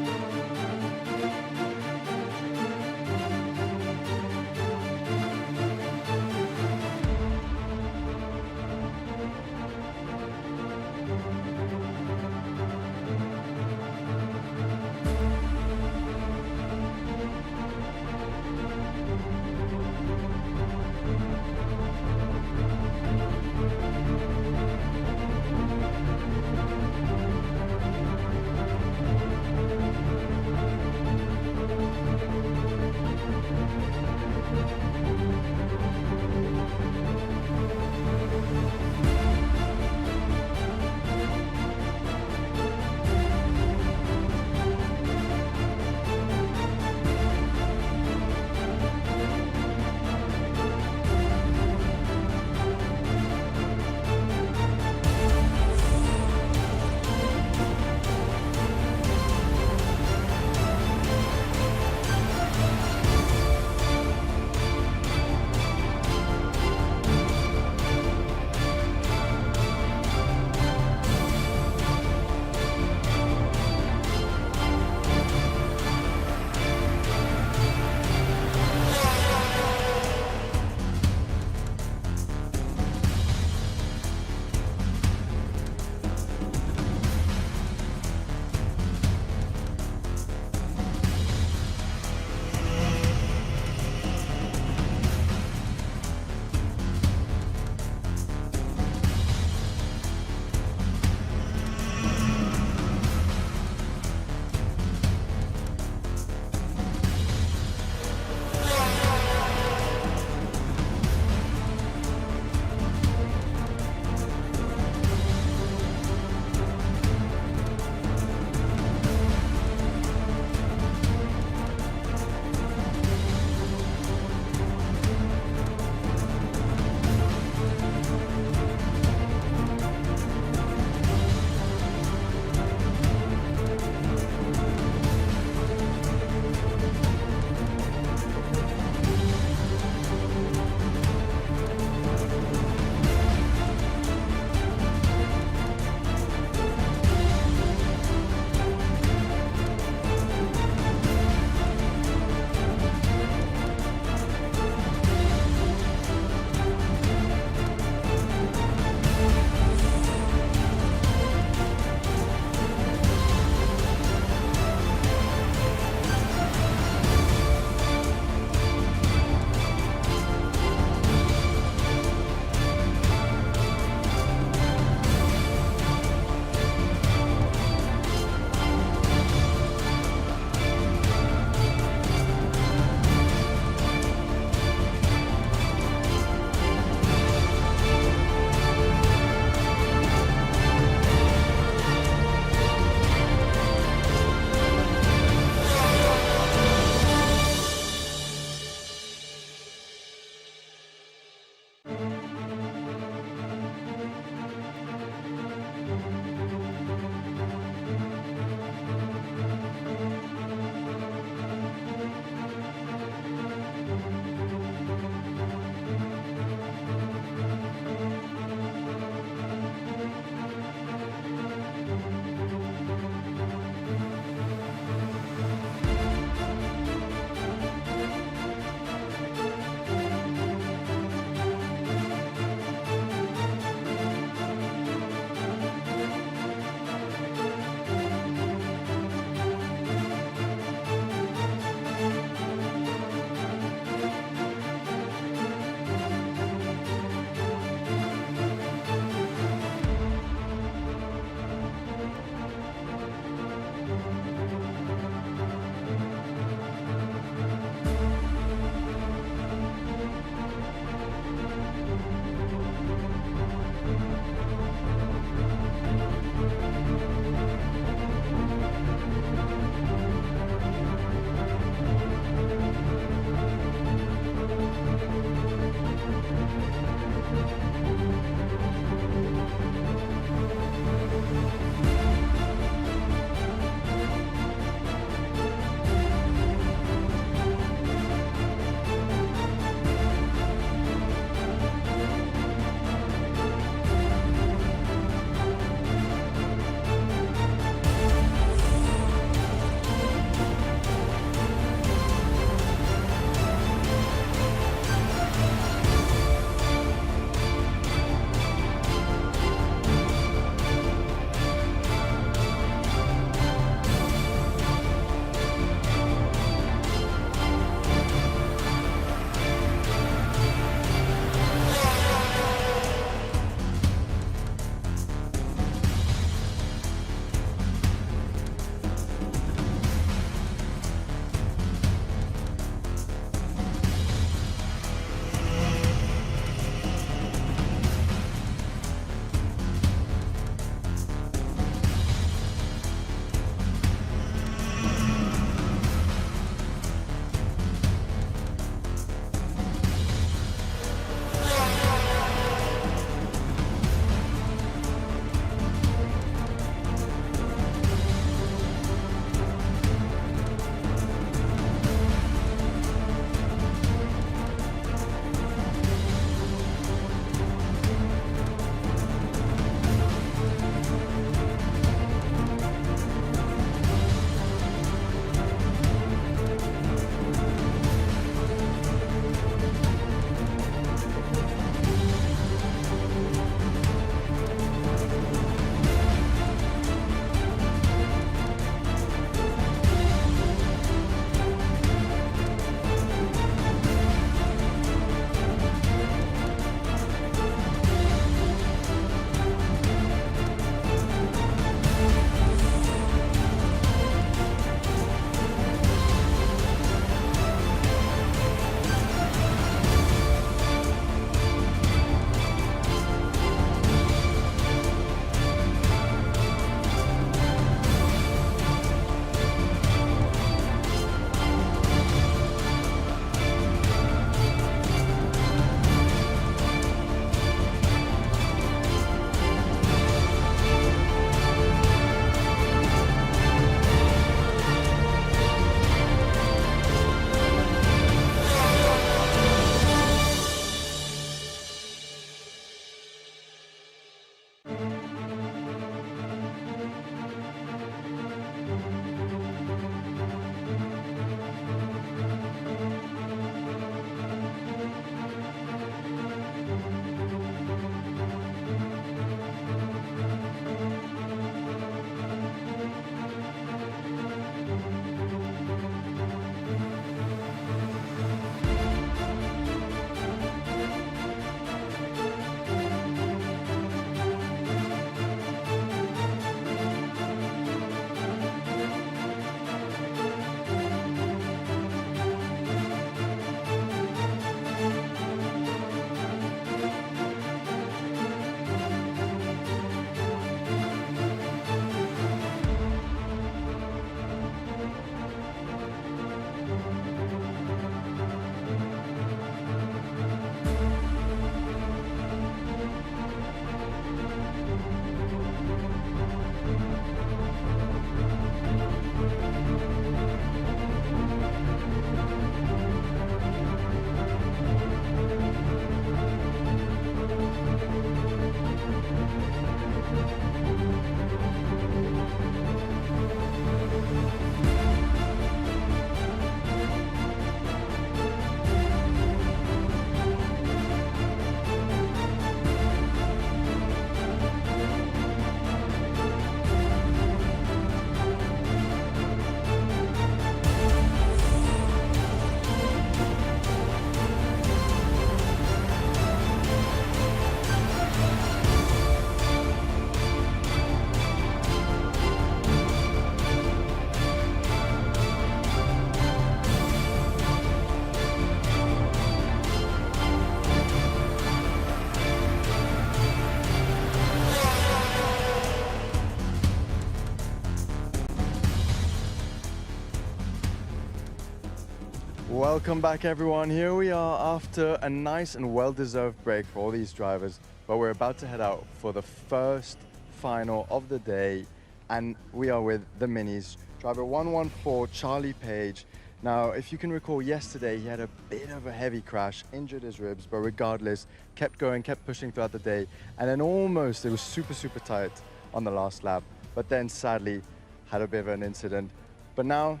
Welcome back, everyone. Here we are after a nice and well-deserved break for all these drivers, but we're about to head out for the first final of the day, and we are with the minis. Driver 114, Charlie Page. Now, if you can recall, yesterday he had a bit of a heavy crash, injured his ribs, but regardless, kept going, kept pushing throughout the day, and then almost, it was super, super tight on the last lap, but then sadly had a bit of an incident. But now,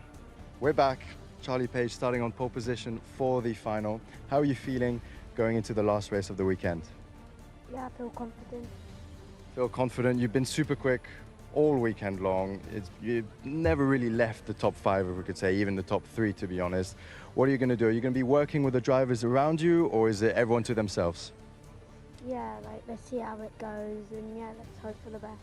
we're back. Charlie Page starting on pole position for the final. How are you feeling going into the last race of the weekend? Yeah, I feel confident. Feel confident? You've been super quick all weekend long. You've never really left the top 5, if we could say, even the top 3, to be honest. What are you going to do? Are you going to be working with the drivers around you, or is it everyone to themselves? Yeah, like, let's see how it goes, and yeah, let's hope for the best.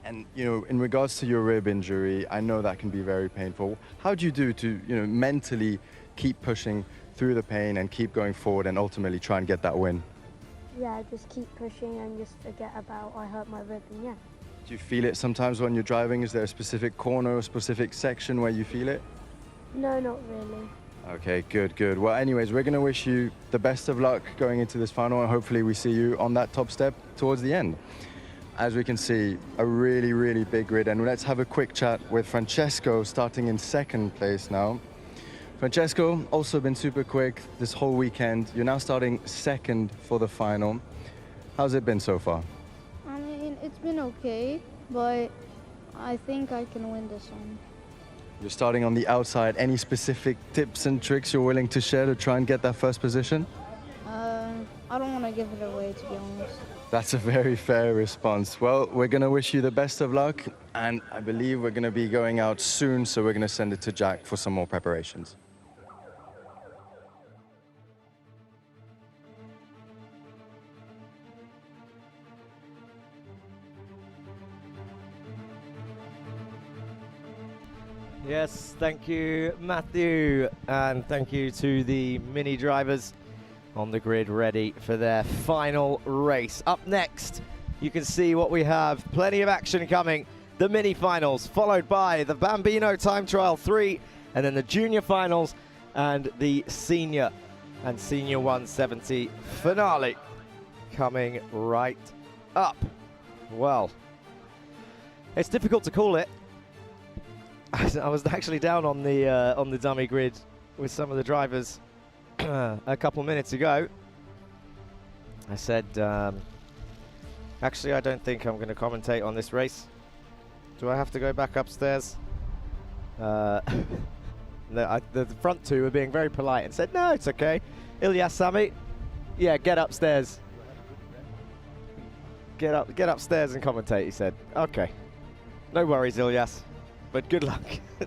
And, you know, in regards to your rib injury, I know that can be very painful. How do you do to, you know, mentally keep pushing through the pain and keep going forward and ultimately try and get that win? Yeah, just keep pushing and just forget about I hurt my rib, and yeah. Do you feel it sometimes when you're driving? Is there a specific corner or specific section where you feel it? No, not really. Okay, good, good. Well, anyways, we're going to wish you the best of luck going into this final, and hopefully we see you on that top step towards the end. As we can see, a really, really big grid, and let's have a quick chat with Francesco starting in 2nd place now. Francesco, also been super quick this whole weekend. You're now starting 2nd for the final. How's it been so far? I mean, it's been okay, but I think I can win this one. You're starting on the outside. Any specific tips and tricks you're willing to share to try and get that first position? I don't want to give it away, to be honest. That's a very fair response. Well, we're going to wish you the best of luck, and I believe we're going to be going out soon, so we're going to send it to Jack for some more preparations. Yes, thank you, Matthew, and thank you to the mini drivers on the grid ready for their final race. Up next, you can see what we have. Plenty of action coming. The mini finals, followed by the Bambino Time Trial 3, and then the junior finals and the senior and senior 170 finale coming right up. Well, it's difficult to call it. I was actually down on the dummy grid with some of the drivers a couple minutes ago. I said, actually, I don't think I'm going to commentate on this race. Do I have to go back upstairs? The front two were being very polite and said, no, it's okay. Ilyas Sami, yeah, get upstairs. Get upstairs and commentate, he said. Okay. No worries, Ilyas. But good luck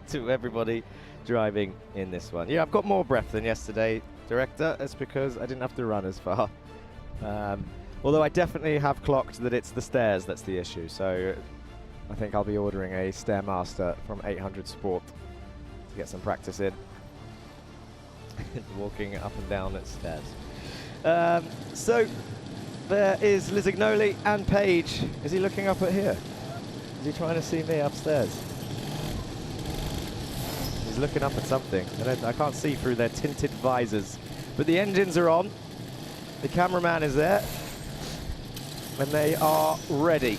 to everybody driving in this one. Yeah, I've got more breath than yesterday, Director. That's because I didn't have to run as far. Although I definitely have clocked that it's the stairs that's the issue. So I think I'll be ordering a Stairmaster from 800 Sport to get some practice in. Walking up and down at stairs. So there is Lisignoli and Page. Is he looking up at here? Is he trying to see me upstairs? He's looking up at something. I can't see through their tinted visors. But the engines are on. The cameraman is there. And they are ready.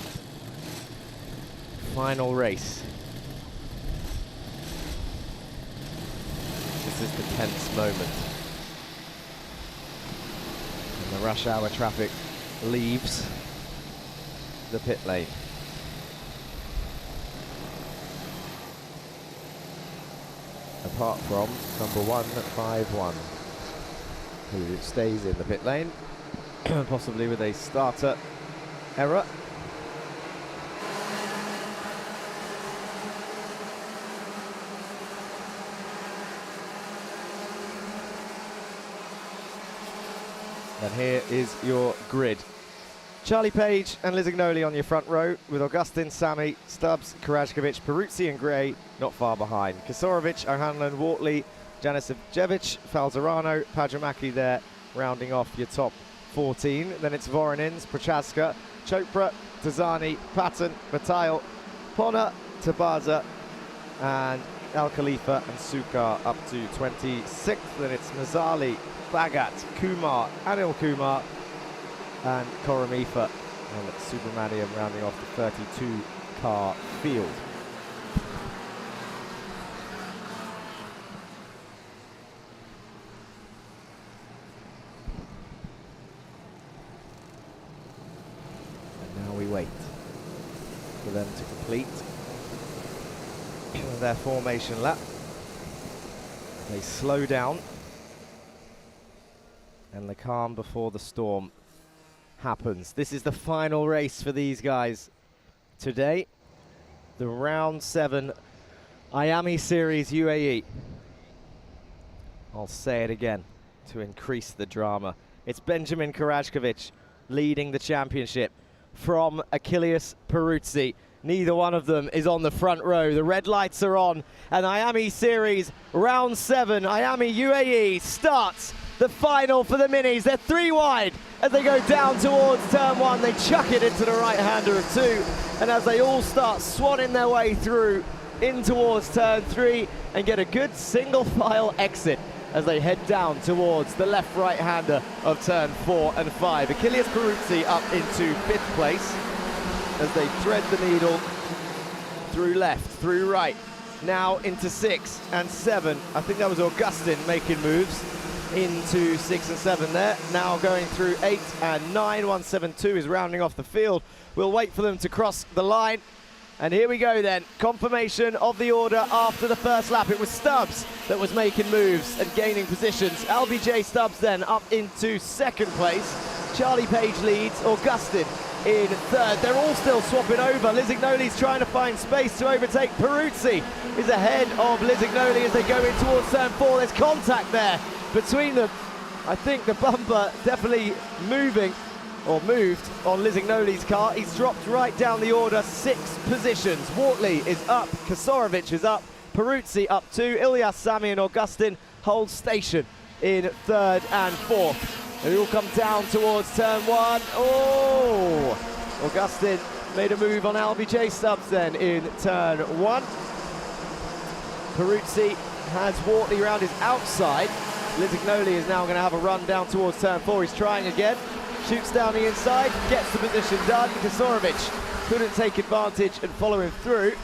Final race. This is the tense moment. And the rush hour traffic leaves the pit lane. Apart from number 151, who stays in the pit lane, possibly with a starter error. And here is your grid. Charlie Page and Lisignoli on your front row, with Augustin, Sami, Stubbs, Karajkovic, Peruzzi and Gray not far behind. Kasorovic, O'Hanlon, Wortley, Janisevjevic, Falzerano, Pajamaki there, rounding off your top 14. Then it's Voronins, Prochaska, Chopra, Tazani, Patton, Bataille, Ponna, Tabaza and Al Khalifa and Sukar up to 26th. Then it's Mazali, Bhagat, Kumar, Anil Kumar, and Koramifa and Subramaniam rounding off the 32-car field. And now we wait for them to complete their formation lap. They slow down, and the calm before the storm happens. This is the final race for these guys today. The round 7 Iame Series UAE. I'll say it again to increase the drama. It's Benjamin Karajkovic leading the championship from Achilles Peruzzi. Neither one of them is on the front row. The red lights are on, and Iame Series round 7 Iame UAE starts the final for the minis. They're 3 wide as they go down towards turn 1. They chuck it into the right-hander of 2, and as they all start swanning their way through in towards turn 3 and get a good single file exit as they head down towards the left right-hander of turn 4 and 5. Achilles Peruzzi up into 5th place as they thread the needle through left, through right, now into 6 and 7. I think that was Augustin making moves into 6 and 7 there. Now going through 8 and 9. 172 is rounding off the field. We'll wait for them to cross the line. And here we go then. Confirmation of the order after the first lap. It was Stubbs that was making moves and gaining positions. LBJ Stubbs then up into 2nd place. Charlie Page leads. Augustin in 3rd. They're all still swapping over. Lisignoli's trying to find space to overtake. Peruzzi is ahead of Lisignoli as they go in towards turn 4. There's contact there between them. I think the bumper definitely moving, or moved, on Lisignoli's car. He's dropped right down the order 6 positions. Wortley is up, Kasorovic is up, Peruzzi up 2, Ilyas Sami and Augustin hold station in 3rd and 4th. They all come down towards turn 1. Oh! Augustin made a move on LBJ Stubbs then in turn 1. Peruzzi has Wortley round his outside. Lisignoli is now going to have a run down towards turn 4. He's trying again. Shoots down the inside, gets the position done. Kasorovic couldn't take advantage and follow him through.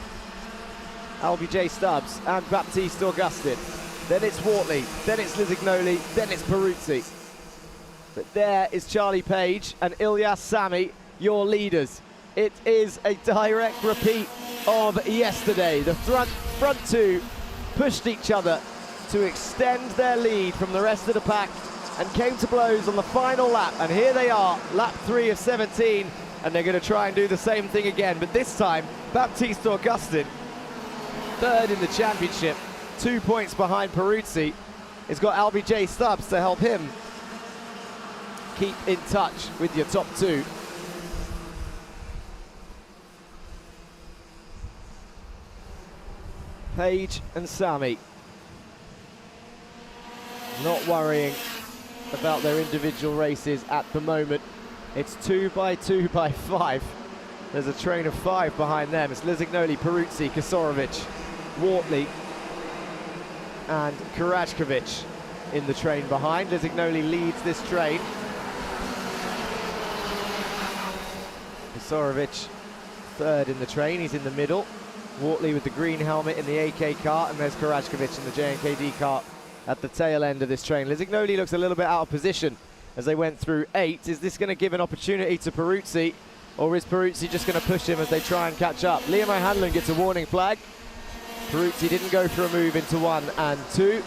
LBJ Stubbs and Baptiste Augustin. Then it's Wortley, then it's Lisignoli, then it's Peruzzi. But there is Charlie Page and Ilyas Sami, your leaders. It is a direct repeat of yesterday. The front 2 pushed each other to extend their lead from the rest of the pack and came to blows on the final lap. And here they are, lap 3 of 17, and they're going to try and do the same thing again. But this time, Baptiste Augustin, 3rd in the championship, 2 points behind Peruzzi. He's got LBJ Stubbs to help him keep in touch with your top 2. Page and Sami not worrying about their individual races at the moment. It's 2 by 2 by 5. There's a train of 5 behind them. It's Lisignoli, Peruzzi, Kasorovic, Wortley and Karajkovic in the train behind. Lisignoli leads this train. Kasorovic 3rd in the train, he's in the middle. Wortley with the green helmet in the AK car, and there's Karajkovic in the JNKD car at the tail end of this train. Lisignoli looks a little bit out of position as they went through 8. Is this going to give an opportunity to Peruzzi, or is Peruzzi just going to push him as they try and catch up? Liam O'Hanlon gets a warning flag. Peruzzi didn't go for a move into 1 and 2.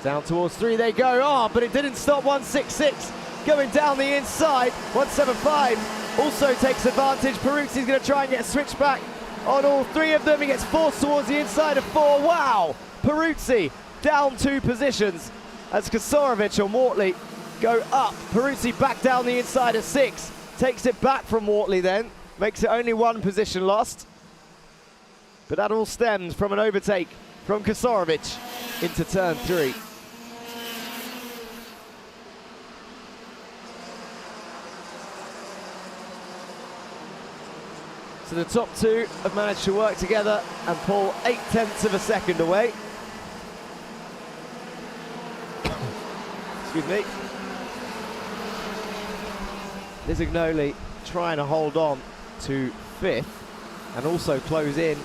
Down towards 3 they go. Oh, but it didn't stop 166 going down the inside. 175 also takes advantage. Peruzzi's going to try and get a switch back on all 3 of them. He gets forced towards the inside of 4. Wow! Peruzzi down 2 positions as Kasorovic and Wortley go up. Peruzzi back down the inside of 6. Takes it back from Wortley then. Makes it only 1 position lost. But that all stems from an overtake from Kasorovic into turn 3. So the top two have managed to work together and pull 0.8 of a second away. Excuse me. Lisignoli trying to hold on to 5th and also close in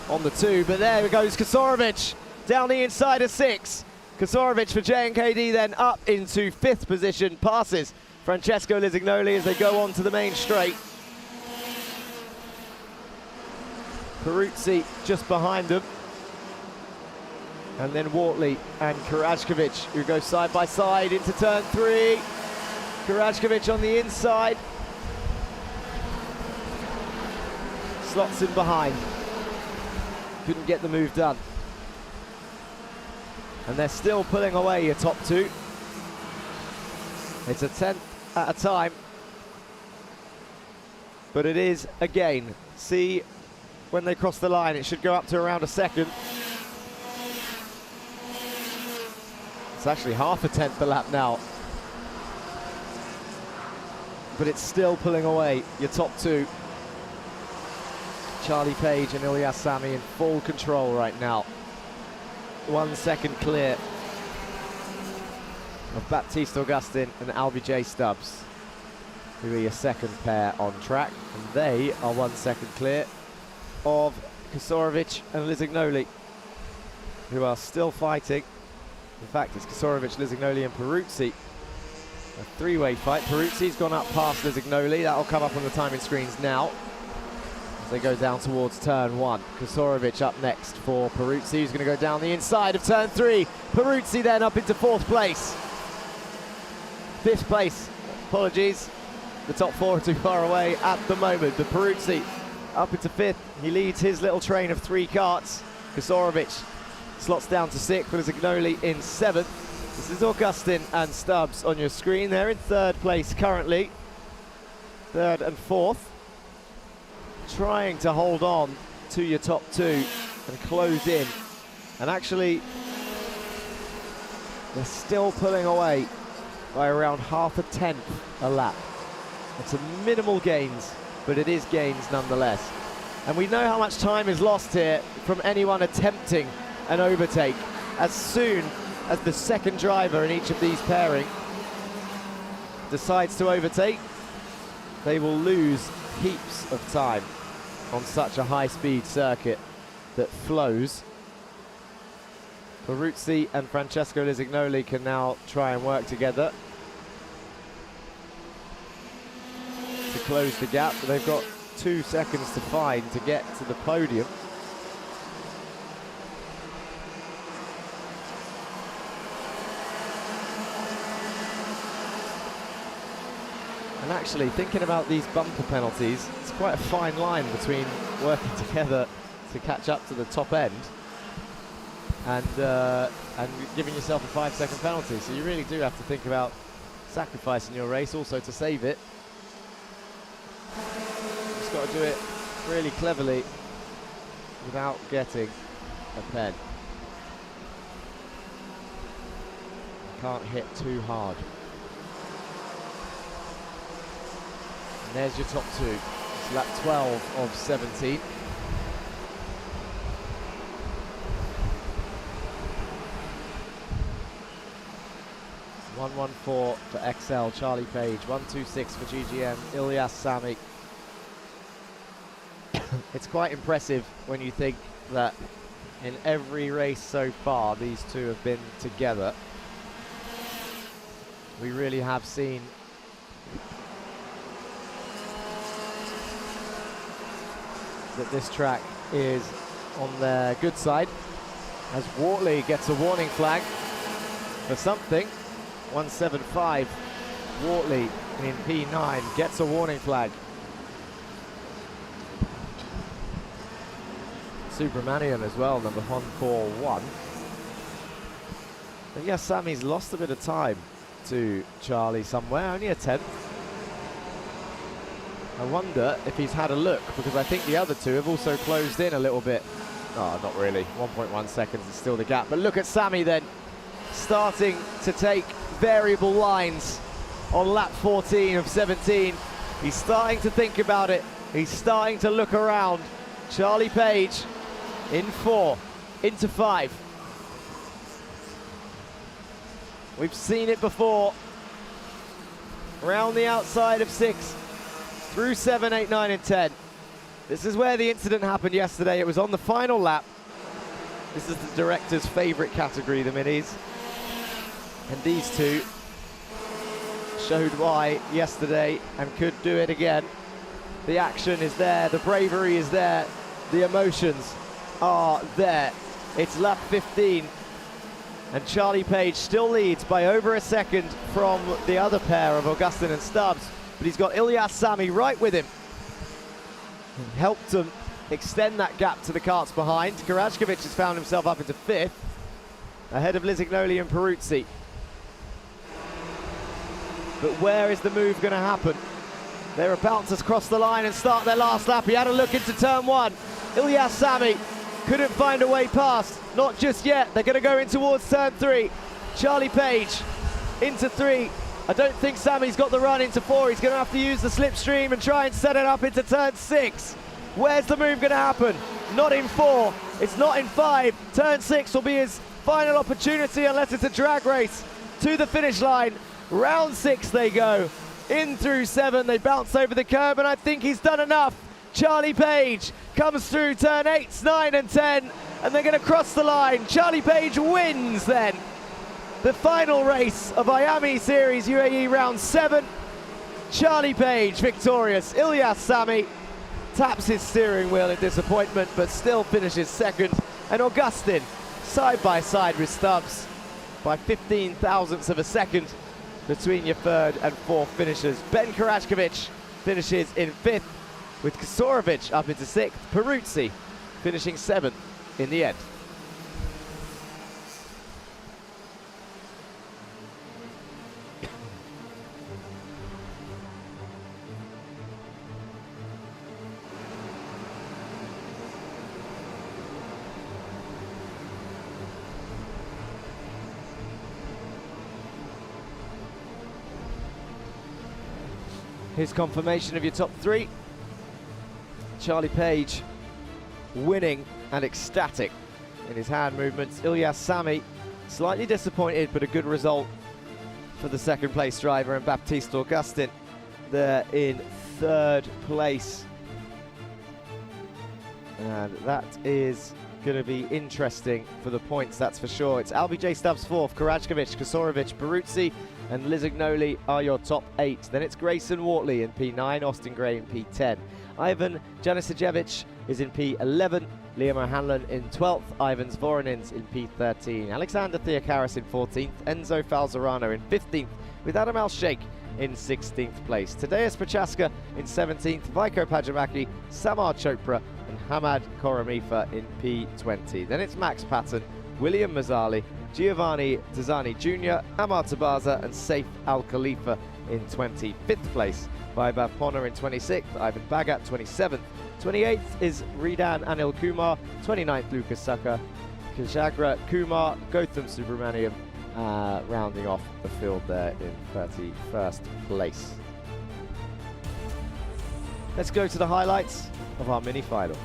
on the 2, but there goes Kasorovic down the inside of 6. Kasorovic for JNKD then up into 5th position, passes Francesco Lisignoli as they go on to the main straight. Peruzzi just behind them. And then Wortley and Karajkovic, who go side by side into turn 3. Karajkovic on the inside. Slots in behind. Couldn't get the move done. And they're still pulling away your top two. It's a 10th at a time. But it is a gain. See, when they cross the line, it should go up to around a second. It's actually half a 10th a lap now. But it's still pulling away your top two. Charlie Page and Ilyas Sami in full control right now. 1 second clear of Baptiste Augustin and Albie J. Stubbs, who are your second pair on track. And they are 1 second clear of Kasorovic and Lisignoli, who are still fighting. In fact, it's Kasorovic, Lisignoli and Peruzzi. A three-way fight. Peruzzi's gone up past Lisignoli. That'll come up on the timing screens now as they go down towards turn 1. Kasorovic up next for Peruzzi, who's going to go down the inside of turn 3. Peruzzi then up into 4th place. 5th place, apologies. The top 4 are too far away at the moment, but Peruzzi up into 5th. He leads his little train of 3 karts. Kasorovic slots down to 6th, with Lisignoli in 7th. This is Augustin and Stubbs on your screen. They're in 3rd place currently. 3rd and 4th. Trying to hold on to your top 2 and close in. And actually, they're still pulling away by around half a 10th a lap. It's a minimal gains, but it is gains nonetheless. And we know how much time is lost here from anyone attempting an overtake. As soon as the second driver in each of these pairing decides to overtake, they will lose heaps of time on such a high-speed circuit that flows. Peruzzi and Francesco Lisignoli can now try and work together to close the gap, but they've got 2 seconds to find to get to the podium. And actually, thinking about these bumper penalties, it's quite a fine line between working together to catch up to the top end and giving yourself a 5-second penalty. So you really do have to think about sacrificing your race also to save it. Just got to do it really cleverly without getting a pen. Can't hit too hard. And there's your top 2. It's lap 12 of 17. .114 for XL, Charlie Page. 126 for GGM, Ilyas Sami. It's quite impressive when you think that in every race so far, these two have been together. We really have seen that this track is on their good side, as Wortley gets a warning flag for something. 175, Wortley in P9 gets a warning flag. Subramanian as well, number 141. But yes, Sami's lost a bit of time to Charlie somewhere, only a 10th. I wonder if he's had a look, because I think the other two have also closed in a little bit. Oh, not really. 1.1 seconds is still the gap. But look at Sami then, starting to take variable lines on lap 14 of 17. He's starting to think about it. He's starting to look around. Charlie Page in 4, into 5. We've seen it before. Round the outside of 6, through 7, 8, 9, and 10. This is where the incident happened yesterday. It was on the final lap. This is the director's favorite category, the minis. And these two showed why yesterday and could do it again. The action is there, the bravery is there, the emotions are there. It's lap 15, and Charlie Page still leads by over a second from the other pair of Augustin and Stubbs, but he's got Ilyas Sami right with him. Helped them extend that gap to the carts behind. Karajkovic has found himself up into 5th, ahead of Lisignoli and Peruzzi. But where is the move going to happen? They're about to cross the line and start their last lap. He had a look into turn 1. Ilyas Sami couldn't find a way past. Not just yet. They're going to go in towards turn 3. Charlie Page into 3. I don't think Sami's got the run into 4. He's going to have to use the slipstream and try and set it up into turn 6. Where's the move going to happen? Not in 4. It's not in 5. Turn 6 will be his final opportunity unless it's a drag race to the finish line. Round 6 they go. In through 7, they bounce over the curb, and I think he's done enough. Charlie Page comes through turn 8, 9, and 10, and they're going to cross the line. Charlie Page wins then the final race of Iame Series UAE round 7. Charlie Page victorious. Ilyas Sami taps his steering wheel in disappointment, but still finishes second. And Augustin side by side with Stubbs by 15 thousandths of a second between your 3rd and 4th finishers. Ben Karajkovic finishes in 5th, with Kasorovic up into 6th. Peruzzi finishing 7th in the end. Here's confirmation of your top 3. Charlie Page winning and ecstatic in his hand movements. Ilyas Sami slightly disappointed, but a good result for the 2nd place driver, and Baptiste Augustin there in 3rd place. And that is going to be interesting for the points, that's for sure. It's LBJ Stubbs 4th, Karajkovic, Kasorovic, Peruzzi, and Lisignoli are your top 8. Then it's Grayson Wortley in P9, Austin Gray in P10. Ivan Janisijevic is in P11, Liam O'Hanlon in 12th, Ivan Zvorinins in P13, Alexander Theocaris in 14th, Enzo Falzerano in 15th, with Adam Al-Sheikh in 16th place. Tadeusz Prochaska in 17th, Vaiko Pajamaki, Samar Chopra, and Hamad Koramifa in P20. Then it's Max Patton, William Mazzali, Giovanni Tazani Jr., Amar Tabaza, and Saif Al Khalifa in 25th place. Vaibhav Ponna in 26th, Ivan Bagat 27th. 28th is Ridan Anil Kumar, 29th Lucas Saka, Kajagra Kumar, Gautam Subramaniam rounding off the field there in 31st place. Let's go to the highlights of our mini final.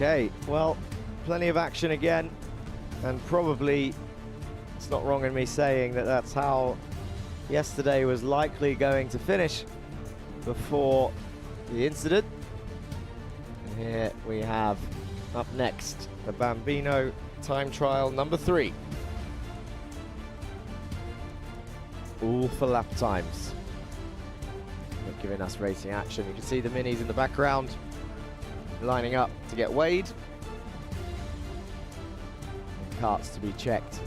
Okay, well, plenty of action again, and probably it's not wrong in me saying that that's how yesterday was likely going to finish before the incident. And here we have up next the Bambino time trial number 3. All for lap times. They're giving us racing action. You can see the minis in the background lining up to get weighed. And carts to be checked,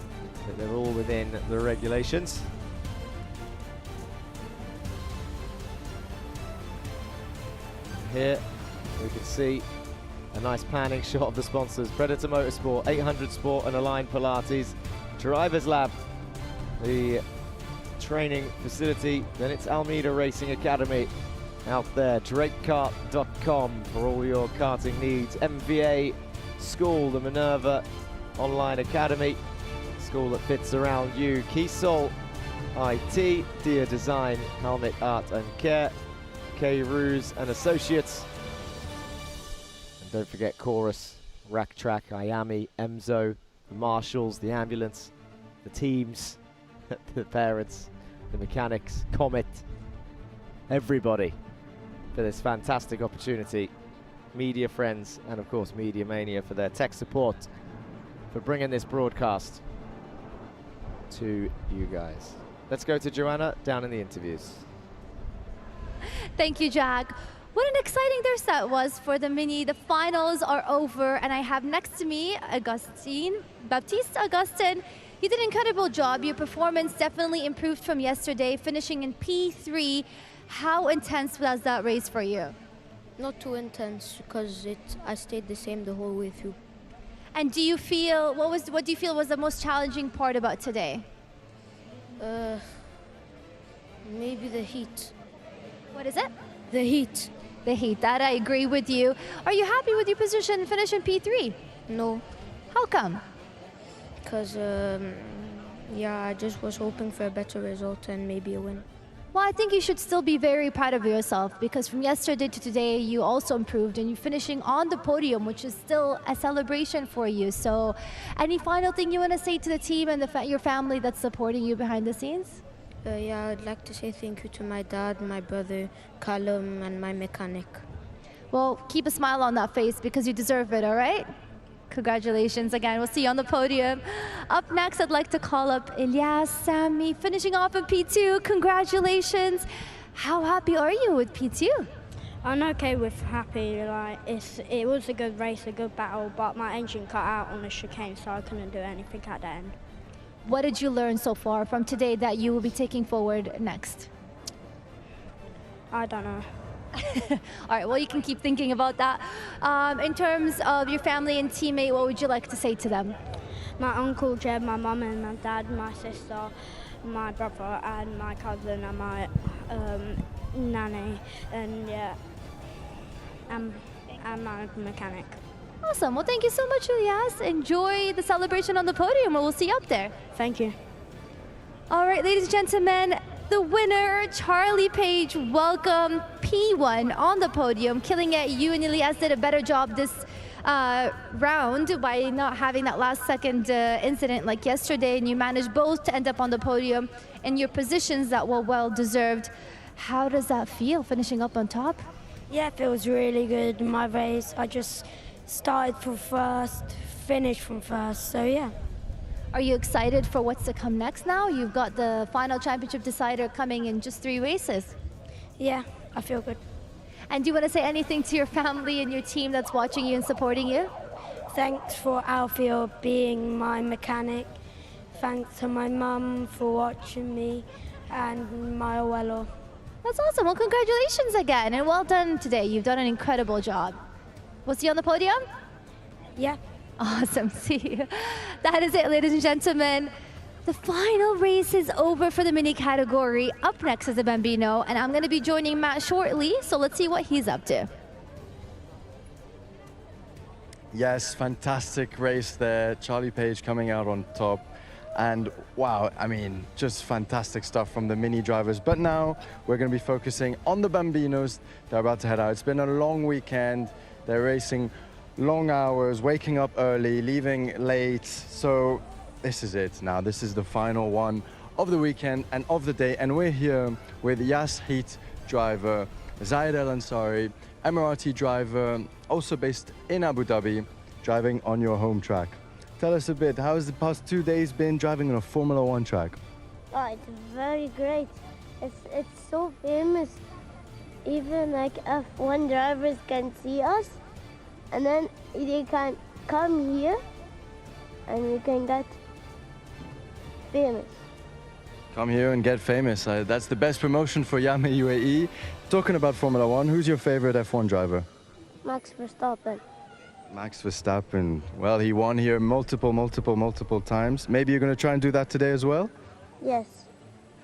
but they're all within the regulations. Here we can see a nice panning shot of the sponsors: Predator Motorsport, 800 Sport and Align Pilates, Drivers Lab, the training facility, then it's Almeida Racing Academy out there, drakekart.com for all your karting needs, MVA School, the Minerva Online Academy, school that fits around you, Keysol IT, Dia Design, Helmet Art and Care, K-Ruse and Associates. And don't forget Chorus, Rack Track, Iame, Emzo, the Marshals, the ambulance, the teams, the parents, the mechanics, Comet, everybody for this fantastic opportunity. Media friends and of course Media Mania for their tech support for bringing this broadcast to you guys. Let's go to Joanna down in the interviews. Thank you, Jack. What an exciting race that was for the Mini. The finals are over, and I have next to me Baptiste Augustin. You did an incredible job. Your performance definitely improved from yesterday, finishing in P3. How intense was that race for you? Not too intense, because I stayed the same the whole way through. And do you feel, what do you feel was the most challenging part about today? Maybe the heat. What is it? The heat. The heat, that I agree with you. Are you happy with your position finishing P3? No. How come? Because, yeah, I just was hoping for a better result and maybe a win. Well, I think you should still be very proud of yourself, because from yesterday to today, you also improved and you're finishing on the podium, which is still a celebration for you. So any final thing you want to say to the team and your family that's supporting you behind the scenes? Yeah, I'd like to say thank you to my dad, my brother, Callum, and my mechanic. Well, keep a smile on that face because you deserve it, all right? Congratulations again. We'll see you on the podium. Up next, I'd like to call up Ilyas Sami, finishing off in P2. Congratulations. How happy are you with P2? I'm okay with happy. Like it was a good race, a good battle, but my engine cut out on the chicane, so I couldn't do anything at the end. What did you learn so far from today that you will be taking forward next? I don't know. All right, well, you can keep thinking about that. In terms of your family and teammate, what would you like to say to them? My uncle Jeb, my mum and my dad, my sister, my brother and my cousin and my nanny, and yeah, and my mechanic. Awesome. Well, thank you so much, Ilyas. Enjoy the celebration on the podium, and we'll see you up there. Thank you. All right, ladies and gentlemen, the winner, Charlie Page, welcome. P1 on the podium, killing it. You and Ilyas did a better job this round by not having that last second incident like yesterday, and you managed both to end up on the podium in your positions that were well deserved. How does that feel, finishing up on top? Yeah, it feels really good. In my race, I just started from first, finished from first, so yeah. Are you excited for what's to come next now? You've got the final championship decider coming in just 3 races. Yeah, I feel good. And do you want to say anything to your family and your team that's watching you and supporting you? Thanks for Alfio being my mechanic. Thanks to my mum for watching me and my abuelo. That's awesome. Well, congratulations again and well done today. You've done an incredible job. We'll see you on the podium? Yeah. Awesome. See you. That is it, ladies and gentlemen. The final race is over for the mini category. Up next is the Bambino, and I'm going to be joining Matt shortly, so let's see what he's up to. Yes, fantastic race there. Charlie Page coming out on top. And wow, I mean, just fantastic stuff from the mini drivers. But now we're going to be focusing on the Bambinos. They're about to head out. It's been a long weekend. They're racing long hours, waking up early, leaving late. So this is it now. This is the final one of the weekend and of the day, and we're here with Yas Heat driver Zayed El Ansari, Emirati driver, also based in Abu Dhabi, driving on your home track. Tell us a bit, how has the past 2 days been driving on a Formula One track? Oh, it's very great. It's so famous. Even like F1 drivers can see us, and then they can come here, and we can get famous. Come here and get famous. That's the best promotion for Iame Uae. Talking about Formula One, who's your favorite F1 driver? Max Verstappen. Max Verstappen. Well, he won here multiple times. Maybe you're going to try and do that today as well? Yes.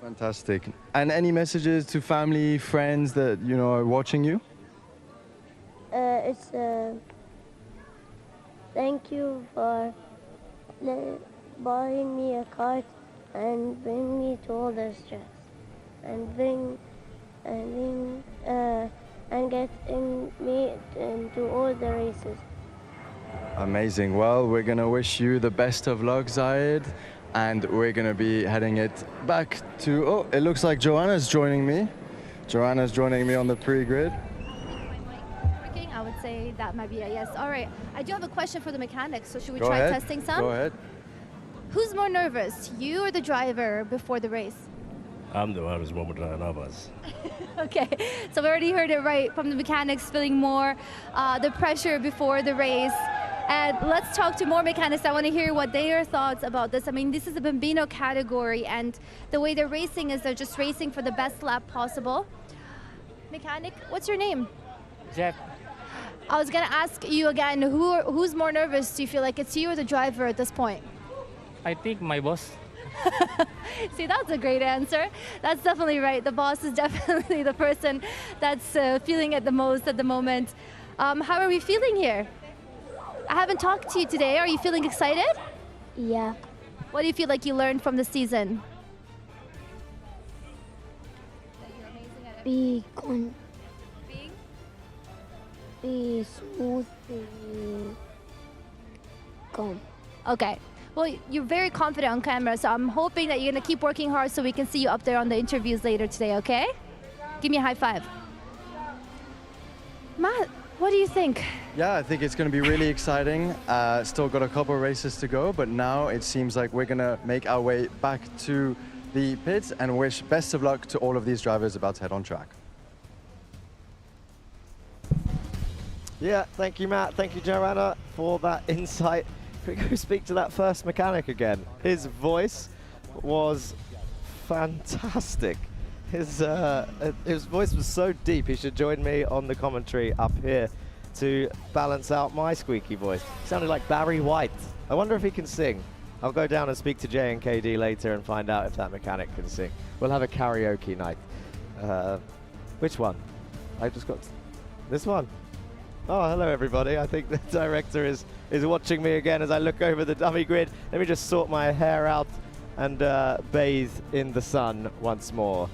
Fantastic. And any messages to family, friends that, you know, are watching you? It's thank you for buying me a kart and bring me to all the tracks and getting me into all the races. Amazing. Well, we're going to wish you the best of luck, Zayed. And we're going to be heading it back to... Oh, it looks like Joanna's joining me. Joanna's joining me on the pre-grid. Working, I would say that might be a yes. All right, I do have a question for the mechanics, so should we Go try ahead. testing some? Go ahead. Who's more nervous, you or the driver before the race? I'm the one who's more nervous. Okay, so we already heard it right from the mechanics, feeling more the pressure before the race. And let's talk to more mechanics. I want to hear what their thoughts about this. I mean, this is a Bambino category, and the way they're racing is they're just racing for the best lap possible. Mechanic, what's your name? Jeff. I was going to ask you again, who's more nervous? Do you feel like it's you or the driver at this point? I think my boss. See, that's a great answer. That's definitely right. The boss is definitely the person that's feeling it the most at the moment. How are we feeling here? I haven't talked to you today. Are you feeling excited? Yeah. What do you feel like you learned from the season? Be smooth, be calm. Okay. Well, you're very confident on camera, so I'm hoping that you're going to keep working hard so we can see you up there on the interviews later today, okay? Give me a high five. Matt, what do you think? Yeah, I think it's going to be really exciting. Still got a couple of races to go, but now it seems like we're going to make our way back to the pits and wish best of luck to all of these drivers about to head on track. Yeah, thank you, Matt. Thank you, Joanna, for that insight. Can we go speak to that first mechanic again? His voice was fantastic. His voice was so deep, he should join me on the commentary up here to balance out my squeaky voice. Sounded like Barry White. I wonder if he can sing. I'll go down and speak to Jay and KD later and find out if that mechanic can sing. We'll have a karaoke night. Which one? I just got this one. Oh, hello everybody. I think the director is watching me again as I look over the dummy grid. Let me just sort my hair out and bathe in the sun once more.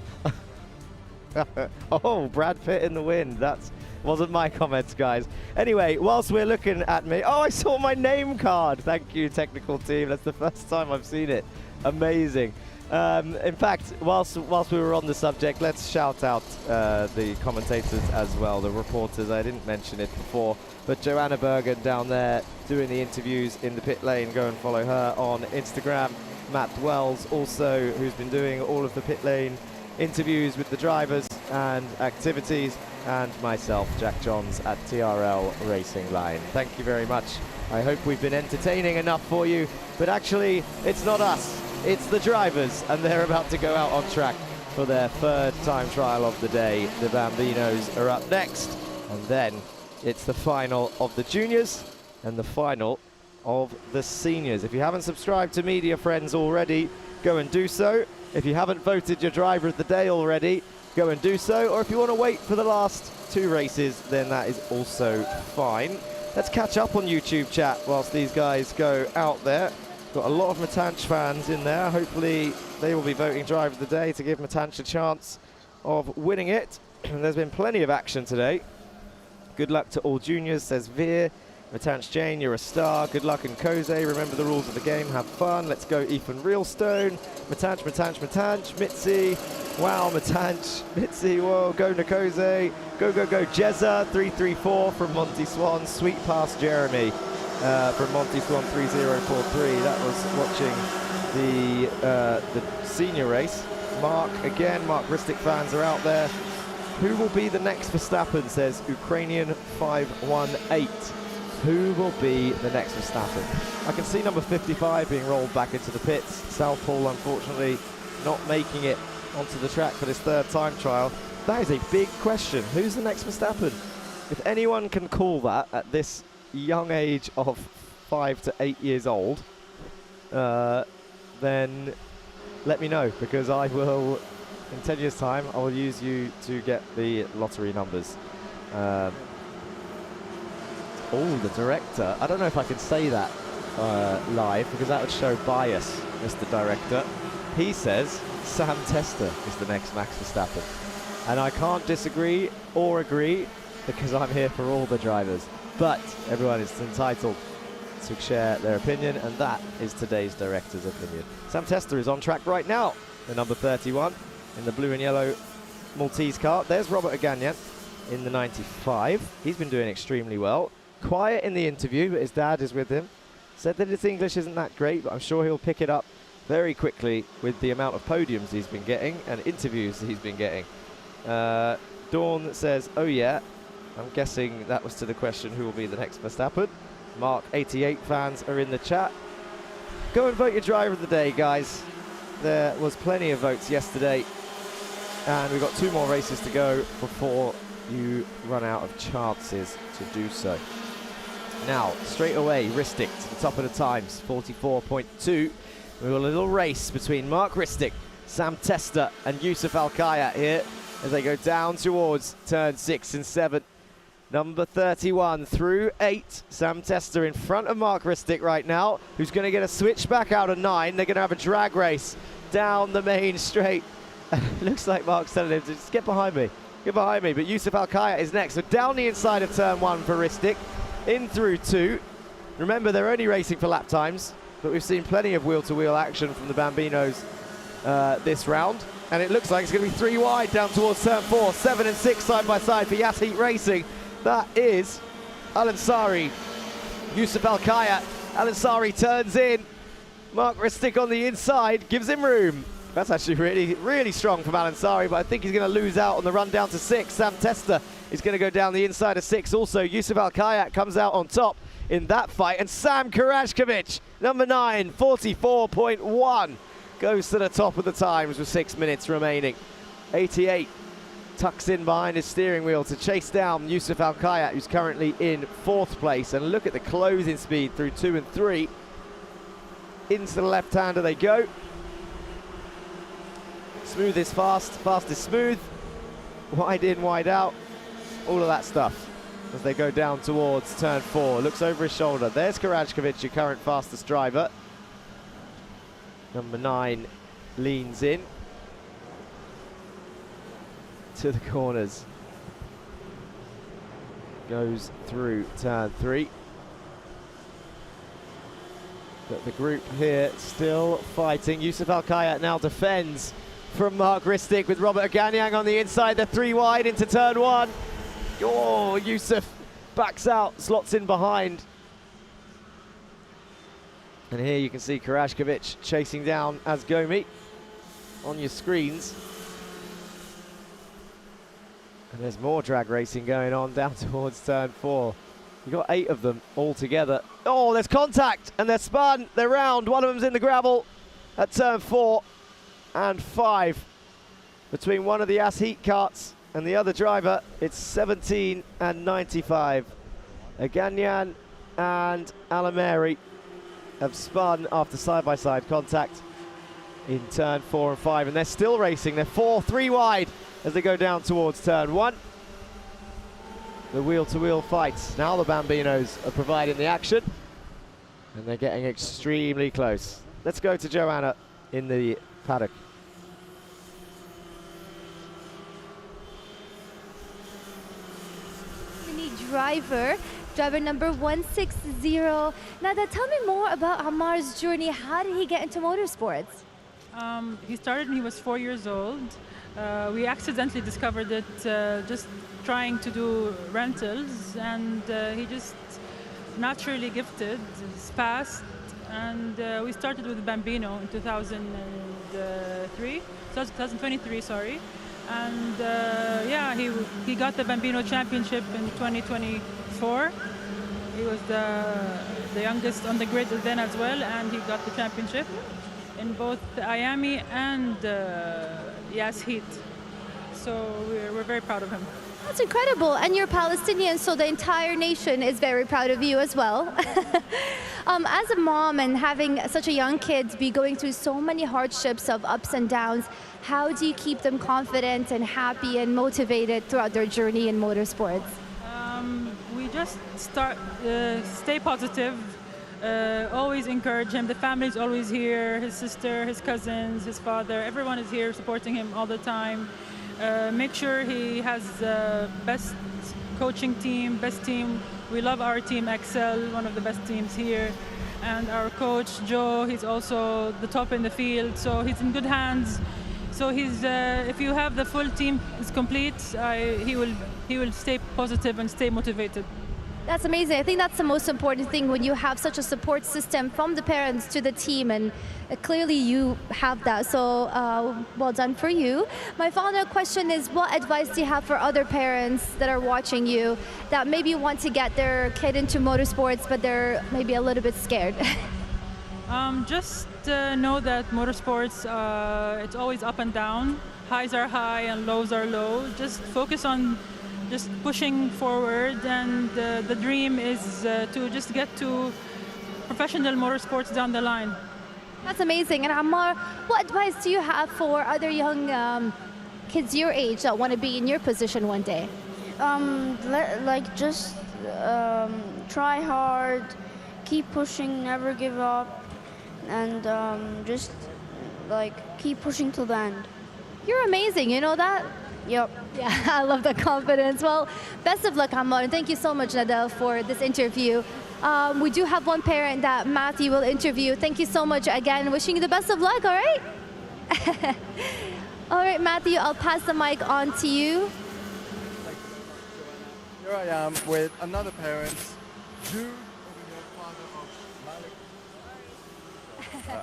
Oh, Brad Pitt in the wind. That wasn't my comments, guys. Anyway, whilst we're looking at me, oh, I saw my name card. Thank you, technical team. That's the first time I've seen it. Amazing. In fact, whilst we were on the subject, let's shout out the commentators as well, the reporters. I didn't mention it before, but Joanna Bergen down there doing the interviews in the pit lane. Go and follow her on Instagram. Matt Wells also, who's been doing all of the pit lane interviews with the drivers and activities, and myself, Jack Johns at TRL Racing Line. Thank you very much. I hope we've been entertaining enough for you, but actually it's not us, it's the drivers, and they're about to go out on track for their third time trial of the day. The Bambinos are up next, and then it's the final of the juniors and the final of the seniors. If you haven't subscribed to Media Friends already, go and do so. If you haven't voted your driver of the day already, go and do so. Or if you want to wait for the last two races, then that is also fine. Let's catch up on YouTube chat whilst these guys go out there. Got a lot of Matanch fans in there. Hopefully they will be voting driver of the day to give Matanch a chance of winning it. There's been plenty of action today. Good luck to all juniors, says Veer. Matanch Jane, you're a star. Good luck in Kose. Remember the rules of the game. Have fun. Let's go, Ethan Realstone. Matanch, Mitzi. Wow, Matanch, Mitzi. Whoa, go Nakose. Go. Jezza, 334 from Monty Swan. Sweet pass, Jeremy from Monty Swan, 3043. That was watching the senior race. Mark, again, Mark Ristic fans are out there. Who will be the next Verstappen, says Ukrainian 518. Who will be the next Verstappen? I can see number 55 being rolled back into the pits. Southall, unfortunately, not making it onto the track for this third time trial. That is a big question. Who's the next Verstappen? If anyone can call that at this young age of 5 to 8 years old, then let me know, because I will, in 10 years' time, I will use you to get the lottery numbers. Oh, the director. I don't know if I can say that live, because that would show bias, Mr. Director. He says Sam Tester is the next Max Verstappen. And I can't disagree or agree, because I'm here for all the drivers. But everyone is entitled to share their opinion, and that is today's director's opinion. Sam Tester is on track right now, the number 31 in the blue and yellow Maltese car. There's Robert Aganyan in the 95. He's been doing extremely well. Quiet in the interview, but his dad is with him. Said that his English isn't that great, but I'm sure he'll pick it up very quickly with the amount of podiums he's been getting and interviews he's been getting. Dawn says, oh yeah. I'm guessing that was to the question, who will be the next Verstappen? Mark 88 fans are in the chat. Go and vote your driver of the day, guys. There was plenty of votes yesterday, and we've got 2 more races to go before you run out of chances to do so. Now, straight away, Ristic to the top of the times, 44.2. We've got a little race between Mark Ristic, Sam Tester, and Yusuf Al-Kayat here as they go down towards turn 6 and 7. Number 31 through 8. Sam Tester in front of Mark Ristic right now, who's going to get a switch back out of 9. They're going to have a drag race down the main straight. Looks like Mark's telling him to just get behind me. Get behind me. But Yusuf Al-Kayat is next. So down the inside of turn 1 for Ristic. In through 2. Remember, they're only racing for lap times, but we've seen plenty of wheel-to-wheel action from the Bambinos this round. And it looks like it's going to be 3 wide down towards turn 4. 7 and 6 side by side for Yas Heat Racing. That is Al-Ansari, Yusuf Al-Kayat. Al-Ansari turns in. Mark Ristic on the inside, gives him room. That's actually really strong from Al-Ansari, but I think he's going to lose out on the run down to 6. Sam Tester is going to go down the inside of 6. Also, Yusuf Al-Kayat comes out on top in that fight. And Sam Karashkovic, number 9, 44.1, goes to the top of the times with 6 minutes remaining. 88. Tucks in behind his steering wheel to chase down Yusuf Al-Kayat, who's currently in 4th place. And look at the closing speed through 2 and 3. Into the left-hander they go. Smooth is fast, fast is smooth. Wide in, wide out. All of that stuff as they go down towards turn 4. Looks over his shoulder. There's Karajkovic, your current fastest driver. Number 9 leans in to the corners. Goes through turn 3. But the group here still fighting. Yusuf Al-Kayat now defends from Mark Ristic with Robert Aganyan on the inside. They're 3 wide into turn 1. Oh, Yusuf backs out, slots in behind. And here you can see Karashkovic chasing down Azgomi on your screens. And there's more drag racing going on down towards turn 4. You've got 8 of them all together. Oh, there's contact, and they're spun, they're round. One of them's in the gravel at turn 4 and 5. Between one of the Yas Heat carts and the other driver, it's 17 and 95. Aganyan and Alameri have spun after side-by-side contact in turn 4 and 5, and they're still racing. They're 3 wide as they go down towards turn 1. The wheel-to-wheel fights. Now the Bambinos are providing the action, and they're getting extremely close. Let's go to Joanna in the paddock. Any driver driver number 160. Nada, tell me more about Ammar's journey. How did he get into motorsports? He started when he was 4 years old. We accidentally discovered it just trying to do rentals, and he just naturally gifted, fast, and we started with Bambino in 2023, sorry. And yeah, he got the Bambino Championship in 2024. He was the youngest on the grid then as well, and he got the championship in both the Iame and Yas Heat. So we're very proud of him. That's incredible. And you're Palestinian, so the entire nation is very proud of you as well. As a mom and having such a young kid be going through so many hardships of ups and downs, how do you keep them confident and happy and motivated throughout their journey in motorsports? We just stay positive, always encourage him. The family's always here, his sister, his cousins, his father, everyone is here supporting him all the time. Make sure he has the best coaching team, best team. We love our team, Excel, one of the best teams here. And our coach, Joe, he's also the top in the field, so he's in good hands. So he's, if you have the full team is complete, he will stay positive and stay motivated. That's amazing. I think that's the most important thing when you have such a support system from the parents to the team, and clearly you have that. So well done for you. My final question is, what advice do you have for other parents that are watching you that maybe want to get their kid into motorsports, but they're maybe a little bit scared? Just know that motorsports, it's always up and down. Highs are high and lows are low. Just focus on just pushing forward, and the dream is to just get to professional motorsports down the line. That's amazing. And Ammar, what advice do you have for other young kids your age that want to be in your position one day? Just try hard, keep pushing, never give up, and just keep pushing till the end. You're amazing, you know that? Yep. Yeah, I love the confidence. Well, best of luck, Ammar, and thank you so much, Nada, for this interview. We do have one parent that Matthew will interview. Thank you so much again. Wishing you the best of luck, all right? All right, Matthew, I'll pass the mic on to you. Here I am with another parent, Jude,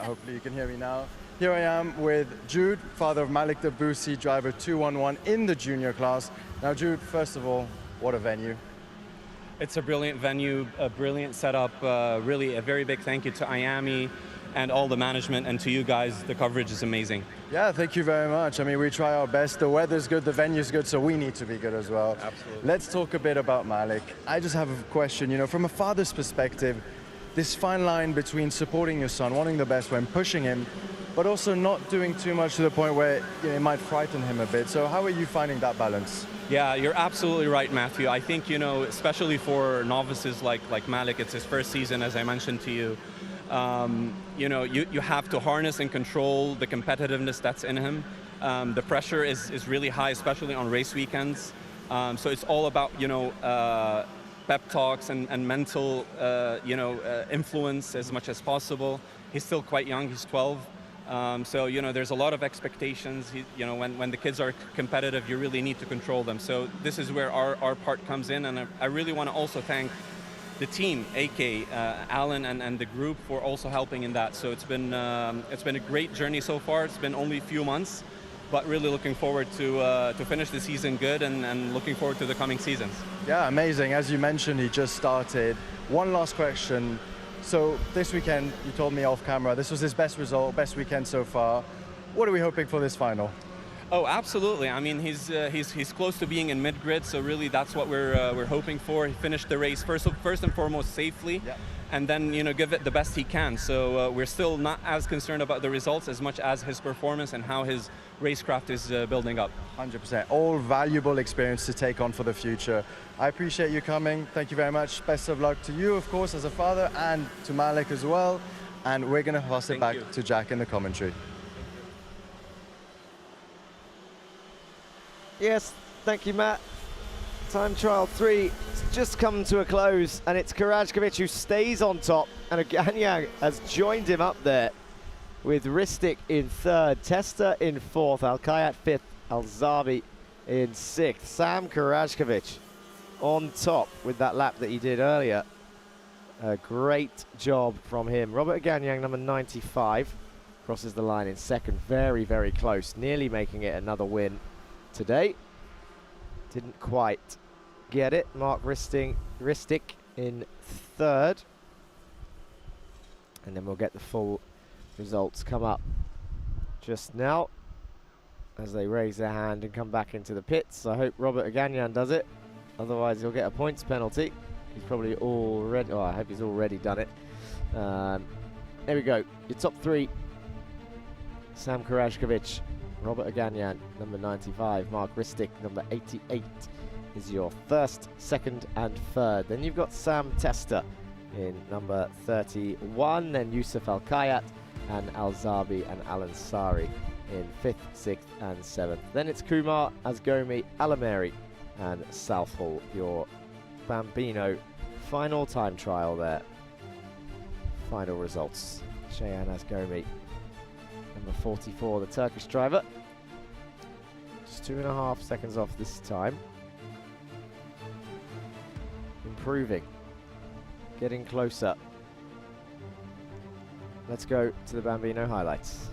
hopefully you can hear me now. Here I am with Jude, father of Malik Debussy, driver 211 in the junior class. Now, Jude, first of all, what a venue. It's a brilliant venue, a brilliant setup. Really a very big thank you to Iame and all the management, and to you guys. The coverage is amazing. Yeah, thank you very much. I mean, we try our best. The weather's good, the venue's good, so we need to be good as well. Absolutely. Let's talk a bit about Malik. I just have a question, you know, from a father's perspective, this fine line between supporting your son, wanting the best when pushing him, but also not doing too much to the point where it might frighten him a bit. So how are you finding that balance? Yeah, you're absolutely right, Matthew. I think, you know, especially for novices like Malik, it's his first season, as I mentioned to you. You know, you have to harness and control the competitiveness that's in him. The pressure is really high, especially on race weekends. So it's all about, you know, pep talks and mental, influence as much as possible. He's still quite young, he's 12. So, you know, there's a lot of expectations. You know, when the kids are competitive, you really need to control them. So this is where our part comes in. And I really want to also thank the team, AK, Alan, and the group for also helping in that. So it's been a great journey so far. It's been only a few months, but really looking forward to finish the season good and looking forward to the coming seasons. Yeah, amazing. As you mentioned, he just started. One last question. So this weekend, you told me off camera, this was his best result, best weekend so far. What are we hoping for this final? Oh, absolutely. I mean, he's close to being in mid-grid, so really that's what we're hoping for. He finished the race first and foremost safely, and then, you know, give it the best he can. So we're still not as concerned about the results as much as his performance and how his racecraft is building up. 100%. All valuable experience to take on for the future. I appreciate you coming. Thank you very much. Best of luck to you, of course, as a father, and to Malik as well. And we're going to pass it back to Jack in the commentary. Yes, thank you, Matt. Time trial 3 has just come to a close, and it's Karajkovic who stays on top, and Aganyang has joined him up there with Ristic in 3rd, Testa in 4th, Alkayat 5th, Alzabi in 6th. Sam Karajkovic on top with that lap that he did earlier. A great job from him. Robert Aganyang, number 95, crosses the line in 2nd. Very, very close, nearly making it another win today. Didn't quite get it. Mark Ristic in 3rd. And then we'll get the full results come up just now as they raise their hand and come back into the pits. I hope Robert Aganyang does it, otherwise he'll get a points penalty. He's probably already, I hope he's already done it. There we go, your top 3. Sam Karajkovic, Robert Aganyang, number 95, Mark Ristic, number 88, is your 1st, 2nd and 3rd. Then you've got Sam Testa in number 31, then Yusuf Alkayat and Alzabi and Al Ansari in 5th, 6th and 7th. Then it's Kumar, Asgomi, Alameri and Southall, your Bambino final time trial there. Final results. Shayan Asgomi, number 44, the Turkish driver. Just 2.5 seconds off this time. Improving. Getting closer. Let's go to the Bambino highlights.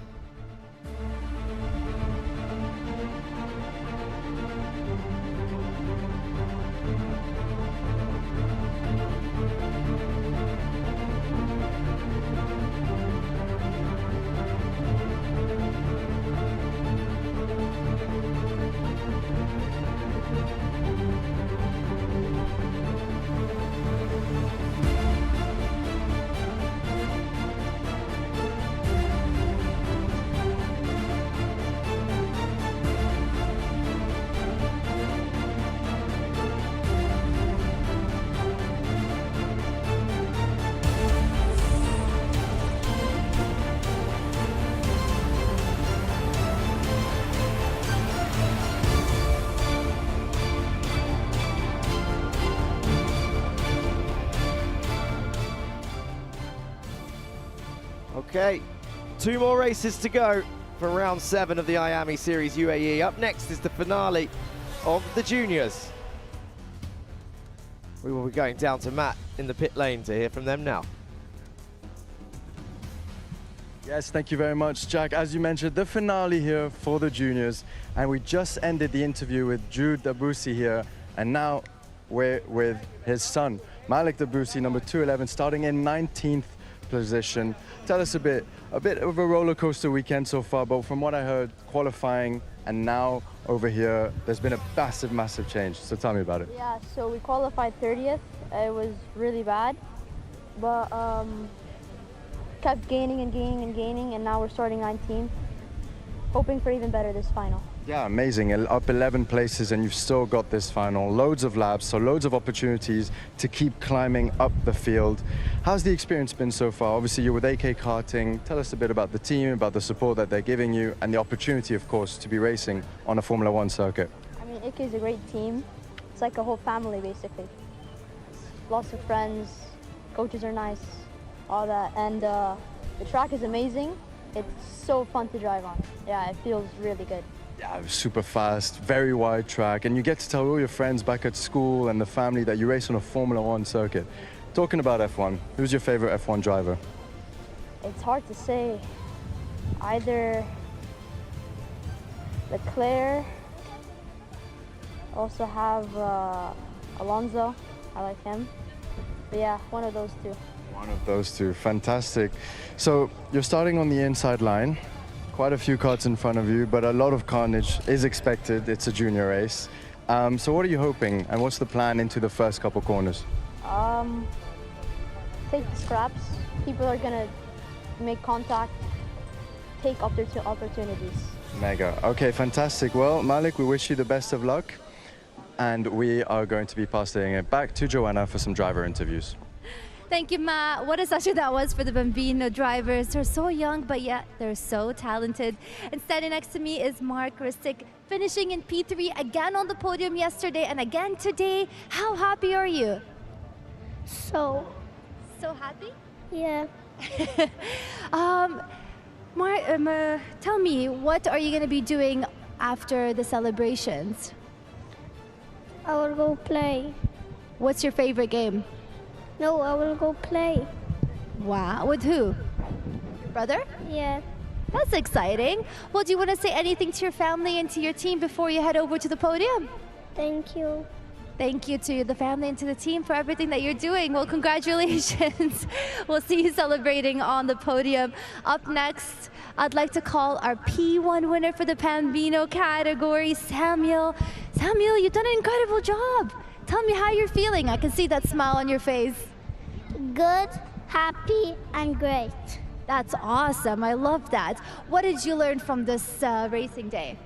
Okay, 2 more races to go for round 7 of the Iame Series UAE. Up next is the finale of the juniors. We will be going down to Matt in the pit lane to hear from them now. Yes, thank you very much, Jack. As you mentioned, the finale here for the juniors, and we just ended the interview with Jude Debussy here, and now we're with his son, Malik Debussy, number 211, starting in 19th position. Tell us a bit of a roller coaster weekend so far, but from what I heard, qualifying and now over here, there's been a massive change. So tell me about it. Yeah, so we qualified 30th. It was really bad, but kept gaining and now we're starting 19th. Hoping for even better this final. Yeah, amazing. Up 11 places and you've still got this final. Loads of laps, so loads of opportunities to keep climbing up the field. How's the experience been so far? Obviously, you're with AK Karting. Tell us a bit about the team, about the support that they're giving you, and the opportunity, of course, to be racing on a Formula 1 circuit. I mean, AK is a great team. It's like a whole family, basically. Lots of friends, coaches are nice, all that. And the track is amazing. It's so fun to drive on. Yeah, it feels really good. Yeah, super fast, very wide track, and you get to tell all your friends back at school and the family that you race on a Formula 1 circuit. Talking about F1, who's your favorite F1 driver? It's hard to say. Either Leclerc, also have Alonso, I like him. But yeah, one of those two. One of those two, fantastic. So you're starting on the inside line, quite a few karts in front of you, but a lot of carnage is expected. It's a junior race. So what are you hoping, and what's the plan into the first couple corners? Take the scraps. People are gonna make contact, take opportunities. Mega. Okay, fantastic. Well, Malik, we wish you the best of luck, and we are going to be passing it back to Joanna for some driver interviews. Thank you, Matt. What a session that was for the Bambino drivers. They're so young, but yet they're so talented. And standing next to me is Mark Ristic, finishing in P3 again on the podium yesterday and again today. How happy are you? So happy? yeah. Mark, tell me, what are you going to be doing after the celebrations? I will go play. What's your favorite game? No, I will go play. Wow, with who? Your brother? Yeah. That's exciting. Well, do you want to say anything to your family and to your team before you head over to the podium? Thank you. Thank you to the family and to the team for everything that you're doing. Well, congratulations. We'll see you celebrating on the podium. Up next, I'd like to call our P1 winner for the Bambino category, Samuel. Samuel, you've done an incredible job. Tell me how you're feeling. I can see that smile on your face. Good, happy, and great. That's awesome. I love that. What did you learn from this racing day?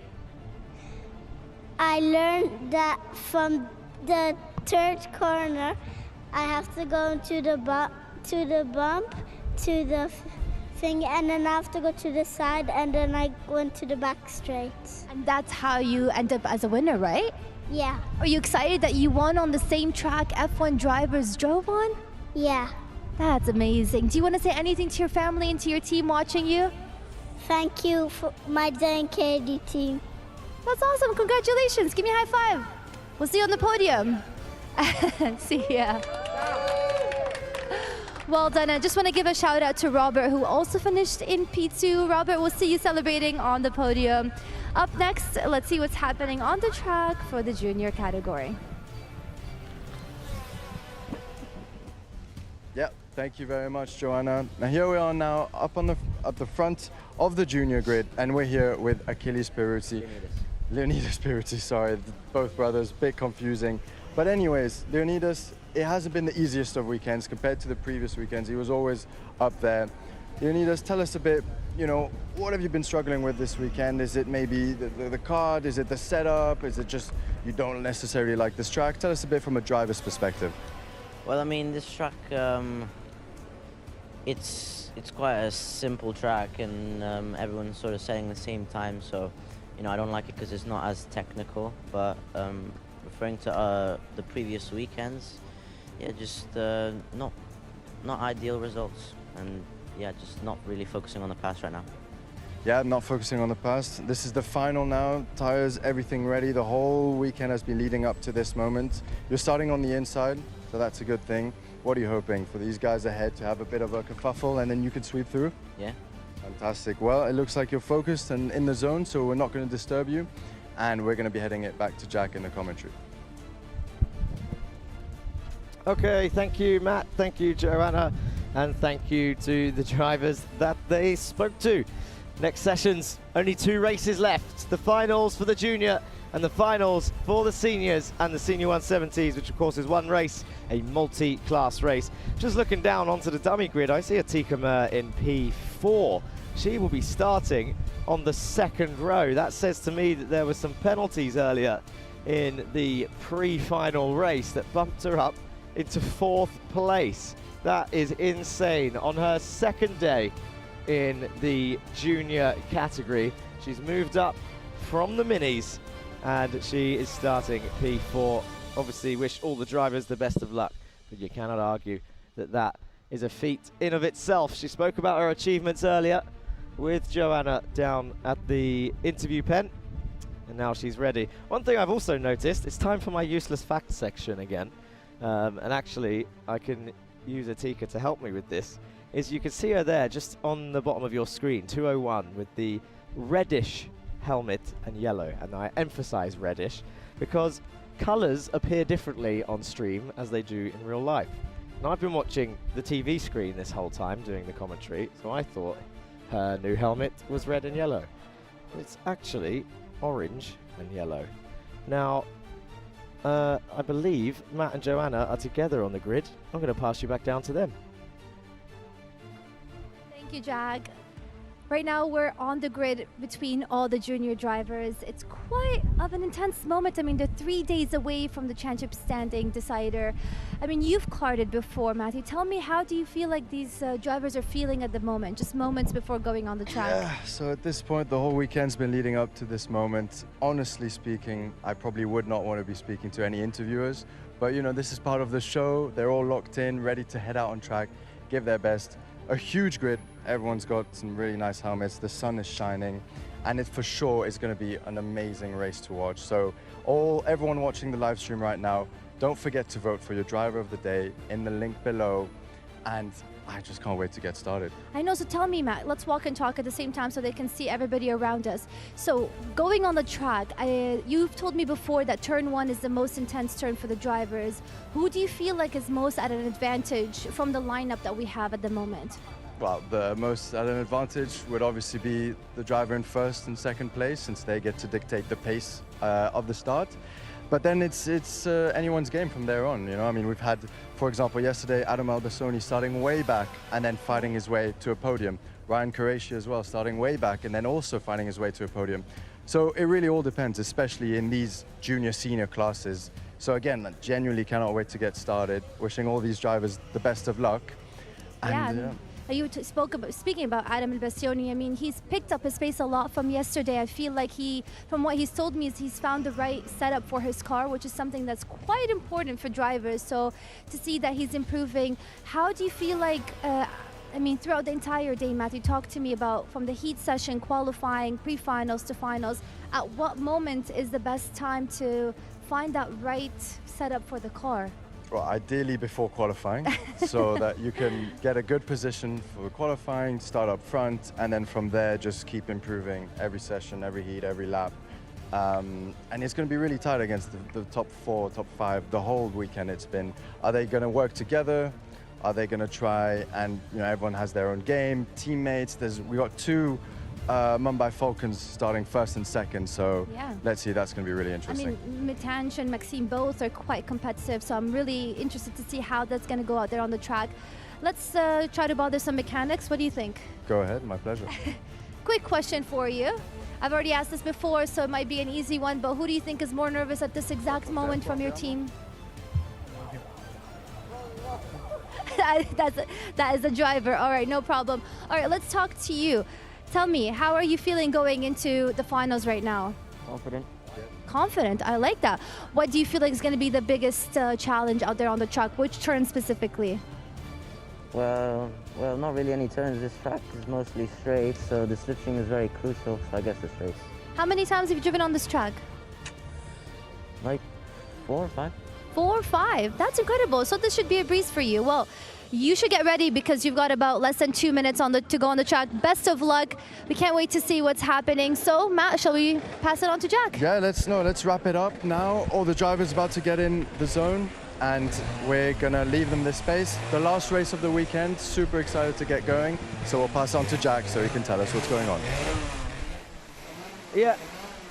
I learned that from the third corner, I have to go into the bump, to the thing, and then I have to go to the side, and then I went to the back straight. And that's how you end up as a winner, right? Yeah. Are you excited that you won on the same track F1 drivers drove on? Yeah. That's amazing. Do you want to say anything to your family and to your team watching you? Thank you for my dedicated team. That's awesome. Congratulations. Give me a high five. We'll see you on the podium. See ya. Well done. I just want to give a shout out to Robert, who also finished in P2. Robert, we'll see you celebrating on the podium. Up next, let's see what's happening on the track for the junior category. Yep, thank you very much, Joanna. Now here we are now up on at the front of the junior grid, and we're here with Achilles Peruzzi. Leonidas Peruzzi, sorry, both brothers, bit confusing. But anyways, Leonidas, it hasn't been the easiest of weekends compared to the previous weekends. He was always up there. Leonidas, tell us a bit, you know, what have you been struggling with this weekend? Is it maybe the card? Is it the setup? Is it just you don't necessarily like this track? Tell us a bit from a driver's perspective. Well, I mean, this track, it's quite a simple track, and everyone's sort of saying the same time, so, you know, I don't like it because it's not as technical, but referring to the previous weekends, yeah, just not ideal results, and yeah, just not really focusing on the past right now. Yeah, not focusing on the past. This is the final now, tires, everything ready. The whole weekend has been leading up to this moment. You're starting on the inside, so that's a good thing. What are you hoping for these guys ahead to have a bit of a kerfuffle and then you can sweep through? Yeah. Fantastic. Well, it looks like you're focused and in the zone, so we're not going to disturb you. And we're going to be heading it back to Jack in the commentary. Okay, thank you, Matt. Thank you, Joanna. And thank you to the drivers that they spoke to. Next sessions, only 2 races left. The finals for the junior and the finals for the seniors and the senior 170s, which of course is one race, a multi-class race. Just looking down onto the dummy grid, I see Atika Mer in P4. She will be starting on the 2nd row. That says to me that there were some penalties earlier in the pre-final race that bumped her up into 4th place. That is insane. On her 2nd day in the junior category, she's moved up from the minis and she is starting P4. Obviously wish all the drivers the best of luck, but you cannot argue that that is a feat in of itself. She spoke about her achievements earlier with Joanna down at the interview pen, and now she's ready. One thing I've also noticed, it's time for my useless fact section again, and actually I can use Atika to help me with this, is you can see her there just on the bottom of your screen, 201, with the reddish helmet and yellow, and I emphasize reddish because colors appear differently on stream as they do in real life. And I've been watching the TV screen this whole time doing the commentary, so I thought her new helmet was red and yellow. It's actually orange and yellow. Now, I believe Matt and Joanna are together on the grid. I'm going to pass you back down to them. Thank you, Jag. Right now we're on the grid between all the junior drivers. It's quite of an intense moment. I mean, they're 3 days away from the championship standing decider. I mean, you've karted before, Matthew. Tell me, how do you feel like these drivers are feeling at the moment, just moments before going on the track? Yeah, so at this point, the whole weekend's been leading up to this moment. Honestly speaking, I probably would not want to be speaking to any interviewers, but you know, this is part of the show. They're all locked in, ready to head out on track, give their best. A huge grid. Everyone's got some really nice helmets. The sun is shining, and it for sure is going to be an amazing race to watch. So everyone watching the live stream right now, don't forget to vote for your driver of the day in the link below, and I just can't wait to get started. I know, so tell me, Matt, let's walk and talk at the same time so they can see everybody around us. So going on the track, you've told me before that turn 1 is the most intense turn for the drivers. Who do you feel like is most at an advantage from the lineup that we have at the moment? Well, the most at an advantage would obviously be the driver in first and second place, since they get to dictate the pace of the start. But then it's anyone's game from there on. You know, I mean, we've had, for example, yesterday, Adam Albassoni starting way back and then fighting his way to a podium. Ryan Qureshi as well, starting way back and then also finding his way to a podium. So it really all depends, especially in these junior senior classes. So again, I genuinely cannot wait to get started. Wishing all these drivers the best of luck. And, Speaking about Adam Albassoni, I mean, he's picked up his pace a lot from yesterday. I feel like from what he's told me, is he's found the right setup for his car, which is something that's quite important for drivers. So to see that he's improving, how do you feel like, I mean, throughout the entire day, Matthew, talk to me about from the heat session, qualifying, pre-finals to finals, at what moment is the best time to find that right setup for the car? well, ideally before qualifying, so that you can get a good position for qualifying, start up front, and then from there just keep improving every session, every heat, every lap. And it's going to be really tight against the top 4, top 5, the whole weekend it's been. Are they going to work together? Are they going to try and, you know, everyone has their own game, teammates. We got 2 Mumbai Falcons starting first and second, so yeah. Let's see, that's going to be really I interesting. mean, Mitansh and Maxime both are quite competitive, so I'm really interested to see how that's going to go out there on the track. Let's try to bother some mechanics. What do you think? Go ahead, my pleasure. Quick question for you. I've already asked this before, so it might be an easy one, but who do you think is more nervous at this exact moment from your team? That is the driver. All right, no problem. All right, let's talk to you. Tell me, how are you feeling going into the finals right now? Confident. Confident, I like that. What do you feel like is going to be the biggest challenge out there on the track? Which turn specifically? Well, not really any turns. This track is mostly straight, so the switching is very crucial, so I guess the straights. How many times have you driven on this track? Like 4 or 5. 4 or 5. That's incredible. So this should be a breeze for you. Well, you should get ready because you've got about less than 2 minutes to go on the track. Best of luck. We can't wait to see what's happening. So, Matt, shall we pass it on to Jack? Yeah, let's wrap it up now. All the drivers about to get in the zone, and we're gonna leave them this space. The last race of the weekend, super excited to get going. So we'll pass on to Jack so he can tell us what's going on. Yeah,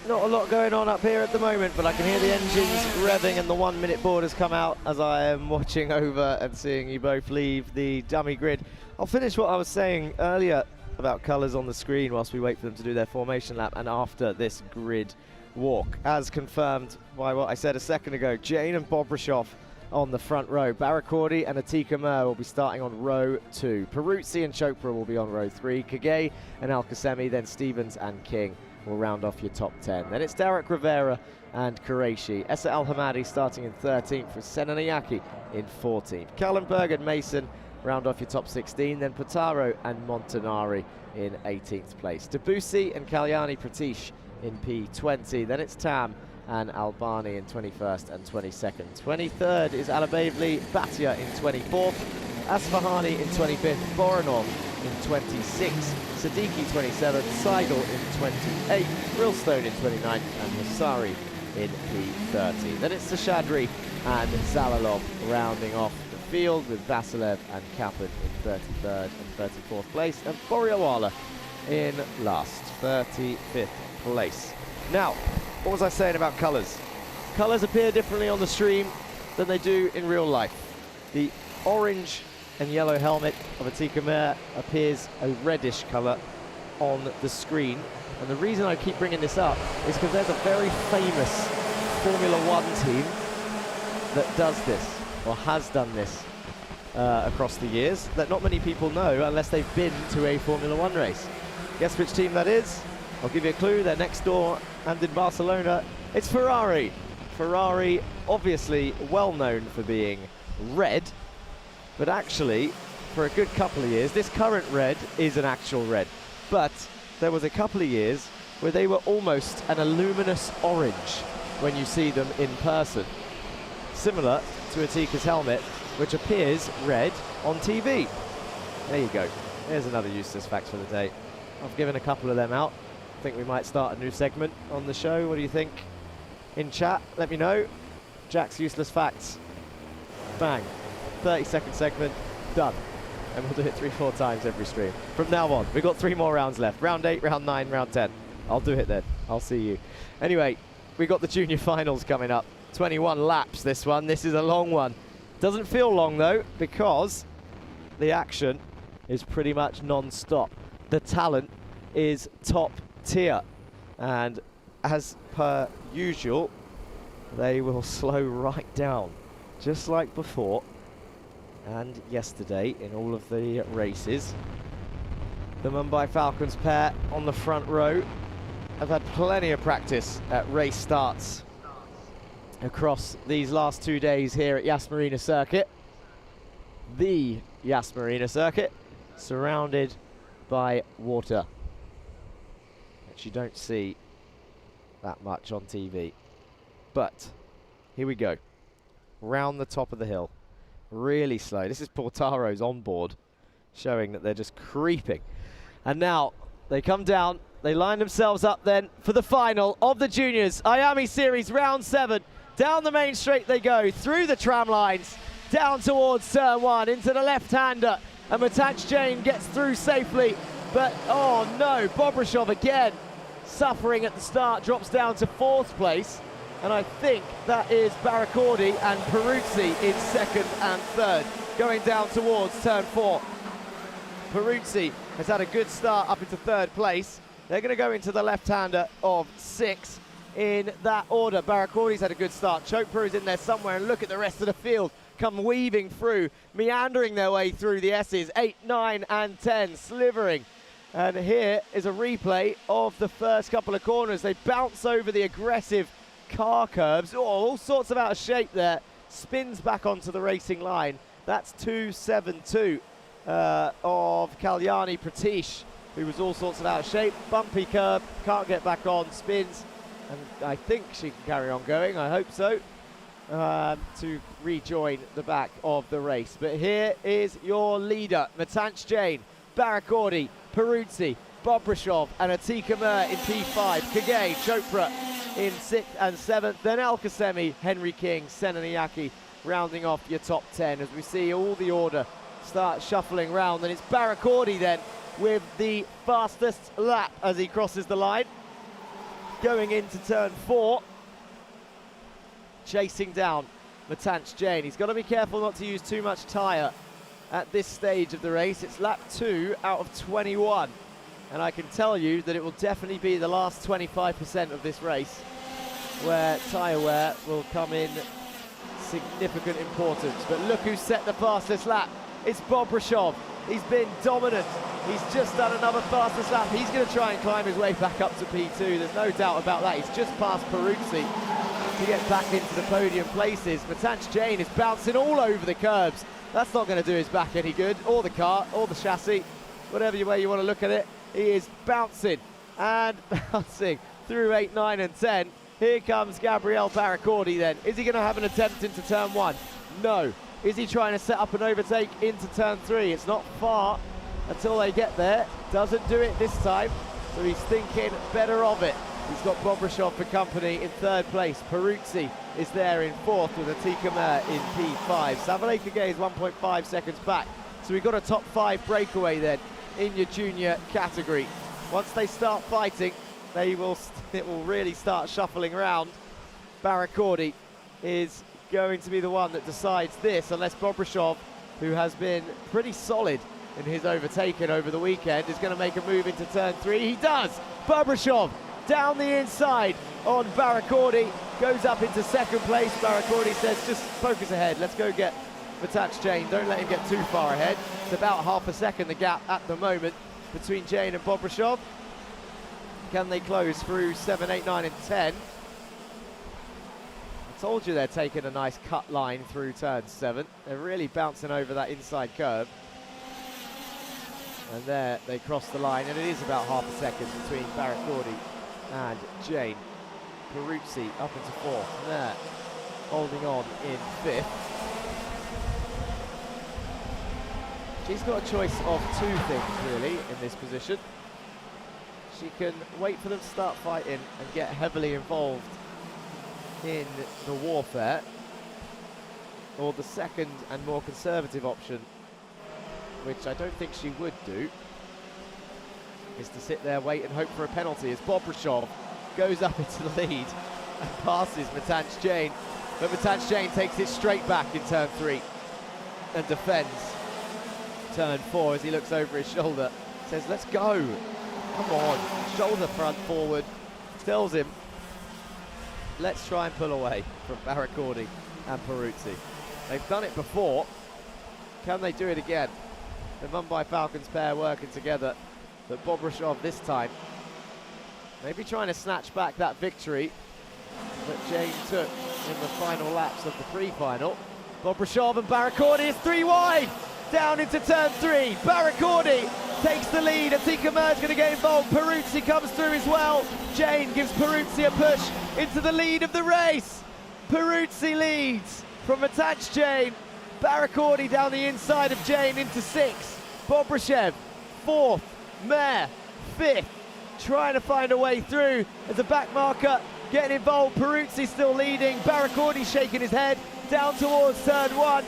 not a lot going on up here at the moment, but I can hear the engines revving and the 1 minute board has come out as I am watching over and seeing you both leave the dummy grid. I'll finish what I was saying earlier about colours on the screen whilst we wait for them to do their formation lap and after this grid walk. As confirmed by what I said a second ago, Jane and Bobrishov on the front row. Barakordi and Atika Mir will be starting on row 2. Peruzzi and Chopra will be on row 3. Kage and Al-Qasemi, then Stevens and King will round off your top 10. Then it's Derek Rivera and Qureshi. Essa Al-Hamadi starting in 13th with Senanayaki in 14th. Kallenberg and Mason round off your top 16. Then Potaro and Montanari in 18th place. Debussy and Kalyani Pratish in P20. Then it's Tam and Albani in 21st and 22nd. 23rd is Alabavli Bhatia in 24th. Asfahani in 25th. Boranov in 26th. Siddiqui 27th. Seigel in 28th. Brillstone in 29th. And Hassari in P30. Then it's Sashadri and Zalalov rounding off the field with Vasilev and Kaplan in 33rd and 34th place. And Boriawala in last, 35th place. Now, what was I saying about colours? Colours appear differently on the stream than they do in real life. The orange and yellow helmet of Atika Mir appears a reddish colour. on the screen. And the reason I keep bringing this up is because there's a very famous Formula One team that does this, or has done this across the years, that not many people know unless they've been to a Formula One race. Guess which team that is? I'll give you a clue. They're next door and in Barcelona. It's Ferrari. Ferrari, obviously well known for being red, but actually, for a good couple of years, this current red is an actual red. But there was a couple of years where they were almost an luminous orange when you see them in person. Similar to Atika's helmet, which appears red on TV. There you go. Here's another useless fact for the day. I've given a couple of them out. I think we might start a new segment on the show. What do you think? In chat, let me know. Jack's useless facts. Bang. 30-second segment, done. And we'll do it 3-4 times every stream. From now on, we've got 3 more rounds left. Round 8, round 9, round 10. I'll do it then. I'll see you. Anyway, we've got the junior finals coming up. 21 laps, this one. This is a long one. Doesn't feel long, though, because the action is pretty much non-stop. The talent is top tier. And as per usual, they will slow right down, just like before and yesterday in all of the races. The Mumbai Falcons pair on the front row have had plenty of practice at race starts across these last 2 days here at Iame Marina circuit. The Iame Marina circuit, surrounded by water, which you don't see that much on TV. But here we go, round the top of the hill, really slow. This is Portaro's on board, showing that they're just creeping. And now they come down, they line themselves up then for the final of the juniors Iame Series round 7. Down the main straight they go, through the tram lines, down towards turn 1, into the left-hander, and Matanch Jain gets through safely. But oh no, Bobrishov again suffering at the start, drops down to 4th place. And I think that is Baracordi and Peruzzi in 2nd and 3rd, going down towards turn 4. Peruzzi has had a good start up into 3rd place. They're going to go into the left-hander of 6 in that order. Baracordi's had a good start. Chopra is in there somewhere, and look at the rest of the field come weaving through, meandering their way through the S's. 8, 9 and 10, slivering. And here is a replay of the first couple of corners. They bounce over the aggressive car curves. Oh, all sorts of out of shape there. Spins back onto the racing line. That's 2.72 of Kalyani Pratish, who was all sorts of out of shape. Bumpy curve, can't get back on, spins, and I think she can carry on going, I hope so, to rejoin the back of the race. But here is your leader, Matanch Jain, Baracordi, Peruzzi, Bobrishov and Atika Mir in P5, Kage, Chopra in 6th and 7th, then Al-Qasemi, Henry King, Senanayake rounding off your top 10 as we see all the order start shuffling round. And it's Baracordi then with the fastest lap as he crosses the line, going into turn 4, chasing down Matanch Jain. He's got to be careful not to use too much tyre at this stage of the race. It's lap 2 out of 21. And I can tell you that it will definitely be the last 25% of this race where tyre wear will come in significant importance. But look who set the fastest lap. It's Bobrishov. He's been dominant. He's just done another fastest lap. He's going to try and climb his way back up to P2. There's no doubt about that. He's just passed Peruzzi to get back into the podium places. Matanch Jain is bouncing all over the curbs. That's not going to do his back any good, or the car, or the chassis, whatever way you want to look at it. He is bouncing and bouncing through 8, 9 and 10. Here comes Gabriel Baracordi then. Is he going to have an attempt into turn 1? No. Is he trying to set up an overtake into turn 3? It's not far until they get there. Doesn't do it this time, so he's thinking better of it. He's got Bobrishov for company in 3rd place. Peruzzi is there in 4th with Atika Mir in P5. Savalay Kage is 1.5 seconds back. So we've got a top 5 breakaway then in your junior category. Once they start fighting, it will really start shuffling around. Baracordi is going to be the one that decides this, unless Bobrishov, who has been pretty solid in his overtaking over the weekend, is going to make a move into turn 3. He does! Bobrishov down the inside on Barakordi, goes up into second place. Barakordi says, just focus ahead, let's go get Matach Jain, don't let him get too far ahead. It's about half a second the gap at the moment between Jain and Bobrishov. Can they close through 7, 8, 9 and 10? I told you they're taking a nice cut line through turn 7. They're really bouncing over that inside curve. And there they cross the line, and it is about half a second between Barakordi and Jain. Peruzzi up into 4th. There, holding on in 5th. She's got a choice of 2 things, really, in this position. She can wait for them to start fighting and get heavily involved in the warfare, or the second and more conservative option, which I don't think she would do, is to sit there, wait and hope for a penalty as Bobrishov goes up into the lead and passes Matach Jain. But Matach Jain takes it straight back in turn 3 and defends turn 4 as he looks over his shoulder. Says, let's go. Come on. Shoulder front forward. Tells him, let's try and pull away from Barakordi and Peruzzi. They've done it before. Can they do it again? The Mumbai Falcons pair working together, but Bobrishov this time maybe trying to snatch back that victory that Jain took in the final laps of the pre-final. Bobrishov and Barakordi is 3 wide, down into turn 3. Barakordi takes the lead. Atika Mer's going to get involved. Peruzzi comes through as well. Jain gives Peruzzi a push into the lead of the race. Peruzzi leads from Matach Jain. Barakordi down the inside of Jain into 6th. Bobrishov 4th. Mer 5th. Trying to find a way through as a back marker getting involved. Peruzzi still leading. Barakordi shaking his head down towards turn 1.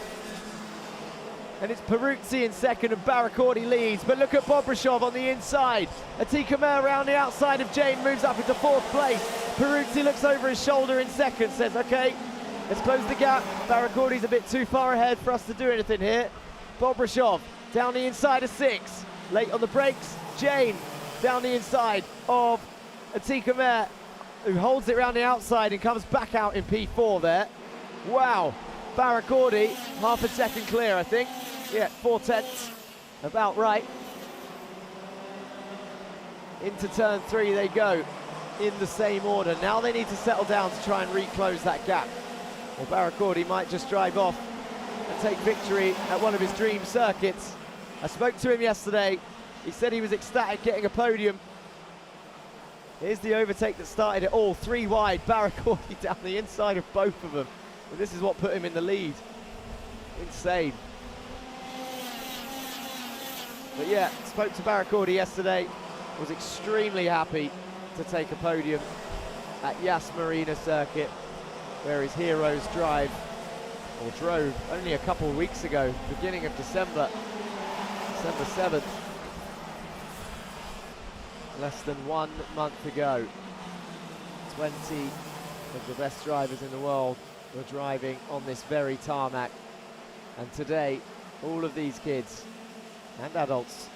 And it's Peruzzi in second and Barakordi leads. But look at Bobrishov on the inside. Atika Mer around the outside of Jain moves up into 4th place. Peruzzi looks over his shoulder in second, says, okay, let's close the gap. Barakordi's a bit too far ahead for us to do anything here. Bobrishov down the inside of 6. Late on the brakes, Jain down the inside of Atika Mer, who holds it around the outside and comes back out in P4 there. Wow, Barakordi, half a second clear, I think. Yeah, 4/10, about right. Into turn 3 they go in the same order. Now they need to settle down to try and reclose that gap. Or Barakordi might just drive off and take victory at one of his dream circuits. I spoke to him yesterday. He said he was ecstatic getting a podium. Here's the overtake that started it all. 3 wide, Barakordi down the inside of both of them. And this is what put him in the lead. Insane. But yeah, spoke to Barakordi yesterday. Was extremely happy to take a podium at Yas Marina circuit, where his heroes drove only a couple of weeks ago, beginning of December 7th. Less than 1 month ago. 20 of the best drivers in the world were driving on this very tarmac. And today, all of these kids and adults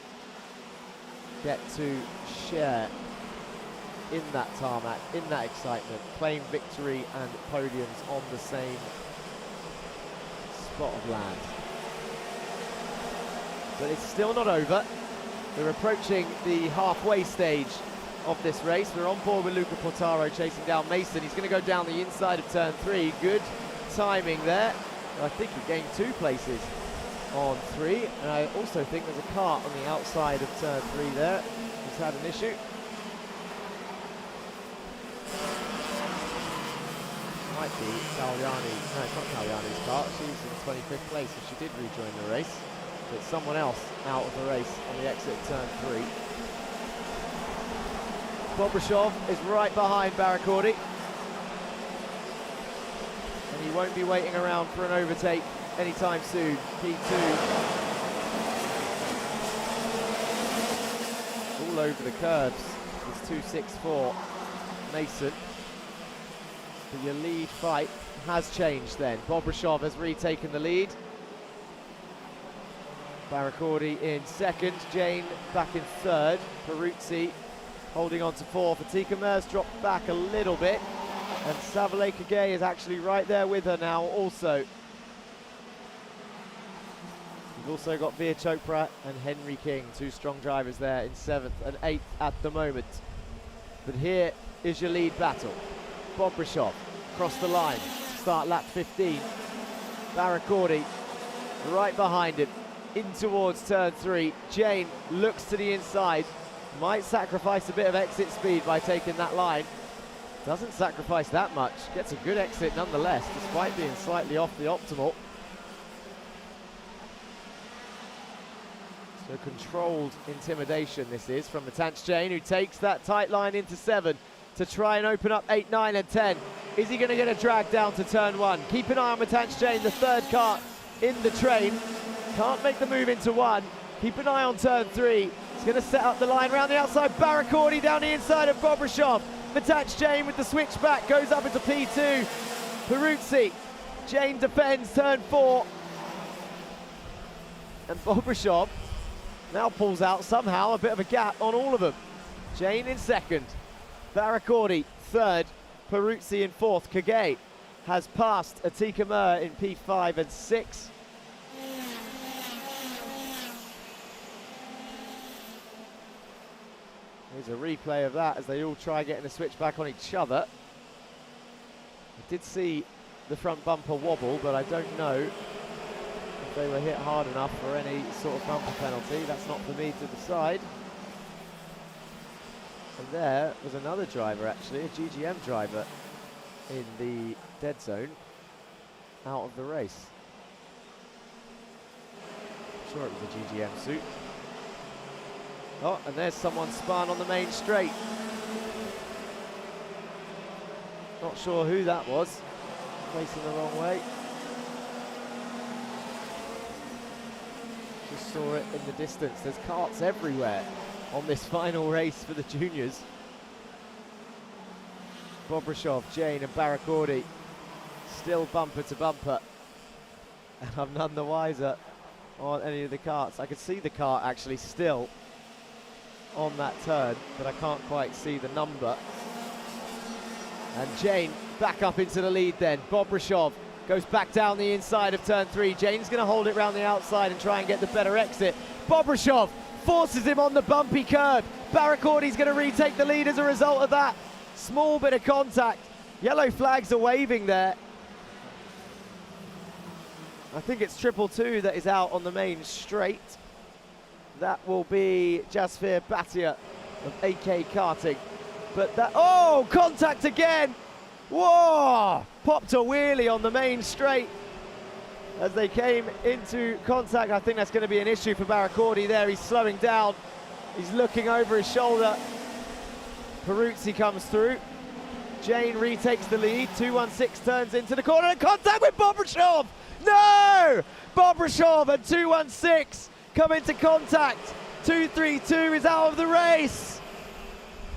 get to share in that tarmac, in that excitement, claim victory and podiums on the same spot of land. But it's still not over. We're approaching the halfway stage of this race. We're on board with Luca Portaro chasing down Mason. He's going to go down the inside of turn 3. Good timing there. I think he gained 2 places on 3. And I also think there's a car on the outside of turn 3 there. He's had an issue. Might be Galliani. No, it's not Galliani's car. She's in 25th place, so she did rejoin the race. But someone else out of the race on the exit of turn 3. Bobrishov is right behind Barakordi. And he won't be waiting around for an overtake anytime soon. P2. All over the curves. It's 2.64 Mason. But your lead fight has changed then. Bobrishov has retaken the lead. Barracordi in second, Jane back in third, Peruzzi holding on to fourth. Atika Mer's dropped back a little bit, and Savale Kage is actually right there with her now also. We've also got Veer Chopra and Henry King, two strong drivers there in 7th and 8th at the moment. But here is your lead battle. Bobrishov across the line, start lap 15. Barracordi right behind him, in towards turn 3. Jane looks to the inside, might sacrifice a bit of exit speed by taking that line. Doesn't sacrifice that much, gets a good exit nonetheless, despite being slightly off the optimal. So controlled intimidation this is from Matanch Jane, who takes that tight line into 7 to try and open up 8, 9 and 10. Is he going to get a drag down to turn 1? Keep an eye on Matanch Jane, the third car in the train. Can't make the move into 1. Keep an eye on turn 3. He's going to set up the line around the outside. Barracordi down the inside of Bobrishov. Matanch Jane with the switchback goes up into P2. Peruzzi. Jane defends turn 4. And Bobrishov now pulls out somehow a bit of a gap on all of them. Jane in second, Barracordi third, Peruzzi in fourth. Kage has passed Atika Mer in P5 and 6. Here's a replay of that as they all try getting a switch back on each other. I did see the front bumper wobble, but I don't know if they were hit hard enough for any sort of bumper penalty. That's not for me to decide. And there was another driver actually, a GGM driver in the dead zone, out of the race. I'm sure it was a GGM suit. Oh, and there's someone spun on the main straight. Not sure who that was, facing the wrong way. Just saw it in the distance. There's carts everywhere on this final race for the juniors. Bobrishov, Jane and Barracordi still bumper to bumper. And I'm none the wiser on any of the carts. I could see the cart actually still on that turn, but I can't quite see the number. And Jane back up into the lead then. Bobrishov goes back down the inside of turn 3. Jane's going to hold it round the outside and try and get the better exit. Bobrishov forces him on the bumpy curb. Barracordi's going to retake the lead as a result of that. Small bit of contact. Yellow flags are waving there. I think it's 222 that is out on the main straight. That will be Jasfir Bhatia of AK Karting. But that, oh, contact again! Whoa! Popped a wheelie on the main straight as they came into contact. I think that's going to be an issue for Barracordi there. He's slowing down. He's looking over his shoulder. Peruzzi comes through. Jane retakes the lead. 216 turns into the corner and contact with Bobrishov! No! Bobrishov and 216 come into contact. 232 is out of the race.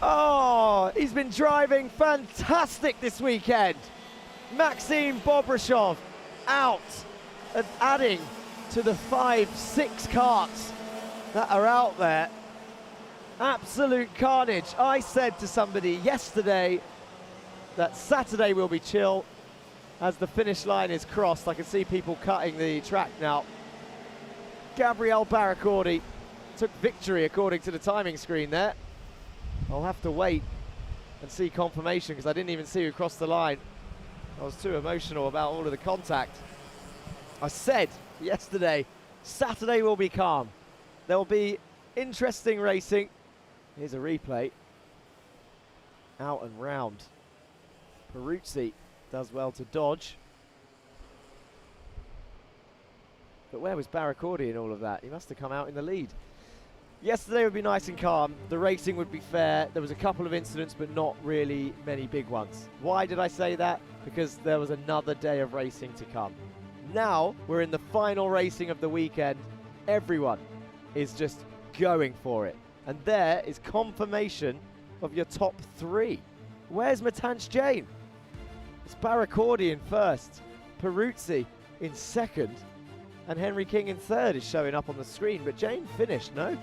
Oh, he's been driving fantastic this weekend. Maxime Bobrishov out and adding to the 5-6 carts that are out there. Absolute carnage. I said to somebody yesterday that Saturday will be chill as the finish line is crossed. I can see people cutting the track now. Gabriel Barracordi took victory according to the timing screen there. I'll have to wait and see confirmation because I didn't even see who crossed the line. I was too emotional about all of the contact. I said yesterday, Saturday will be calm. There will be interesting racing. Here's a replay. Out and round. Peruzzi does well to dodge. But where was Barracordi in all of that? He must have come out in the lead. Yesterday would be nice and calm. The racing would be fair. There was a couple of incidents, but not really many big ones. Why did I say that? Because there was another day of racing to come. Now we're in the final racing of the weekend. Everyone is just going for it. And there is confirmation of your top 3. Where's Matanch Jane? It's Barracordi in first, Peruzzi in second, And Henry King in third is showing up on the screen, but Jane finished, no?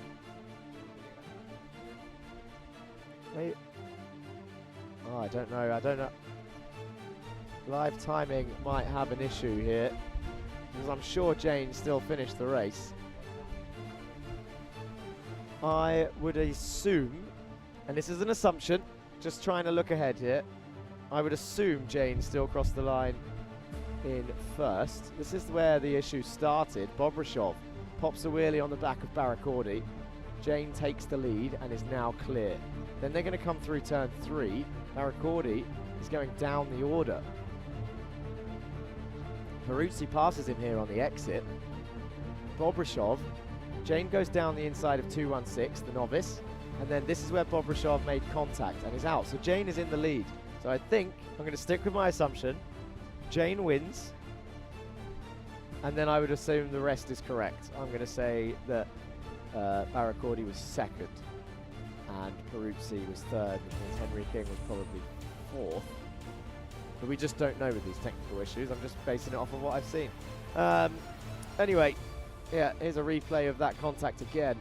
Wait. Oh, I don't know. Live timing might have an issue here, because I'm sure Jane still finished the race. I would assume, and this is an assumption, just trying to look ahead here, I would assume Jane still crossed the line in first. This is where the issue started. Bobrishov pops a wheelie on the back of Barakordi. Jane takes the lead and is now clear. Then they're going to come through turn 3. Barakordi is going down the order. Peruzzi passes him here on the exit. Bobrishov, Jane goes down the inside of 216, the novice, and then this is where Bobrishov made contact and is out. So Jane is in the lead. So I think I'm going to stick with my assumption. Jane wins, and then I would assume the rest is correct. I'm going to say that Barakordi was second, and Peruzzi was third, which means Henry King was probably fourth. But we just don't know with these technical issues. I'm just basing it off of what I've seen. Anyway, yeah, here's a replay of that contact again.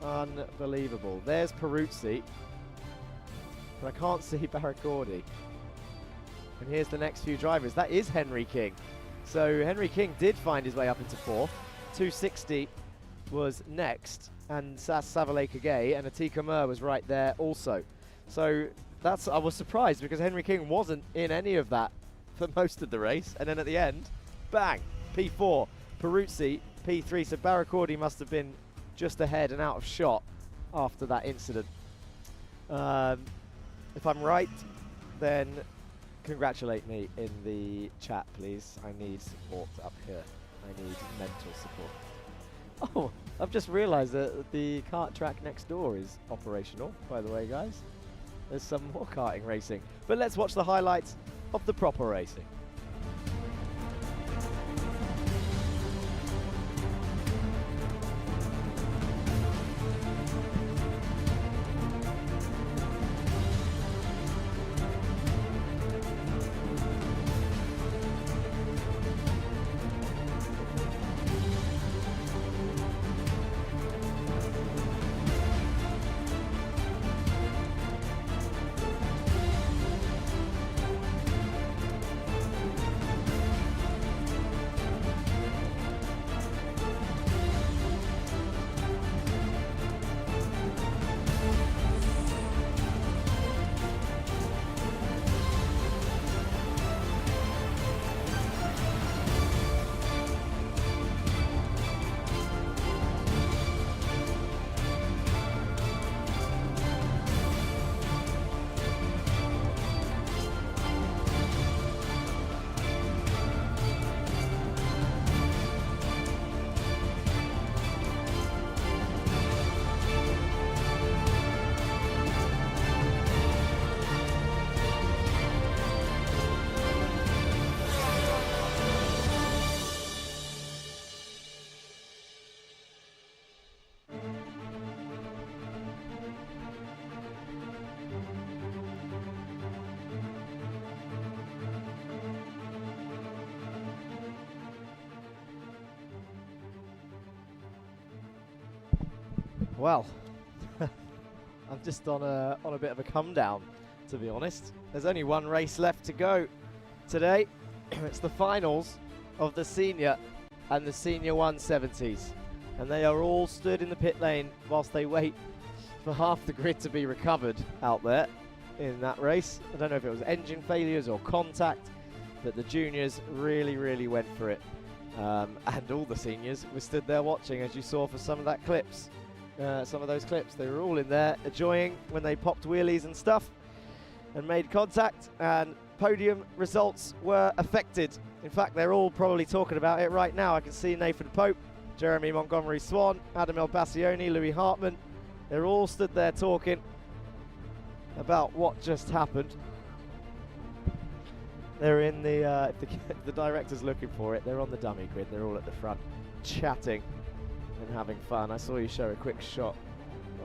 Unbelievable. There's Peruzzi, but I can't see Barakordi. And here's the next few drivers. That is Henry King. So Henry King did find his way up into fourth. 260 was next, and Savale Kagay and Atika Mur was right there also. So that's, I was surprised because Henry King wasn't in any of that for most of the race. And then at the end, bang, P4, Peruzzi, P3. So Barakordi must have been just ahead and out of shot after that incident. If I'm right, then congratulate me in the chat, please. I need support up here. I need mental support. Oh, I've just realized that the kart track next door is operational, by the way, guys. There's some more karting racing. But let's watch the highlights of the proper racing. Well, I'm just on a bit of a come down, to be honest. There's only one race left to go today. It's the finals of the senior and the senior 170s. And they are all stood in the pit lane whilst they wait for half the grid to be recovered out there in that race. I don't know if it was engine failures or contact, but the juniors really, really went for it. And all the seniors were stood there watching, as you saw for some of that clips. Some of those clips, they were all in there enjoying when they popped wheelies and stuff and made contact, and podium results were affected. In fact, they're all probably talking about it right now. I can see Nathan Pope, Jeremy Montgomery Swan, Adam El Bassioni, Louis Hartman. They're all stood there talking about what just happened. They're in the, if the director's looking for it, they're on the dummy grid. They're all at the front chatting and having fun. I saw you show a quick shot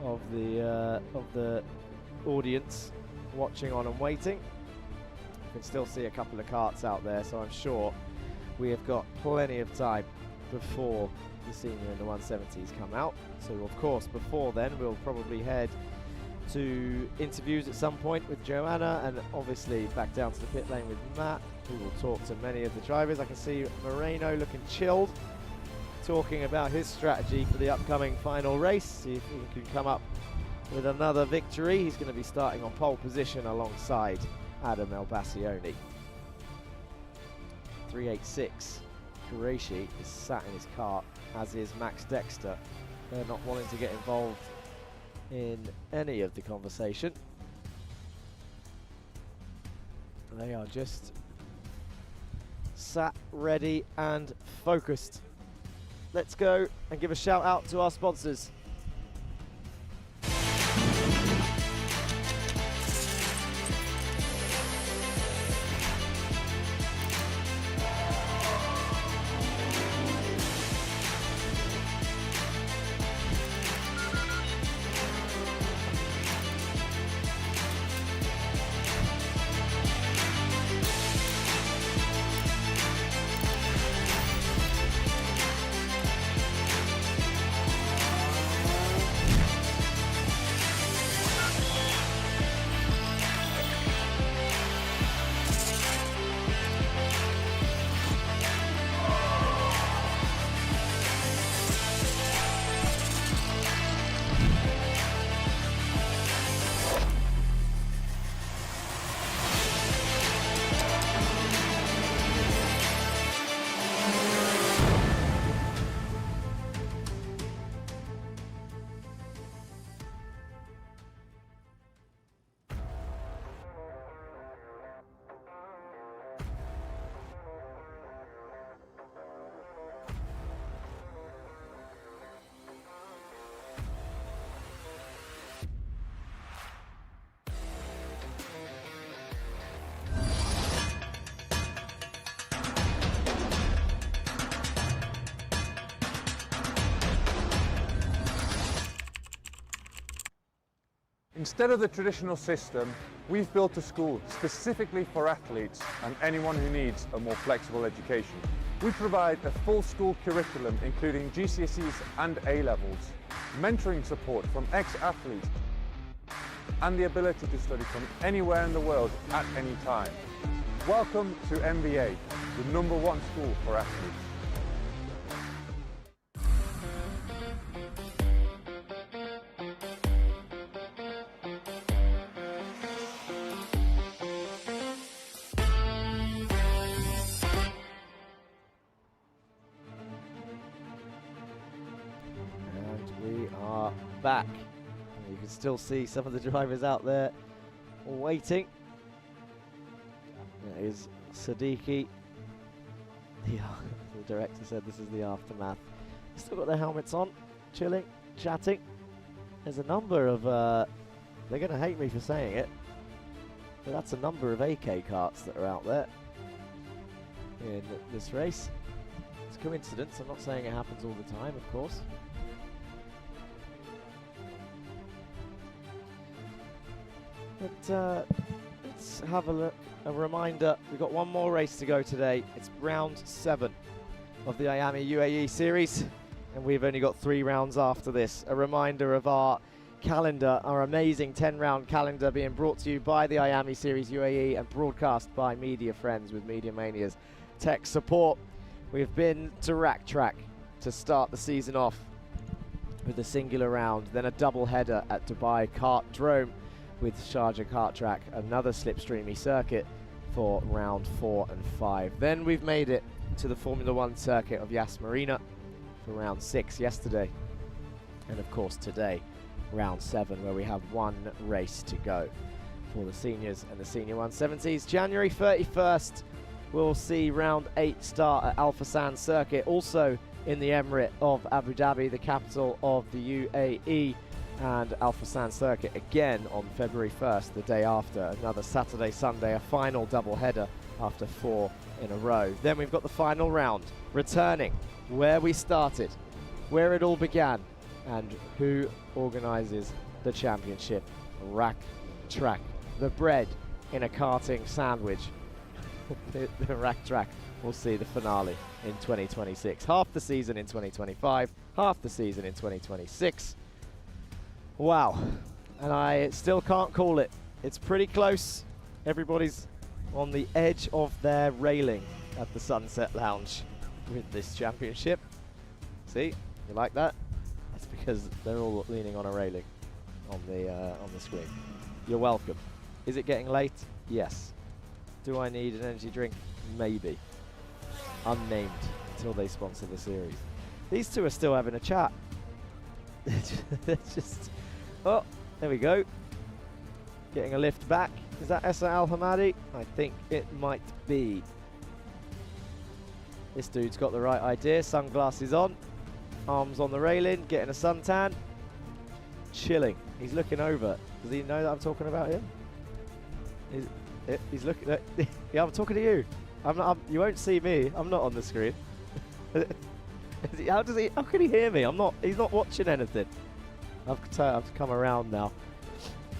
of the audience watching on and waiting. You can still see a couple of carts out there, so I'm sure we have got plenty of time before the senior and the 170s come out. So of course, before then, we'll probably head to interviews at some point with Joanna, and obviously back down to the pit lane with Matt, who will talk to many of the drivers. I can see Marina looking chilled, talking about his strategy for the upcoming final race, see if he can come up with another victory. He's going to be starting on pole position alongside Adam Elbassioni. 386. Qureshi is sat in his cart, as is Max Dexter. They're not wanting to get involved in any of the conversation. They are just sat, ready and focused. Let's go and give a shout out to our sponsors. Instead of the traditional system, we've built a school specifically for athletes and anyone who needs a more flexible education. We provide a full school curriculum including GCSEs and A-levels, mentoring support from ex-athletes, and the ability to study from anywhere in the world at any time. Welcome to MBA, the #1 school for athletes. Back. You can still see some of the drivers out there waiting. That is Siddiqui. The director said this is the aftermath. Still got their helmets on, chilling, chatting. There's a number of, they're going to hate me for saying it, but that's a number of AK carts that are out there in this race. It's a coincidence, I'm not saying it happens all the time, of course. But let's have a reminder. We've got one more race to go today. It's round 7 of the Iame UAE series, and we've only got 3 rounds after this. A reminder of our calendar, our amazing 10-round calendar being brought to you by the Iame Series UAE and broadcast by Media Friends with Media Mania's tech support. We've been to Rack Track to start the season off with a singular round, then a double header at Dubai Kart Drome with Sharjah Kart Track, another slipstreamy circuit for round 4 and 5. Then we've made it to the Formula 1 circuit of Yas Marina for round 6 yesterday. And of course today, round 7, where we have 1 race to go for the seniors and the senior 170s. January 31st, we'll see round 8 start at Al Fassan circuit, also in the Emirate of Abu Dhabi, the capital of the UAE. And Al Fassan circuit again on February 1st, the day after. Another Saturday, Sunday, a final double header after 4 in a row. Then we've got the final round, returning where we started, where it all began, and who organises the championship. Rack Track, the bread in a karting sandwich. the rack track will see the finale in 2026. Half the season in 2025, half the season in 2026. Wow. And I still can't call it. It's pretty close. Everybody's on the edge of their railing at the Sunset Lounge with this championship. See, you like that? That's because they're all leaning on a railing on the screen. You're welcome. Is it getting late? Yes. Do I need an energy drink? Maybe. Unnamed until they sponsor the series. These two are still having a chat. They're just... Oh, there we go. Getting a lift back. Is that Essa Al Hamadi? I think it might be. This dude's got the right idea. Sunglasses on. Arms on the railing. Getting a suntan. Chilling. He's looking over. Does he know that I'm talking about him? He's looking at... Yeah, I'm talking to you. You won't see me. I'm not on the screen. How can he hear me? He's not watching anything. I've come around now.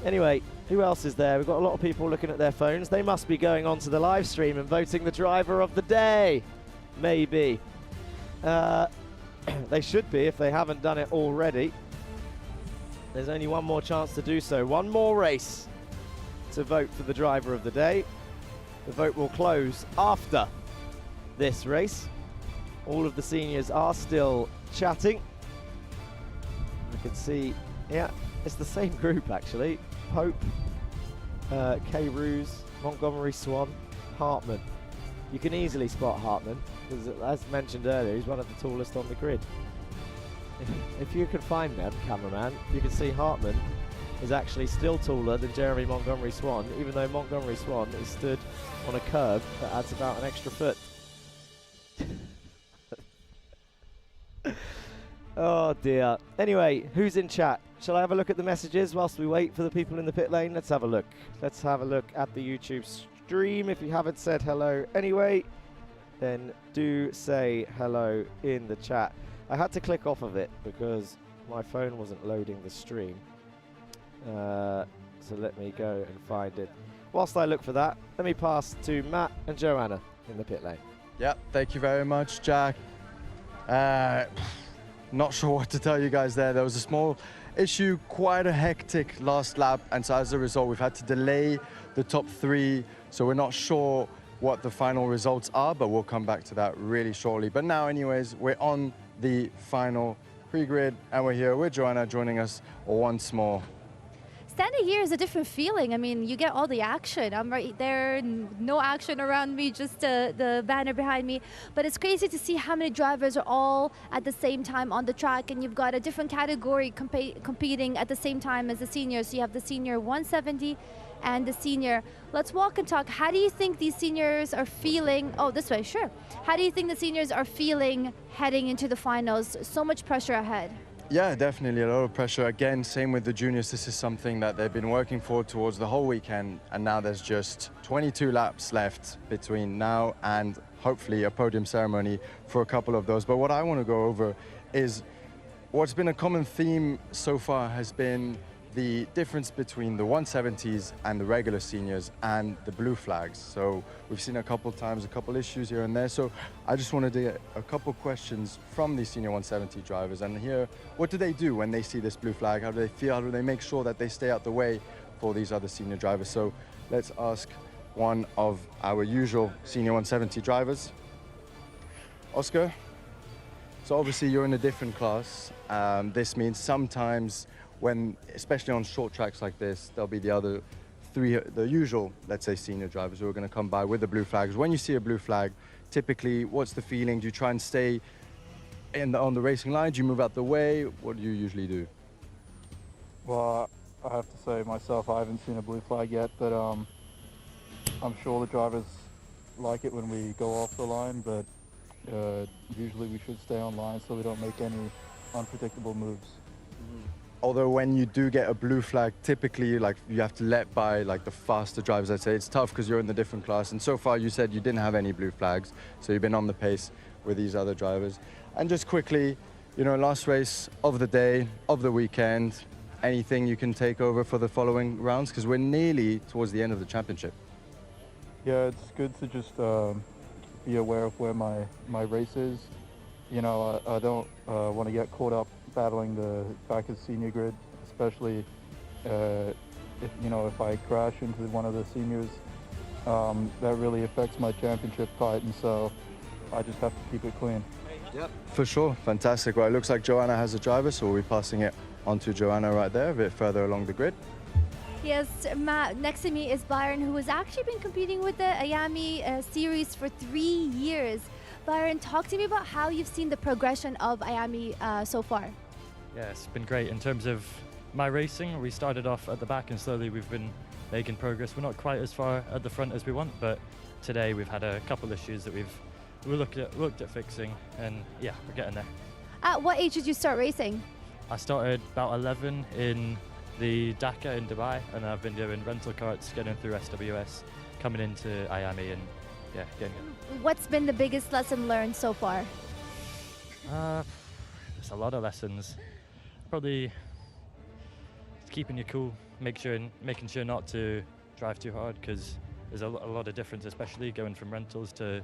Anyway, who else is there? We've got a lot of people looking at their phones. They must be going on to the live stream and voting the driver of the day. Maybe. They should be if they haven't done it already. There's only one more chance to do so. One more race to vote for the driver of the day. The vote will close after this race. All of the seniors are still chatting. I can see, yeah, it's the same group actually. Pope, K. Ruse, Montgomery Swan, Hartman. You can easily spot Hartman, because as mentioned earlier, he's one of the tallest on the grid. If you can find them, cameraman, you can see Hartman is actually still taller than Jeremy Montgomery Swan, even though Montgomery Swan is stood on a curb that adds about an extra foot. Oh dear. Anyway, who's in chat? Shall I have a look at the messages whilst we wait for the people in the pit lane? Let's have a look. Let's have a look at the YouTube stream. If you haven't said hello anyway, then do say hello in the chat. I had to click off of it because my phone wasn't loading the stream. So let me go and find it. Whilst I look for that, let me pass to Matt and Joanna in the pit lane. Yep, thank you very much, Jack. Not sure what to tell you guys there. There was a small issue, quite a hectic last lap, and so as a result, we've had to delay the top three. So we're not sure what the final results are, but we'll come back to that really shortly. But now, anyways, we're on the final pre-grid, and we're here with Joanna joining us once more. Standing here is a different feeling. I mean, you get all the action. I'm right there, no action around me, just the banner behind me. But it's crazy to see how many drivers are all at the same time on the track, and you've got a different category competing at the same time as the seniors. So you have the senior 170 and the senior. Let's walk and talk. How do you think these seniors are feeling? Oh, this way, sure. How do you think the seniors are feeling heading into the finals? So much pressure ahead. Yeah, definitely a lot of pressure. Again, same with the juniors. This is something that they've been working for towards the whole weekend, and now there's just 22 laps left between now and hopefully a podium ceremony for a couple of those. But what I want to go over is what's been a common theme so far has been the difference between the 170s and the regular seniors and the blue flags. So we've seen a couple times, a couple issues here and there. So I just wanted to get a couple questions from these senior 170 drivers and hear what do they do when they see this blue flag? How do they feel? How do they make sure that they stay out the way for these other senior drivers? So let's ask one of our usual senior 170 drivers. Oscar, so obviously you're in a different class. This means sometimes when, especially on short tracks like this, there'll be the other three, the usual, let's say, senior drivers who are going to come by with the blue flags. When you see a blue flag, typically, what's the feeling? Do you try and stay on the racing line? Do you move out the way? What do you usually do? Well, I have to say myself, I haven't seen a blue flag yet, but I'm sure the drivers like it when we go off the line, but usually we should stay on line so we don't make any unpredictable moves. Although when you do get a blue flag, typically like you have to let by like the faster drivers. I'd say it's tough because you're in the different class. And so far you said you didn't have any blue flags, so you've been on the pace with these other drivers. And just quickly, you know, last race of the day, of the weekend, anything you can take over for the following rounds? Because we're nearly towards the end of the championship. Yeah, it's good to just be aware of where my race is. You know, I don't want to get caught up battling the back of the senior grid, especially if I crash into one of the seniors. That really affects my championship fight, and so I just have to keep it clean. Yep, for sure. Fantastic. Well, it looks like Joanna has a driver, so we'll be passing it on to Joanna right there, a bit further along the grid. Yes, Matt, next to me is Byron, who has actually been competing with the Iame series for 3 years. Byron, talk to me about how you've seen the progression of Iame so far. Yeah, it's been great. In terms of my racing, we started off at the back and slowly we've been making progress. We're not quite as far at the front as we want, but today we've had a couple issues that we've looked at fixing, and yeah, we're getting there. At what age did you start racing? I started about 11 in the Dhaka in Dubai, and I've been doing rental carts, getting through SWS, coming into Iame, and yeah, getting it. What's been the biggest lesson learned so far? There's a lot of lessons. Probably keeping you cool, making sure not to drive too hard, because there's a lot of difference, especially going from rentals to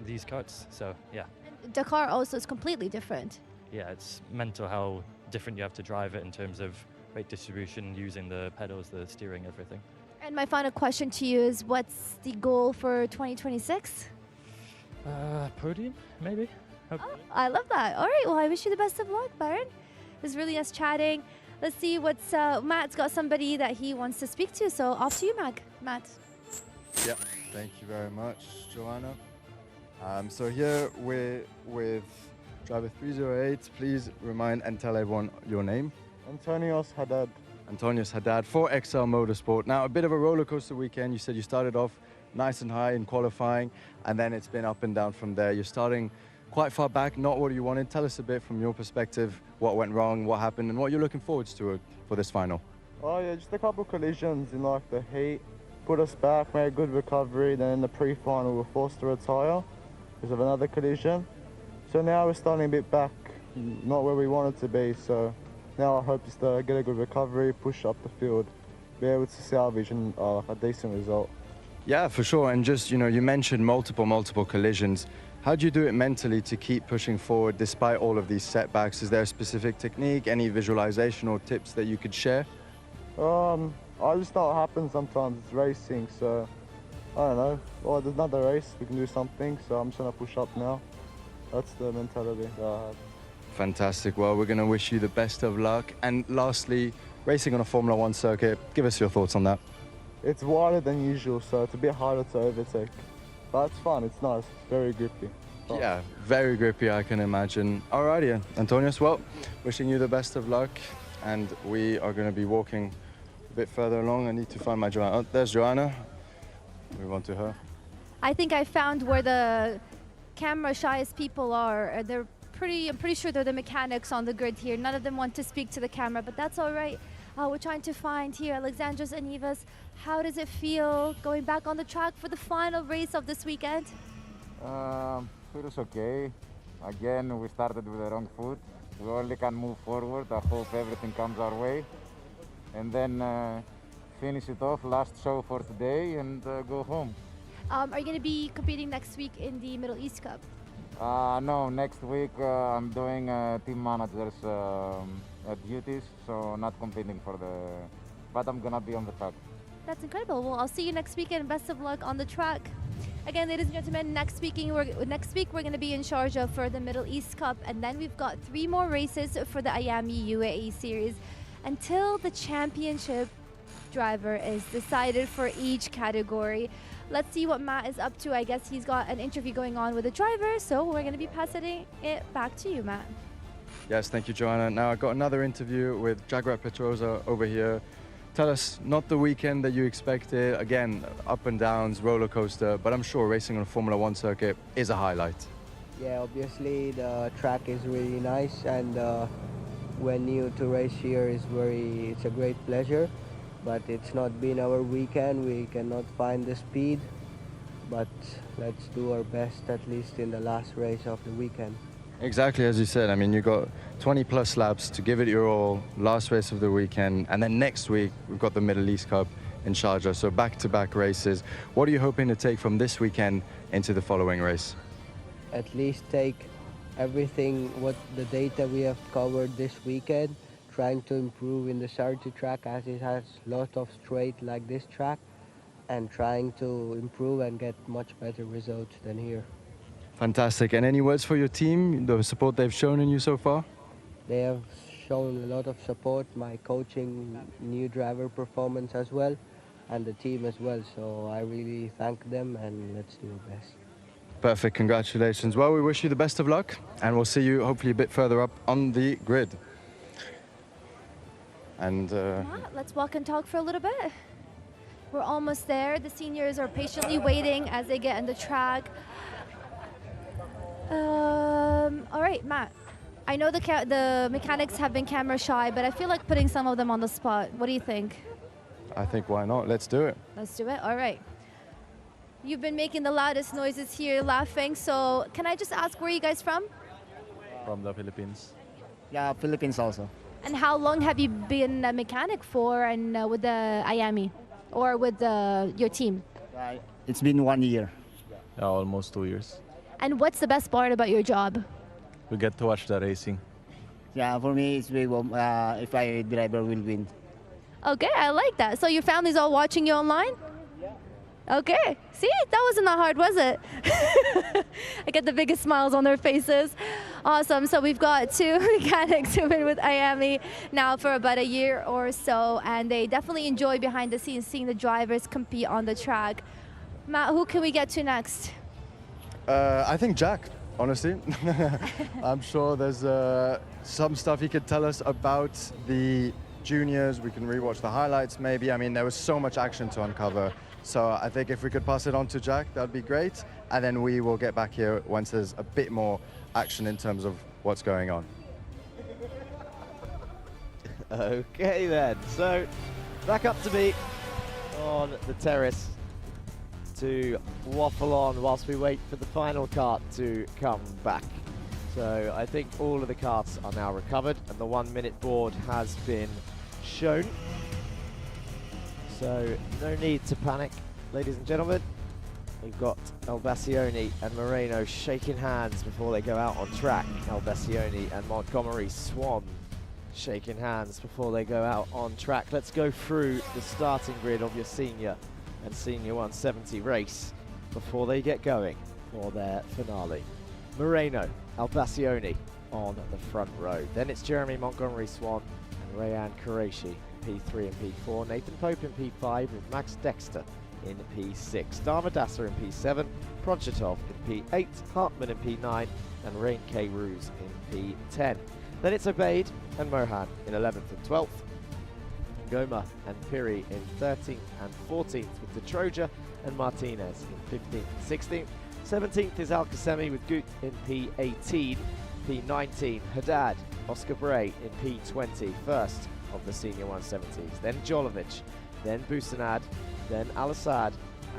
these carts. So yeah. Dakar also is completely different. Yeah, it's mental how different you have to drive it in terms of weight distribution, using the pedals, the steering, everything. And my final question to you is, what's the goal for 2026? Podium, maybe. Oh, I love that. All right, well, I wish you the best of luck, Byron. It was really nice chatting. Let's see what's Matt's got somebody that he wants to speak to, so off to you, Matt. Yep, thank you very much, Joanna. So here we're with driver 308. Please remind and tell everyone your name. Antonios Haddad. Antonios Haddad for XL Motorsport. Now, a bit of a roller coaster weekend. You said you started off nice and high in qualifying, and then it's been up and down from there. You're starting quite far back, not what you wanted. Tell us a bit from your perspective, what went wrong, what happened, and what you're looking forward to for this final. Oh yeah, just a couple collisions in like the heat. Put us back, made a good recovery. Then in the pre-final we were forced to retire because of another collision. So now we're starting a bit back, not where we wanted to be. So now I hope just to get a good recovery, push up the field, be able to salvage a decent result. Yeah, for sure. And just, you know, you mentioned multiple collisions. How do you do it mentally to keep pushing forward despite all of these setbacks? Is there a specific technique, any visualization or tips that you could share? I just know what happens sometimes. It's racing, so I don't know. Well, there's another race, we can do something, so I'm just gonna push up now. That's the mentality that I have. Fantastic. Well, we're going to wish you the best of luck. And lastly, racing on a Formula One circuit, give us your thoughts on that. It's wider than usual, so it's a bit harder to overtake. But it's fun, it's nice, it's very grippy. Fun. Yeah, very grippy, I can imagine. Alrighty, Antonios, well, wishing you the best of luck. And we are going to be walking a bit further along. I need to find my Joanna. Oh, there's Joanna. Move on to her. I think I found where the camera shyest people are. I'm pretty sure they're the mechanics on the grid here. None of them want to speak to the camera, but that's all right. We're trying to find here Alexandros and Ivas. How does it feel going back on the track for the final race of this weekend? Feels okay. Again, we started with the wrong foot. We only can move forward. I hope everything comes our way. And then finish it off, last show for today, and go home. Are you going to be competing next week in the Middle East Cup? No, next week I'm doing team manager's duties, so not competing but I'm gonna be on the track. That's incredible. Well, I'll see you next weekend. Best of luck on the track. Again, ladies and gentlemen, next week we're going to be in Sharjah for the Middle East Cup, and then we've got 3 more races for the Iame Uae series until the championship driver is decided for each category. Let's see what Matt is up to. I guess he's got an interview going on with the driver, so we're going to be passing it back to you, Matt. Yes, thank you, Joanna. Now I've got another interview with Jaguar Petroza over here. Tell us, not the weekend that you expected, again, up and downs, roller coaster, but I'm sure racing on a Formula One circuit is a highlight. Yeah, obviously the track is really nice, and when new to race here it's a great pleasure. But it's not been our weekend, we cannot find the speed, but let's do our best at least in the last race of the weekend. Exactly, as you said, I mean, you got 20 plus laps to give it your all, last race of the weekend, and then next week we've got the Middle East Cup in Sharjah, so back-to-back races. What are you hoping to take from this weekend into the following race? At least take everything, what the data we have covered this weekend, trying to improve in the Sharjah track as it has lot of straight like this track, and trying to improve and get much better results than here. Fantastic. And any words for your team, the support they've shown in you so far? They have shown a lot of support, my coaching, new driver performance as well, and the team as well. So I really thank them, and let's do our best. Perfect, congratulations. Well, we wish you the best of luck, and we'll see you hopefully a bit further up on the grid. And let's walk and talk for a little bit. We're almost there. The seniors are patiently waiting as they get on the track. All right, Matt. I know the mechanics have been camera shy, but I feel like putting some of them on the spot. What do you think? I think why not? Let's do it. Let's do it. All right. You've been making the loudest noises here, laughing. So can I just ask where you guys from? From the Philippines. Yeah, Philippines also. And how long have you been a mechanic for, and with the Iame, or with your team? It's been 1 year. Yeah, almost 2 years. And what's the best part about your job? We get to watch the racing. Yeah, for me, it's big if I driver will win. Okay, I like that. So your family's all watching you online? Okay. See, that wasn't that hard, was it? I get the biggest smiles on their faces. Awesome. So we've got two mechanics who've been with Iame now for about a year or so, and they definitely enjoy behind the scenes seeing the drivers compete on the track. Matt, who can we get to next? I think Jack, honestly. I'm sure there's some stuff he could tell us about the juniors. We can rewatch the highlights maybe. I mean, there was so much action to uncover. So I think if we could pass it on to Jack, that'd be great. And then we will get back here once there's a bit more action in terms of what's going on. Okay then, so back up to me on the terrace to waffle on whilst we wait for the final cart to come back. So I think all of the carts are now recovered and the 1 minute board has been shown. So no need to panic, ladies and gentlemen. We've got Albacioni and Moreno shaking hands before they go out on track. Albacioni and Montgomery Swan shaking hands before they go out on track. Let's go through the starting grid of your senior and senior 170 race before they get going for their finale. Moreno, Albacioni on the front row. Then it's Jeremy Montgomery Swan and Rayan Qureshi in P3 and P4. Nathan Pope in P5 with Max Dexter in P6. Darmadasa in P7, Pronchetov in P8, Hartman in P9 and Rain K. Ruse in P10. Then it's Obaid and Mohan in 11th and 12th. Goma and Piri in 13th and 14th with the Troja and Martinez in 15th and 16th. 17th is Al-Qasemi with Gut in P18. P19, Haddad, Oscar Bray in P20, first of the senior 170s. Then Jolovic, then Busanad, then Al-Assad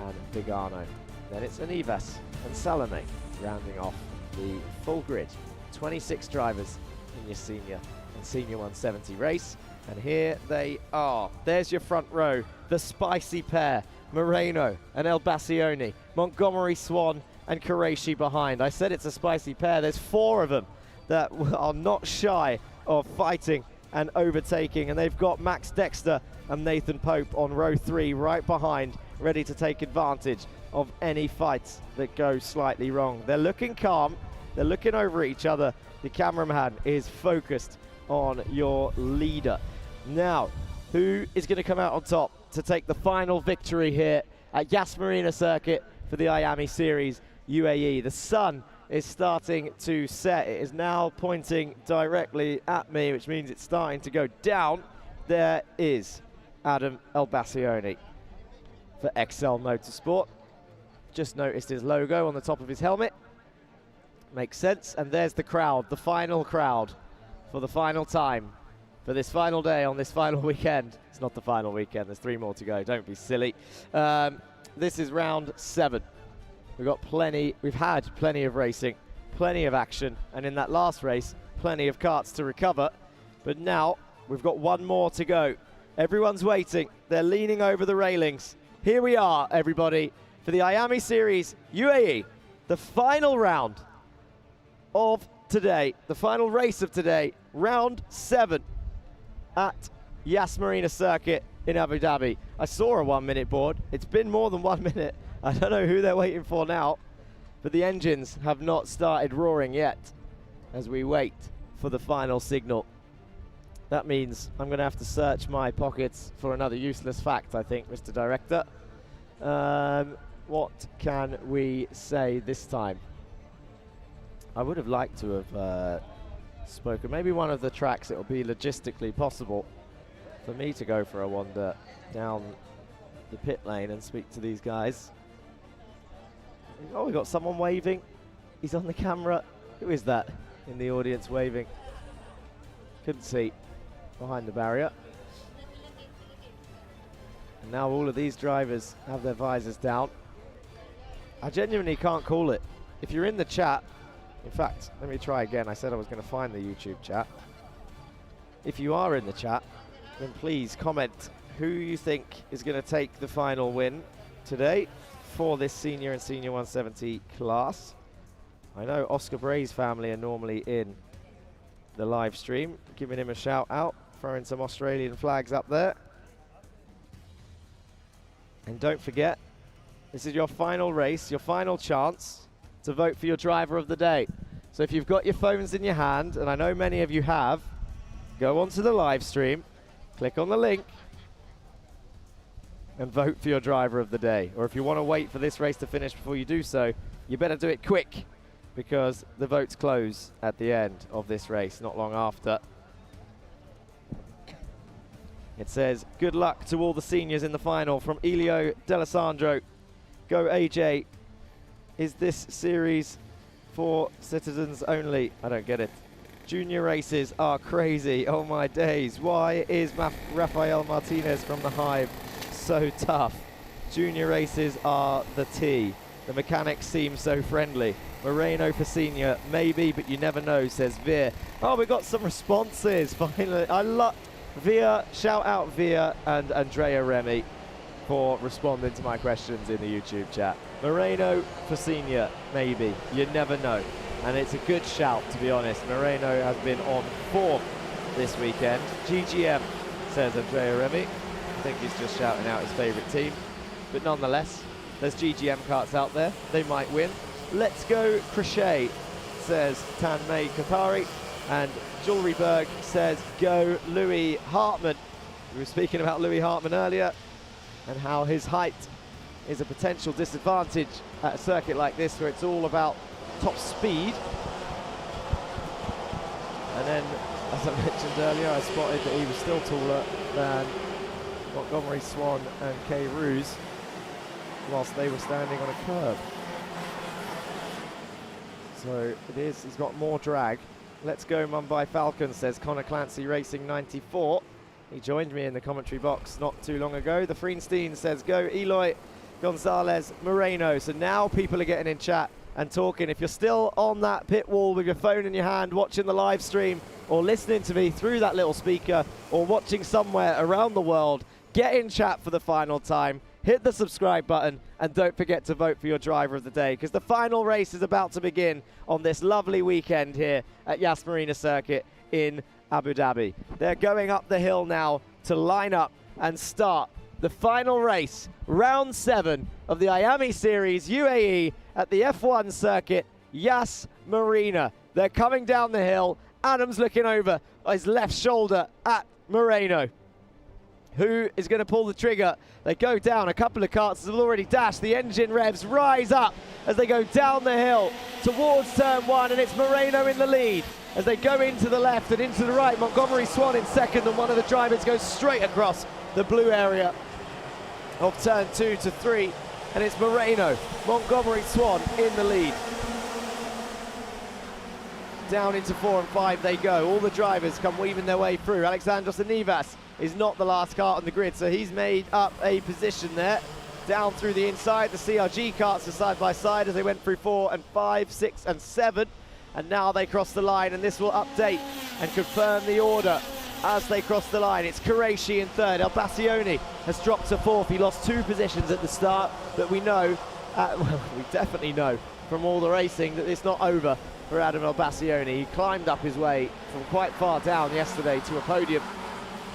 and Vigano. Then it's Anivas and Salome rounding off the full grid. 26 drivers in your senior and senior 170 race. And here they are. There's your front row, the spicy pair, Moreno and Albacioni, Montgomery Swan and Qureshi behind. I said it's a spicy pair. There's four of them that are not shy of fighting and overtaking, and they've got Max Dexter and Nathan Pope on row 3 right behind, ready to take advantage of any fights that go slightly wrong. They're looking calm, they're looking over each other. The cameraman is focused on your leader. Now, who is going to come out on top to take the final victory here at Yas Marina Circuit for the Iame Series UAE? The sun is starting to set. It is now pointing directly at me, which means it's starting to go down. There is Adam Albacioni for XL Motorsport. Just noticed his logo on the top of his helmet. Makes sense. And there's the crowd, the final crowd for the final time for this final day on this final weekend. It's not the final weekend, there's 3 more to go, don't be silly. This is round 7. We've had plenty of racing, plenty of action, and in that last race, plenty of karts to recover. But now we've got 1 more to go Everyone's waiting. They're leaning over the railings. Here we are, everybody, for the Iame Series UAE, the final round of today, the final race of today, round 7 at Yas Marina Circuit in Abu Dhabi. I saw a 1 minute board. It's been more than 1 minute. I don't know who they're waiting for now, but the engines have not started roaring yet as we wait for the final signal. That means I'm going to have to search my pockets for another useless fact, I think, Mr. Director. What can we say this time? I would have liked to have spoken. Maybe one of the tracks it will be logistically possible for me to go for a wander down the pit lane and speak to these guys. Oh, we got someone waving. He's on the camera. Who is that in the audience waving? Couldn't see behind the barrier. And now all of these drivers have their visors down. I genuinely can't call it. If you're in the chat, in fact, let me try again. I said I was going to find the YouTube chat. If you are in the chat, then please comment who you think is going to take the final win today for this senior and senior 170 class. I know Oscar Bray's family are normally in the live stream, giving him a shout out, throwing some Australian flags up there. And don't forget, this is your final race, your final chance to vote for your driver of the day. So if you've got your phones in your hand, and I know many of you have, go onto the live stream, click on the link, and vote for your driver of the day. Or if you want to wait for this race to finish before you do so, you better do it quick, because the votes close at the end of this race, not long after. It says, good luck to all the seniors in the final from Elio D'Alessandro. Go AJ. Is this series for citizens only? I don't get it. Junior races are crazy. Oh my days. Why is Rafael Martinez from the Hive so tough? Junior races are the tea. The mechanics seem so friendly. Moreno for senior, maybe, but you never know, says Veer. Oh, we got some responses finally. I love Veer, shout out Veer and Andrea Remy for responding to my questions in the YouTube chat. Moreno for senior, maybe, you never know. And it's a good shout, to be honest. Moreno has been on form this weekend. GGM, says Andrea Remy. I think he's just shouting out his favorite team. But nonetheless, there's GGM carts out there. They might win. Let's go Crochet, says Tanmay Katari. And Jewelry Berg says go Louis Hartmann. We were speaking about Louis Hartmann earlier and how his height is a potential disadvantage at a circuit like this where it's all about top speed. And then, as I mentioned earlier, I spotted that he was still taller than Montgomery Swan and Kay Roos whilst they were standing on a curb. So it is, he's got more drag. Let's go Mumbai Falcon, says Connor Clancy Racing 94. He joined me in the commentary box not too long ago. The Freenstein says go Eloy Gonzalez Moreno. So now people are getting in chat and talking. If you're still on that pit wall with your phone in your hand, watching the live stream or listening to me through that little speaker or watching somewhere around the world, get in chat for the final time. Hit the subscribe button and don't forget to vote for your driver of the day, because the final race is about to begin on this lovely weekend here at Yas Marina Circuit in Abu Dhabi. They're going up the hill now to line up and start the final race, round 7 of the Iame Series UAE at the F1 circuit, Yas Marina. They're coming down the hill. Adam's looking over his left shoulder at Moreno. Who is going to pull the trigger? They go down. A couple of carts have already dashed. The engine revs rise up as they go down the hill towards turn 1, and it's Moreno in the lead. As they go into the left and into the right, Montgomery Swan in second, and one of the drivers goes straight across the blue area of turn 2 to 3, and it's Moreno, Montgomery Swan in the lead. Down into 4 and 5 they go. All the drivers come weaving their way through. Alexandros Anivas is not the last cart on the grid, so he's made up a position there. Down through the inside, the CRG carts are side by side as they went through 4 and 5, 6 and 7. And now they cross the line, and this will update and confirm the order as they cross the line. It's Qureshi in third. El Bassioni has dropped to fourth. He lost 2 positions at the start, but we know, well, we definitely know from all the racing that it's not over for Adam El Bassioni. He climbed up his way from quite far down yesterday to a podium.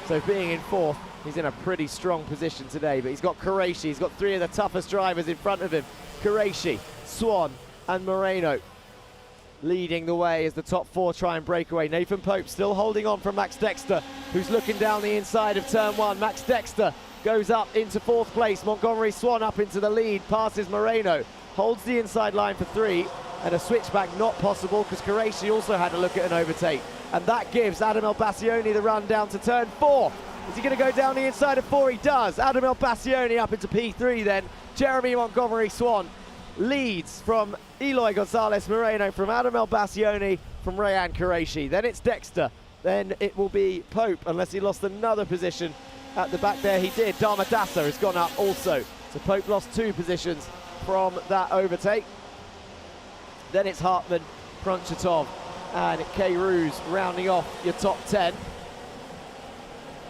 So being in fourth, he's in a pretty strong position today, but he's got Qureshi. He's got 3 of the toughest drivers in front of him. Qureshi, Swan and Moreno leading the way as the top 4 try and break away. Nathan Pope still holding on from Max Dexter, who's looking down the inside of turn 1. Max Dexter goes up into 4th place. Montgomery Swan up into the lead, passes Moreno, holds the inside line for 3, and a switchback not possible because Qureshi also had a look at an overtake. And that gives Adam El Bassioni the run down to turn 4. Is he going to go down the inside of 4? He does. Adam El Bassioni up into P3 then. Jeremy Montgomery Swan leads from Eloy Gonzalez Moreno, from Adam El Bassioni, from Rayan Qureshi. Then it's Dexter. Then it will be Pope, unless he lost another position at the back there. He did. Damadasa has gone up also. So Pope lost 2 positions from that overtake. Then it's Hartman, Pronchatov and K. Ruse rounding off your top 10.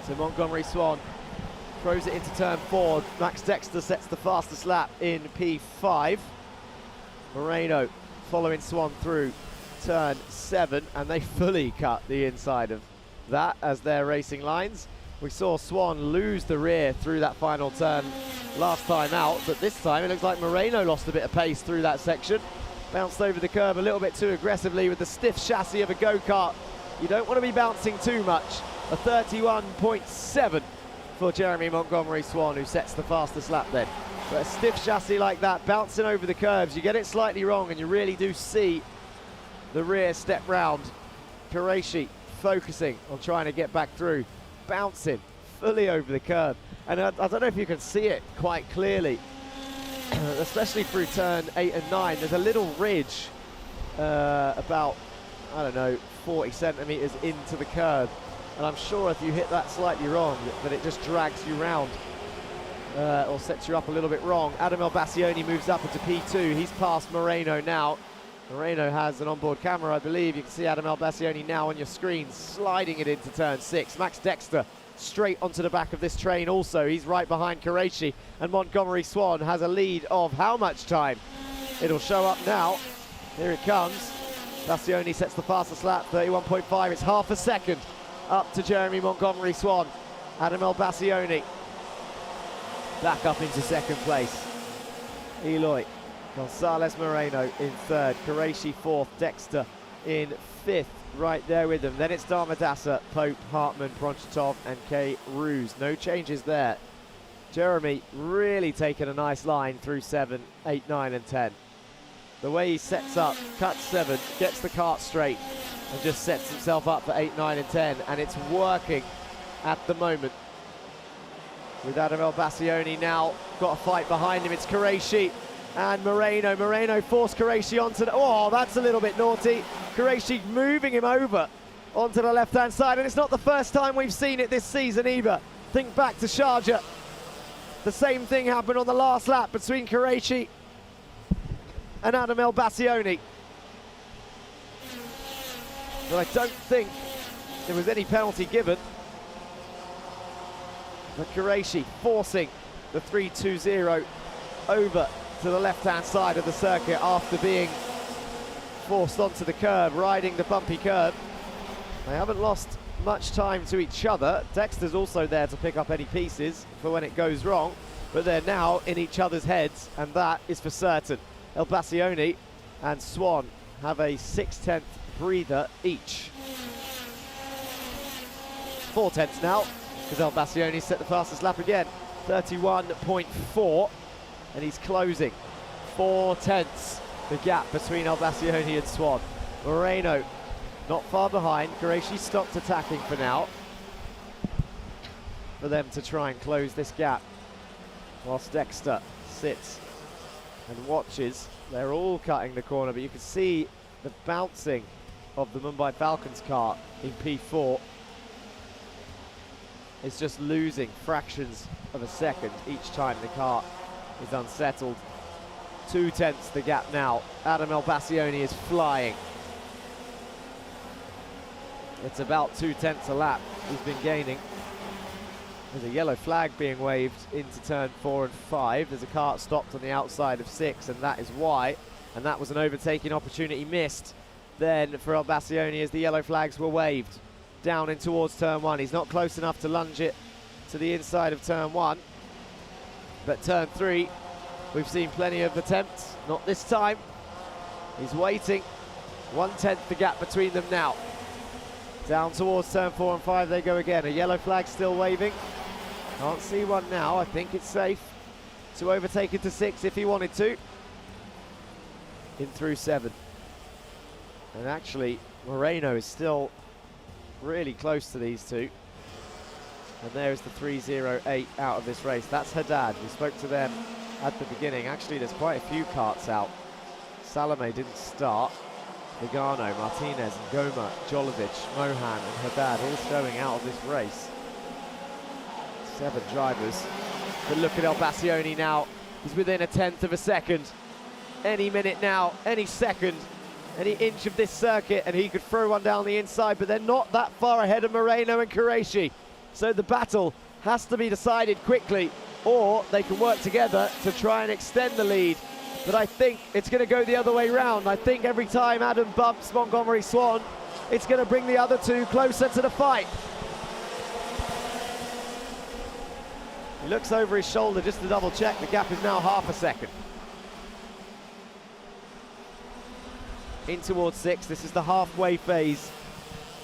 So Montgomery Swan throws it into turn 4. Max Dexter sets the fastest lap in P5. Moreno following Swan through turn 7, and they fully cut the inside of that as their racing lines. We saw Swan lose the rear through that final turn last time out, but this time it looks like Moreno lost a bit of pace through that section. Bounced over the curb a little bit too aggressively with the stiff chassis of a go-kart. You don't want to be bouncing too much. A 31.7 for Jeremy Montgomery Swan, who sets the fastest lap then. But a stiff chassis like that, bouncing over the curbs, you get it slightly wrong and you really do see the rear step round. Qureshi focusing on trying to get back through, bouncing fully over the curb. And I don't know if you can see it quite clearly, especially through turn 8 and 9. There's a little ridge about, I don't know, 40 centimeters into the curb. And I'm sure if you hit that slightly wrong, that it just drags you round or sets you up a little bit wrong. Adam El Bassioni moves up into P2. He's past Moreno now. Moreno has an onboard camera, I believe. You can see Adam El Bassioni now on your screen, sliding it into turn 6. Max Dexter straight onto the back of this train also. He's right behind Qureshi, and Montgomery Swan has a lead of how much time? It'll show up now. Here it comes. Bassioni sets the fastest lap, 31.5. It's half a second up to Jeremy Montgomery Swan. Adam El Bassioni back up into 2nd place. Eloy Gonzalez Moreno in 3rd. Qureshi 4th. Dexter in 5th, right there with them. Then it's Damadasa, Pope, Hartman, Pronchatov and K. Ruse. No changes there. Jeremy really taking a nice line through 7, 8, 9 and 10. The way he sets up, cuts 7, gets the kart straight and just sets himself up for 8, 9 and 10, and it's working at the moment. With Adam El Bassioni now got a fight behind him. It's Qureshi and Moreno. Moreno forced Qureshi onto the, oh, that's a little bit naughty. Qureshi moving him over onto the left-hand side, and it's not the first time we've seen it this season either. Think back to Sharjah. The same thing happened on the last lap between Qureshi and Adam El Bassioni. But I don't think there was any penalty given. But Qureshi forcing the 3-2-0 over to the left-hand side of the circuit after being forced onto the curb, riding the bumpy curb. They haven't lost much time to each other. Dexter's also there to pick up any pieces for when it goes wrong, but they're now in each other's heads, and that is for certain. El Bassioni and Swan have a 6/10 breather each. 4/10 now, because El Bassioni set the fastest lap again, 31.4, and he's closing 4/10 the gap between El Bassioni and Swan. Moreno not far behind. Qureshi stopped attacking for now, for them to try and close this gap, whilst Dexter sits and watches. They're all cutting the corner, but you can see the bouncing of the Mumbai Falcons car in P4 is just losing fractions of a second each time the car is unsettled. 2/10 the gap now. Adam El Bassioni is flying. It's about 2/10 a lap he's been gaining. There's a yellow flag being waved into turn 4 and 5. There's a cart stopped on the outside of 6, and that is why. And that was an overtaking opportunity missed then for El Bassioni as the yellow flags were waved. Down in towards turn 1. He's not close enough to lunge it to the inside of turn 1. But turn 3, we've seen plenty of attempts. Not this time. He's waiting. 1/10 the gap between them now. Down towards turn 4 and 5 they go again. A yellow flag still waving. Can't see one now. I think it's safe to overtake it to 6 if he wanted to. In through 7. And actually, Moreno is still really close to these two. And there's the 3:08 out of this race. That's Haddad. We spoke to them at the beginning. Actually, there's quite a few karts out. Salome didn't start. Vigano, Martinez, and Goma, Jolovic, Mohan, and Haddad all stowing out of this race. 7 drivers. But look at El Bassioni now. He's within 1/10 of a second. Any minute now, any second, any inch of this circuit, and he could throw one down the inside, but they're not that far ahead of Moreno and Qureshi. So the battle has to be decided quickly, or they can work together to try and extend the lead. But I think it's going to go the other way round. I think every time Adam bumps Montgomery Swan, it's going to bring the other two closer to the fight. He looks over his shoulder just to double check. The gap is now half a second. In towards 6. This is the halfway phase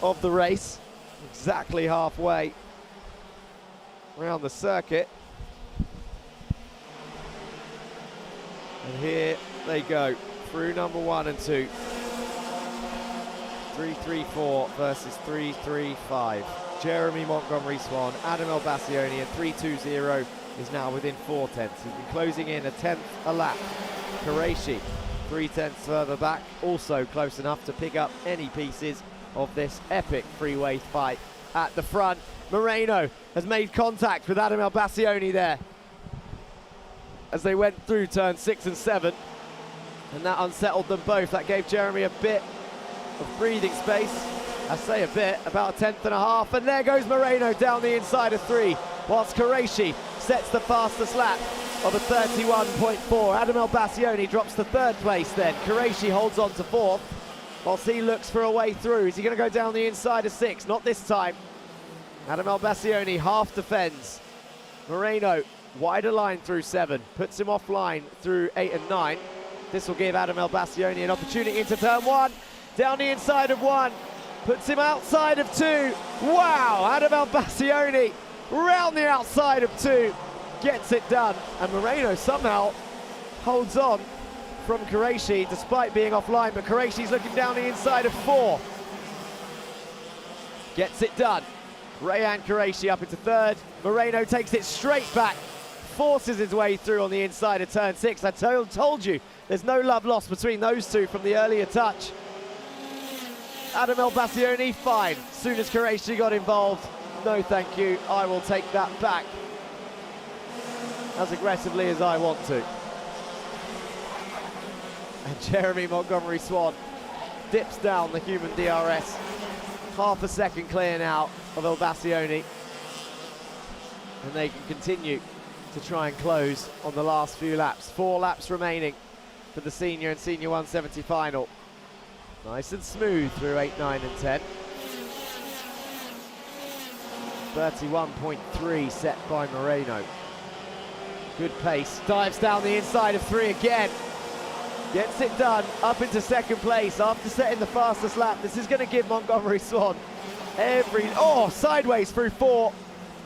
of the race. Exactly halfway around the circuit. And here they go through number 1 and 2. 3-3-4 versus 3-3-5. Jeremy Montgomery Swan, Adam El Bassioni, and 3-2-0 is now within 4/10. He's been closing in 1/10 a lap. Qureshi 3/10 further back, also close enough to pick up any pieces of this epic freeway fight at the front. Moreno has made contact with Adam El Bassioni there as they went through turn 6 and 7, and that unsettled them both. That gave Jeremy a bit of breathing space. I say a bit, about 1/10 and a half, and there goes Moreno down the inside of 3, whilst Qureshi sets the fastest lap of a 31.4. Adam El Bassioni drops to 3rd place then. Qureshi holds on to 4th, whilst he looks for a way through. Is he going to go down the inside of 6? Not this time. Adam El Bassioni half defends. Moreno, wider line through 7, puts him offline through 8 and 9. This will give Adam El Bassioni an opportunity into turn 1. Down the inside of 1, puts him outside of 2. Wow, Adam El Bassioni round the outside of 2. Gets it done, and Moreno somehow holds on from Qureshi despite being offline, but Qureshi's looking down the inside of 4. Gets it done. Rayan Qureshi up into 3rd. Moreno takes it straight back, forces his way through on the inside of turn 6. I told you, there's no love lost between those two from the earlier touch. Adam El Bassioni, fine. As soon as Qureshi got involved, no thank you, I will take that back as aggressively as I want to. And Jeremy Montgomery Swan dips down the human DRS. Half a second clear now of El Bassioni. And they can continue to try and close on the last few laps. 4 laps remaining for the senior and senior 170 final. Nice and smooth through 8, 9 and 10. 31.3 set by Moreno. Good pace, dives down the inside of 3 again. Gets it done, up into 2nd place after setting the fastest lap. This is going to give Montgomery Swan sideways through 4.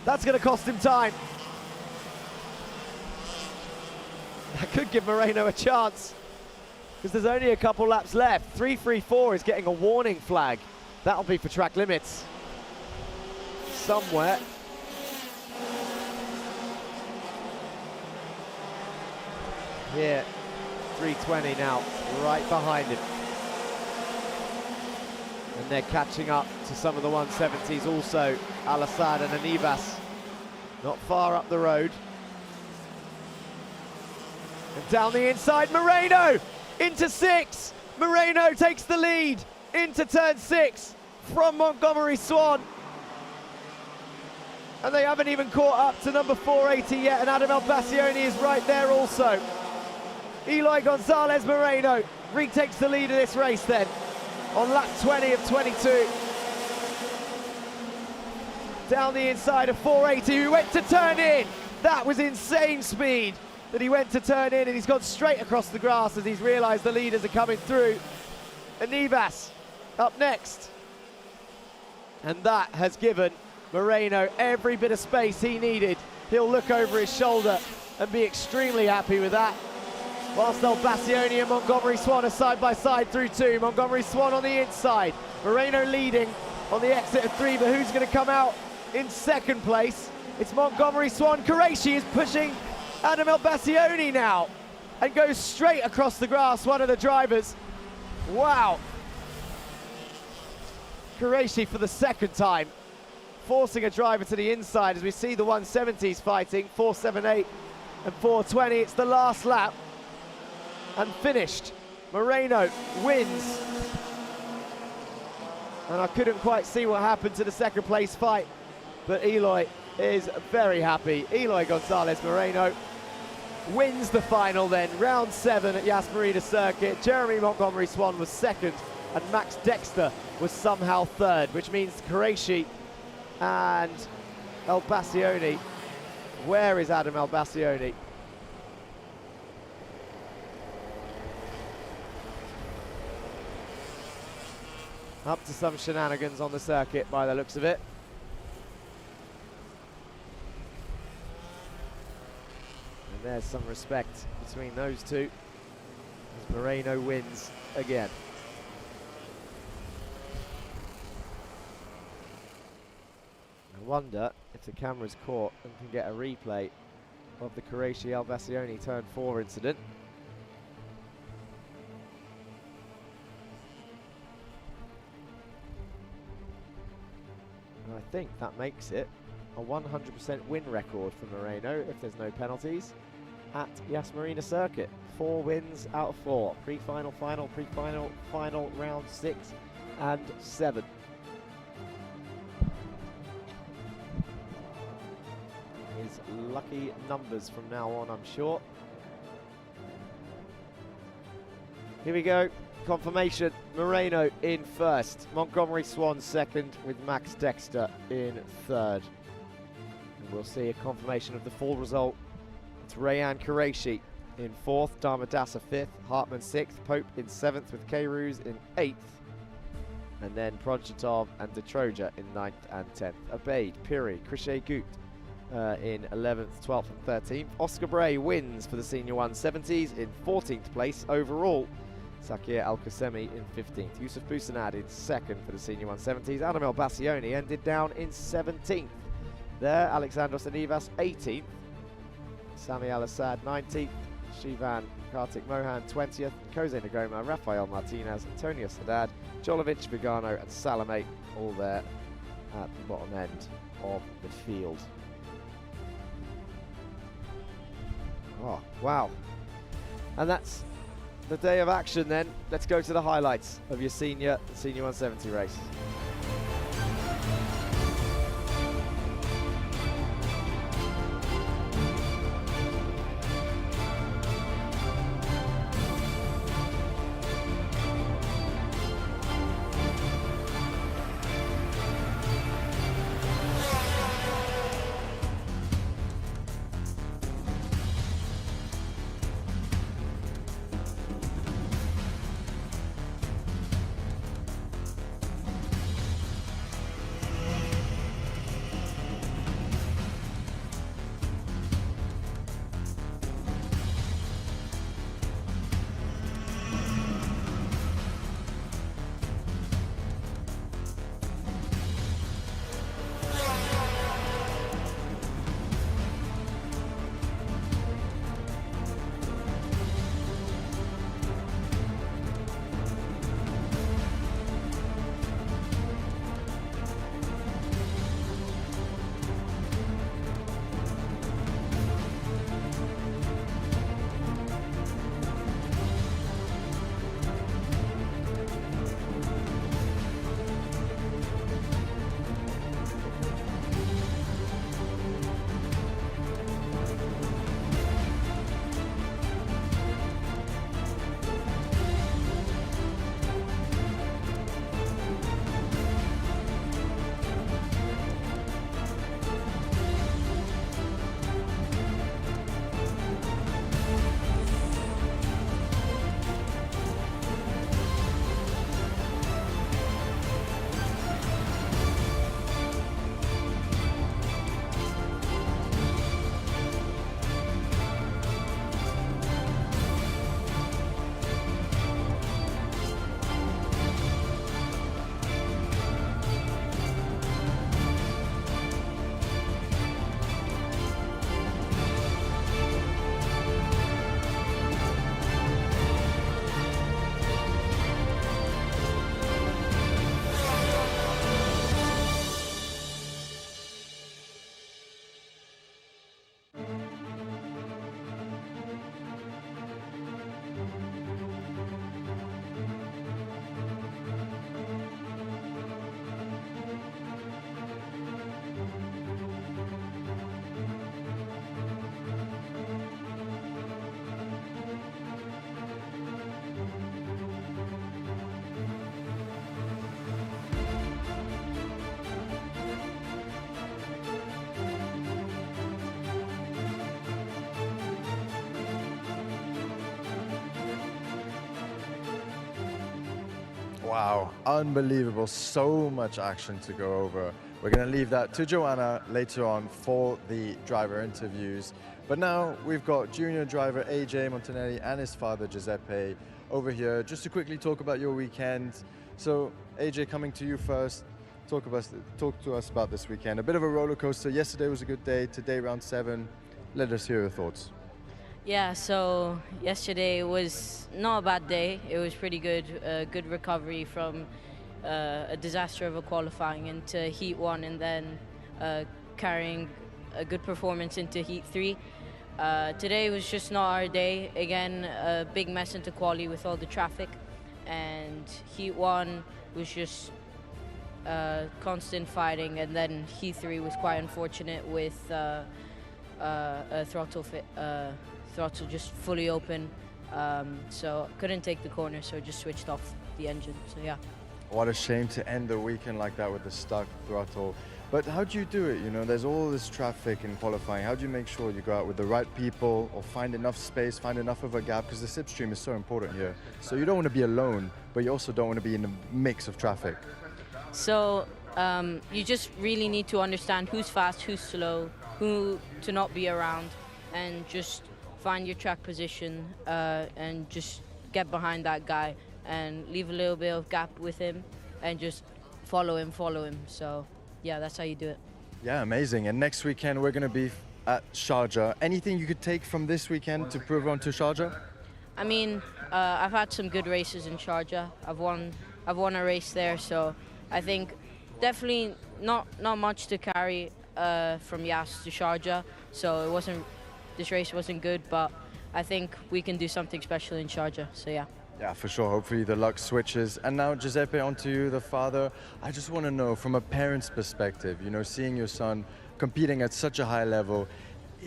That's going to cost him time. That could give Moreno a chance, because there's only a couple laps left. 3-3-4 is getting a warning flag. That'll be for track limits somewhere. Here, 320 now, right behind him. And they're catching up to some of the 170s also. Al-Assad and Anibas, not far up the road. And down the inside, Moreno into 6. Moreno takes the lead into turn 6 from Montgomery Swan. And they haven't even caught up to number 480 yet, and Adam Elbassioni is right there also. Eloy Gonzalez Moreno retakes the lead of this race then on lap 20 of 22. Down the inside of 480, who went to turn in. That was insane speed that he went to turn in, and he's gone straight across the grass as he's realised the leaders are coming through. And Nivas up next. And that has given Moreno every bit of space he needed. He'll look over his shoulder and be extremely happy with that. Whilst Elbassioni and Montgomery Swan are side by side through 2. Montgomery Swan on the inside. Moreno leading on the exit of 3, but who's going to come out in second place? It's Montgomery Swan. Qureshi is pushing Adam Elbassioni now and goes straight across the grass, one of the drivers. Wow. Qureshi for the second time, forcing a driver to the inside as we see the 170s fighting, 478 and 420. It's the last lap and finished. Moreno wins. And I couldn't quite see what happened to the second place fight, but Eloy is very happy. Eloy Gonzalez Moreno wins the final then, round 7 at Yas Marina Circuit. Jeremy Montgomery Swan was second, and Max Dexter was somehow third, which means Qureshi and Elbassioni. Where is Adam Elbassioni? Up to some shenanigans on the circuit by the looks of it. And there's some respect between those two as Moreno wins again. I wonder if the camera's caught and can get a replay of the Qureshi Elbassioni turn 4 incident. And I think that makes it a 100% win record for Moreno if there's no penalties at Yas Marina Circuit. 4 wins out of 4. Pre-final, final, pre-final, final, round 6 and 7. His lucky numbers from now on, I'm sure. Here we go. Confirmation. Moreno in first. Montgomery Swan second, with Max Dexter in third. And we'll see a confirmation of the full result. It's Rayan Qureshi in fourth, Damadasa fifth, Hartman sixth, Pope in seventh, with K-Ruse in eighth. And then Projitov and Detroja in 9th and 10th. Abeid, Piri, Krishay Gut in 11th, 12th and 13th. Oscar Bray wins for the Senior 170s in 14th place overall. Sakir Al-Qasemi in 15th. Yusuf Busanad in 2nd for the Senior 170s. Adam Elbassioni ended down in 17th. There, Alexandros Anivas 18th. Sami Al-Assad 19th. Shivan Kartik Mohan 20th. Jose Nagoma, Rafael Martinez, Antonio Sadad, Jolovic, Vigano and Salome all there at the bottom end of the field. Oh, wow. And that's the day of action then. Let's go to the highlights of your Senior 170 race. Wow, unbelievable. So much action to go over. We're going to leave that to Joanna later on for the driver interviews. But now we've got junior driver AJ Montanelli and his father Giuseppe over here just to quickly talk about your weekend. So AJ, coming to you first, talk to us about this weekend. A bit of a roller coaster. Yesterday was a good day, today round 7. Let us hear your thoughts. Yeah, so yesterday was not a bad day. It was pretty good. Good recovery from a disaster of a qualifying into Heat 1 and then carrying a good performance into Heat 3. Today was just not our day. Again, a big mess into quali with all the traffic. And Heat 1 was just constant fighting. And then Heat 3 was quite unfortunate with a throttle just fully open. So couldn't take the corner, so just switched off the engine. So yeah. What a shame to end the weekend like that with the stuck throttle. But how do you do it? You know, there's all this traffic in qualifying. How do you make sure you go out with the right people or find enough space, find enough of a gap? Because the slipstream is so important here. So you don't want to be alone, but you also don't want to be in a mix of traffic. So you just really need to understand who's fast, who's slow, who to not be around, and just find your track position and just get behind that guy and leave a little bit of gap with him and just follow him. So yeah, that's how you do it. Yeah, amazing. And next weekend we're going to be at Sharjah. Anything you could take from this weekend to prove on to Sharjah? I mean, I've had some good races in Sharjah. I've won a race there, so I think definitely not much to carry from Yas to Sharjah. So this race wasn't good, but I think we can do something special in Sharjah. So yeah. Yeah, for sure. Hopefully the luck switches. And now, Giuseppe, on to you, the father. I just want to know, from a parent's perspective, you know, seeing your son competing at such a high level,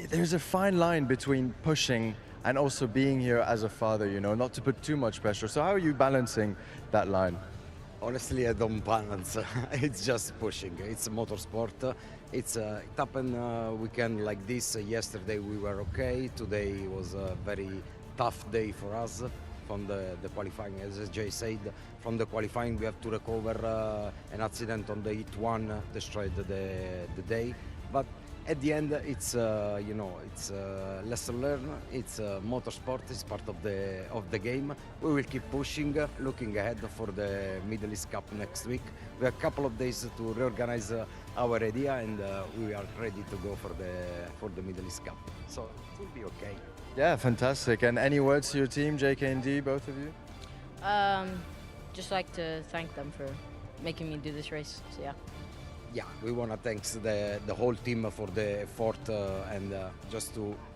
there's a fine line between pushing and also being here as a father, you know, not to put too much pressure. So how are you balancing that line? Honestly, I don't balance. It's just pushing. It's a motorsport. It happened weekend like this. Yesterday we were okay. Today was a very tough day for us. From the qualifying, as Jay said, from the qualifying we have to recover an accident on the Heat 1 destroyed the day. But at the end, it's you know, it's a lesson learned. It's motorsport. It's part of the game. We will keep pushing, looking ahead for the Middle East Cup next week. We have a couple of days to reorganize our idea, and we are ready to go for the Middle East Cup. So it will be okay. Yeah, fantastic. And any words to your team, JK and D, both of you? Just like to thank them for making me do this race. So yeah. Yeah, we want to thank the whole team for the effort and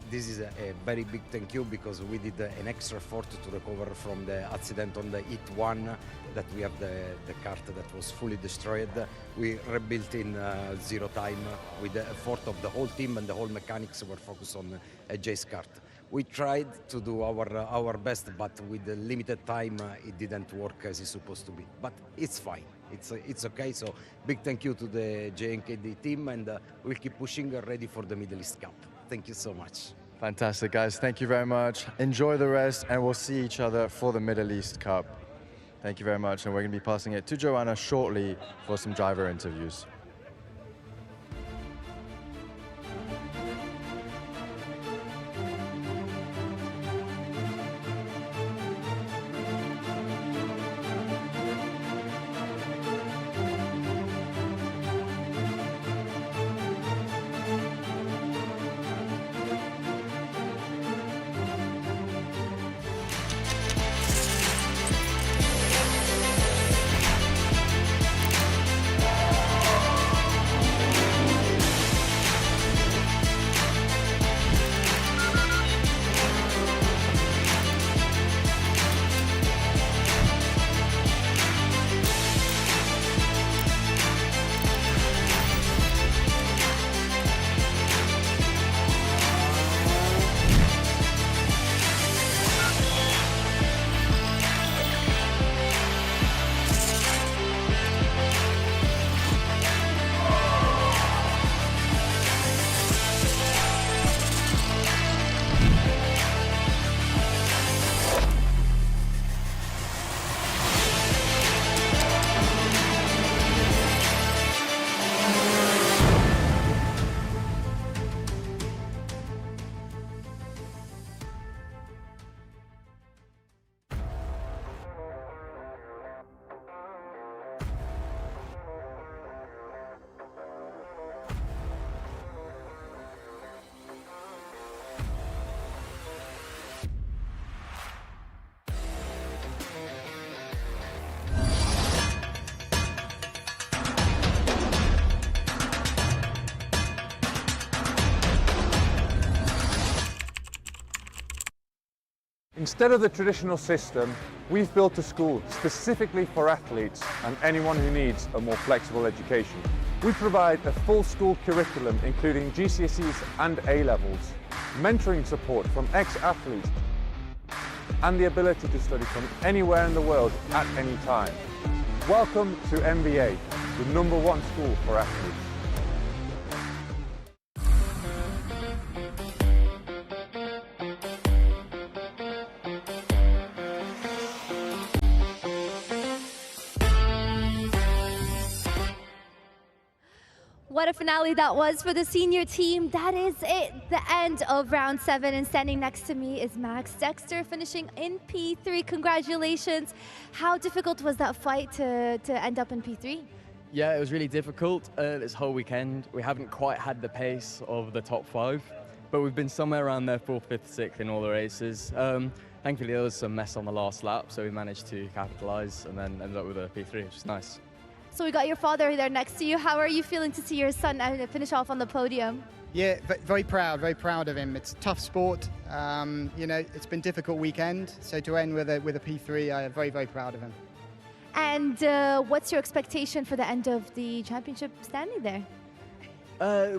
this is a very big thank you because we did an extra effort to recover from the accident on the Heat 1 that we have the kart that was fully destroyed. We rebuilt in 0 time with the effort of the whole team, and the whole mechanics were focused on Jay's kart. We tried to do our best, but with the limited time, it didn't work as it's supposed to be. But it's fine. It's okay. So big thank you to the JNKD team, and we'll keep pushing, ready for the Middle East Cup. Thank you so much. Fantastic, guys. Thank you very much. Enjoy the rest, and we'll see each other for the Middle East Cup. Thank you very much, and we're going to be passing it to Joanna shortly for some driver interviews. Instead of the traditional system, we've built a school specifically for athletes and anyone who needs a more flexible education. We provide a full school curriculum including GCSEs and A-levels, mentoring support from ex-athletes, and the ability to study from anywhere in the world at any time. Welcome to MBA, the #1 school for athletes. What a finale that was for the senior team. That is it, the end of round 7. And standing next to me is Max Dexter, finishing in P3. Congratulations. How difficult was that fight to end up in P3? Yeah, it was really difficult this whole weekend. We haven't quite had the pace of the top 5, but we've been somewhere around there 4th, 5th, 6th in all the races. Thankfully, there was some mess on the last lap, so we managed to capitalise and then ended up with a P3, which is nice. So we got your father there next to you. How are you feeling to see your son finish off on the podium? Yeah, very proud of him. It's a tough sport. You know, it's been a difficult weekend, so to end with a P3, I'm very proud of him. And what's your expectation for the end of the championship standing there?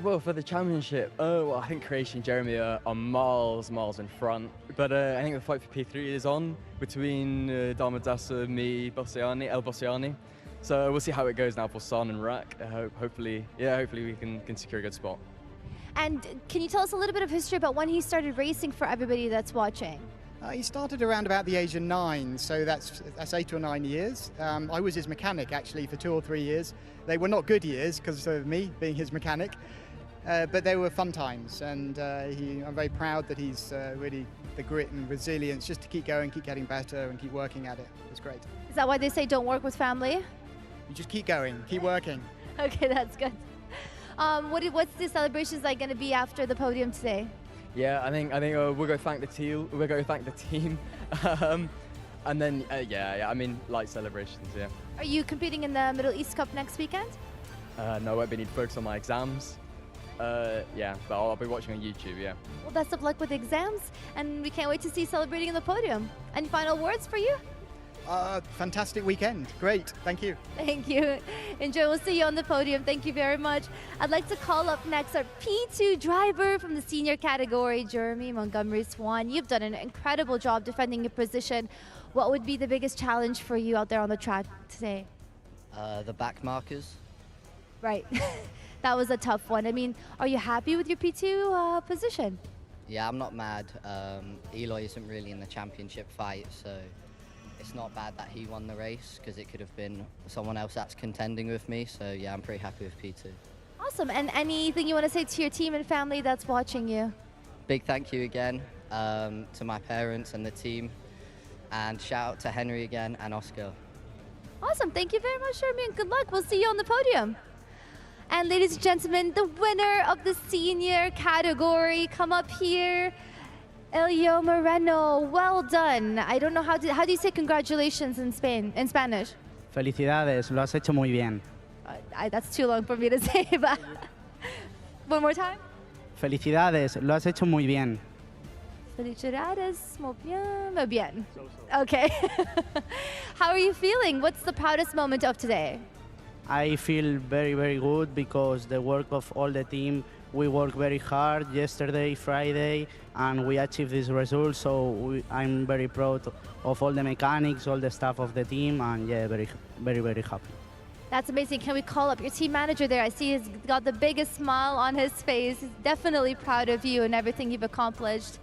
Well, for the championship, well, I think Croatia and Jeremy are miles in front. But I think the fight for P3 is on between Darmadasa, me, El Bossiani. So we'll see how it goes now for Son and Rak. Hopefully we can secure a good spot. And can you tell us a little bit of history about when he started racing for everybody that's watching? He started around about the age of 9, so that's 8 or 9 years. I was his mechanic actually for 2 or 3 years. They were not good years because of me being his mechanic, but they were fun times. And I'm very proud that he's really the grit and resilience just to keep going, keep getting better, and keep working at it. It's great. Is that why they say don't work with family? You just keep going, keep working. Okay, that's good. What's the celebrations like going to be after the podium today? Yeah, I think we'll go thank the team. We'll go thank the team, and then I mean light celebrations. Yeah. Are you competing in the Middle East Cup next weekend? No, I won't be need to focus on my exams. Yeah, but I'll be watching on YouTube. Yeah. Well, best of luck with exams, and we can't wait to see you celebrating on the podium. Any final words for you? Fantastic weekend. Great. Thank you. Thank you. Enjoy. We'll see you on the podium. Thank you very much. I'd like to call up next our P2 driver from the senior category, Jeremy Montgomery Swan. You've done an incredible job defending your position. What would be the biggest challenge for you out there on the track today? The back markers. Right. That was a tough one. I mean, are you happy with your P2 position? Yeah, I'm not mad. Eloy isn't really in the championship fight, so it's not bad that he won the race because it could have been someone else that's contending with me. So yeah, I'm pretty happy with P2. Awesome. And anything you want to say to your team and family that's watching you? Big thank you again to my parents and the team, and shout out to Henry again and Oscar. Awesome. Thank you very much, Jeremy, and good luck. We'll see you on the podium. And ladies and gentlemen, the winner of the senior category, come up here. Elio Moreno, well done. I don't know how do you say congratulations in Spanish? Felicidades, lo has hecho muy bien. That's too long for me to say, but one more time. Felicidades, lo has hecho muy bien. Felicidades, muy bien. Okay. How are you feeling? What's the proudest moment of today? I feel very good because the work of all the team, we worked very hard yesterday, Friday, and we achieved this result. So I'm very proud of all the mechanics, all the staff of the team, and yeah, very happy. That's amazing. Can we call up your team manager there? I see he's got the biggest smile on his face. He's definitely proud of you and everything you've accomplished.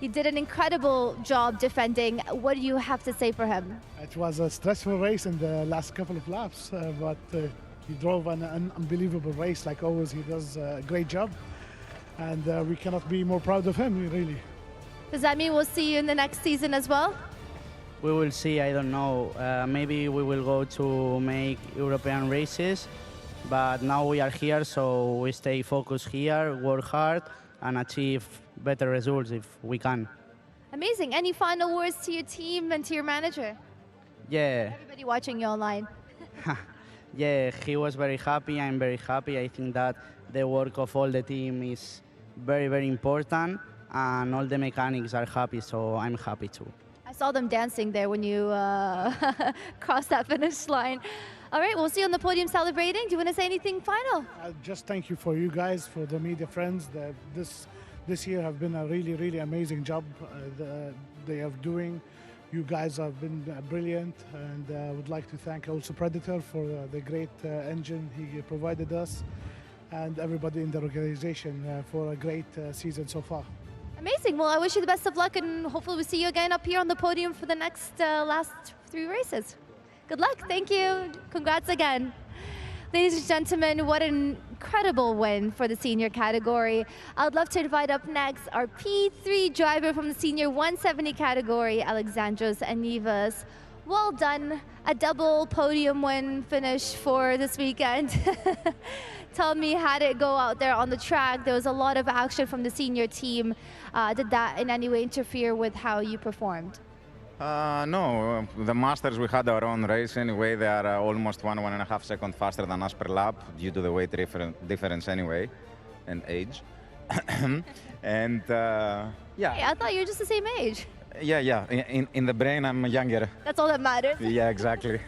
You did an incredible job defending. What do you have to say for him? It was a stressful race in the last couple of laps, but he drove an unbelievable race. Like always, he does a great job, and we cannot be more proud of him, really. Does that mean we'll see you in the next season as well? We will see, I don't know. Maybe we will go to make European races, but now we are here, so we stay focused here, work hard, and achieve better results if we can. Amazing. Any final words to your team and to your manager? Yeah. Everybody watching you online. Yeah, he was very happy. I'm very happy. I think that the work of all the team is very important, and all the mechanics are happy, so I'm happy too. I saw them dancing there when you crossed that finish line. All right, we'll see you on the podium celebrating. Do you want to say anything final? Just thank you for you guys, for the media friends. This year have been a really, really amazing job they are doing. You guys have been brilliant, and I would like to thank also Predator for the great engine he provided us, and everybody in the organization for a great season so far. Amazing. Well, I wish you the best of luck, and hopefully we'll see you again up here on the podium for the next last 3 races. Good luck. Thank you. Congrats again. Ladies and gentlemen, what an incredible win for the senior category. I would love to invite up next our P3 driver from the senior 170 category, Alexandros Anivas. Well done. A double podium win finish for this weekend. Tell me, how did it go out there on the track? There was a lot of action from the senior team. Did that in any way interfere with how you performed? No, the Masters, we had our own race anyway. They are almost 1.5 seconds faster than us per lap due to the weight difference anyway and age. And yeah. Hey, I thought you were just the same age. Yeah. In the brain, I'm younger. That's all that matters. Yeah, exactly.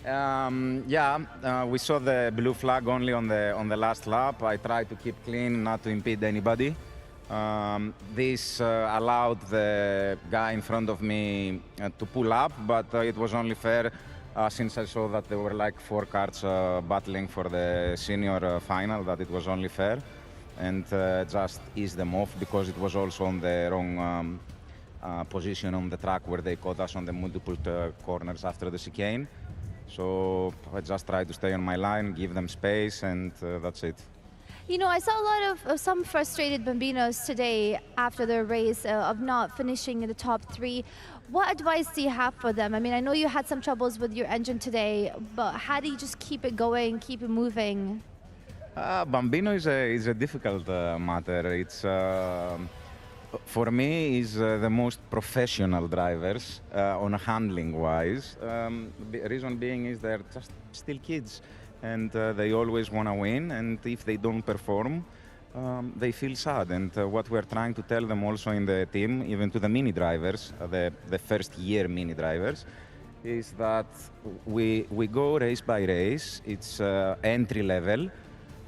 We saw the blue flag only on the last lap. I tried to keep clean, not to impede anybody. This allowed the guy in front of me to pull up, but it was only fair since I saw that there were like 4 cars battling for the senior final, that it was only fair, and just ease them off because it was also on the wrong position on the track where they caught us on the multiple corners after the chicane. So I just tried to stay on my line, give them space, and that's it. You know, I saw a lot of some frustrated Bambinos today after their race of not finishing in the top 3. What advice do you have for them? I mean, I know you had some troubles with your engine today, but how do you just keep it going, keep it moving? Bambino is a difficult matter. It's for me is the most professional drivers on handling wise. The reason being is they're just still kids. And they always want to win, and if they don't perform, they feel sad. And what we're trying to tell them also in the team, even to the mini drivers, the first year mini drivers, is that we go race by race. It's entry level,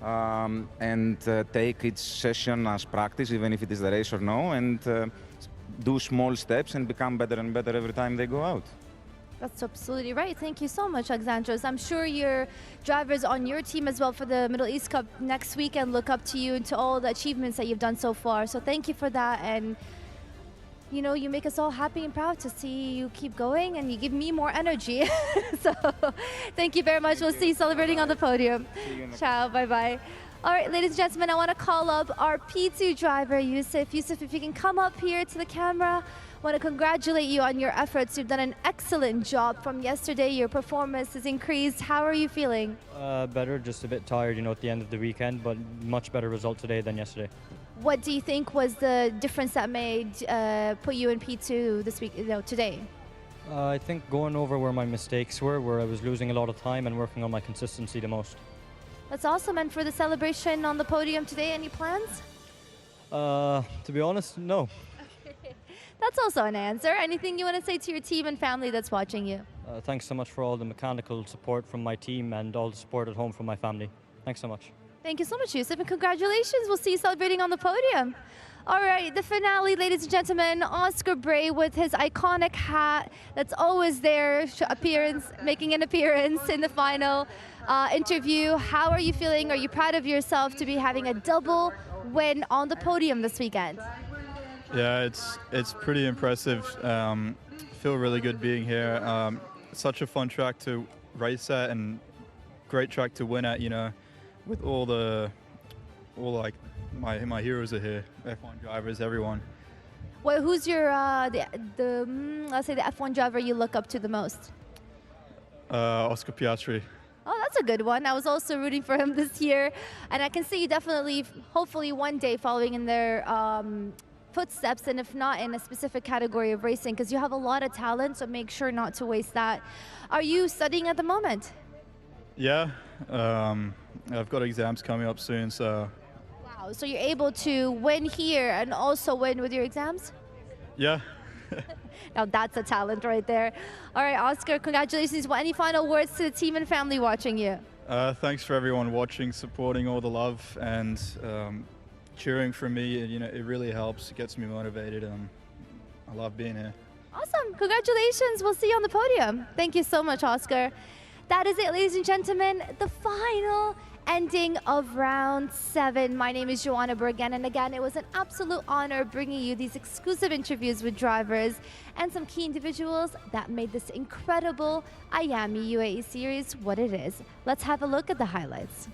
and take each session as practice, even if it is the race or no, and do small steps and become better and better every time they go out. That's absolutely right. Thank you so much, Alexandros. I'm sure your drivers on your team as well for the Middle East Cup next weekend look up to you and to all the achievements that you've done so far. So thank you for that. And, you know, you make us all happy and proud to see you keep going, and you give me more energy. So thank you very much. We'll see you celebrating on the podium. Ciao. Bye-bye. All right, ladies and gentlemen, I want to call up our P2 driver, Yusuf. Yusuf, if you can come up here to the camera. I want to congratulate you on your efforts. You've done an excellent job from yesterday. Your performance has increased. How are you feeling? Better, just a bit tired, you know, at the end of the weekend, but much better result today than yesterday. What do you think was the difference that made put you in P2 this week, today? I think going over where my mistakes were, where I was losing a lot of time and working on my consistency the most. That's awesome. And for the celebration on the podium today, any plans? To be honest, no. That's also an answer. Anything you want to say to your team and family that's watching you? Thanks so much for all the mechanical support from my team and all the support at home from my family. Thanks so much. Thank you so much, Yusuf, and congratulations. We'll see you celebrating on the podium. All right, the finale, ladies and gentlemen, Oscar Bray with his iconic hat that's always there, making an appearance in the final interview. How are you feeling? Are you proud of yourself to be having a double win on the podium this weekend? Yeah, it's pretty impressive. Feel really good being here. Such a fun track to race at and great track to win at, you know, with all like my heroes are here, F1 drivers, everyone. Well, who's your let's say the F1 driver you look up to the most? Oscar Piastri. Oh, that's a good one. I was also rooting for him this year, and I can see you definitely, hopefully one day following in their footsteps, and if not in a specific category of racing, because you have a lot of talent, so make sure not to waste that. Are you studying at the moment? Yeah, I've got exams coming up soon, so Wow, so you're able to win here and also win with your exams? Yeah. Now that's a talent right there. All right, Oscar, congratulations. Any final words to the team and family watching you? Thanks for everyone watching, supporting, all the love, and cheering for me. You know, it really helps. It gets me motivated, and I love being here. Awesome. Congratulations. We'll see you on the podium. Thank you so much, Oscar. That is it, ladies and gentlemen. The final ending of round 7. My name is Joanna Bergen, and again, it was an absolute honor bringing you these exclusive interviews with drivers and some key individuals that made this incredible Iame UAE series what it is. Let's have a look at the highlights.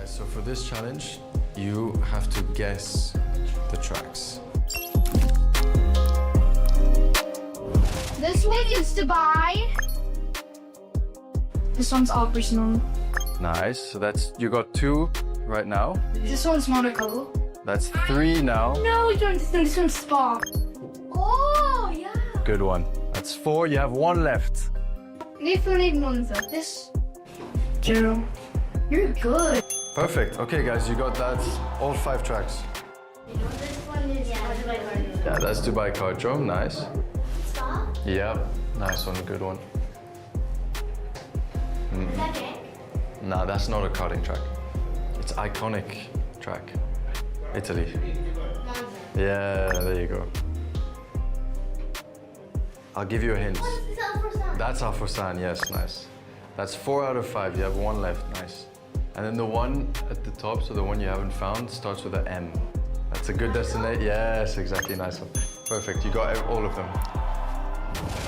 guys, so for this challenge, you have to guess the tracks. This one is Dubai. This one's all personal. Nice, so you got 2 right now. This one's Monaco. That's 3 now. No, this one's Spa. Oh, yeah. Good one. That's 4, you have 1 left. Monza. This. Joe. You're good. Perfect, okay guys, you got that, all 5 tracks. This one is Dubai. Yeah, that's Dubai Cartron, nice. Spa? Yep, nice one, good one. Is that it? Nah, that's not a karting track. It's iconic track. Italy. Monza. Yeah, there you go. I'll give you a hint. What's Alforsan? That's Alforsan, yes, nice. That's 4 out of 5, you have 1 left, nice. And then the one at the top, so the one you haven't found, starts with an M. That's a good destination. Yes, exactly, nice one. Perfect, you got all of them.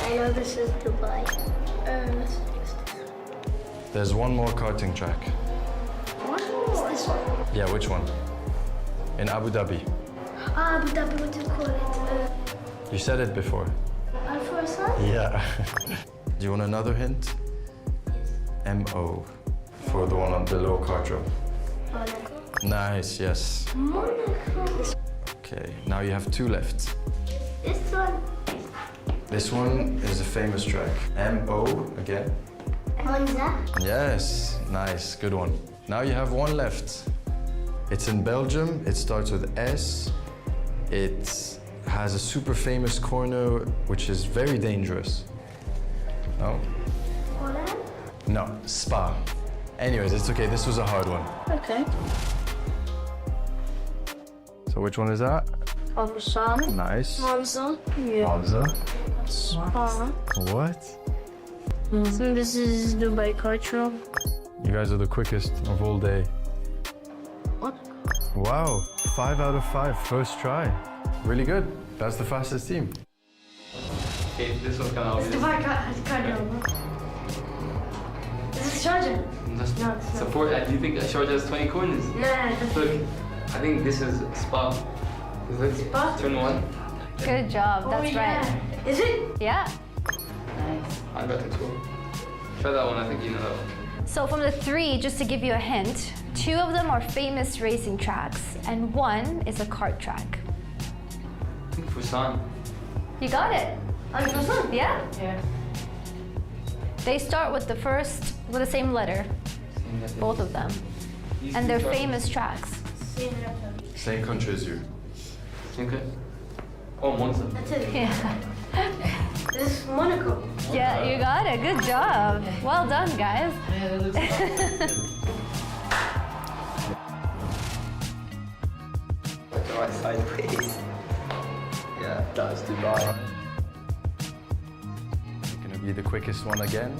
I know this is Dubai. There's 1 more karting track. What is this one? Yeah, which one? In Abu Dhabi. Abu Dhabi, what do you call it? You said it before. Alforsan? Yeah. Do you want another hint? M-O, for the one on below Cartro. Monaco. Nice, yes. Monaco. Okay, now you have 2 left. This one. This one is a famous track. M-O, again. Monza. Yes, nice, good one. Now you have 1 left. It's in Belgium, it starts with S. It has a super famous corner, which is very dangerous. No? Holland? No, Spa. Anyways, it's okay, this was a hard one. Okay. So which one is that? Alforsan. Nice. Monza. Yeah. Monza. Spa. What? So this is Dubai Cartron. You guys are the quickest of all day. What? Wow, 5 out of 5, first try. Really good. That's the fastest team. Okay, this one's kind of It's obvious. Dubai Cartron. Is this Sharjah? That's, No, it's not. support. Do you think Sharjah has 20 corners? Nah. Look, I think this is Spa. Is it Spa? Turn 1. Good job. That's right. Is it? Yeah. I got the 2. Try that one, I think you know that one. So from the 3, just to give you a hint, 2 of them are famous racing tracks, and 1 is a kart track. I think Fusan. You got it. Alforsan? Yeah. Yeah. They start with the same letter, both of them, and they're famous tracks. Same country as you. Same country? Oh, Monza. That's it. Yeah. This is Monaco. Yeah, you got it. Good job. Well done, guys. Look at my side, please. Yeah, that was Dubai. You're gonna be the quickest one again.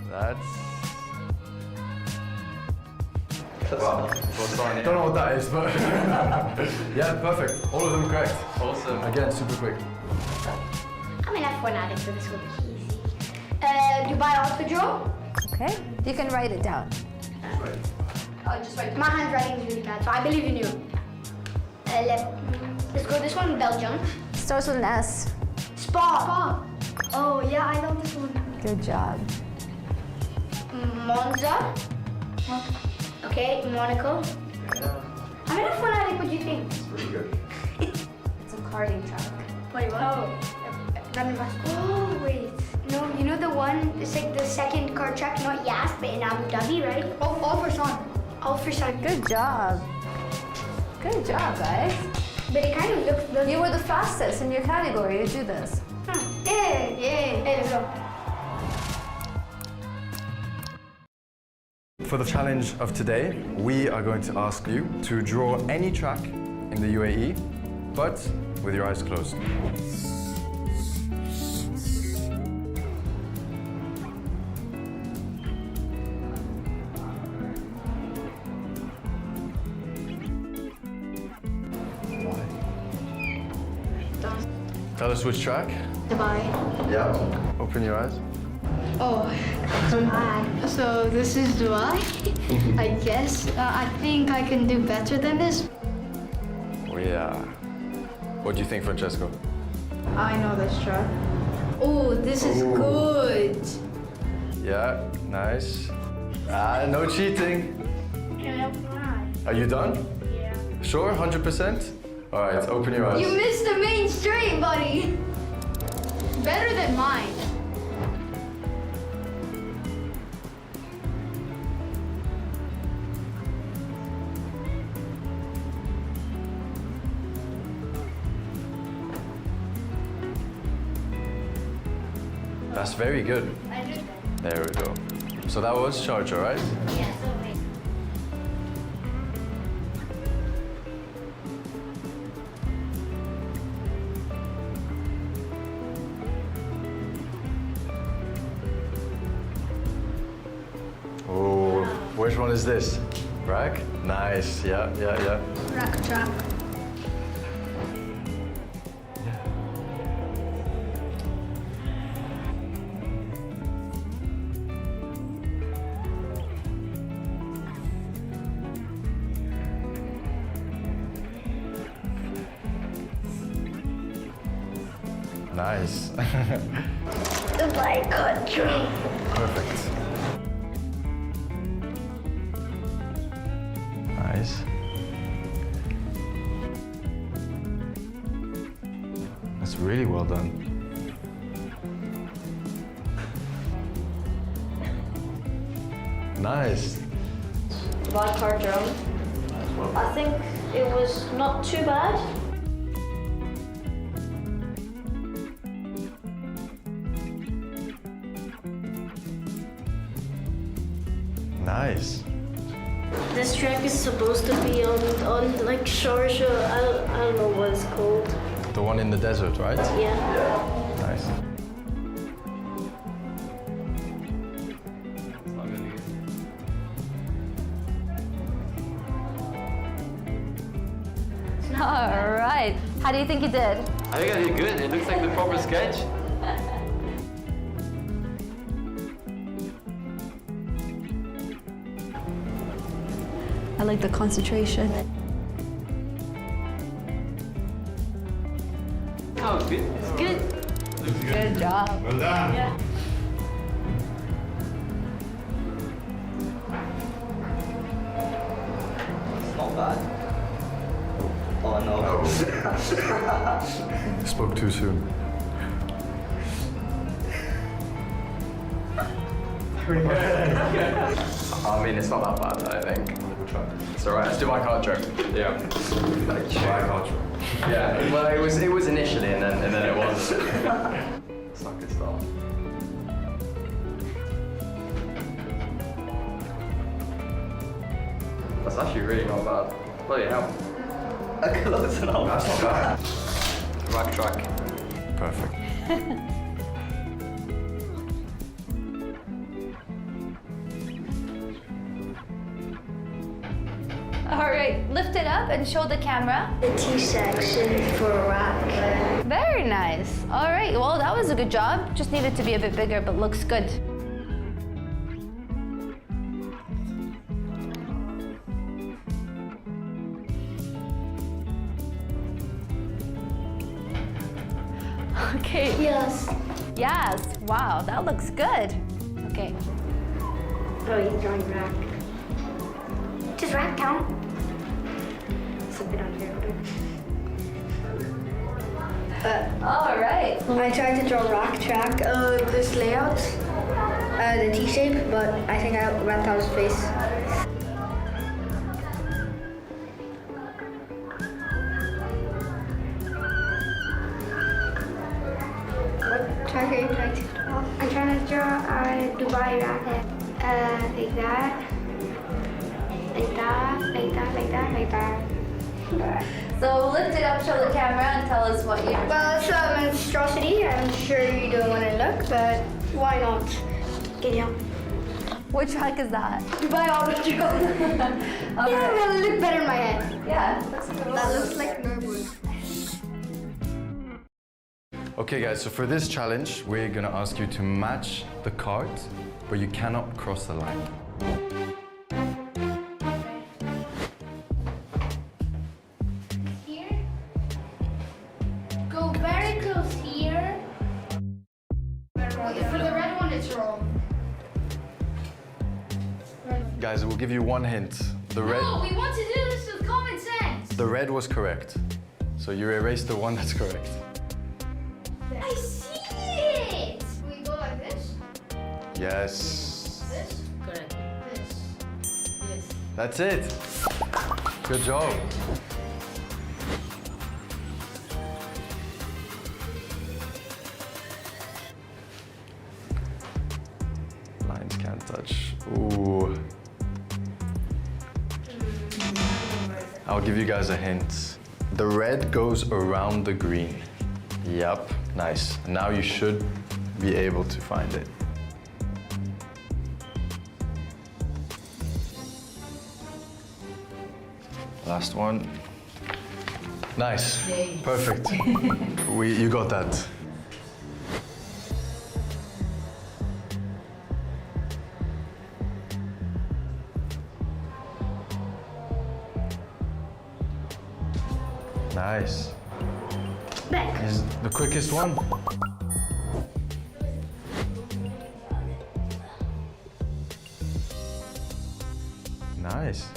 That's... Wow, I don't know what that is, but... yeah, perfect. All of them correct. Awesome. Again, super quick. I'm an F1 addict, so this will be easy. Dubai Autodrome. Okay, you can write it down. Just write. My handwriting is really bad, so I believe in you. Let's go this one, Belgium. Starts with an S. Spa. Oh, yeah, I know this one. Good job. Monza. Okay, Monaco. I'm an F1 addict, what do you think? It's really good. It's a karting track. Wait, what? Oh, wait. No, you know the one, it's like the second car track, not Yas, but in Abu Dhabi, right? Oh, Alforsan. Good job. Good job, guys. But it kind of looks... You were the fastest in your category to do this. Yeah. Hey, let's go. For the challenge of today, we are going to ask you to draw any track in the UAE, but with your eyes closed. Tell us which track. Dubai. Yeah. Open your eyes. Oh, so this is Dubai, I guess. I think I can do better than this. Yeah. What do you think, Francesco? I know this track. Oh, this is good. Yeah, nice. No cheating. Can I open my eyes? Are you done? Yeah. Sure, 100%? All right, open your eyes. You missed the main straight, buddy. Better than mine. That's very good. I did that. There we go. So that was Charger, right? Yeah, so wait. Oh, which one is this? Rack? Nice, yeah. Rack track. Nice. Dubai control. Perfect. Nice. That's really well done. Nice. Dubai car drum. I think it was not too bad. Nice. This track is supposed to be on like Sharjah. I don't know what it's called. The one in the desert, right? Yeah. Nice. All right. How do you think you did? I think I did good. It looks like the proper sketch. I like the concentration. Oh, it's good. It's good. Good job. Well done. Yeah. It's not bad. Oh no. Spoke too soon. I mean, it's not that bad, I think. It's alright. Let's do my card joke. Yeah. My card joke. Yeah. Well, it was initially, and then it was. It's not a good start. That's actually really not bad. Bloody hell. Close enough. That's not bad. Rack track. Perfect. All right, lift it up and show the camera. The T section for a rack. Very nice. All right, well, that was a good job. Just needed to be a bit bigger, but looks good. Okay. Yes. Yes. Wow, that looks good. Okay. Oh, he's drawing rack. Does rack count? It's a bit unfair. All right. I tried to draw rack track this layout, the T shape, but I think I ran out his face. What track are you trying to draw? I'm trying to draw a Dubai rack. Like that. Like that, like that, like that, like that. So lift it up, show the camera, and tell us what you. Well, it's a monstrosity. I'm sure you don't want to look, but why not? Get it out. Which track is that? Dubai Auto Drone. Yeah, it'll look better in my head. Yeah, looks cool. That looks like Norwood. Okay guys, so for this challenge, we're gonna ask you to match the cart, but you cannot cross the line. Here. Go very close here. For the red one, it's wrong. Guys, we'll give you one hint. The red, No, we want to do this with common sense. the red was correct. So you erased the one that's correct. I see it. We go like this. Yes. This. Correct. This. This. That's it. Good job. Lines can't touch. Ooh. I'll give you guys a hint. The red goes around the green. Yep, nice. Now you should be able to find it. Last one. Nice. Yay. Perfect. You got that. Nice. Back. Is the quickest one. Nice.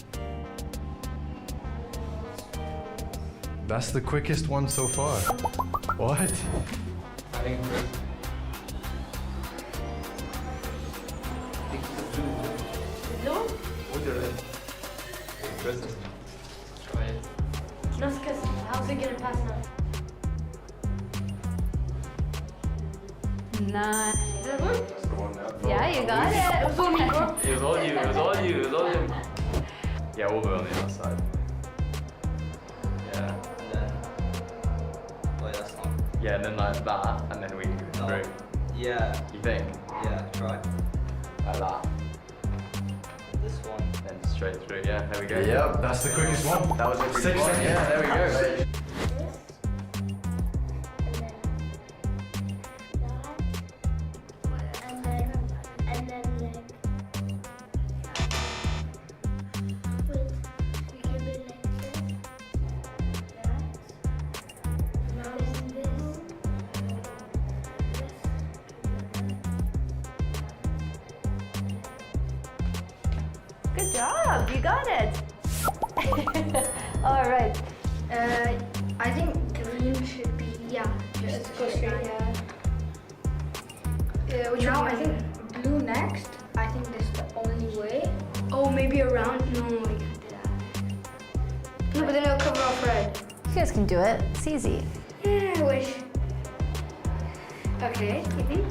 That's the quickest one so far. What? I think No? with the red. Chris. Try it. No, because how's it gonna pass now? Nice. That one? That's the one now. Yeah, you got it. It was all you, it was all you, it was all you. Yeah, we'll be on the outside. Yeah. Wait, that's not. Yeah, and then like that, and then we can go through. Yeah. You think? Yeah, try. Like that. This one. Then straight through, yeah, there we go. Yep, that's the quickest one. That was a quick 6 one. seconds. Yeah, there we go. And then like wait, we can be like this. Now this. Good job. You got it. All right. I think green should be just go straight. Now I think blue next. I think this is the only way. Oh, maybe around. No, we can't do that. No, but then it'll cover off red. You guys can do it. It's easy. Yeah, I wish. Okay, you think?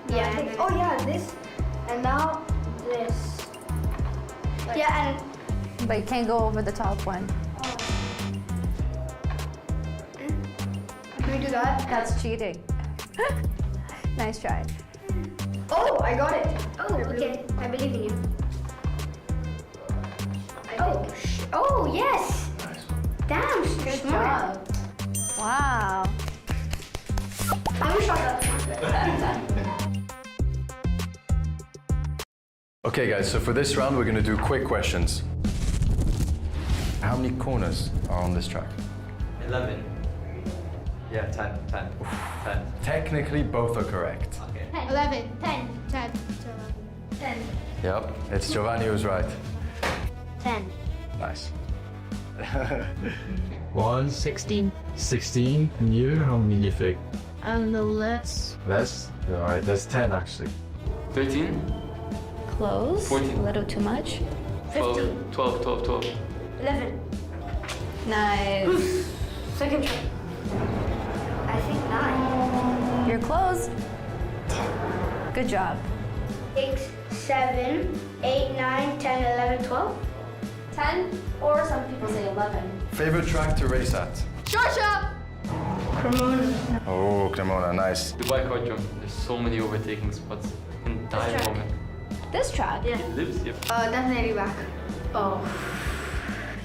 Yeah. I think, oh yeah, this, and now this. Like, yeah, and But you can't go over the top one. can we do that? That's cheating. Nice try. Oh, I got it. Oh, okay. I believe in you. Oh, yes. Damn, Good smart. job. Wow. I wish I got that. Okay guys, so for this round we're gonna do quick questions. How many corners are on this track? 11. Yeah, 10. Technically both are correct. Okay. 11, 10, 10, 10. Yep, it's Giovanni who's right. 10. Nice. 1, 16. 16. And you, how many do you think? And the less. Less? Alright, that's 10 actually. 13. Close. 14. A little too much. 15. 12. 11. Nice. Second try. I think 9. You're close. Good job. 6, 7, 8, 9, 10, 11, 12. 10, or some people say 11. Favorite track to race at? Georgia! Cremona. Oh, Cremona, nice. Dubai kart jump. There's so many overtaking spots. You can die in a moment. This track? Yeah. It lives here. Definitely back. Oh.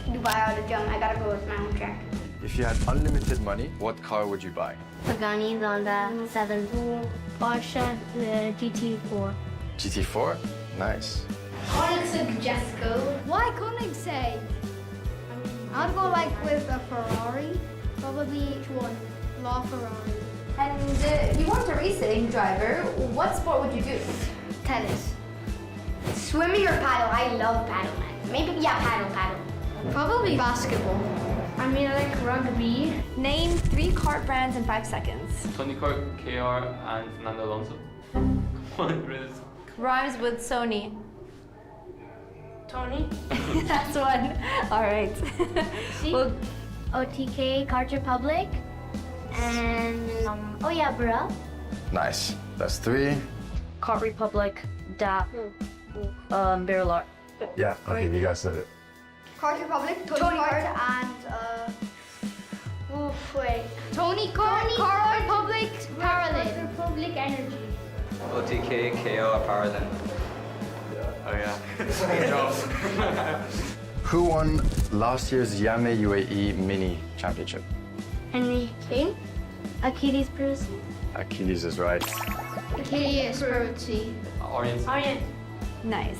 Dubai out of jump. I gotta go with my own track. If you had unlimited money, what car would you buy? Pagani Zonda 7, Porsche GT4. GT4? Nice. Koenigsegg Jesko. Why Koenigsegg? I'd go like with a Ferrari, probably one LaFerrari. And you weren't a racing driver. What sport would you do? Tennis. Swimming or paddle? I love paddle. Maybe, yeah, paddle. Probably basketball. I mean, I like rugby. Name 3 kart brands in 5 seconds. Tony Kart, KR, and Fernando Alonso. What risk? Rhymes with Sony. Tony. That's one. All right. Well, OTK, Kart Republic, and oh yeah, bro. Nice. That's 3. Kart Republic, Barrel Art. Yeah, okay, you guys said it. Kart Republic, Tony Kart, and wait. Tony Kart Republic, Parallel. Republic Energy. OTK, KR, Parallel. Oh yeah. Good job. Who won last year's Iame Uae Mini Championship? Henry Kane, Achilles Bruce. Achilles is right. Achilles Bruce. Arjen. nice.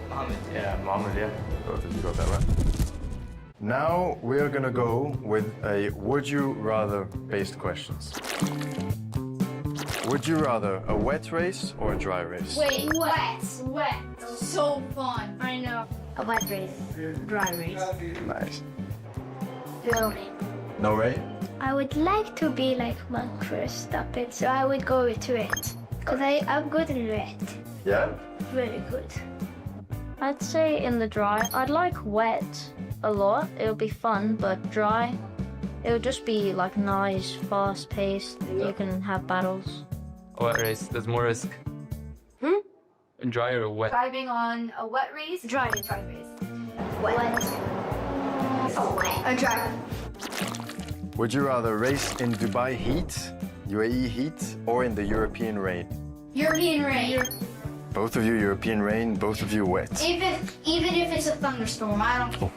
Mohammed. Yeah, Mohammed, yeah. Both of you got that right. Now we're gonna go with a would you rather based questions. Would you rather a wet race or a dry race? Wait, wet. So fun. I know. A wet race, dry race. Nice. No rain. No rain? I would like to be like Mark Verstappen, so I would go with red. Because I'm good in red. Yeah? Very good. I'd say in the dry, I'd like wet a lot. It'll be fun, but dry, it'll just be like nice, fast-paced. Yeah. You can have battles. A wet race, there's more risk. Dry or wet? Driving on a wet race? Dry. Dry race. Wet. Oh, wet. A dry. Would you rather race in Dubai heat, UAE heat, or in the European rain? European rain. Both of you European rain, both of you wet. Even if it's a thunderstorm, I don't care.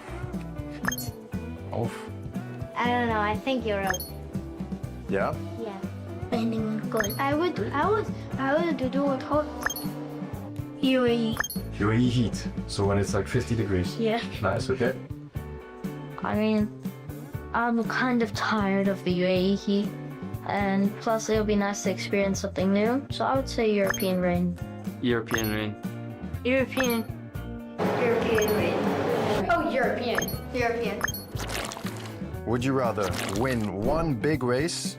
Oh. I don't know, I think Europe. Yeah? Yeah. Depending on good. I would do it hot. UAE. UAE heat, so when it's like 50 degrees. Yeah. Nice, okay. I mean, I'm kind of tired of the UAE heat, and plus it'll be nice to experience something new, so I would say European rain. European rain. European rain. Oh, European. Would you rather win one big race,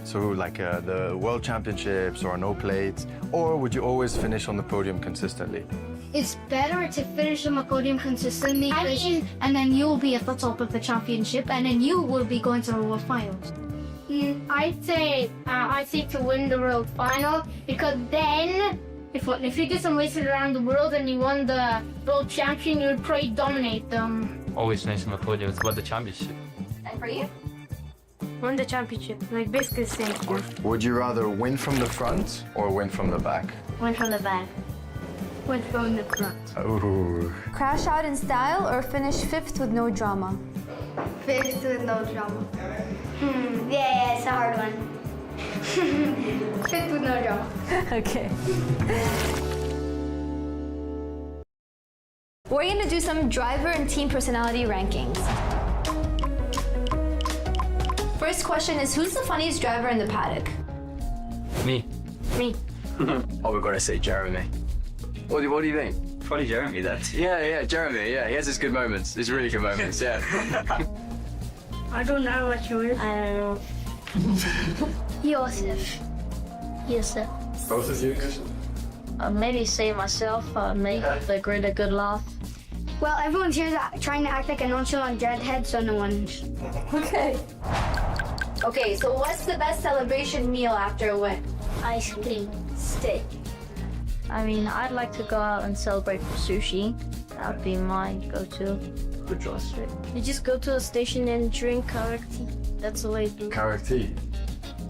so like the World Championships or no plates, or would you always finish on the podium consistently? It's better to finish on the podium consistently, and then you will be at the top of the championship, and then you will be going to the World Finals. I'd say to win the World Final, because then if you did some races around the world and you won the World Champion, you would probably dominate them. Always finish on the podium, it's about the championship. And for you? Win the championship, like basically the same thing. Would you rather win from the front or win from the back? Win from the back. Win from the front. Oh. Crash out in style or finish 5th with no drama? 5th with no drama. Yeah, it's a hard one. 5th with no drama. Okay. We're going to do some driver and team personality rankings. First question is, who's the funniest driver in the paddock? Me. Me. Oh, we've got to say Jeremy. What do you think? Probably Jeremy, that. Yeah, Jeremy, yeah. He has his good moments. His really good moments, yeah. I don't know what you mean. I don't know. Yosef. Both of you? Maybe say myself, make the grid a good laugh. Well, everyone's here trying to act like a nonchalant dreadhead, so no one. Okay. Okay, so what's the best celebration meal after a win? Ice cream. Steak. I mean, I'd like to go out and celebrate with sushi. That would be my go-to. Good choice. You just go to a station and drink Karak tea. That's the way to do it. Karak tea.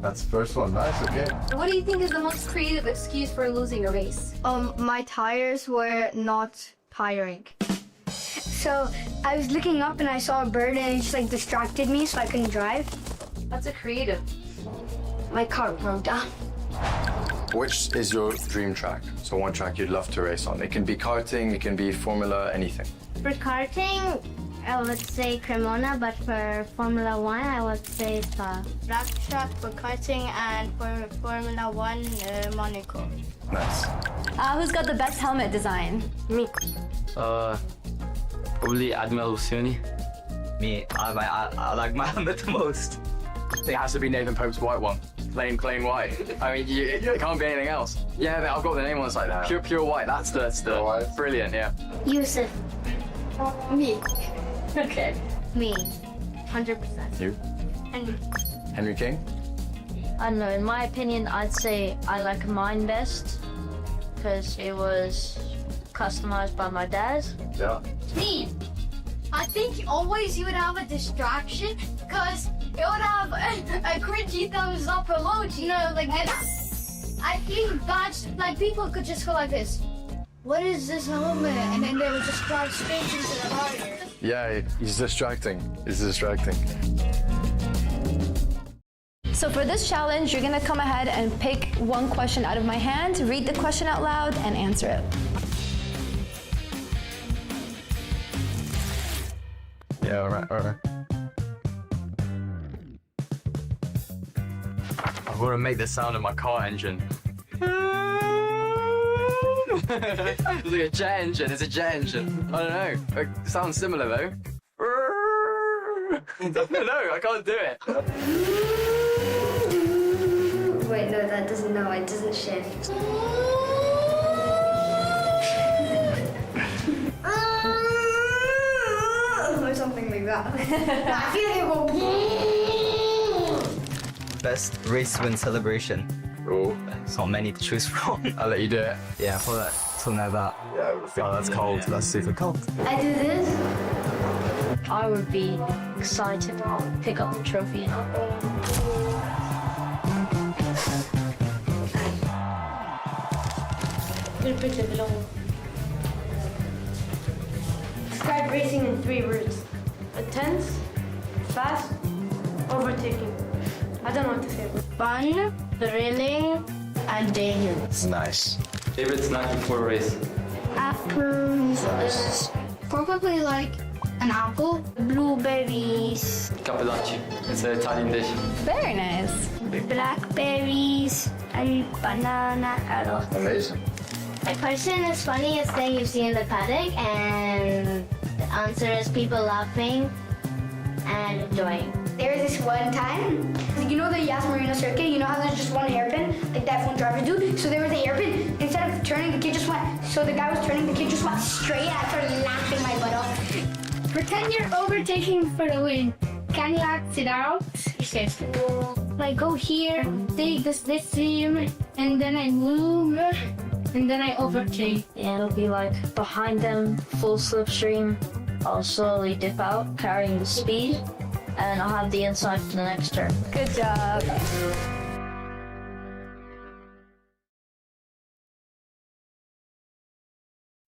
That's the first one. Nice, okay. What do you think is the most creative excuse for losing a race? My tires were not tiring. So I was looking up and I saw a bird and it just like distracted me so I couldn't drive. That's a creative. My car broke down. Which is your dream track? So one track you'd love to race on. It can be karting, it can be Formula, anything. For karting, I would say Cremona, but for Formula One, I would say Spa. Black track for karting and for Formula One, Monaco. Nice. Who's got the best helmet design? Me. Probably Admiral Husseini. Me, I like my helmet the most. It has to be Nathan Pope's white one. Plain white. I mean, it can't be anything else. Yeah, I've got the name on the side. Pure white. That's the brilliant. Yeah. Yusuf. Me. Okay. Me. 100%. You? And Henry King? I don't know, in my opinion, I'd say I like mine best because it was customized by my dad. Yeah. me. I think always you would have a distraction because it would have a cringy thumbs up emoji, you know, like that. I think that's like people could just go like this. What is this helmet? And then they would just drive straight into the fire. Yeah, he's distracting. He's distracting. So for this challenge, you're gonna come ahead and pick one question out of my hand, read the question out loud, and answer it. Yeah, all right. I want to make the sound of my car engine. It's like a jet engine. It's a jet engine. I don't know. It sounds similar though. No, I can't do it. Wait, no, that doesn't. No, it doesn't shift. Or something like that. I feel like it will. Best race win celebration. Oh, there's not many to choose from. I'll let you do it. Yeah, I thought that something like that. Yeah, oh, that's cold. That's super cold. I do this. I would be excited to pick up the trophy. Describe racing in 3 words. Intense, fast, overtaking. I don't know what to say. Fun, thrilling, and dangerous. Nice. Favorite snack before a race? Apples. Probably like an apple, blueberries, Capellacci. It's an Italian dish. Very nice. blackberries, and banana. Amazing. My question is funniest thing you've seen in the paddock, and the answer is people laughing and enjoying. There was this one time, you know the Marina circuit, you know how there's just one hairpin, like that F1 drivers do? So there was a hairpin, instead of turning, the kid just went, so the guy was turning, the kid just went straight, and I started laughing my butt off. Pretend you're overtaking for the win. Can you act it out? Okay. I go here, take this team, and then I move, and then I overtake. Yeah, it'll be like behind them, full slipstream. I'll slowly dip out, carrying the speed, and I'll have the inside for the next turn. Good job.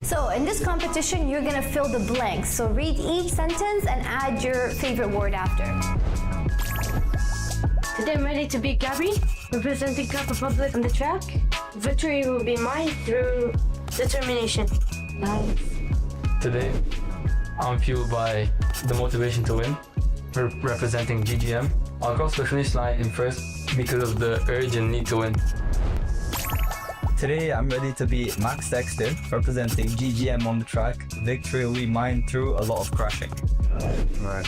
So in this competition, you're gonna fill the blanks. So read each sentence and add your favorite word after. Today I'm ready to beat Gabby, representing Czech Republic on the track. Victory will be mine through determination. Nice. Today, I'm fueled by the motivation to win. Representing GGM. I'll cross the finish line in first because of the urge and need to win. Today I'm ready to beat Max Dexter, representing GGM on the track. Victory will be mine through a lot of crashing. Right.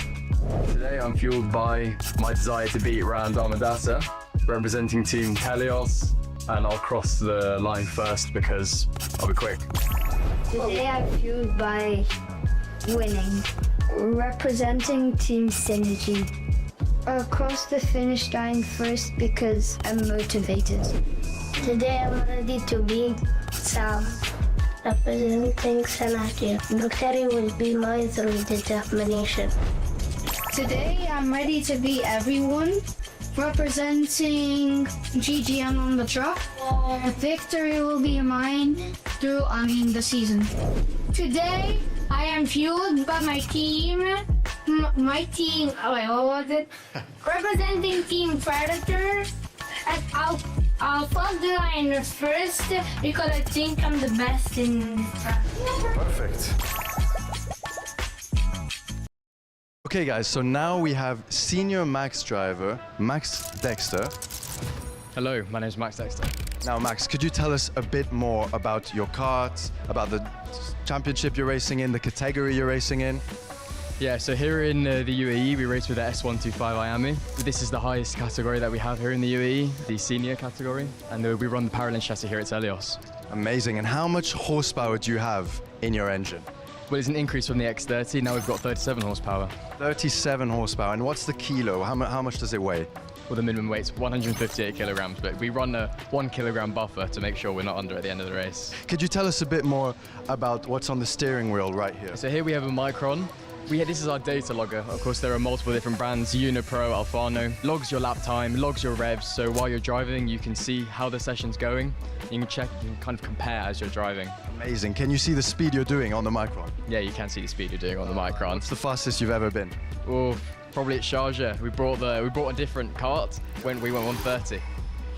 Today I'm fueled by my desire to beat Rand Armadasa, representing Team Helios, and I'll cross the line first because I'll be quick. Today I'm fueled by winning. Representing Team Synergy. I'll cross the finish line first because I'm motivated. Today I'm ready to beat Sam. Representing Sanaki. Victory will be mine through determination. Today I'm ready to beat everyone. Representing GGM on the truck. Victory will be mine through, the season. Today I am fueled by my team. My team. Oh wait, what was it? Representing Team Predator. And I'll fuck the line first because I think I'm the best in this track. Perfect. Okay guys, so now we have senior Max driver, Max Dexter. Hello, my name is Max Dexter. Now Max, could you tell us a bit more about your kart, about the championship you're racing in, the category you're racing in? Yeah, so here in the UAE, we race with the S125 Iame. This is the highest category that we have here in the UAE, the senior category, and we run the Paralin chassis here at Elios. Amazing, and how much horsepower do you have in your engine? Well, it's an increase from the X30, now we've got 37 horsepower. 37 horsepower, and what's the kilo? How much does it weigh? Well, the minimum weight's 158 kilograms, but we run a 1 kilogram buffer to make sure we're not under at the end of the race. Could you tell us a bit more about what's on the steering wheel right here? So here we have a Micron. This is our data logger. Of course, there are multiple different brands, Unipro, Alfano. Logs your lap time, logs your revs, so while you're driving, you can see how the session's going. You can check, you can kind of compare as you're driving. Amazing. Can you see the speed you're doing on the Micron? Yeah, you can see the speed you're doing on the Micron. What's the fastest you've ever been? Oh, probably at Sharjah. We brought a different kart when we went 130.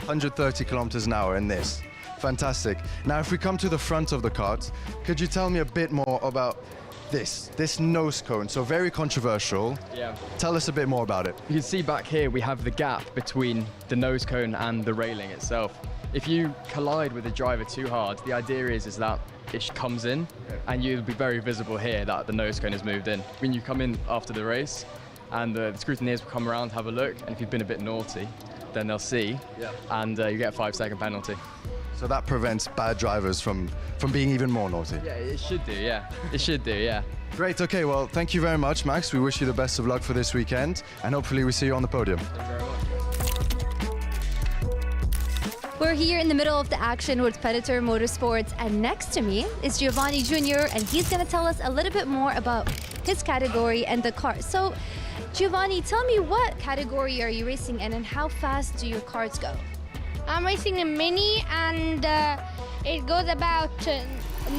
130 kilometers an hour in this. Fantastic. Now, if we come to the front of the kart, could you tell me a bit more about this nose cone? So very controversial. Yeah. Tell us a bit more about it. You can see back here we have the gap between the nose cone and the railing itself. If you collide with the driver too hard, the idea is that it comes in, and you'll be very visible here that the nose cone has moved in. When you come in after the race, and the scrutineers will come around, have a look, and if you've been a bit naughty, then they'll see, and you get a 5-second penalty. So that prevents bad drivers from being even more naughty? Yeah, it should do, yeah. It should do, yeah. Great, okay, well, thank you very much, Max. We wish you the best of luck for this weekend, and hopefully we see you on the podium. Thank you very much. We're here in the middle of the action with Predator Motorsports, and next to me is Giovanni Jr., and he's going to tell us a little bit more about his category and the car. So, Giovanni, tell me, what category are you racing in, and how fast do your cars go? I'm racing a Mini, and it goes about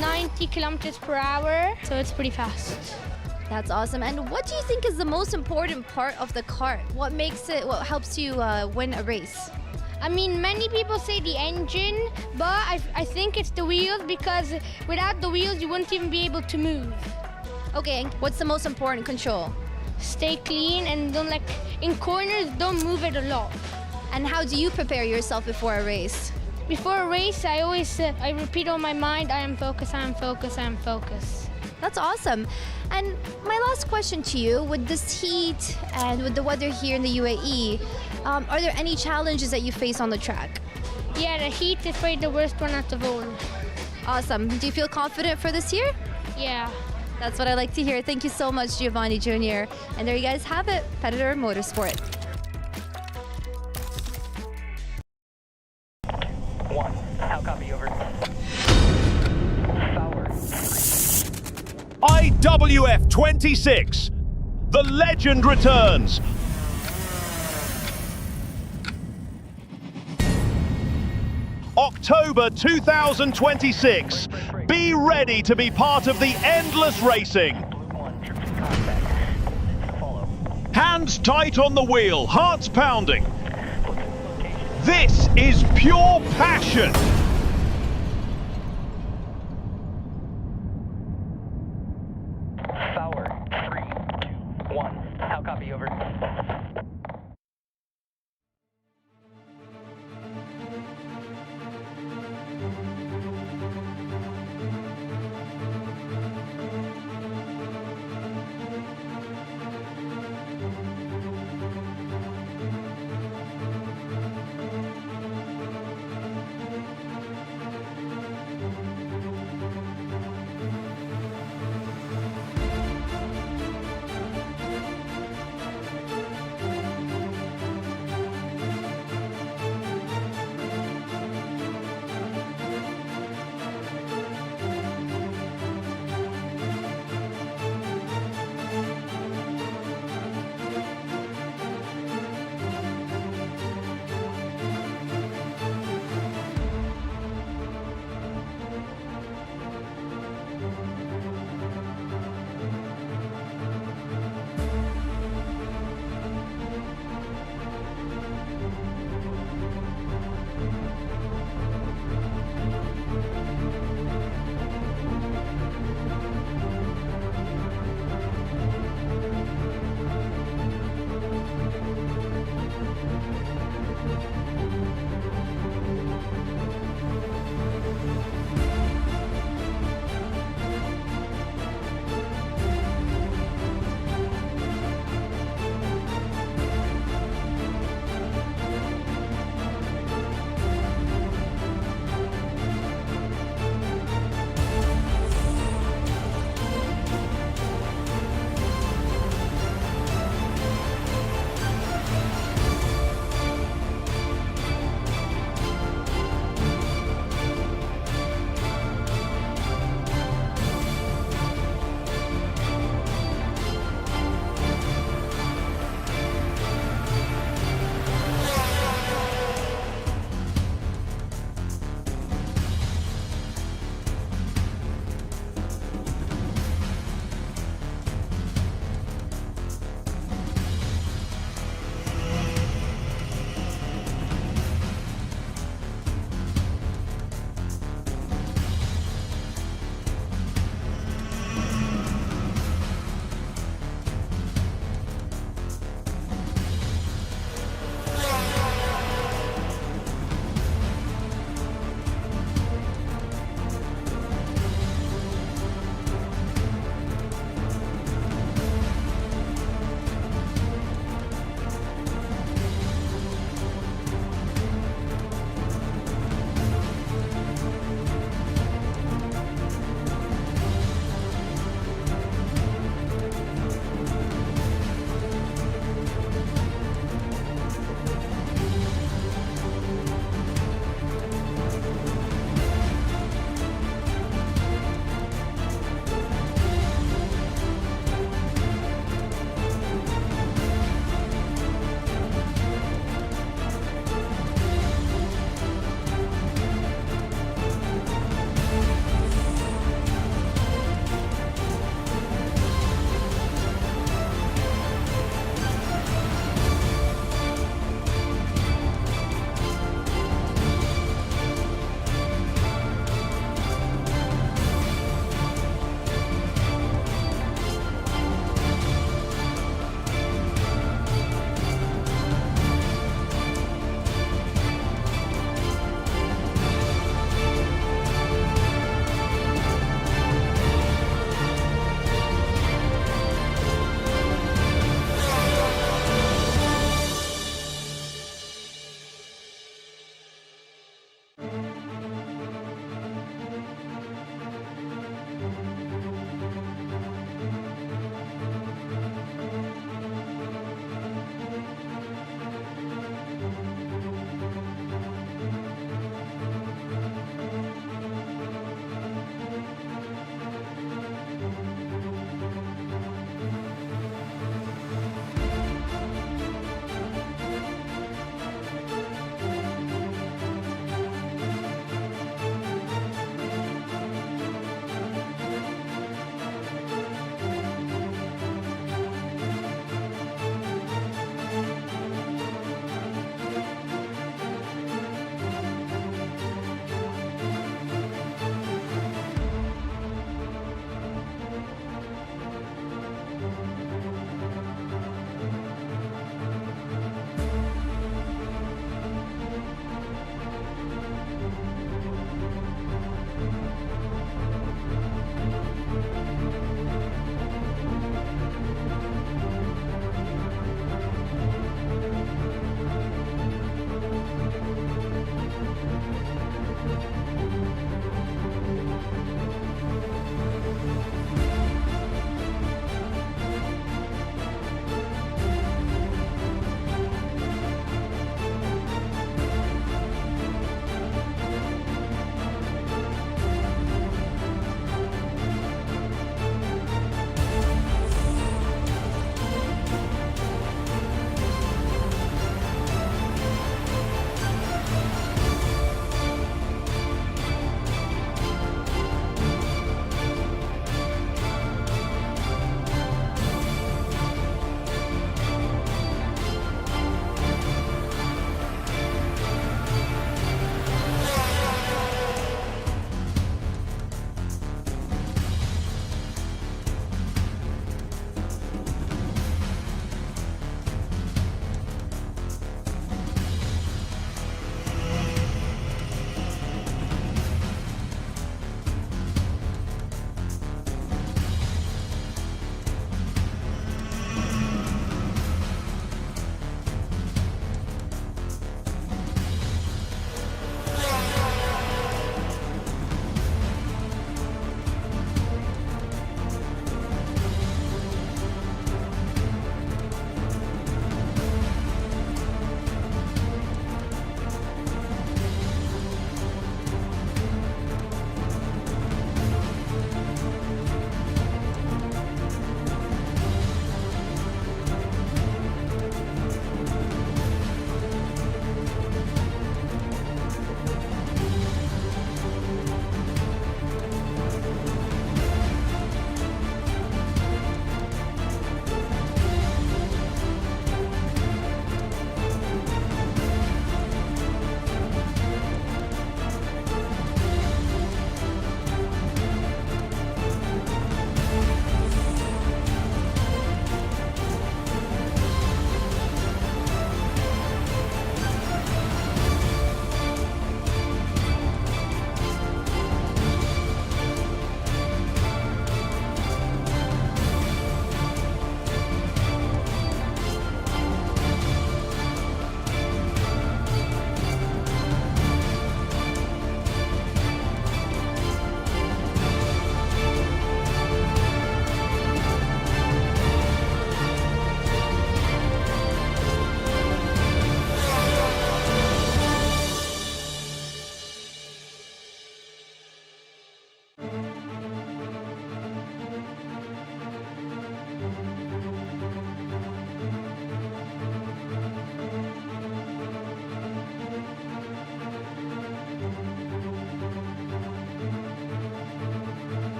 90 kilometers per hour, so it's pretty fast. That's awesome. And what do you think is the most important part of the car? What helps you win a race? I mean, many people say the engine, but I think it's the wheels, because without the wheels, you wouldn't even be able to move. Okay, what's the most important control? Stay clean and in corners, don't move it a lot. And how do you prepare yourself before a race? Before a race, I always I repeat on my mind, I am focused, I am focused, I am focused. That's awesome. And my last question to you, with this heat and with the weather here in the UAE, are there any challenges that you face on the track? Yeah, the heat is probably the worst one out of all. Awesome. Do you feel confident for this year? Yeah. That's what I like to hear. Thank you so much, Giovanni Jr. And there you guys have it, Predator Motorsport. How copy, over? IWF 26. The legend returns. October 2026. Be ready to be part of the endless racing. Hands tight on the wheel, hearts pounding. This is pure passion. Power, 3, 2, 1. How copy, over?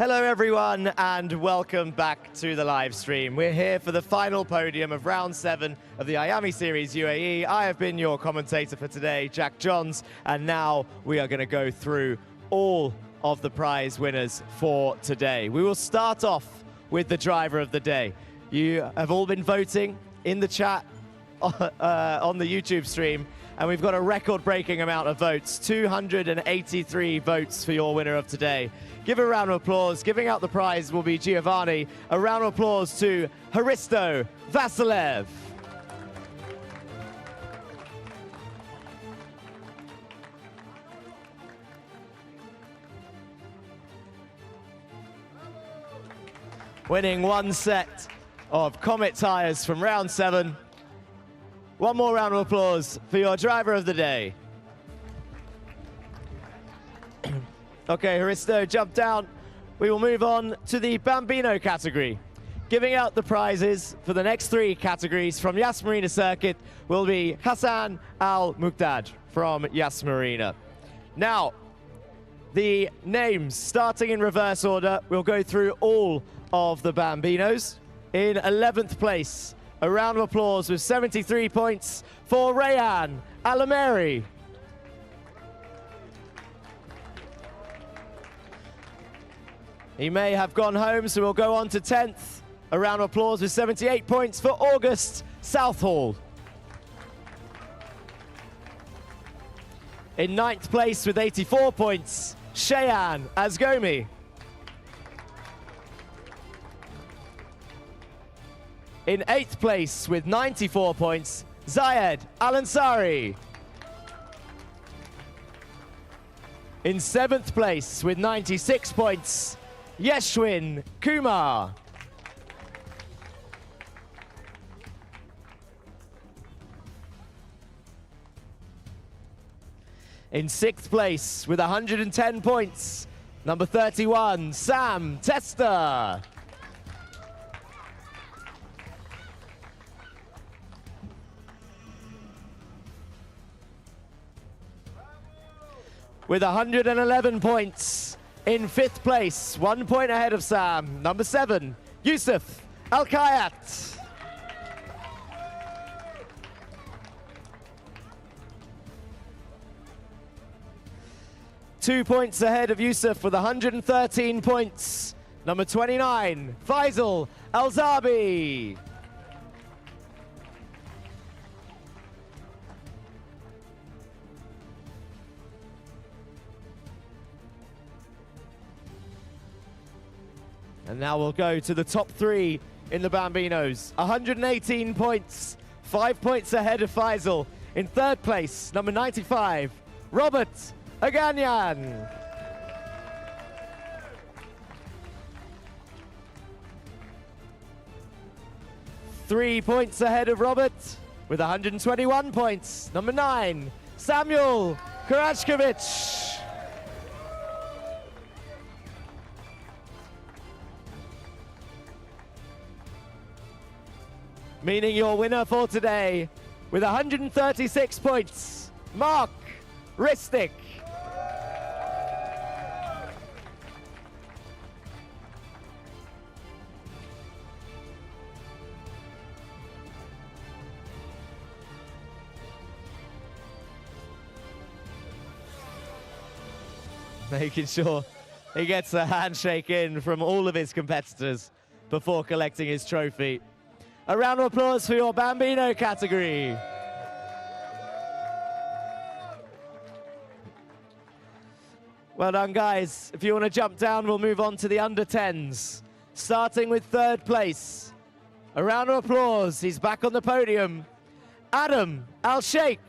Hello everyone and welcome back to the live stream. We're here for the final podium of round 7 of the Iame Series UAE. I have been your commentator for today, Jack Johns, and now we are going to go through all of the prize winners for today. We will start off with the driver of the day. You have all been voting in the chat on the YouTube stream, and we've got a record-breaking amount of votes, 283 votes for your winner of today. Give a round of applause. Giving out the prize will be Giovanni. A round of applause to Hristo Vasilev. Winning one set of Comet tires from round 7. One more round of applause for your driver of the day. Okay, Hristo, jump down. We will move on to the Bambino category. Giving out the prizes for the next 3 categories from Yas Marina Circuit will be Hassan Al-Muqdad from Yas Marina. Now, the names, starting in reverse order, we'll go through all of the Bambinos. In 11th place, a round of applause with 73 points for Rayan Alameri. He may have gone home, so we'll go on to 10th. A round of applause with 78 points for August Southall. In 9th place with 84 points, Shayan Asgomi. In 8th place with 94 points, Zayed Al-Ansari. In 7th place with 96 points, Yeshwin Kumar. In 6th place with 110 points, number 31, Sam Tester. With 111 points, in 5th place, 1 point ahead of Sam, number 7, Yusuf Al-Kayat. Two points ahead of Yusuf with 113 points, number 29, Faisal Al-Zabi. And now we'll go to the top 3 in the Bambinos. 118 points, 5 points ahead of Faisal. In 3rd place, number 95, Robert Aganyan. Three points ahead of Robert with 121 points. Number 9, Samuel Karachkovic. Meaning your winner for today with 136 points, Mark Ristic. Making sure he gets a handshake in from all of his competitors before collecting his trophy. A round of applause for your Bambino category. Well done, guys. If you want to jump down, we'll move on to the under 10s. Starting with 3rd place. A round of applause. He's back on the podium. Adam Al-Sheikh.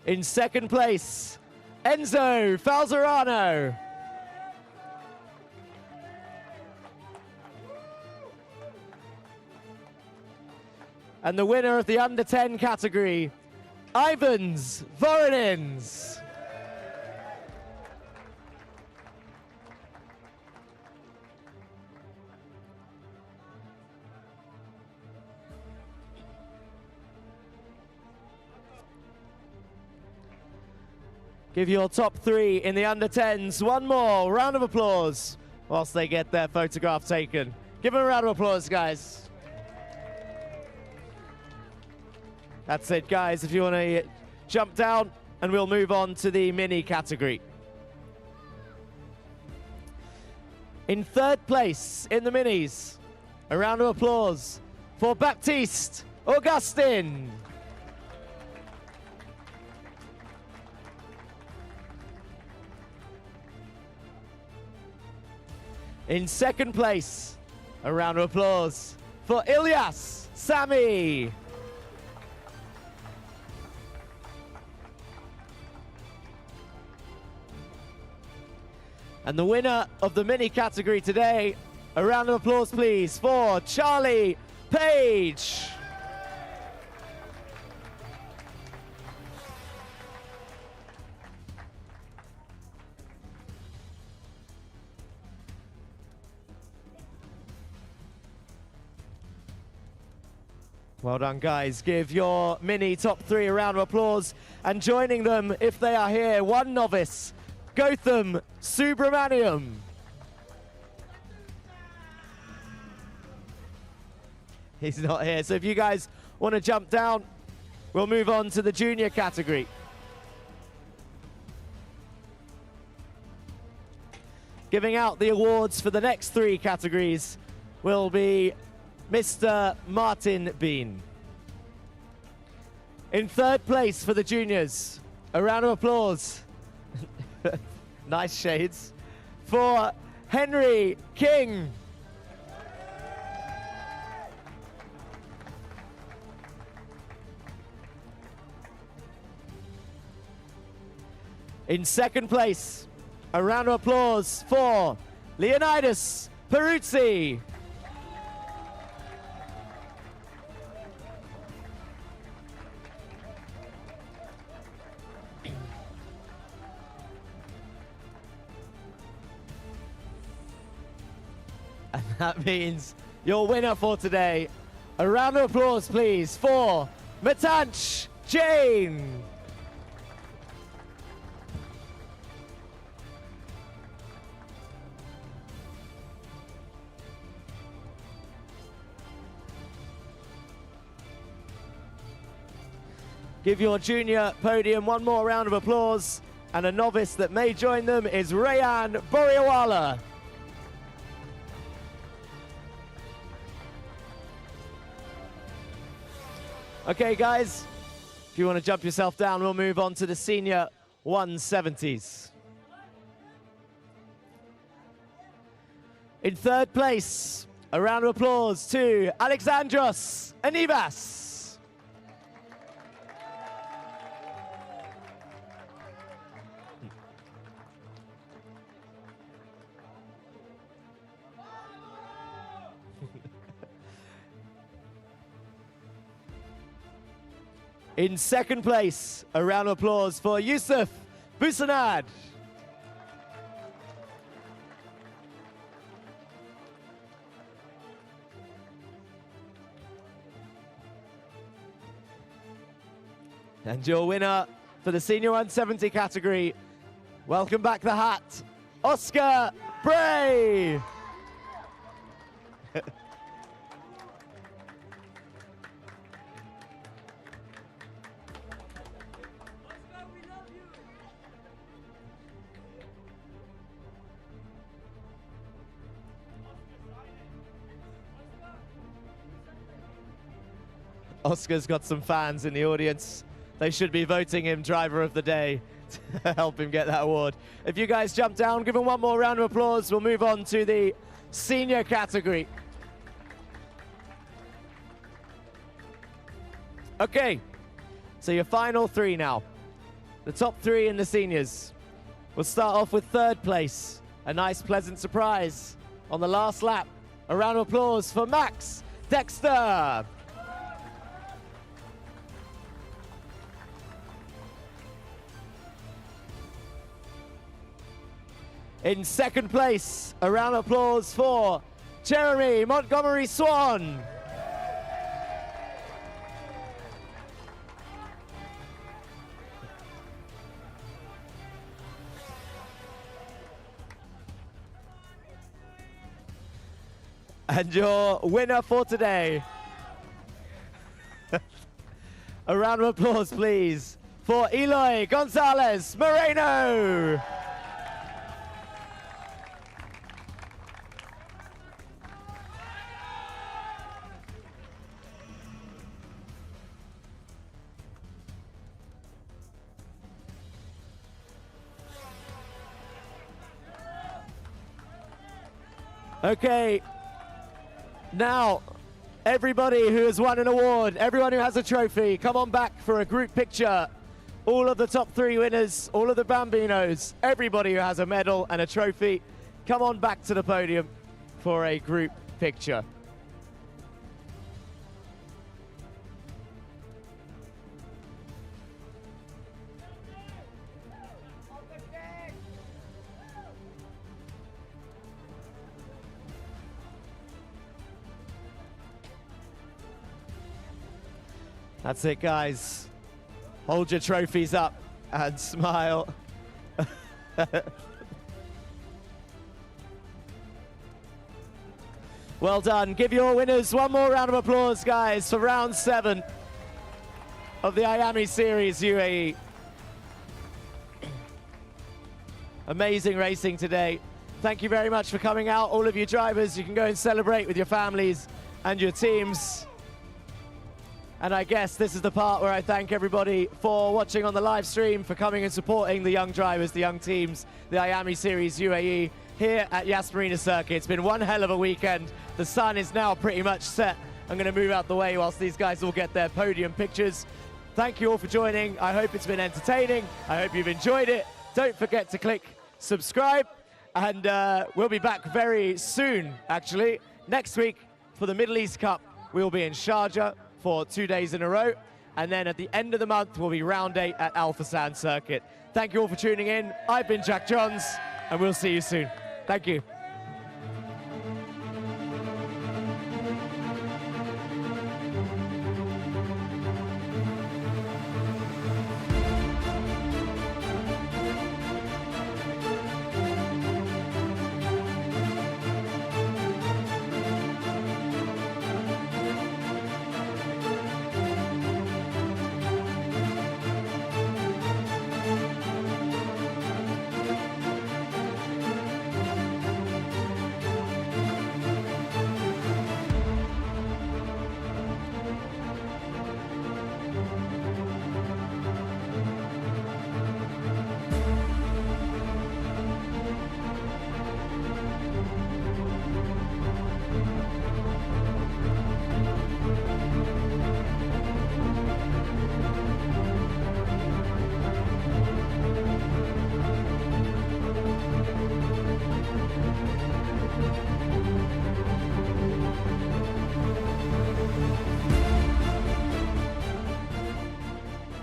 In 2nd place, Enzo Falzerano. And the winner of the under 10 category, Ivans Voronins. Give your top 3 in the under 10s one more round of applause whilst they get their photograph taken. Give them a round of applause, guys. That's it, guys. If you want to jump down, and we'll move on to the mini category. In 3rd place in the minis, a round of applause for Baptiste Augustin. In 2nd place, a round of applause for Ilyas Sami. And the winner of the mini category today, a round of applause please for Charlie Page. Well done, guys. Give your mini top 3 a round of applause. And joining them, if they are here, one novice, Gautam Subramaniam. He's not here. So if you guys want to jump down, we'll move on to the junior category. Giving out the awards for the next 3 categories will be Mr. Martin Bean. In 3rd place for the juniors, a round of applause. Nice shades. For Henry King. In 2nd place, a round of applause for Leonidas Peruzzi. And that means your winner for today. A round of applause, please, for Matanch Jain. Give your junior podium one more round of applause. And a novice that may join them is Rayan Boriawala. Okay, guys, if you want to jump yourself down, we'll move on to the senior 170s. In 3rd place, a round of applause to Alexandros Anivas. In 2nd place, a round of applause for Yusuf Busanad. And your winner for the senior 170 category, welcome back the hat, Oscar Bray. Oscar's got some fans in the audience. They should be voting him driver of the day to help him get that award. If you guys jump down, give him one more round of applause. We'll move on to the senior category. Okay, so your final 3 now. The top 3 in the seniors. We'll start off with 3rd place. A nice pleasant surprise on the last lap. A round of applause for Max Dexter. In 2nd place, a round of applause for Jeremy Montgomery Swan. And your winner for today. A round of applause, please, for Iloy Gonzalez Moreno. Okay, now everybody who has won an award, everyone who has a trophy, come on back for a group picture. All of the top 3 winners, all of the Bambinos, everybody who has a medal and a trophy, come on back to the podium for a group picture. That's it, guys. Hold your trophies up and smile. Well done. Give your winners one more round of applause, guys, for round 7 of the Iame Series UAE. Amazing racing today. Thank you very much for coming out. All of you drivers, you can go and celebrate with your families and your teams. And I guess this is the part where I thank everybody for watching on the live stream, for coming and supporting the young drivers, the young teams, the Iame Series UAE here at Iame Marina circuit. It's been one hell of a weekend. The sun is now pretty much set. I'm going to move out the way whilst these guys all get their podium pictures. Thank you all for joining. I hope it's been entertaining. I hope you've enjoyed it. Don't forget to click subscribe, and we'll be back very soon, actually. Next week for the Middle East Cup, we'll be in Sharjah for 2 days in a row, and then at the end of the month will be round 8 at Al Fassan circuit. Thank you all for tuning in. I've been Jack Johns, and we'll see you soon. Thank you.